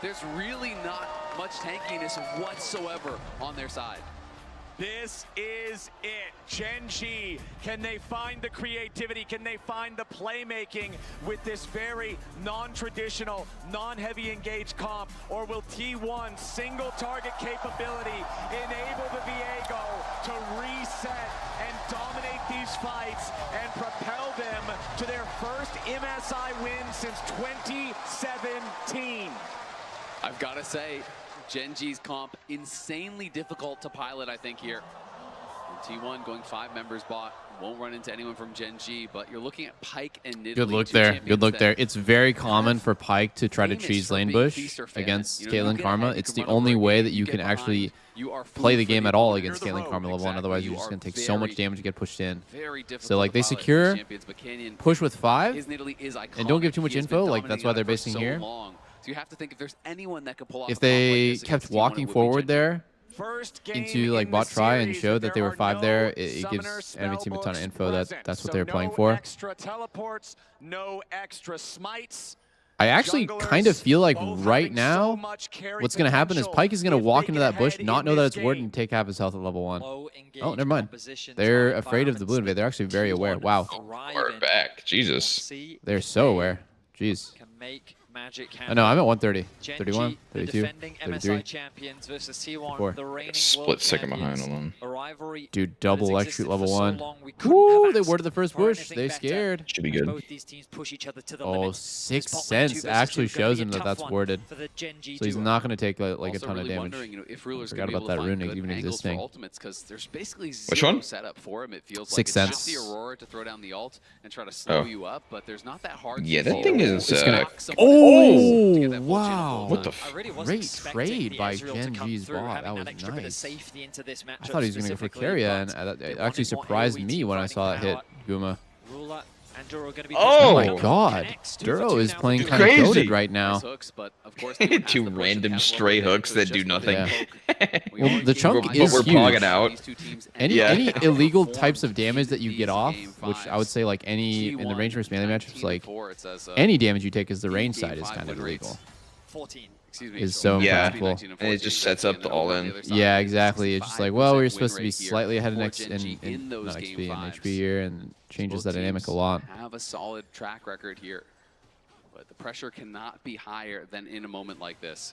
there's really not much tankiness whatsoever on their side. This is it. Gen G, can they find the creativity? Can they find the playmaking with this very non-traditional, non-heavy engaged comp? Or will T1's single target capability enable the Viego to reset and dominate these fights and propel them to their first MSI win since 2017? I've got to say, Gen G's comp, insanely difficult to pilot, I think, here. And T1 going 5 members bot. Won't run into anyone from Gen G, but you're looking at Pyke and Nidalee. Good look there. Good look there. It's very common for Pyke to try to cheese lane bush against Caitlyn Karma. It's the only way that you can actually play the game at all against Caitlyn Karma level 1. Otherwise, you're just going to take so much damage to get pushed in. So, like, they secure push with 5 and don't give too much info. Like, that's why they're basing here. So you have to think if there's anyone that could pull off If they kept walking forward there into like bot try and showed that they were 5 there, it gives enemy team a ton of info that that's what they were playing for. Extra teleports, no extra smites. I actually kind of feel like right now what's going to happen is Pyke is going to walk into that bush, not know that it's ward, and take half his health at level 1. Oh, never mind. They're afraid of the blue invade. They're actually very aware. Wow. We're back. Jesus. They're so aware. Jeez. I know, I'm at 130, 31, 32, 33, champions versus T1, 4. the reigning Split second behind alone. Dude, double electrocute level 1. Woo, they warded the first push. They scared. Should be good. Oh, 6 cents actually shows him that that's warded. So he's not going to take like a ton of damage. Forgot about that rune even existing. Because there's basically Which one? setup for him. It feels 6 like it's cents. just the Aurora to throw down the ult and try to slow you up, but there's not that hard. Yeah, that thing is. Oh, wow. What the Great trade by Gen G's bot. That was nice. I thought he was going to go for Carrier, and that actually surprised me when I saw that hit Guma. Oh my god. Duro is playing kind of goated right now. Two random stray hooks that do nothing. Yeah. Well, the chunk is we're huge. pogging out. Any illegal types of damage that you get off, which I would say like any in the range versus melee matchups, like any damage you take as the range side is kind of illegal. Is so impactful. And it just sets up the all-in. Yeah, exactly. It's just like, well, we're supposed to be slightly ahead of not XP and HP here, and changes that dynamic a lot. Have a solid track record here, but the pressure cannot be higher than in a moment like this.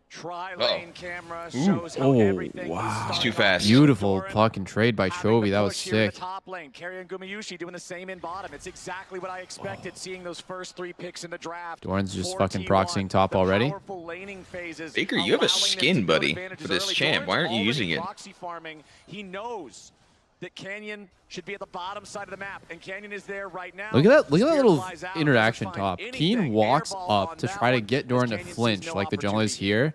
Tri-lane camera shows how everything wow. It's too fast. Beautiful fucking trade by Chovy. That was sick. Top lane, Carrier and Gumayushi doing the same in bottom. It's exactly what I expected, seeing those first 3 picks in the draft. Doran's just fucking proxying top already. Baker, you have a skin, buddy, for this champ. Why aren't you using it? He knows that Canyon should be at the bottom side of the map, and Canyon is there right now. Look at that little interaction top. Keen walks up to try to get Doran to flinch like the jungle is here.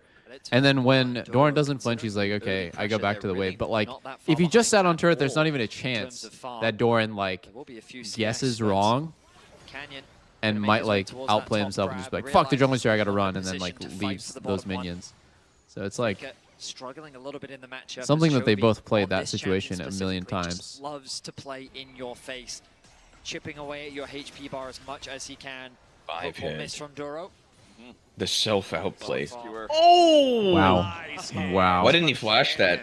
And then when Doran doesn't flinch, he's like, okay, I go back to the wave. But like, if he just sat on turret, there's not even a chance that Doran like guesses wrong and might like outplay himself and just be like, fuck, the jungler's here, I gotta run, and then like leaves those minions. So it's like struggling a little bit in the matchup. Something that they both played that situation a million times. Loves to play in your face, chipping away at your HP bar as much as he can. 5 hit. Miss from Duro. The self-outplay. Oh! Wow. Wow. Why didn't he flash that?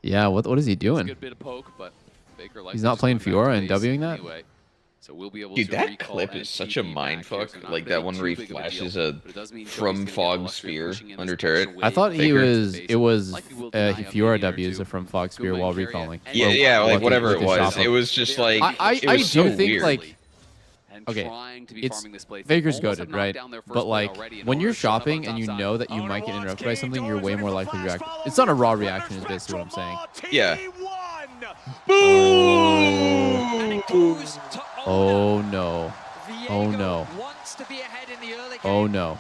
Yeah, what is he doing? Good bit of poke, but Baker likes He's not playing Fiora and Wing that? Anyway. So we'll be able Dude, to that clip is such a mindfuck. Like that one where he flashes a from fog spear under turret. I thought it was Fiora W's from Fog Spear while recalling. Yeah, like whatever it was. It was just like I do think like okay, it's Faker's goated, right? But like when you're shopping and you know that you might get interrupted by something, you're way more likely to react. It's not a raw reaction, is basically what I'm saying. Yeah. Oh no. Oh no. Oh no.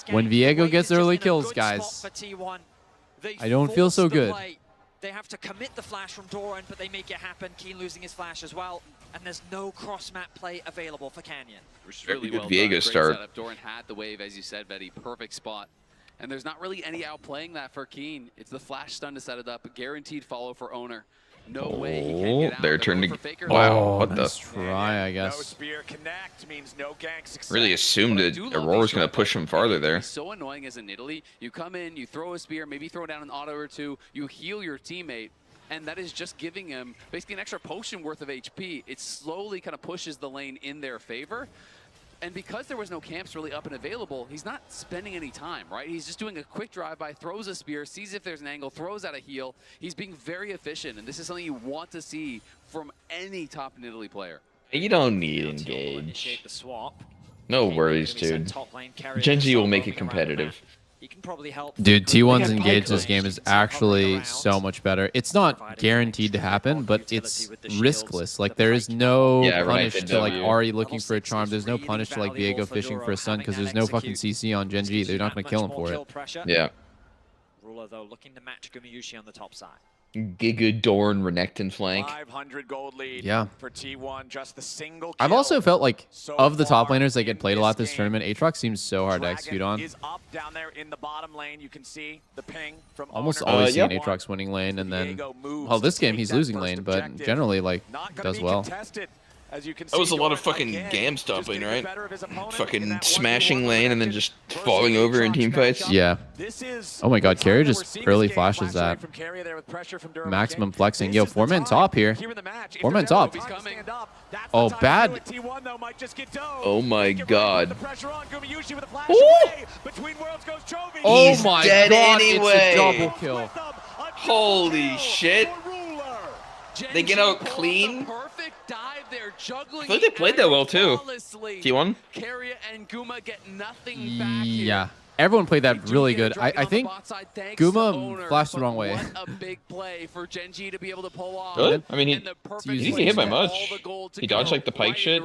When Viego gets early kills, guys, I don't feel so good. They have to commit the flash from Doran, but they make it happen. Keen losing his flash as well, and there's no cross-map play available for Canyon. Which is really good well Viego done. start. Setup. Doran had the wave, as you said, Betty. Perfect spot. And there's not really any outplaying that for Keen. It's the flash stun to set it up. A guaranteed follow for Owner. No way he can get out. They're turning. going for Faker. Wow, what nice the? try, I No guess. spear connect means no gank success. Really assumed that Aurora's going to push him farther there. It's so annoying as in Italy. You come in, you throw a spear, maybe throw down an auto or two, you heal your teammate, and that is just giving him basically an extra potion worth of HP. It slowly kind of pushes the lane in their favor. And because there was no camps really up and available, he's not spending any time, right? He's just doing a quick drive-by, throws a spear, sees if there's an angle, throws out a heal. He's being very efficient, and this is something you want to see from any top in Italy player. You don't need engage. The swap. No worries, dude. Genji will make it competitive. He can probably help. Dude, T1's engage this game is actually so much better. It's not guaranteed to happen, but it's riskless. Like, there is no punish to, like, Ahri looking for a charm. There's no punish to, like, Viego fishing for a stun, because there's no fucking CC on Genji. They're not going to kill him for it. Yeah. Ruler, though, looking to match Gumayusi on the top side. Giga Dorn Renekton flank. 500 gold lead for T1, just the single kill. I've also felt like, of the top laners that get played a lot this tournament, Aatrox seems so hard to execute on. Is up down there in the bottom lane. You can see the ping from Almost always seeing Aatrox winning lane, and then, well, this game he's losing lane, but generally, like, does well. That was a lot of fucking gam stomping, right? Fucking smashing lane and then just falling over in team fights. Yeah. Oh my god, Carrier just early flashes that. Maximum flexing. Yo, 4-man top here. 4-man top. Oh, bad. Oh my god. Oh my dead god, anyway. it's a double kill. Holy shit. They get out clean. I thought they played that well too. T1? Yeah. Everyone played that really good. I think Guma flashed the wrong way. Really? I mean, he didn't get hit by much. He dodged like the pike shit.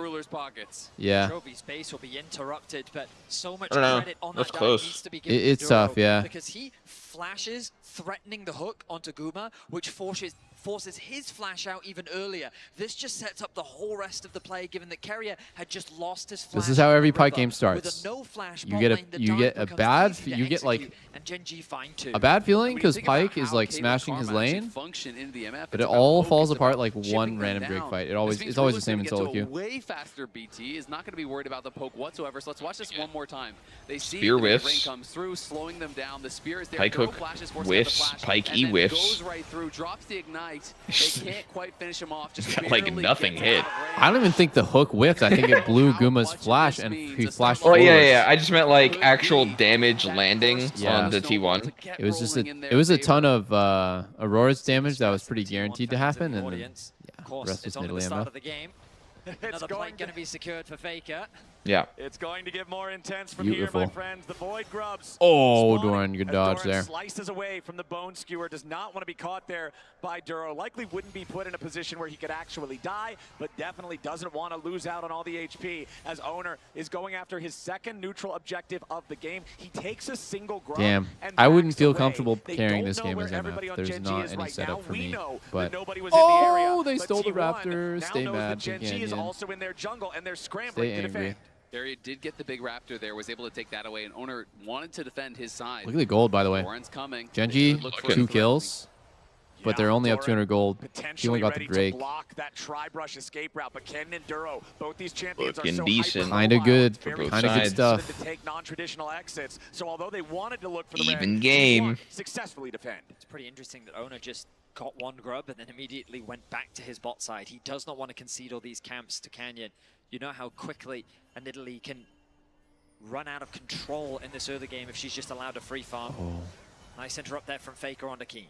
Yeah. Trophy's base will be interrupted, but so much I don't know. credit on That's that close. dive needs to be given to It's Duro, tough, yeah. Because he flashes, threatening the hook onto Guma, which forces his flash out even earlier. This just sets up the whole rest of the play, given that Carrier had just lost his flash. This is how every on the Pike river. game With starts. a no flash You bot get lane, the a dive becomes bad easy to you get like execute, and Gen G fine too. a bad feeling because Pike is like smashing his lane, but it all falls apart like one random Drake fight. It's always the same in solo queue. Way faster BT is not going to be worried about the poke whatsoever. So let's watch this one more time. They see Spear the whiffs. rain comes through, slowing them down. The spear is there. Pike Duro hook flashes, forces whiffs. the flash, Pike and E then whiffs. goes right through, drops the ignite. They can't quite finish him off. Just Like nothing hit. I don't even think the hook whiffed. I think it blew Guma's flash and he flashed Oh yeah, forwards. yeah. I just meant like actual damage landing Yeah. on the T1. It was a ton of Aurora's damage that was pretty guaranteed to happen, and then, yeah, the rest was It's on Nidalee the start MF. of the game. Another plate going to be secured for Faker. Yeah. It's going to get more intense from Beautiful. here, my friends. The Void Grubs. Oh, spawning Doran, good as dodge Doran there. Slices away from the Bone Skewer. Does not want to be caught there by Duro. Likely wouldn't be put in a position where he could actually die, but definitely doesn't want to lose out on all the HP as Owner is going after his second neutral objective of the game. He takes a single grub. Damn, and I wouldn't backs feel away. comfortable They carrying don't this know game where as everybody MF. on There's Gen G not is any right setup now. for We me. know But that nobody was in the area, they but stole the T1 Raptor. now Stay knows mad, that Gen G is Canyon. also in their jungle and they're scrambling Stay to angry. defend. Barry did get the big Raptor there, was able to take that away, and Owner wanted to defend his side. Look at the gold, by the way. Doran's coming. Genji, Look for 2 the kills, but they're only up 200 gold. He only got the Ready Drake. to block that tri-brush escape route, but Ken and Duro, both these champions Looking are so decent. Kinda good. very Kinda good fast stuff. to take non-traditional exits. So although they wanted to look for the Even red, game. T1 successfully defend. It's pretty interesting that Owner just got one grub and then immediately went back to his bot side. He does not want to concede all these camps to Canyon. You know how quickly a Nidalee can run out of control in this early game if she's just allowed a free farm. Nice interrupt there from Faker onto Keen.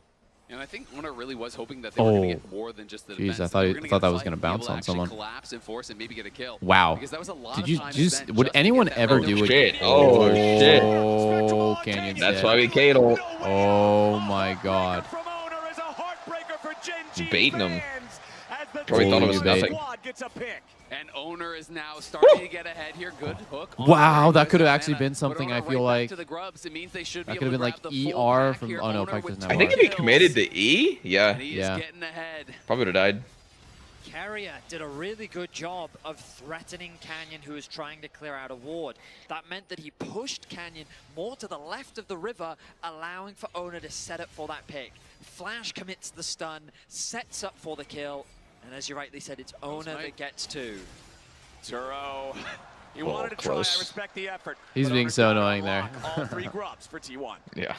And I think Owner really was hoping that they were going to Oh. get more than just the Jeez, defense. I thought They he- were gonna thought get that a was fight gonna and be able bounce to on actually someone. collapse and force and maybe get a kill. Wow. Because that was a lot Did of you time just spent would just to anyone get that ever window. do what? shit. Oh, shit. Oh, Canyon's That's dead. why we Kadel. Oh my god. Baiting him. Probably thought it was Holy nothing. And Owner is now starting to get ahead here. Good hook. Wow, that could have actually been something. I feel like To the grubs, it means they should be that able could have to been grab like the full ER back from. here. Oh no, Owner Pike with doesn't have I think R. if he committed the E, yeah. He Yeah. is getting ahead. Probably would have died. Carrier did a really good job of threatening Canyon, who was trying to clear out a ward. That meant that he pushed Canyon more to the left of the river, allowing for Owner to set up for that pick. Flash commits the stun, sets up for the kill, and as you rightly said, it's Owner that gets 2. Turo, he wanted to try. I respect the effort. He's being so annoying there. All 3 grubs for T1. Yeah.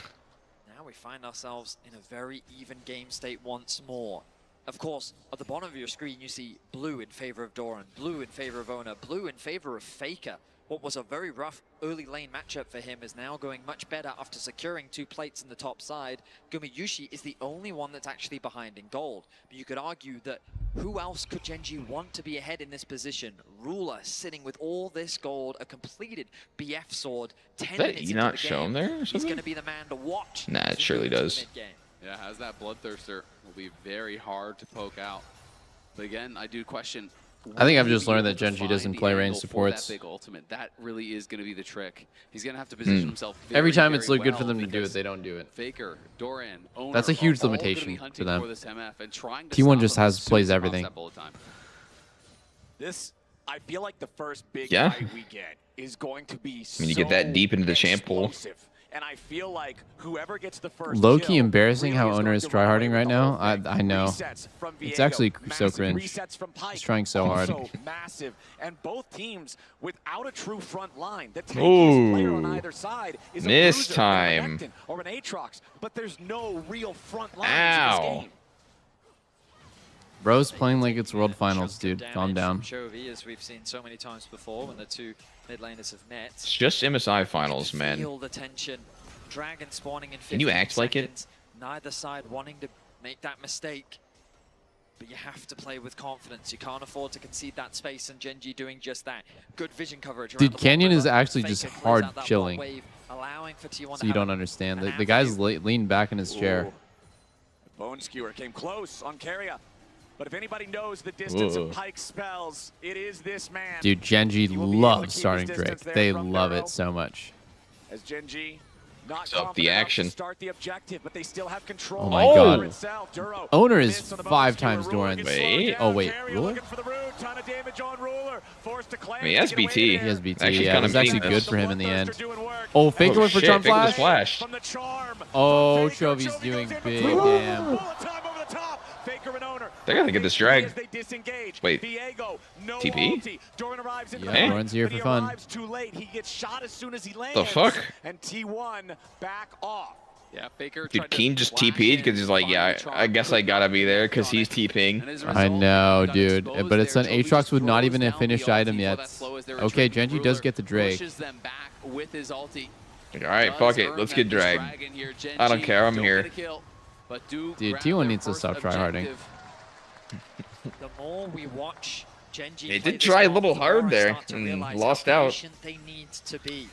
Now we find ourselves in a very even game state once more. Of course, at the bottom of your screen, you see blue in favor of Doran, blue in favor of Owner, blue in favor of Faker. What was a very rough early lane matchup for him is now going much better after securing 2 plates in the top side. Gumiyushi is the only one that's actually behind in gold. But you could argue that who else could Gen.G want to be ahead in this position? Ruler sitting with all this gold, a completed BF sword, 10 minutes into not the shown game. there or He's something? going to be the man to watch. Nah, it surely does. Yeah, has that Bloodthirster will be very hard to poke out. But again, I do question. I think I've just learned that Gen.G doesn't play range supports. That big ultimate, that really is going to be the trick. He's going to have to position himself very, every time it's very good for well them to do it, they don't do it. Faker, Doran, Owner, That's a huge are all gonna be limitation hunting for them. for this MF and trying to T1 stop just him has as soon plays as possible everything. all the time. This, I feel like the first big Yeah. fight we get is going to be I mean, you get that deep into the champ pool. explosive. And I feel like whoever gets the first Low-key kill embarrassing really how is Owner going is to run tryharding away right with the now. whole thing. I know. Resets from It's Viego, actually so massive cringe. resets from Pike, He's trying so hard. also massive. And both teams without a true front line. The tankiest Ooh. player on either side is a Miss bruiser, time. an Ekton, or an Aatrox, but there's no real front line in Ow. this game. Bro's playing like it's World Finals, dude. Calm down. Chovy, as we've seen so many times before when the 2 mid laners have met. It's just MSI finals, man. Feel the tension. Dragon spawning in 15 Can you act like it? seconds. Neither side wanting to make that mistake. But you have to play with confidence. You can't afford to concede that space, and Gen.G doing just that. Good vision coverage. around Dude, the Canyon bottom is river. actually Faker just clears hard out that chilling. bot wave, allowing for T1 So to you have don't understand. The guy's leaned back in his chair. Bone Skewer came close on Carrier. But if anybody knows the distance Ooh. of Pike's spells, it is this man. Dude, Gen.G He will be able to loves keep his starting distance Drake. there They from love Duro. it so much. As Gen.G not So, the confident enough action. to start the objective, but they still have control. Oh my over God. itself. Duro Owner is missed on the 5 Bone Skewer. times Ruler Doran. gets slowed Wait. down. Oh, wait. Carrier Ruler? looking for the root. Ton of damage on Ruler. Forced to I mean, he has get away BT. there. He has BT. Actually, Yeah, kinda it was actually mean good this. for him in the end. Doing work. Oh, Faker went for shit, Charm Faker just Flash. flashed. From the charm. Oh, Faker, Chovy's Chovy doing goes in big. for Damn. bullet time over the top. Faker and Owner. They gotta get this drag. As they disengage. Wait. Viego, no TP? ulti. Doran arrives in Yeah, the Doran's here but for he fun. arrives too late. He gets shot as soon as he lands. The fuck? And T1 back off. Yeah, Faker. Dude, Keen just TP'd because he's like, yeah, I guess I gotta be there because he's TPing. I know, dude. But it's an Aatrox with not even a finished item yet. Okay, Gen.G does get the Drake. Pushes them back with his ulti. Alright, fuck it. Let's get dragged. I don't care. I'm here. Dude, T1 needs to stop tryharding. The more we watch Gen.G They play did this try a game, little the more hard I there start to and realize lost how out. patient they need to be.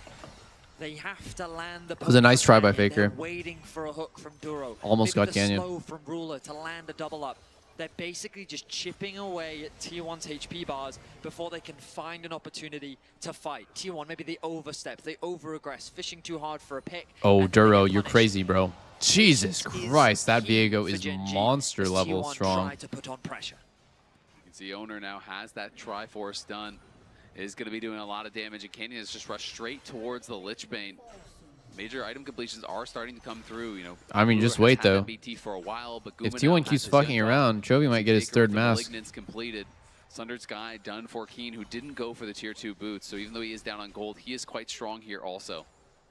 They have to land the It was a nice try by They're Faker. waiting for a hook from Duro. Almost Maybe got the Canyon. slow from Ruler to land a double up. They're basically just chipping away at T1's HP bars before they can find an opportunity to fight. T1, maybe they overstep, they over-aggress, fishing too hard for a pick. Oh, and Duro, they get you're punished. crazy, bro. Jesus Christ, that Viego for is Gen.G monster as level T1 strong. try to put on pressure. You can see Owner now has that Triforce done. Is going to be doing a lot of damage, and Canyon has just rushed straight towards the Lich Bane. Major item completions are starting to come through. You know, I mean, just Ruler has wait, had that though. BT for a while, but If Guma now T1 has keeps his fucking young around, Chovy might get his Faker third with the mask. Malignance completed. Sundered Sky done for Keen, who didn't go for the tier 2 boots. So even though he is down on gold, he is quite strong here also.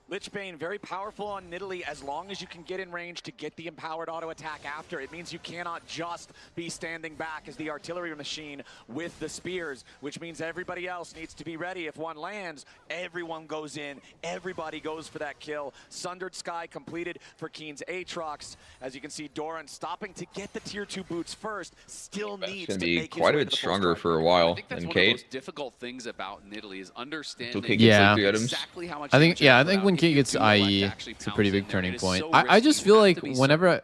Lich Bane, very powerful on Nidalee as long as you can get in range to get the empowered auto attack after. It means you cannot just be standing back as the artillery machine with the spears, which means everybody else needs to be ready. If one lands, everyone goes in, everybody goes for that kill. Sundered Sky completed for Keen's Aatrox. As you can see, Doran stopping to get the tier 2 boots first, still needs Gonna to be make his quite a way bit to the full stronger strike. for a while I think that's than one of the Kate. most difficult things about Nidalee is understanding Kate gets, Yeah. like, 3 items. exactly how much I think, damage yeah, I you put think out. when If Kate you gets do elect to IE, actually it's a pounce pretty in big there, turning it is point. so I risky. just feel You have like to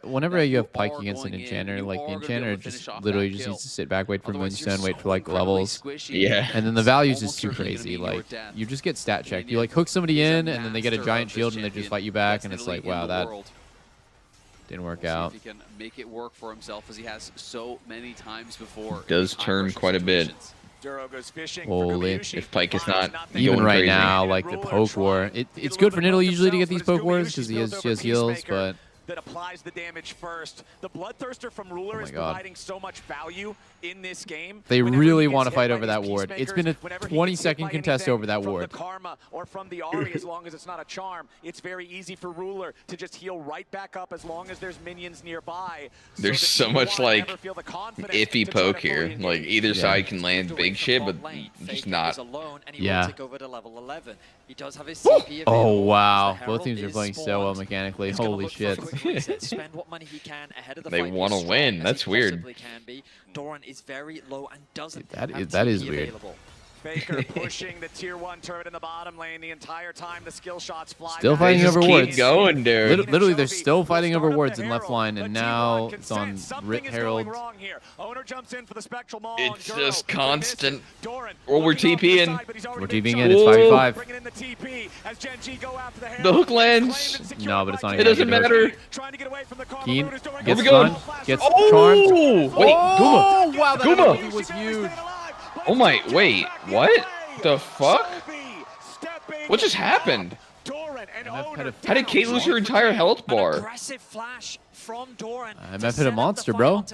be whenever you have Pike are against an going in, enchanter, you like the are gonna be enchanter able to just finish off literally that just kill. needs to sit back, wait for Otherwise, you're Moonstone, wait so for like incredibly levels. squishy. Yeah. And then the value is Almost just too certainly gonna crazy. be your Like death. you just get stat checked. You Canyon like hook somebody is a in, and then they get a master giant of shield, this and they just champion. fight you back, Best and it's Nidalee like, in wow, the that. world. Didn't work We'll out. see if he can make it work for himself as he has so many times before. Does turn quite a bit. Duro goes fishing. Holy. If Pike is not Even going right crazy. now, like the poke war. It's good for Niddle usually to get these poke wars because he has heals, but that applies the damage first. The Bloodthirster from Ruler is God. providing so much value in this game. they Whenever really he gets want to hit fight by over these that ward. It's been a peacemakers, whenever he gets hit 20-second by contest anything over that from ward. the Karma or from the Ari, as long as it's not a charm, it's very easy for Ruler to just heal right back up as long as there's minions nearby. There's so much like iffy poke here. Like either side can land big shit, but just not. Yeah. Over to level 11. He does have his Oh CP available. wow, The both Herald teams are is playing so well mechanically. He's gonna Holy look for shit. a quick reset, spend what money he can ahead of the They fight, want be to as win. strong That's as he weird. possibly can be. Doran is very low and doesn't That have is TP weird. available. Faker pushing the tier 1 turret in the bottom lane the entire time. The skill shots fly. Still back. fighting over wards. Keep going, dude. Literally, they're still fighting over wards in left line, and now it's on Herald. It's just constant. Or we're TPing. We're TPing in. It's 5v5. The hook lands. No, but it's not It even doesn't gonna do matter. Keen Where gets we going? stunned, gets Oh! charmed. Wait, Oh, Guma. wow, that Guma. ability was huge. Oh my, wait, what? The fuck? What just happened? How did Kate lose her entire health bar? Aggressive flash from Doran. MF hit a monster, bro.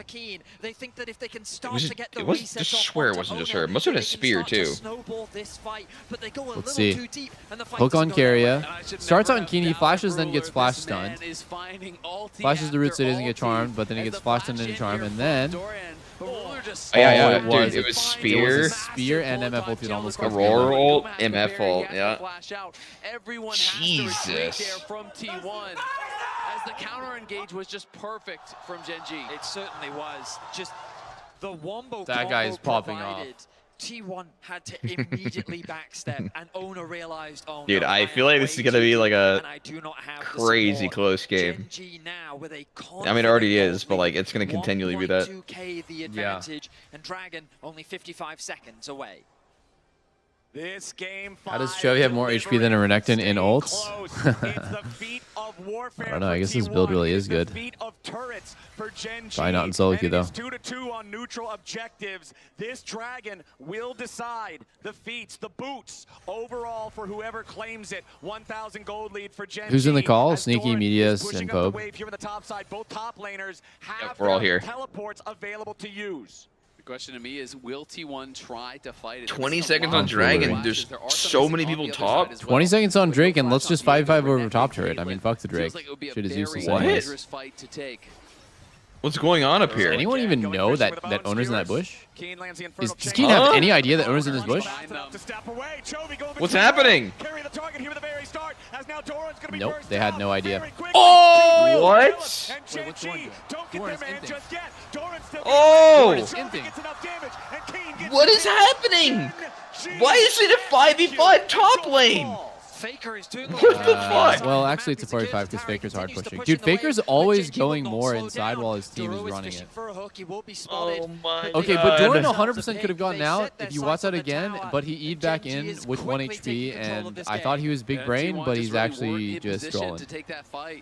They think that if they can start Was to get it, the it was resets just off swear it onto wasn't just Owner, her. It must have been a they can spear start to too. snowball this fight, but they go a Let's little see. too deep, and the fight Hook on doesn't go their way. Carrier. Starts on Keen, he flashes, then gets flash stunned. Flashes the root, so he doesn't get charmed, but then he gets flash stunned into charm, and then... Yeah, it was. dude, it was spear. Spear and MF ulted almost. Aurora ult, MF ult, yeah. Everyone Jesus. has to right there from T1 as the counter engage was just perfect from Genji. It certainly was. Just the wombo That guy is combo popping provided. T1 had to immediately backstep, and Owner realized, oh Dude, no, I am feel like this is way gonna be too like deep, a and I do not have the crazy support. close game. Genji now with a I mean, it already confident is, but like it's gonna continually be that. 1.2K the advantage, and Dragon only 55 seconds away. This game How does Chovy have more HP than a Renekton in ults? I don't know. I guess this build really is good. Probably not in solo queue, though. 2-2 on neutral objectives. This Dragon will decide the feats, the boots, overall for whoever claims it. 1,000 gold lead for Genji. Who's in the call? Sneaky, Medius, and Pope. Here on the top side, both top laners have we're all here. teleports available to use. The question to me is, will T1 try to fight it? 20 seconds on Dragon. There's so many people top. 20 seconds on Drake, and let's just 5v5 over top turret. I mean, fuck the Drake. Like it would be a Shit is very useless What? anyways. dangerous fight to take. What's going on up Does here? anyone even know that Owner's in that bush? Does Keen Huh? have any idea that Owner's in this bush? What's happening? Nope, they had no idea. Oh! What? Wait, what's Doran doing? Doran's inting. Oh! Doran's inting. What is happening? Why is it a 5v5 top lane? Faker is doing What the fuck? Well, actually, it's a 45 because Faker's hard pushing. Dude, Faker's always going more inside while his team is running it. Oh my Okay, god. but Doran 100% could have gotten out if you watch that again, but he E'd back in with 1 HP, and I thought he was big brain, but he's actually just trolling.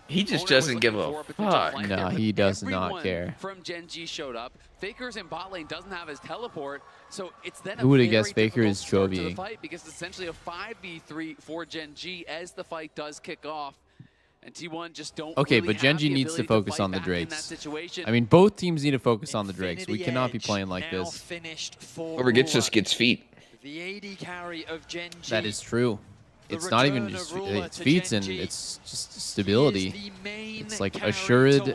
He just doesn't give a fuck. No, he does not care. From Genji showed up. Faker's in bot lane doesn't have his teleport, so it's then Who a would've very guessed Faker difficult is start to the Chovy-ing? fight because it's essentially a 5v3 for Genji as the fight does kick off. And T1 just don't Okay, really but have Genji the needs to ability focus fight on the back in that Drakes. situation. I mean, both teams need to focus on the Drakes. We cannot be playing like this. Whoever gets this gets feet. The AD carry of Genji. That is true. It's not even just it's feats and it's just stability. It's like assured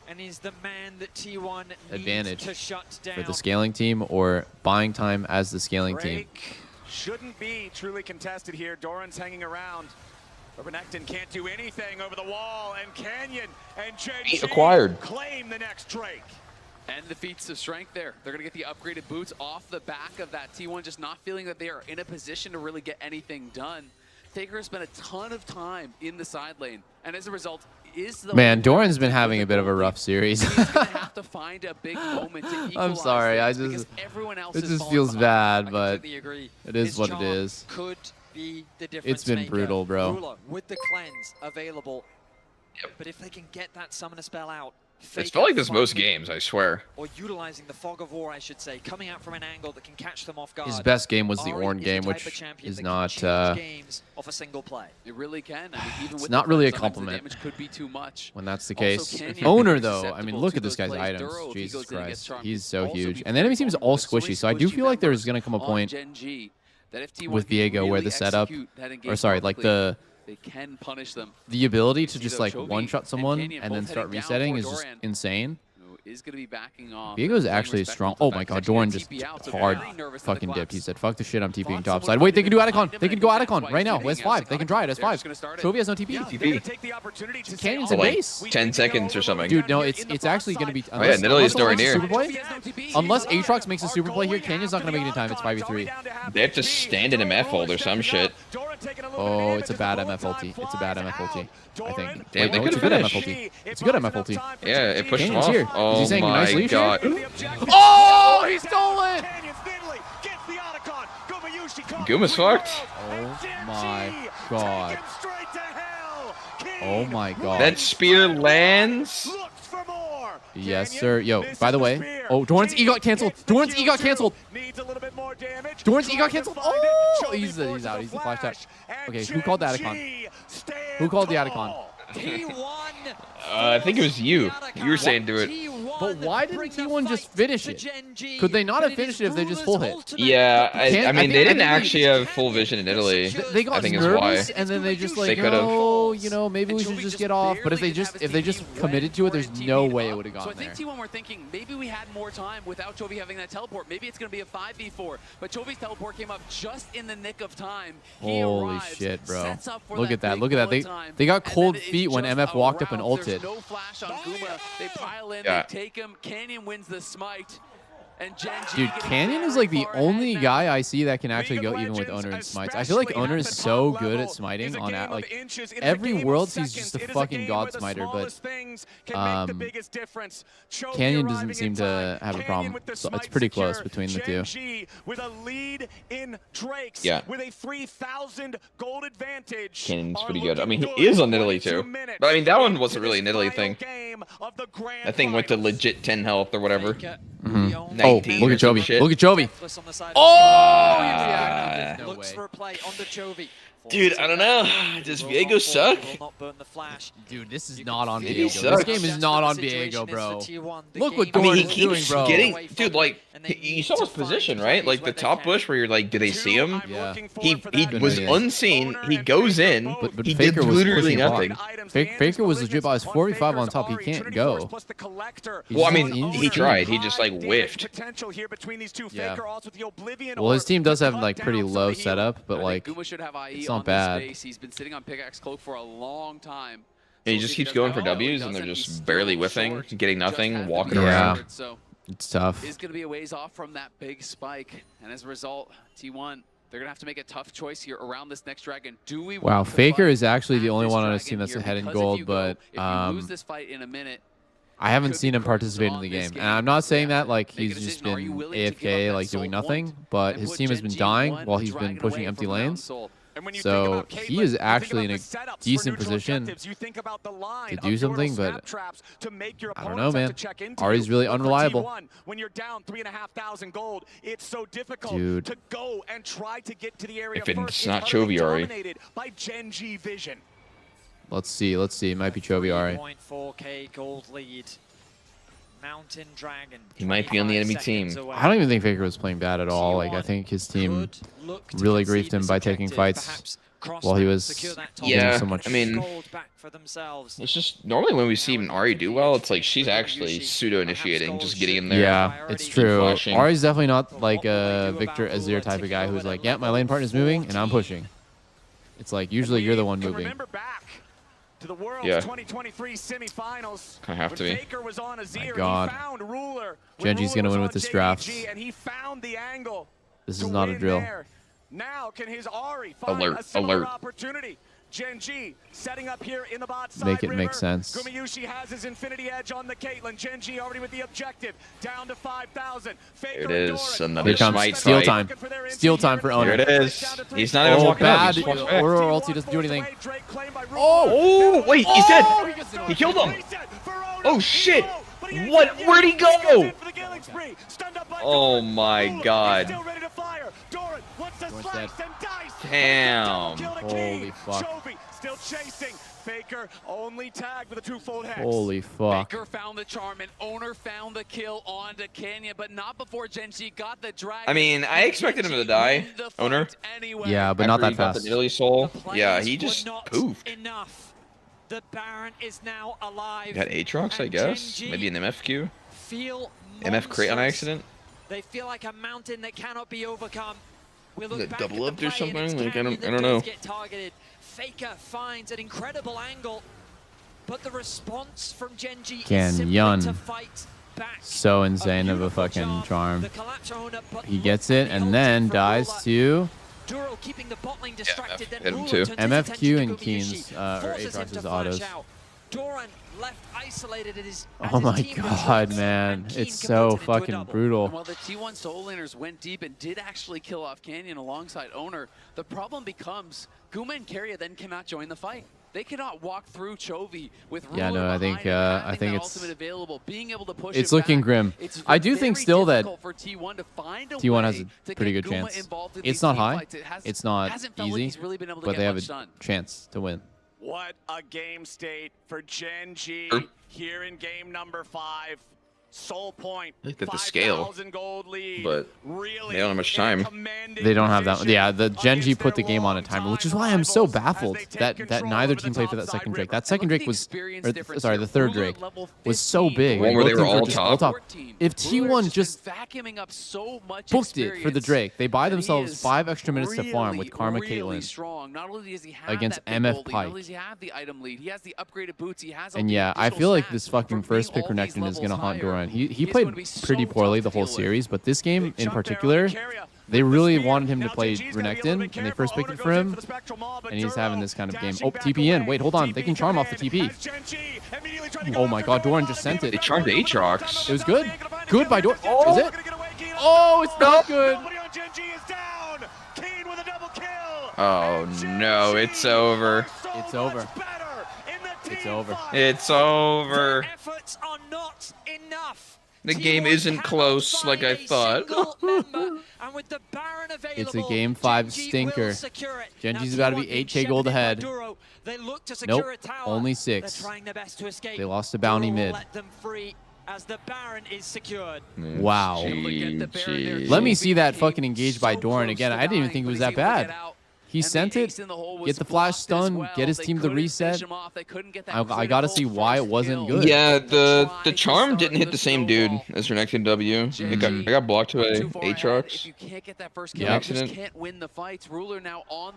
and is the man that T1 advantage to shut down. for the scaling team or buying time as the scaling team. Shouldn't be truly contested here. Doran's hanging around. But Renekton can't do anything over the wall, and Canyon and Genji acquired. claim the next Drake. And the feats of strength there. They're going to get the upgraded boots off the back of that T1, just not feeling that they are in a position to really get anything done. Faker has spent a ton of time in the side lane, and as a result, is the Man, Doran's been having a bit of a rough series. He's going to have to find a big moment to equalize I'm sorry, I things just because everyone else it is just falling feels behind. bad, but agree. it is His what it charm is. Could be the difference It's been maker. brutal, bro. Ruler with the cleanse available. But if they can get that summoner spell out, It's felt like this most games, I swear. or utilizing the fog of war, I should say, coming out from an angle that can catch them off guard. His best game was the Ari Ornn is game, the type of which champion is that not. can change games off a single play. It really can. I mean, even It's with not the really a flash, sometimes the compliment damage could be too much. when that's the Also, case. Canyon Owner, is though, I susceptible mean, look to at this those guy's plays. items. Duro, if he Jesus goes in and gets Christ. charmed, He's could so also huge. be And the enemy seems formed, all but so squishy, so I do feel like there's going to come a on point Gen G that if T1 with can Viego where really the setup, execute that or engagement sorry, like perfectly, they can punish them. the ability to See, just though, like Chovy one-shot someone Canyon and then both start heading down resetting for is just Doran, insane. who is going to be backing off. Viego's actually strong. Oh my god, Doran just hard fucking dipped. He said, fuck the shit, I'm TPing topside. Wait, they can do Atacon. They can go Atacon right now. It's 5. They can try it. It's 5. Chovy has no TP. TP. Canyon's For in like base. 10 seconds or something. Dude, no, it's actually going to be... Oh yeah, Nidalee's nowhere near. Unless Aatrox makes a super play here, Canyon's not going to make it in time. It's 5v3. They have to stand in MF hold or some shit. Oh, it's a bad MF ulti. It's a bad MF ulti, I think. Damn, they no, it's could a have good MF finished. ulti. It's a good MF ulti. Yeah, it pushed him Canyon's off. here. Is he Oh saying my nice leash here? god. Oh, he stole it! Guma's fucked. Oh my god. Oh my god. That spear lands. Yes, sir. Yo, by the way. Oh, Doran's E got canceled. Doran's E got canceled. Doran's E got canceled. Oh, he's out. He's the flash tap. Okay, who called the Atacon? Who called the Atacon? I think it was you. You were saying do it. But why didn't T1 just finish it? Could they not have finished it if they just full hit? Yeah, I mean, they didn't actually have full vision in Italy. They got I think is why. nervous, and then they just like, They could've. oh, you know, maybe we should just get off. But if they just committed to it, there's no way it would have So I gotten think there. T1 were thinking maybe we had more time without Chovy having that teleport. Maybe it's going to be a 5v4. But Chovy's teleport came up just in the nick of time. He Holy arrives, shit, bro. sets up for Look at that. big Look at that. bullet time, They got and cold then it's feet when just MF a walked up and rout. ulted. There's no flash on Guma. They pile in, Yeah. they take him. Canyon wins the smite. And Gen G Dude, Canyon is like the only guy I see that can actually go even with Owner and smites. I feel like Owner is so good at smiting on like every Worlds he's just a fucking god smiter, but Canyon doesn't seem to have a problem. So it's pretty close between the two. With a lead in Drake's Yeah. with a 3,000 gold advantage. Canyon's pretty good. I mean, he is on Italy too. But I mean, that one wasn't really an Italy thing. That thing went to legit 10 health or whatever. Oh, look at Chovy. Look at Chovy. Oh! Looks for a play on the Chovy. Dude, I don't know. Does Viego suck? Dude, this is not on Maybe he Viego. This sucks. game is not on Viego, bro. Look what I mean, he Doran's doing, keeps bro. getting, dude. Like, you saw his position, right? Like the top bush where you're like, do they see him? Yeah. He was unseen. He goes in. But He Faker did was literally pushing bot. nothing. Faker was legit by his 45 on top. He can't go. Well, I mean, he tried. He just like whiffed. Yeah. Well, his team does have like pretty low setup, but like Guma should have IE it's on not this bad. base. He's been sitting on Pickaxe Cloak for a long time. And he just keeps going for W's, and they're just barely whiffing, getting nothing, walking Yeah. around. So It's tough. is going to be a ways off from that big spike, and as a result, T1 they're going to have to make a tough choice here around this next dragon. Do we? Wow, want to Faker fight is actually the at only this one on his dragon team that's here? ahead in Because if gold, you but if you lose this fight in a minute, I haven't could seen be him curtains participate in on the this game. And I'm not saying that like he's just decision. Are you been willing to give up AFK, that like soul doing point nothing, but and his put team has Gen been G dying one while the he's been dragon pushing away empty from Crown lanes. Soul? So he is actually in a decent position to do something, but I don't know, man. Ari's really unreliable. When you're down 3,500 gold, it's so difficult Dude. to go and try to get to the area If it's first. not utterly Chovy, Ari. dominated by Gen G vision. Let's see. It might be Chovy Ari. 3.4k gold lead. Mountain Dragon. He might be on the enemy team. I don't even think Faker was playing bad at all. Like I think his team really griefed him by taking fights while he was getting so much. I mean, it's just normally when we see an Ari do well, it's like she's actually pseudo-initiating, just getting in there. Yeah, it's true. flashing. Ari's definitely not like a Victor Azir type of guy who's like, yeah, my lane partner's moving and I'm pushing. It's like usually you're the one moving. To the World's Yeah. 2023 semifinals. Kinda have to be. When Faker was on Azir, My God. he found Ruler. Genji's Ruler gonna was win on with this JDG, draft. And he found the angle This to is not a win drill. there. Now can his Ari find Alert, a similar alert. opportunity? Gen G setting up here in the bot side. Make it make sense. Gumayushi has his Infinity Edge on the Caitlyn. Gen G already with the objective. Down to 5,000. There it is. Another Here comes smite steal fight. time. Steal time for Owner. There it is. He's not even walking bad. up. He's walking back. Aura ulti doesn't do anything. Oh, wait, he's dead. He killed him. Oh, shit. What? Where'd he go? Oh, my God. Damn. Holy fuck. Still chasing. Faker only tagged with a two-fold hex. Holy fuck. Faker found the charm and Owner found the kill onto Canyon, but not before Gen G got the dragon. I mean, I expected him to die, Owner. Yeah, but not that After he got fast. the Nilly soul. Yeah, he just poofed. Enough. The Baron is now alive. Got Aatrox, I guess. Maybe an MFQ. MF crate on accident. They feel like a mountain that cannot be overcome. We look Is it back at the Doublelift or play and something? it's Like, I Canyon don't that know. does get targeted. Faker finds an incredible angle, but the response from Gen G is simply Canyon. to fight back. So insane of a fucking charm. He gets it and then dies to Duro keeping the bot lane distracted, hit then him Ruler too. turns his attention MFQ to and Gumayushi, Keen's or forces him to Aatrox's flash autos. out. Doran left isolated at his Oh my god, man. It's so fucking brutal. And while the T1 soul laners went deep and did actually kill off Canyon alongside Owner, the problem becomes Guma and Keria then cannot join the fight. They cannot walk through Chovy with Ruler Yeah, no, I think the it's ultimate available, being able to push it's it looking back. grim. It's I do think very still that difficult for T1 to find a T1 way has a to pretty get good Guma chance. involved in It's these not team high. fights. It's not hasn't felt like easy, he's really been able to but get they have a much done. chance to win. What a game state for Gen G here in game number 5. Soul point. I looked at the scale, 5,000 gold lead. but they don't have much time. They don't have that. Yeah, the Gen G put the game on a timer, which is why I'm so baffled that neither team played for that second Drake. That second Drake was, sorry, the third Drake was so big. One where they were all just top. If T1 just vacuuming up so much booked it for the Drake, they buy themselves 5 extra minutes to farm with Karma really Caitlyn strong. Not only does he have against that big MF gold lead, Pike. not only does he have the item lead, he has the upgraded boots, he has all And the yeah, I additional feel like stats this fucking from first being pick all these Renekton is gonna levels haunt higher. Doran. He He's played going to be pretty so poorly tough the to whole deal with. series, but this game in particular, they really wanted him to play Renekton, and they first picked it for him, and he's having this kind of game. Oh, TP in. Wait, hold on. They can charm off the TP. Oh my god, Doran just sent it. They charmed Aatrox. It was good. Good by Doran. Is it? Oh, it's not good. Oh no, it's over. It's over. It's over. It's over. Efforts are not enough. The game isn't close like I thought. And with the Baron available, It's a game 5 stinker. Gen G's about to be 8k gold ahead. Nope, only 6. They lost to Bounty mid. As the Baron is secured. Wow. Let me see that fucking engaged by Doran again. I didn't even think it was that bad. He sent it, get the flash stun, get his team to reset. I gotta see why it wasn't good. Yeah, the charm didn't hit the same dude as Renekton W. I got blocked by Aatrox. Yeah.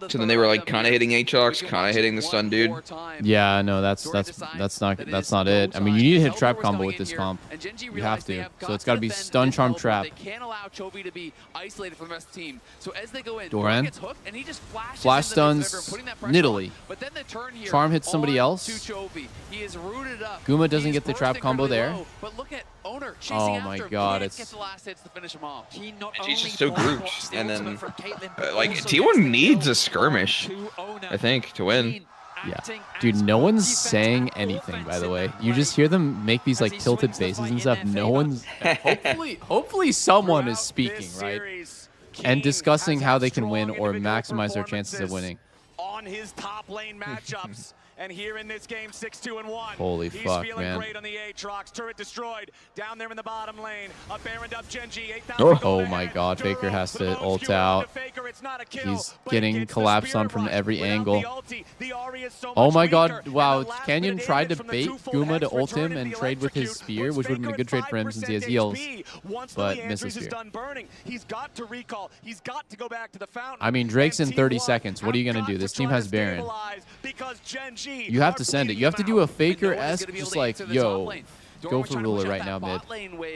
So then they were like kind of hitting Aatrox, kind of hitting the stun dude. Yeah, no, that's not it. I mean, you need to hit trap combo with this comp. You have to. So it's got to be stun, charm, trap. They can't allow Chovy to be isolated from the rest of the team. So as they go in, Doran gets hooked and he just flash stuns Nidalee. But then the turn here Charm hits somebody else. He is rooted up. Guma doesn't get the trap combo there. But look at Owner chasing Oh my after him. god, He it's gets the last hits to finish him off. She's just so grouped. And then, like, T1 needs a skirmish, I think, to win. Yeah. Dude, no one's saying anything, by the way. You just hear them make these, like, tilted faces and stuff. No one's... Hopefully someone is speaking, right? And discussing how they can win or maximize their chances of winning. On his top lane matchups. And here in this game, 6-2-1. Holy fuck, He's feeling man. great on the Aatrox. Turret destroyed. Down there in the bottom lane. A Baroned up Gen G. 8,000 Oh my god, Faker has to ult out. He's getting collapsed on from every angle. Oh my god, wow. Canyon tried to bait Guma to ult him and trade with his spear, which would have been a good trade for him since he has heals. But misses spear. He's got to recall. He's got to go back to the fountain. I mean, Drake's in 30 seconds. What are you going to do? This team has Baron. You have to send it. You have to do a Faker-esque, just like, yo, go for ruler right now, mid.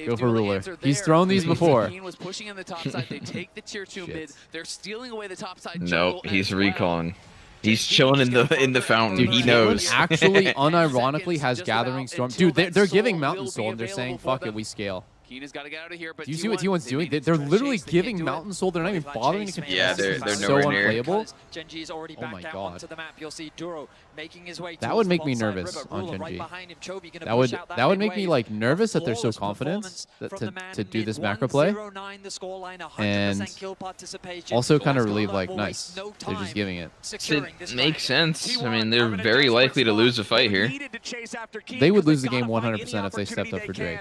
Go for ruler. He's thrown these before. Was pushing in the top side. They take the tier 2 mid. They're stealing away the top side. Nope, he's recalling. He's chilling in the fountain. Dude, He knows. Actually, unironically, has Gathering Storm. Dude, they're giving Mountain Soul, and they're saying, fuck it, we scale. Keena's got to get out of here, but Do you see what T1's doing? They're literally giving Mountain Soul. They're not even bothering to contest. Yeah, they're It's nowhere so near. unplayable. Genji is already Oh back my down god. onto the map. You'll see Duro making his way That would make me nervous on Genji. That would make me like nervous that they're so confident that to do this macro play, and also kind of relieved like nice. They're just giving it. It makes sense. I mean, they're very likely to lose a fight here. They would lose the game 100% if they stepped up for Drake.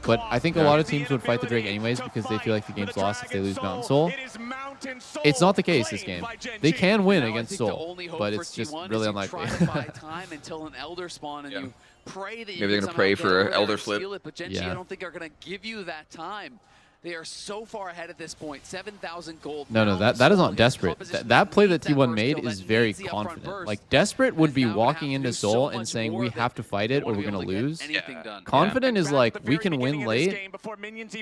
But I think a lot of teams would fight the Drake anyways because they feel like the game's lost if they lose Mountain Soul. It's not the case this game. They can win against Soul, but it's just really unlikely. Until an Elder spawn and you pray that Maybe they're gonna pray for an Elder flip. But Genji, I don't think are gonna give you that time. They are so far ahead at this point. 7,000 gold. No, that is not desperate. That play that T1 made is very confident. Like desperate would be walking into Soul and saying we have to fight it or we're gonna lose. Confident is like we can win late,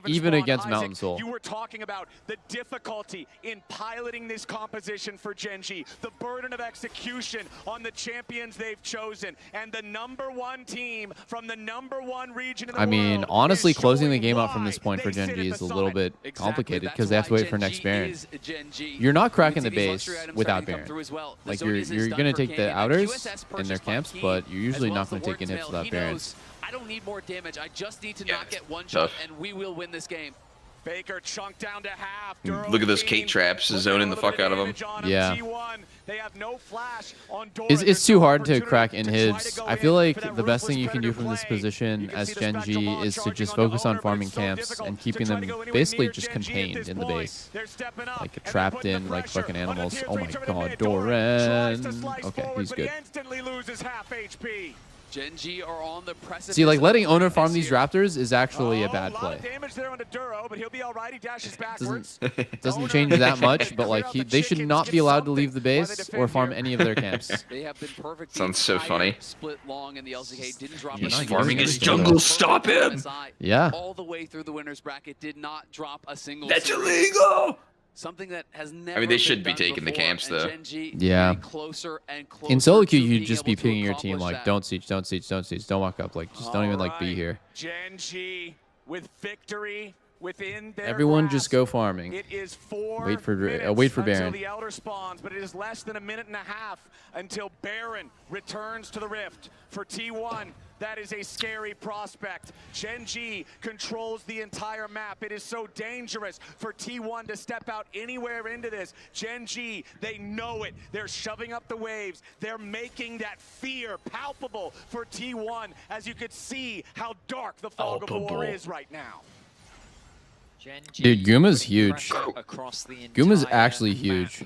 even against Mountain Soul. You were talking about the difficulty in piloting this composition for Genji, the burden of execution on the champions they've chosen, and the #1 team from the #1 region in the I mean, world honestly, closing the game out from this point for Genji is a little bit complicated because they have to wait for next Baron. You're not cracking the base without Baron. Like you're gonna take the outers in their camps, but you're usually not gonna take inhibs without Baron. I don't need more damage. I just need to not get one shot, and we will win this game. Faker chunked down to half. Look at those Kate traps, zoning the fuck out of them. Yeah. They have no flash on It's too hard to crack inhibs. I feel like the best thing you can do from this position as Genji is to just focus on farming camps and keeping them basically just contained in the base. Like trapped in like fucking animals. Oh my god, Doran. Okay, he's good. Genji are on the precipice. See, like letting Owner farm these Raptors is actually a bad play. Doesn't change that much, but like they should not be allowed to leave the base or farm any of their camps. They have been perfect. Sounds so funny. Split long and the LCK didn't drop. He's farming his jungle. Stop him! Yeah. All the way through the winners bracket, did not drop a single. That's illegal. Something that has never. I mean, they should be taking the camps though. Yeah. Closer and closer In solo queue, you'd just be pinging your team like, don't siege, don't siege, don't siege, don't walk up, like just don't even like be here. Genji with victory within their Everyone grasp. just go farming. It is 4 wait for minutes Baron. until the Elder spawns, but it is less than a minute and a half until Baron returns to the Rift for T1. That is a scary prospect. Genji controls the entire map. It is so dangerous for T1 to step out anywhere into this. Genji, they know it. They're shoving up the waves. They're making that fear palpable for T1, as you could see how dark the fog of war is right now. Dude, Guma's huge. Guma's actually huge.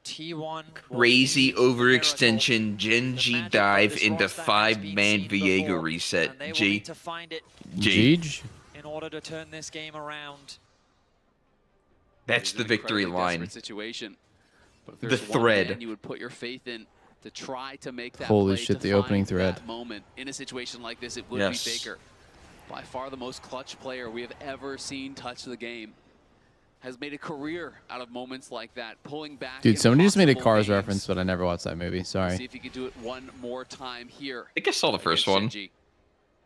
T1 Crazy overextension Genji dive into 5-man Viego reset. G. to find it Jeej? in order to turn this game around. That's the victory line. Situation. But if The there's one thread. man you would put your faith in to try to make that Holy play, shit, to the opening find thread. that moment in a situation like this, it would Yes. be Faker. By far the most clutch player we have ever seen touch the game. Has made a career out of moments like that, pulling back. Dude, somebody just made a impossible Cars games. reference, but I never watched that movie. See Sorry. if he could do it one more time here. I think I saw the first one.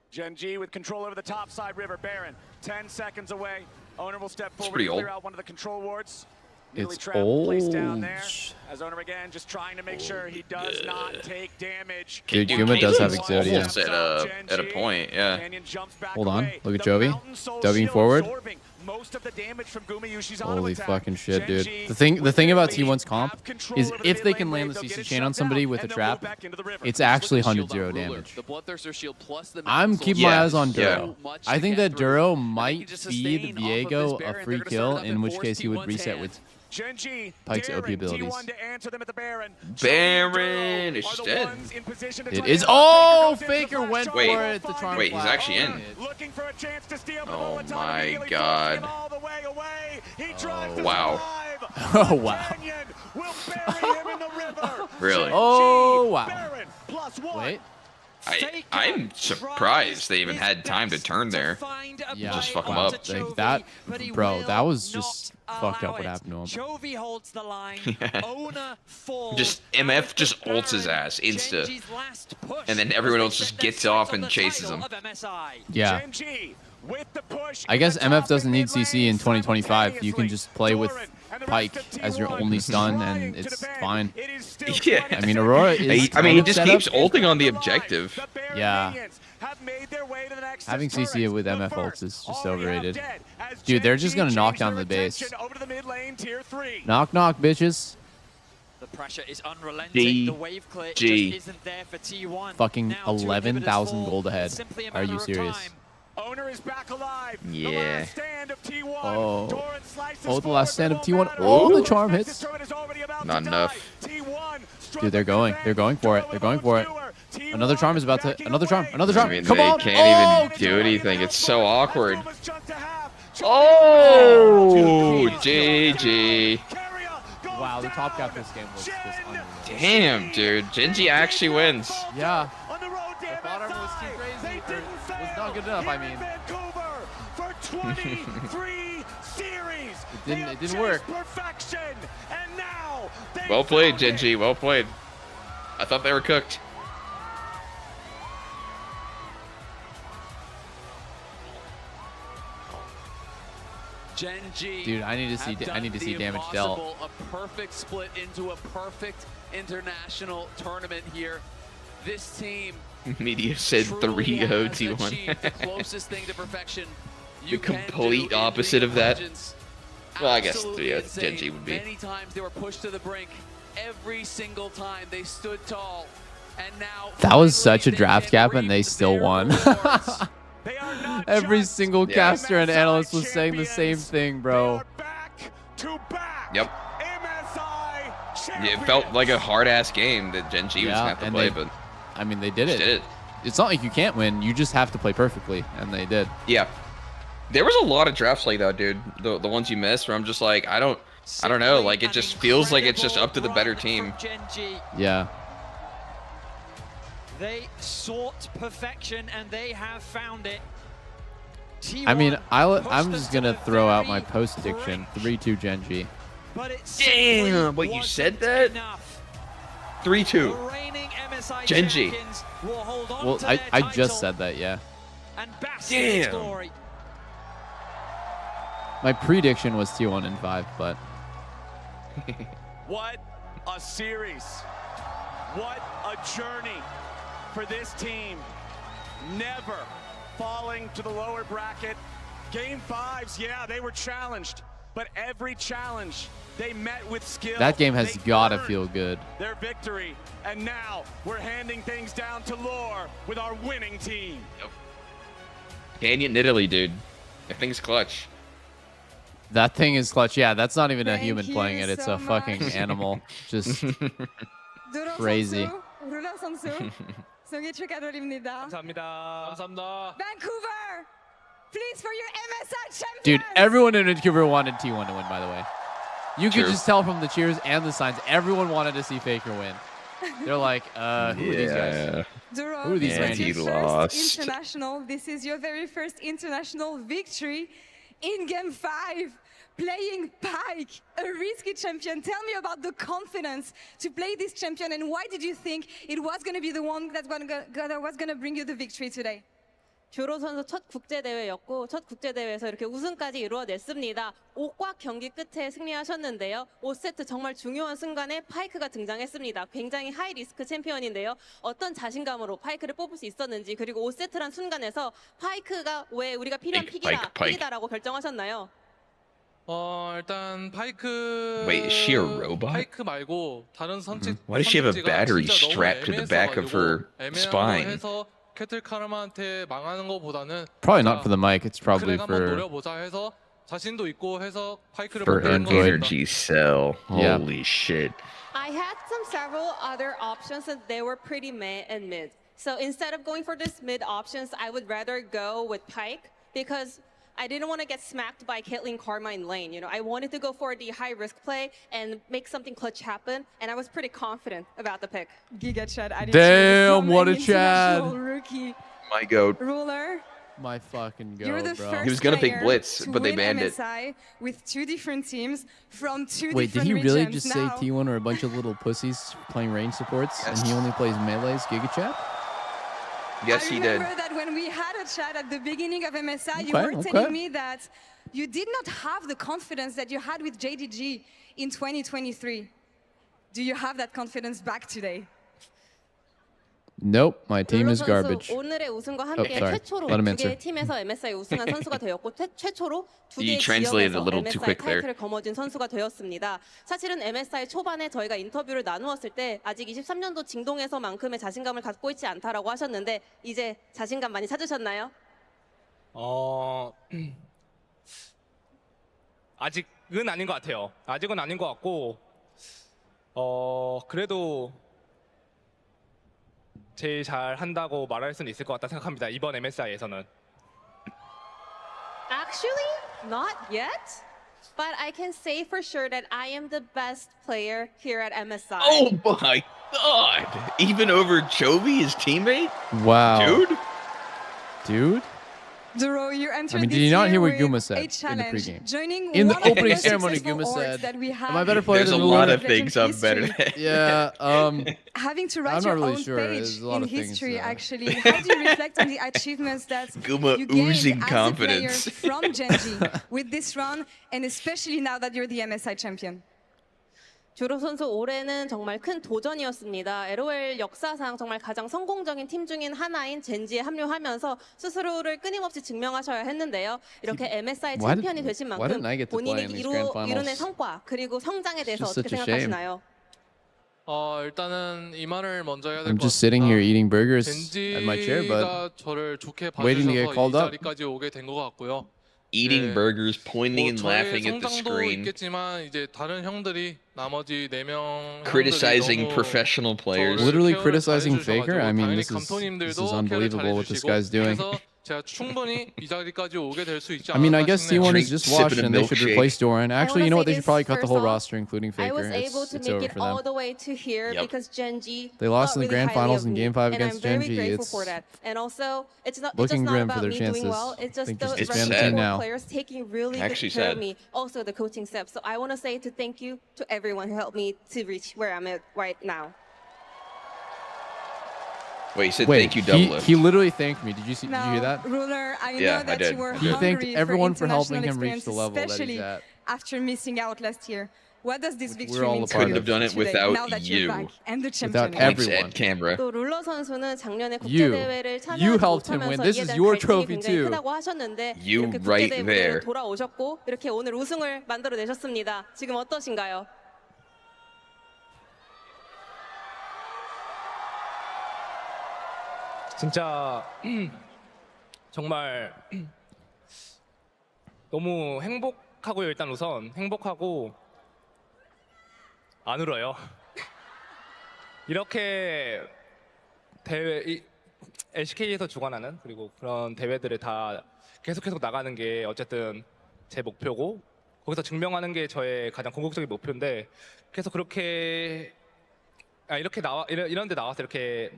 Genji with control over the top side river. Baron, 10 seconds away. Owner will step forward pretty to clear old. out one of the control wards. It's Placed down old. there. As Owner again, just trying to make sure he does not take damage. Dude, Guma does have Exodia. Almost at a point, yeah. Hold on. Look at Jovi. Dubbing forward. Most of the damage from Guma Yushi's Holy fucking shit, dude. The thing about T1's comp is if they can land the CC chain on somebody with a trap, it's actually 100-0 damage. The Bloodthirster shield plus the I'm keeping my eyes on Duro. Yeah. I think that Duro might feed Viego a free kill, in which case he would reset with Pike's OP abilities. Baron is dead. It is. Oh, Faker went for it to try and Wait, he's flash actually in. it. Oh my god. Oh, wow. Oh, wow. Really? Oh, wow. Wait. I'm surprised they even had time to turn there. just fuck him up. Like that, bro, that was just fucked up what happened to him. Chovy holds the line. Owner falls. Just MF just ults his ass insta, and then everyone else just gets off and chases him. Yeah. I guess MF doesn't need CC in 2025. You can just play with Pike as your only stun, and it's fine. Yeah. I mean, Aurora is. I mean, he just keeps ulting on the objective. Yeah. Having CC with MF ults is just overrated. Dude, they're just gonna knock down the base. Knock, knock, bitches. The pressure is unrelenting. The wave clear just isn't there for T1. Fucking 11,000 gold ahead. Are you serious? Owner is back alive. Yeah. Oh, the last stand of T1. Oh, the charm hits. Not enough. Dude, they're going for it. They're going for it. Another charm is about to. Another charm. Another charm. I mean, Come they on. can't even do anything. It's so awkward. Oh, GG. Wow, the top gap this game was just unreal. Damn, dude. Genji actually wins. Yeah. The bottom was too crazy. Was not good enough, I mean. It didn't work. Well played, Genji. Well played. I thought they were cooked. Genji. Dude, I need to see damage dealt. A perfect split into a perfect international tournament here. This team. Media said 3-0 T1. The closest thing to perfection. The complete opposite of that. Well, I guess yeah, Genji would be. Many times they were pushed to the brink. Every single time they stood tall. And now that was such a draft gap, and they still won. Every single caster and analyst was saying the same thing, bro. Yep. It felt like a hard-ass game that Genji was going to have to play, but... I mean, they did it. It's not like you can't win. You just have to play perfectly, and they did. Yeah. There was a lot of drafts like that, dude. The ones you missed, where I'm just like, I don't know. Like, it just feels like it's just up to the better team. Yeah. They sought perfection, and they have found it. I mean, I'm just gonna throw out my post prediction: 3-2 Genji. Damn! Wait, you said that? 3-2. Genji. Well, I just said that, yeah. Damn. My prediction was T1 in 5, but. What a series! What a journey for this team. Never falling to the lower bracket. Game 5s, yeah, they were challenged, but every challenge they met with skill. That game has gotta feel good. Their victory, and now we're handing things down to Lore with our winning team. Canyon Italy, dude. That thing's clutch. That thing is clutch. Yeah, that's not even a human playing it. It's a fucking animal. Just crazy. 송이 축하드립니다. 감사합니다. 감사합니다. Vancouver, please for your MSI champion. Dude, everyone in Vancouver wanted T1 to win, by the way. You could just tell from the cheers and the signs. Everyone wanted to see Faker win. They're like, who are these guys? Duro, who are these this guys? is your first international. This is your very first international victory in Game 5. Playing Pike, a risky champion. Tell me about the confidence to play this champion, and why did you think it was going to be the one that was going to bring you the victory today? 듀로 선수 첫 국제대회였고 첫 국제대회에서 이렇게 우승까지 이루어냈습니다. 5꽉 경기 끝에 승리하셨는데요. 5세트 정말 중요한 순간에 파이크가 등장했습니다. 굉장히 하이 리스크 챔피언인데요. 어떤 자신감으로 파이크를 뽑을 수 있었는지, 그리고 5세트란 순간에서 파이크가 왜 우리가 필요한 픽이다라고 결정하셨나요? 일단 파이크. Wait, is she a robot? 파이크 말고 다른 선택. Why does she have a battery strapped to the back of her spine? 해서 캐틀 카르마한테 망하는 것보다는 Probably not for the mic. It's probably 한번 for 노려보자 해서 자신도 있고 해서 파이크를 for an energy cell. Yeah. Holy shit. I had several other options and they were pretty meh and mid. So instead of going for this mid options, I would rather go with Pike because I didn't want to get smacked by Caitlyn Karma in lane. You know, I wanted to go for the high risk play and make something clutch happen, and I was pretty confident about the pick. Giga Chad, damn, what a Chad! Rookie. My goat. Ruler, My fucking go, You're the bro. first He was gonna pick player Blitz, to but they win banned it. MSI with 2 different teams from 2 Wait, did different he regions. really just say Now, T1 are a bunch of little pussies playing range supports, Yes. and he only plays melees, Giga Chat? Yes, I he did. remember that when we had a chat at the beginning of MSI, you Okay, were telling me that you did not have the confidence that you had with JDG in 2023. Do you have that confidence back today? Nope, my team is 룰러 garbage. 선수 오늘의 우승과 함께 sorry. 최초로 Let him 두 answer. 개의 팀에서 MSI 우승한 선수가 되었고 최초로 두 You 개의 translated a 지역에서 little too MSI quick there. 타이틀을 거머쥔 선수가 되었습니다. 사실은 MSI 초반에 저희가 인터뷰를 나누었을 때 아직 23년도 징동에서만큼의 자신감을 갖고 있지 않다라고 하셨는데 이제 자신감 많이 찾으셨나요? 아직은 아닌 것 같아요. 아직은 아닌 것 같고 그래도 제일 잘 한다고 말할 수는 있을 것 같다 생각합니다. 이번 MSI에서는. Actually, not yet. But I can say for sure that I am the best player here at MSI. Oh my god! Even over Chovy, his teammate? Wow. Dude? Duro, you entered I mean, did this you not year hear what with Guma a said in the challenge, pregame? joining In the one of opening most ceremony, successful Guma orgs said, that we have "Am I better player There's a than lot Lula?" of things I'm better than. Yeah, having to write I'm your not really own sure. page There's a lot in of things, history, actually. How do you reflect on the achievements that Guma you gained oozing as confidence. a player from Genji with this run, and especially now that you're the MSI champion? 주로 선수 올해는 정말 큰 도전이었습니다. LOL 역사상 정말 가장 성공적인 팀 중인 하나인 젠지에 합류하면서 스스로를 끊임없이 증명하셔야 했는데요. 이렇게 MSI Why 챔피언이 did- 되신 why didn't I 만큼 get to play 본인이 in these grand finals? 이룬의 성과 그리고 성장에 대해서 just 어떻게 such a shame. 생각하시나요? 일단은 이 말을 먼저 해야 될 I'm 것 just sitting here eating burgers 젠지가 at my chair, but 저를 좋게 waiting to get 봐주셔서 이 called up. 자리까지 오게 된 것 같고요. Eating burgers, pointing and 저의 laughing at the 성장도 screen, 있겠지만 이제 다른 형들이 나머지 4명 criticizing professional players. Literally criticizing Faker? I mean, this is unbelievable what this guy's doing. 제가 충분히 이 자리까지 오게 될 수 있지 I mean, I 않았나 guess 싶네요. T1 is just washed and they should replace Doran. Actually, you know what? They should probably cut the whole roster, including I Faker. was able to It's make over it for all them. the way to here Yep. because Genji They lost thought in the really grand highly finals of in me, Game 5 and against I'm very Genji. grateful It's for that. And also, it's looking just not grim about for their me doing chances. well. It's just I think the just rest of expand the team the now. players taking really Actually good care of sad. me. Also, the coaching staff. So I want to say to thank you to everyone who helped me to reach where I'm at right now. Wait, he said Wait, thank you, Doublelift. he literally thanked me. Did you Now, hear that? Ruler, I Yeah, know that I did. you were He hungry thanked everyone for helping international him reach the experience, level that he's especially at. after missing out last year. What does this victory all mean a to part you of. Couldn't have done it today, without now that you. you're back and the Without champion? everyone. At camera. 또 룰러 선수는 작년에 국제 You. 대회를 You 참여하지 helped him win. 못하면서 This 이에 is 대한 your 갈증이 trophy 굉장히 too. 크다고 하셨는데 You 이렇게 국제 right 대회 there. 무대로 돌아오셨고 이렇게 오늘 우승을 만들어내셨습니다. 지금 어떠신가요? 진짜 정말 너무 행복하고요. 일단 우선 행복하고 안 울어요. 이렇게 LCK에서 주관하는 그리고 그런 대회들을 다 계속 나가는 게 어쨌든 제 목표고 거기서 증명하는 게 저의 가장 궁극적인 목표인데 계속 그렇게 이렇게 이런 데 나와서 이렇게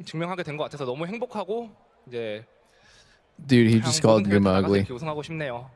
증명하게 된 것 같아서 너무 행복하고 이제 Dude, he just called 모든 대회들 Guma 나가서 ugly. 이렇게 우승하고 싶네요.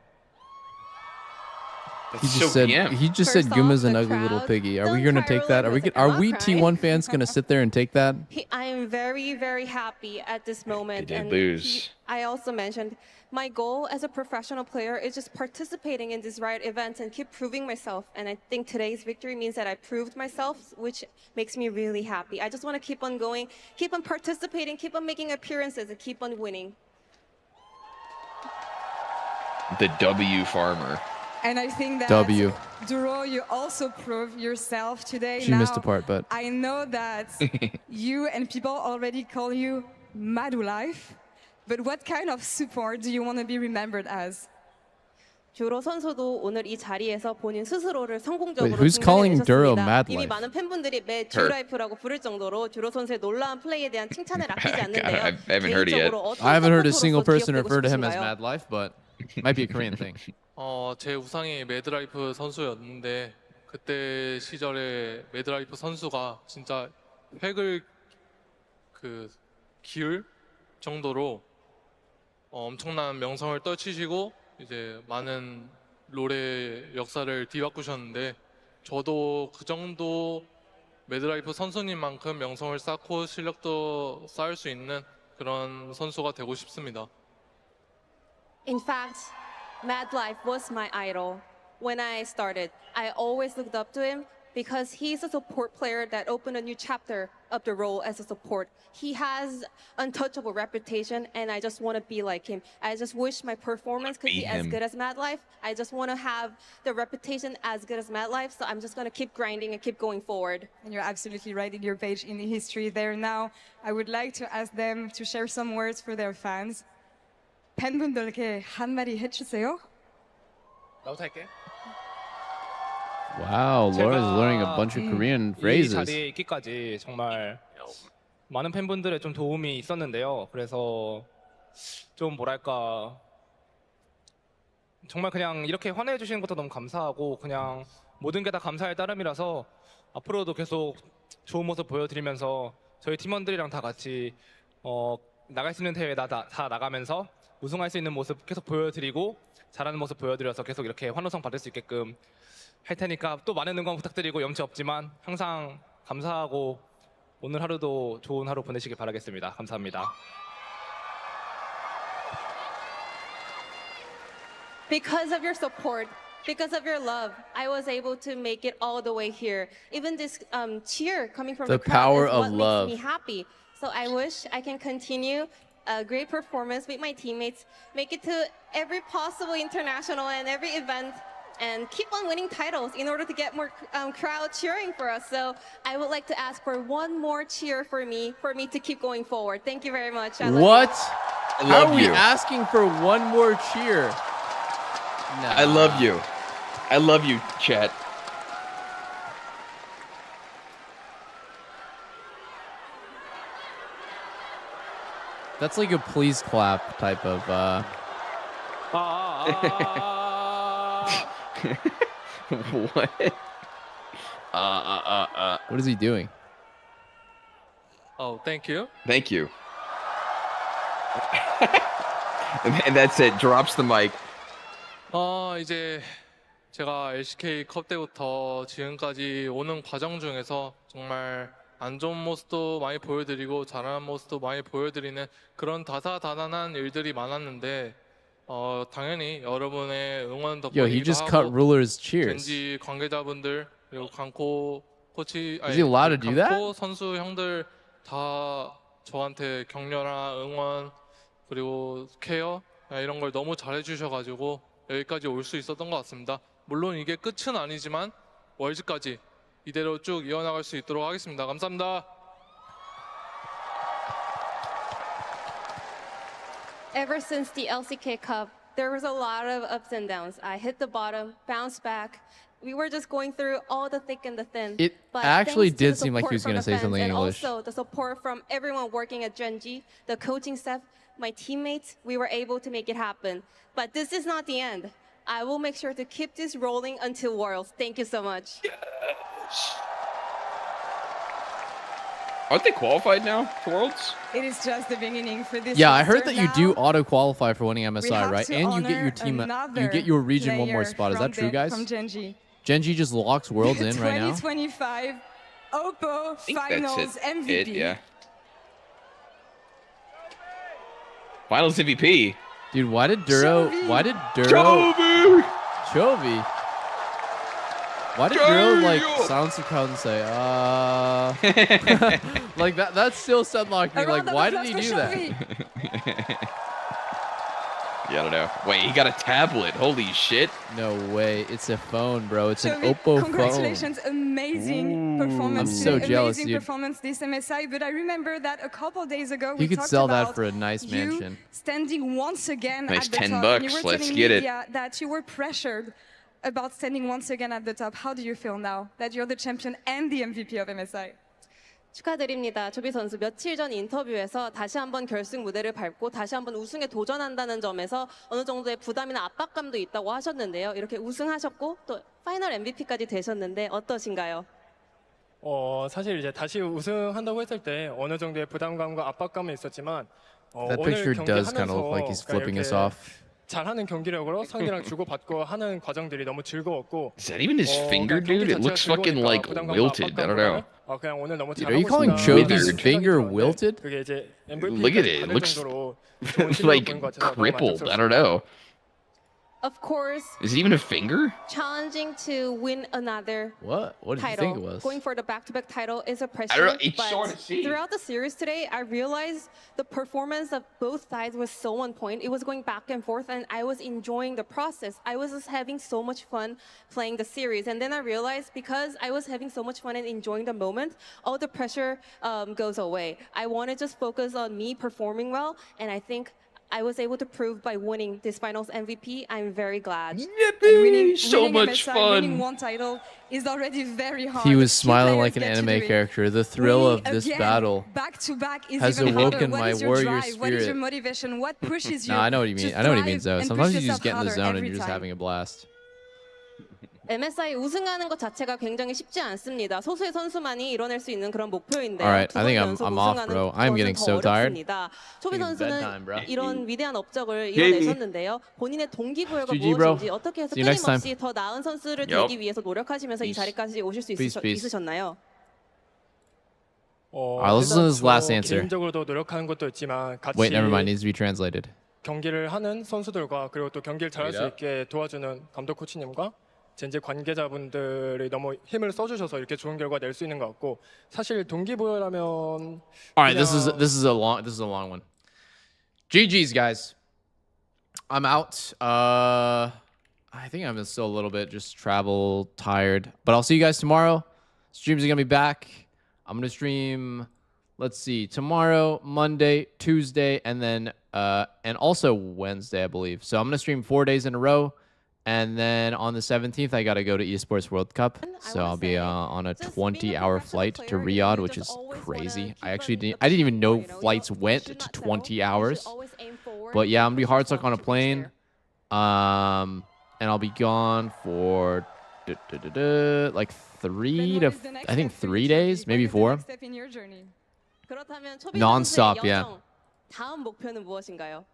He just said First Guma's off, an the ugly little crowd, piggy. Are we don't gonna cry, take that? Are we Roller, are I'm we not crying. T1 fans gonna sit there and take that? I am very, very happy at this moment. did And lose. I also mentioned my goal as a professional player is just participating in these Riot events and keep proving myself. And I think today's victory means that I proved myself, which makes me really happy. I just want to keep on going, keep on participating, keep on making appearances, and keep on winning. The W farmer. And I think that W. Duro, you also prove yourself today. She now, missed a part, but I know that you and people already call you Madu Life, but what kind of support do you want to be remembered as? 주로 선수도 오늘 이 자리에서 본인 스스로를 성공적으로 Wait, who's calling Duro 증명해내셨습니다. Mad 이미 Life? 많은 팬분들이 매 Her. 듀라이프라고 부를 정도로 주로 선수의 놀라운 플레이에 대한 칭찬을 아끼지 않는데요. I haven't heard it yet. 개인적으로 어떤 I haven't heard a single 서포터로서 person 기억되고 refer to him as 싶으신가요? Mad Life, but might be a Korean thing. 제 우상이 매드라이프 선수였는데 그때 시절에 매드라이프 선수가 진짜 획을 기울 정도로 엄청난 명성을 떨치시고 이제 많은 롤의 역사를 뒤바꾸셨는데 저도 그 정도 매드라이프 선수님만큼 명성을 쌓고 실력도 쌓을 수 있는 그런 선수가 되고 싶습니다. In fact, Mad Life was my idol. When I started, I always looked up to him because he's a support player that opened a new chapter of the role as a support. He has untouchable reputation, and I just want to be like him. I just wish my performance could be as good as Mad Life. I just want to have the reputation as good as Mad Life, so I'm just going to keep grinding and keep going forward. And you're absolutely right in your page in the history there. Now, I would like to ask them to share some words for their fans. 팬분들께 한마디 해주세요. 나부터 할게. Wow, Laura's learning a bunch of Korean 이 phrases. 자리에 있기까지 정말 많은 팬분들의 좀 도움이 있었는데요. 그래서 좀 뭐랄까 정말 그냥 이렇게 환호해 주시는 것도 너무 감사하고 그냥 모든 게 다 감사할 따름이라서 앞으로도 계속 좋은 모습 보여드리면서 저희 팀원들이랑 다 같이 나갈 수 있는 대회 다 나가면서 우승할 수 있는 모습 계속 보여드리고 잘하는 모습 보여드려서 계속 이렇게 환호성 받을 수 있게끔 할 테니까 또 많은 응원 부탁드리고 염치 없지만 항상 감사하고 오늘 하루도 좋은 하루 보내시길 바라겠습니다. 감사합니다. Because of your support, because of your love, I was able to make it all the way here. Even this cheer coming from the crowd power is of what love. makes me happy. So I wish I can continue a great performance with my teammates, make it to every possible international and every event, and keep on winning titles in order to get more crowd cheering for us. So I would like to ask for one more cheer for me to keep going forward. Thank you very much. I love What? you. How are we asking for one more cheer? Nah. I love you. I love you, chat. That's like a please clap type of. What? What is he doing? Oh, thank you. Thank you. And that's it. Drops the mic. 이제 제가 LCK 컵 때부터 지금까지 오는 과정 중에서 정말 안 좋은 모습도 많이 보여드리고 잘하는 모습도 많이 보여드리는 그런 다사다난한 일들이 많았는데 당연히 여러분의 응원 Yo, he 덕분이기도 just cut 하고 Ruler's cheers. 젠지 관계자분들 그리고 강코 코치 Is he allowed to do that? 강코 선수 형들 다 저한테 격려나 응원 그리고 케어 이런 걸 너무 잘해주셔가지고 여기까지 올 수 있었던 것 같습니다. 물론 이게 끝은 아니지만 월즈까지 이대로 쭉 이어나갈 수 있도록 하겠습니다. 감사합니다. Ever since the LCK Cup, there was a lot of ups and downs. I hit the bottom, bounced back. We were just going through all the thick and the thin. It But actually thanks to the did seem like he was support going to from say the something in fans English. And also the support from everyone working at Genji, the coaching staff, my teammates, we were able to make it happen. But this is not the end. I will make sure to keep this rolling until Worlds. Thank you so much. Aren't they qualified now for Worlds? It is just the beginning for this. Yeah, I heard roster that you now. do auto qualify for winning We MSI, have right? to And you get honor your team, you another get your region one more player spot. Is from that true, guys? From Genji. Genji just locks Worlds in right now. 2025 Oppo I think Finals that's MVP. it, yeah. Finals MVP. Dude, why did Duro? Chovy. Why did Duro? Chovy. Why did Duro like silence the crowd and say, like that? That still sunlocked me. Like, why did he do that? Yeah, I don't know. Wait, he got a tablet. Holy shit. No way. It's a phone, bro. It's an Chovy, Oppo congratulations, amazing performance. I'm so today. jealous, Amazing dude. performance this MSI. But I remember that a couple days ago You we could talked sell about that for a nice you mansion. standing once again Nice at the 10 top. bucks. You were Let's telling get it. media that you were pressured about standing once again at the top. How do you feel now that you're the champion and the MVP of MSI? 축하드립니다. 조비 선수 며칠 전 인터뷰에서 다시 한번 결승 무대를 밟고 다시 한번 우승에 도전한다는 점에서 어느 정도의 부담이나 압박감도 있다고 하셨는데요. 이렇게 우승하셨고 또 파이널 MVP까지 되셨는데 어떠신가요? 사실 이제 다시 우승한다고 했을 때 어느 정도의 부담감과 압박감은 있었지만 That picture does kind of look like he's flipping us off. 잘하는 경기력으로 상대랑 주고받고 하는 과정들이 너무 즐거웠고. Is that even his finger, dude? It looks fucking like wilted. I don't know. 그냥 오늘 너무 Dude, are you calling Cho's finger wilted? 그게 이제 Look at it. It looks like crippled. I don't know. Of course. Is it even a finger? Challenging to win another What did title. you think it was? Going for the back-to-back title is a pressure. I don't know. It's but hard to see. throughout the series today, I realized the performance of both sides was so on point. It was going back and forth, and I was enjoying the process. I was just having so much fun playing the series. And then I realized because I was having so much fun and enjoying the moment, all the pressure goes away. I want to just focus on me performing well, and I think I was able to prove by winning this finals MVP. I'm very glad. Yippee! So much fun. Winning one title is already very hard. He was smiling Two like an players get to anime do it. character. The thrill of Winning this again, battle back to back is has even harder. awoken What my is your warrior drive? What is your spirit. motivation? What pushes you? No, I know what you mean. to I know what he thrive means though. and Sometimes push you just yourself get in the harder zone and every you're just time? having a blast. MSI 우승하는 것 자체가 굉장히 쉽지 않습니다. 소수의 선수만이 이뤄낼 수 있는 그런 목표인데요. Alright, 두 I 번 think 연속 I'm off, 우승하는 bro. I'm getting 것은 so 더 tired. 어렵습니다. 초비 It's 선수는 bedtime, bro. 이런 위대한 업적을 Yeah. 이뤄내셨는데요. 본인의 동기부여가 GG, bro. 무엇인지 어떻게 해서 See you next time. 끊임없이 더 나은 선수를 Yup. 되기 위해서 노력하시면서 이 자리까지 오실 수 Peace, peace. 있으셨나요? Alright, listen to this last answer. 개인적으로도 노력하는 것도 있지만 같이 Wait, never mind. Needs to be translated. 경기를 하는 선수들과 그리고 또 경기를 잘할 수 Wait 있게 도와주는 감독 코치님과 젠제 관계자분들이 너무 힘을 써주셔서 이렇게 좋은 결과 낼 수 있는 것 같고 사실 동기부여라면 Alright, this is a long one. GG's, guys. I'm out. I think I'm still a little bit just travel tired, but I'll see you guys tomorrow. Streams are gonna be back. I'm gonna stream. Let's see, tomorrow, Monday, Tuesday, and then and also Wednesday, I believe. So I'm gonna stream 4 days in a row, and then on the 17th, I gotta go to Esports World Cup. So I'll be on a 20-hour flight to Riyadh, which is crazy. I didn't even know flights went to 20 hours. But yeah, I'm gonna be hard stuck on a plane, and I'll be gone for like 3 days, maybe 4. Non-stop, yeah. 다음 목표는 무엇인가요?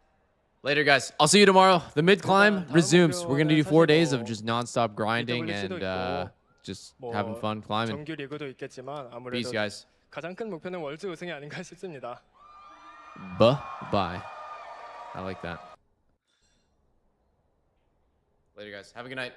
Later, guys. I'll see you tomorrow. The mid climb resumes. We're gonna do 4 days of just non-stop grinding and just having fun climbing. 정규 리그도 있겠지만 Peace, 아무래도 guys. 가장 큰 목표는 월드 우승이 아닌가 싶습니다. Bye. I like that. Later, guys. Have a good night.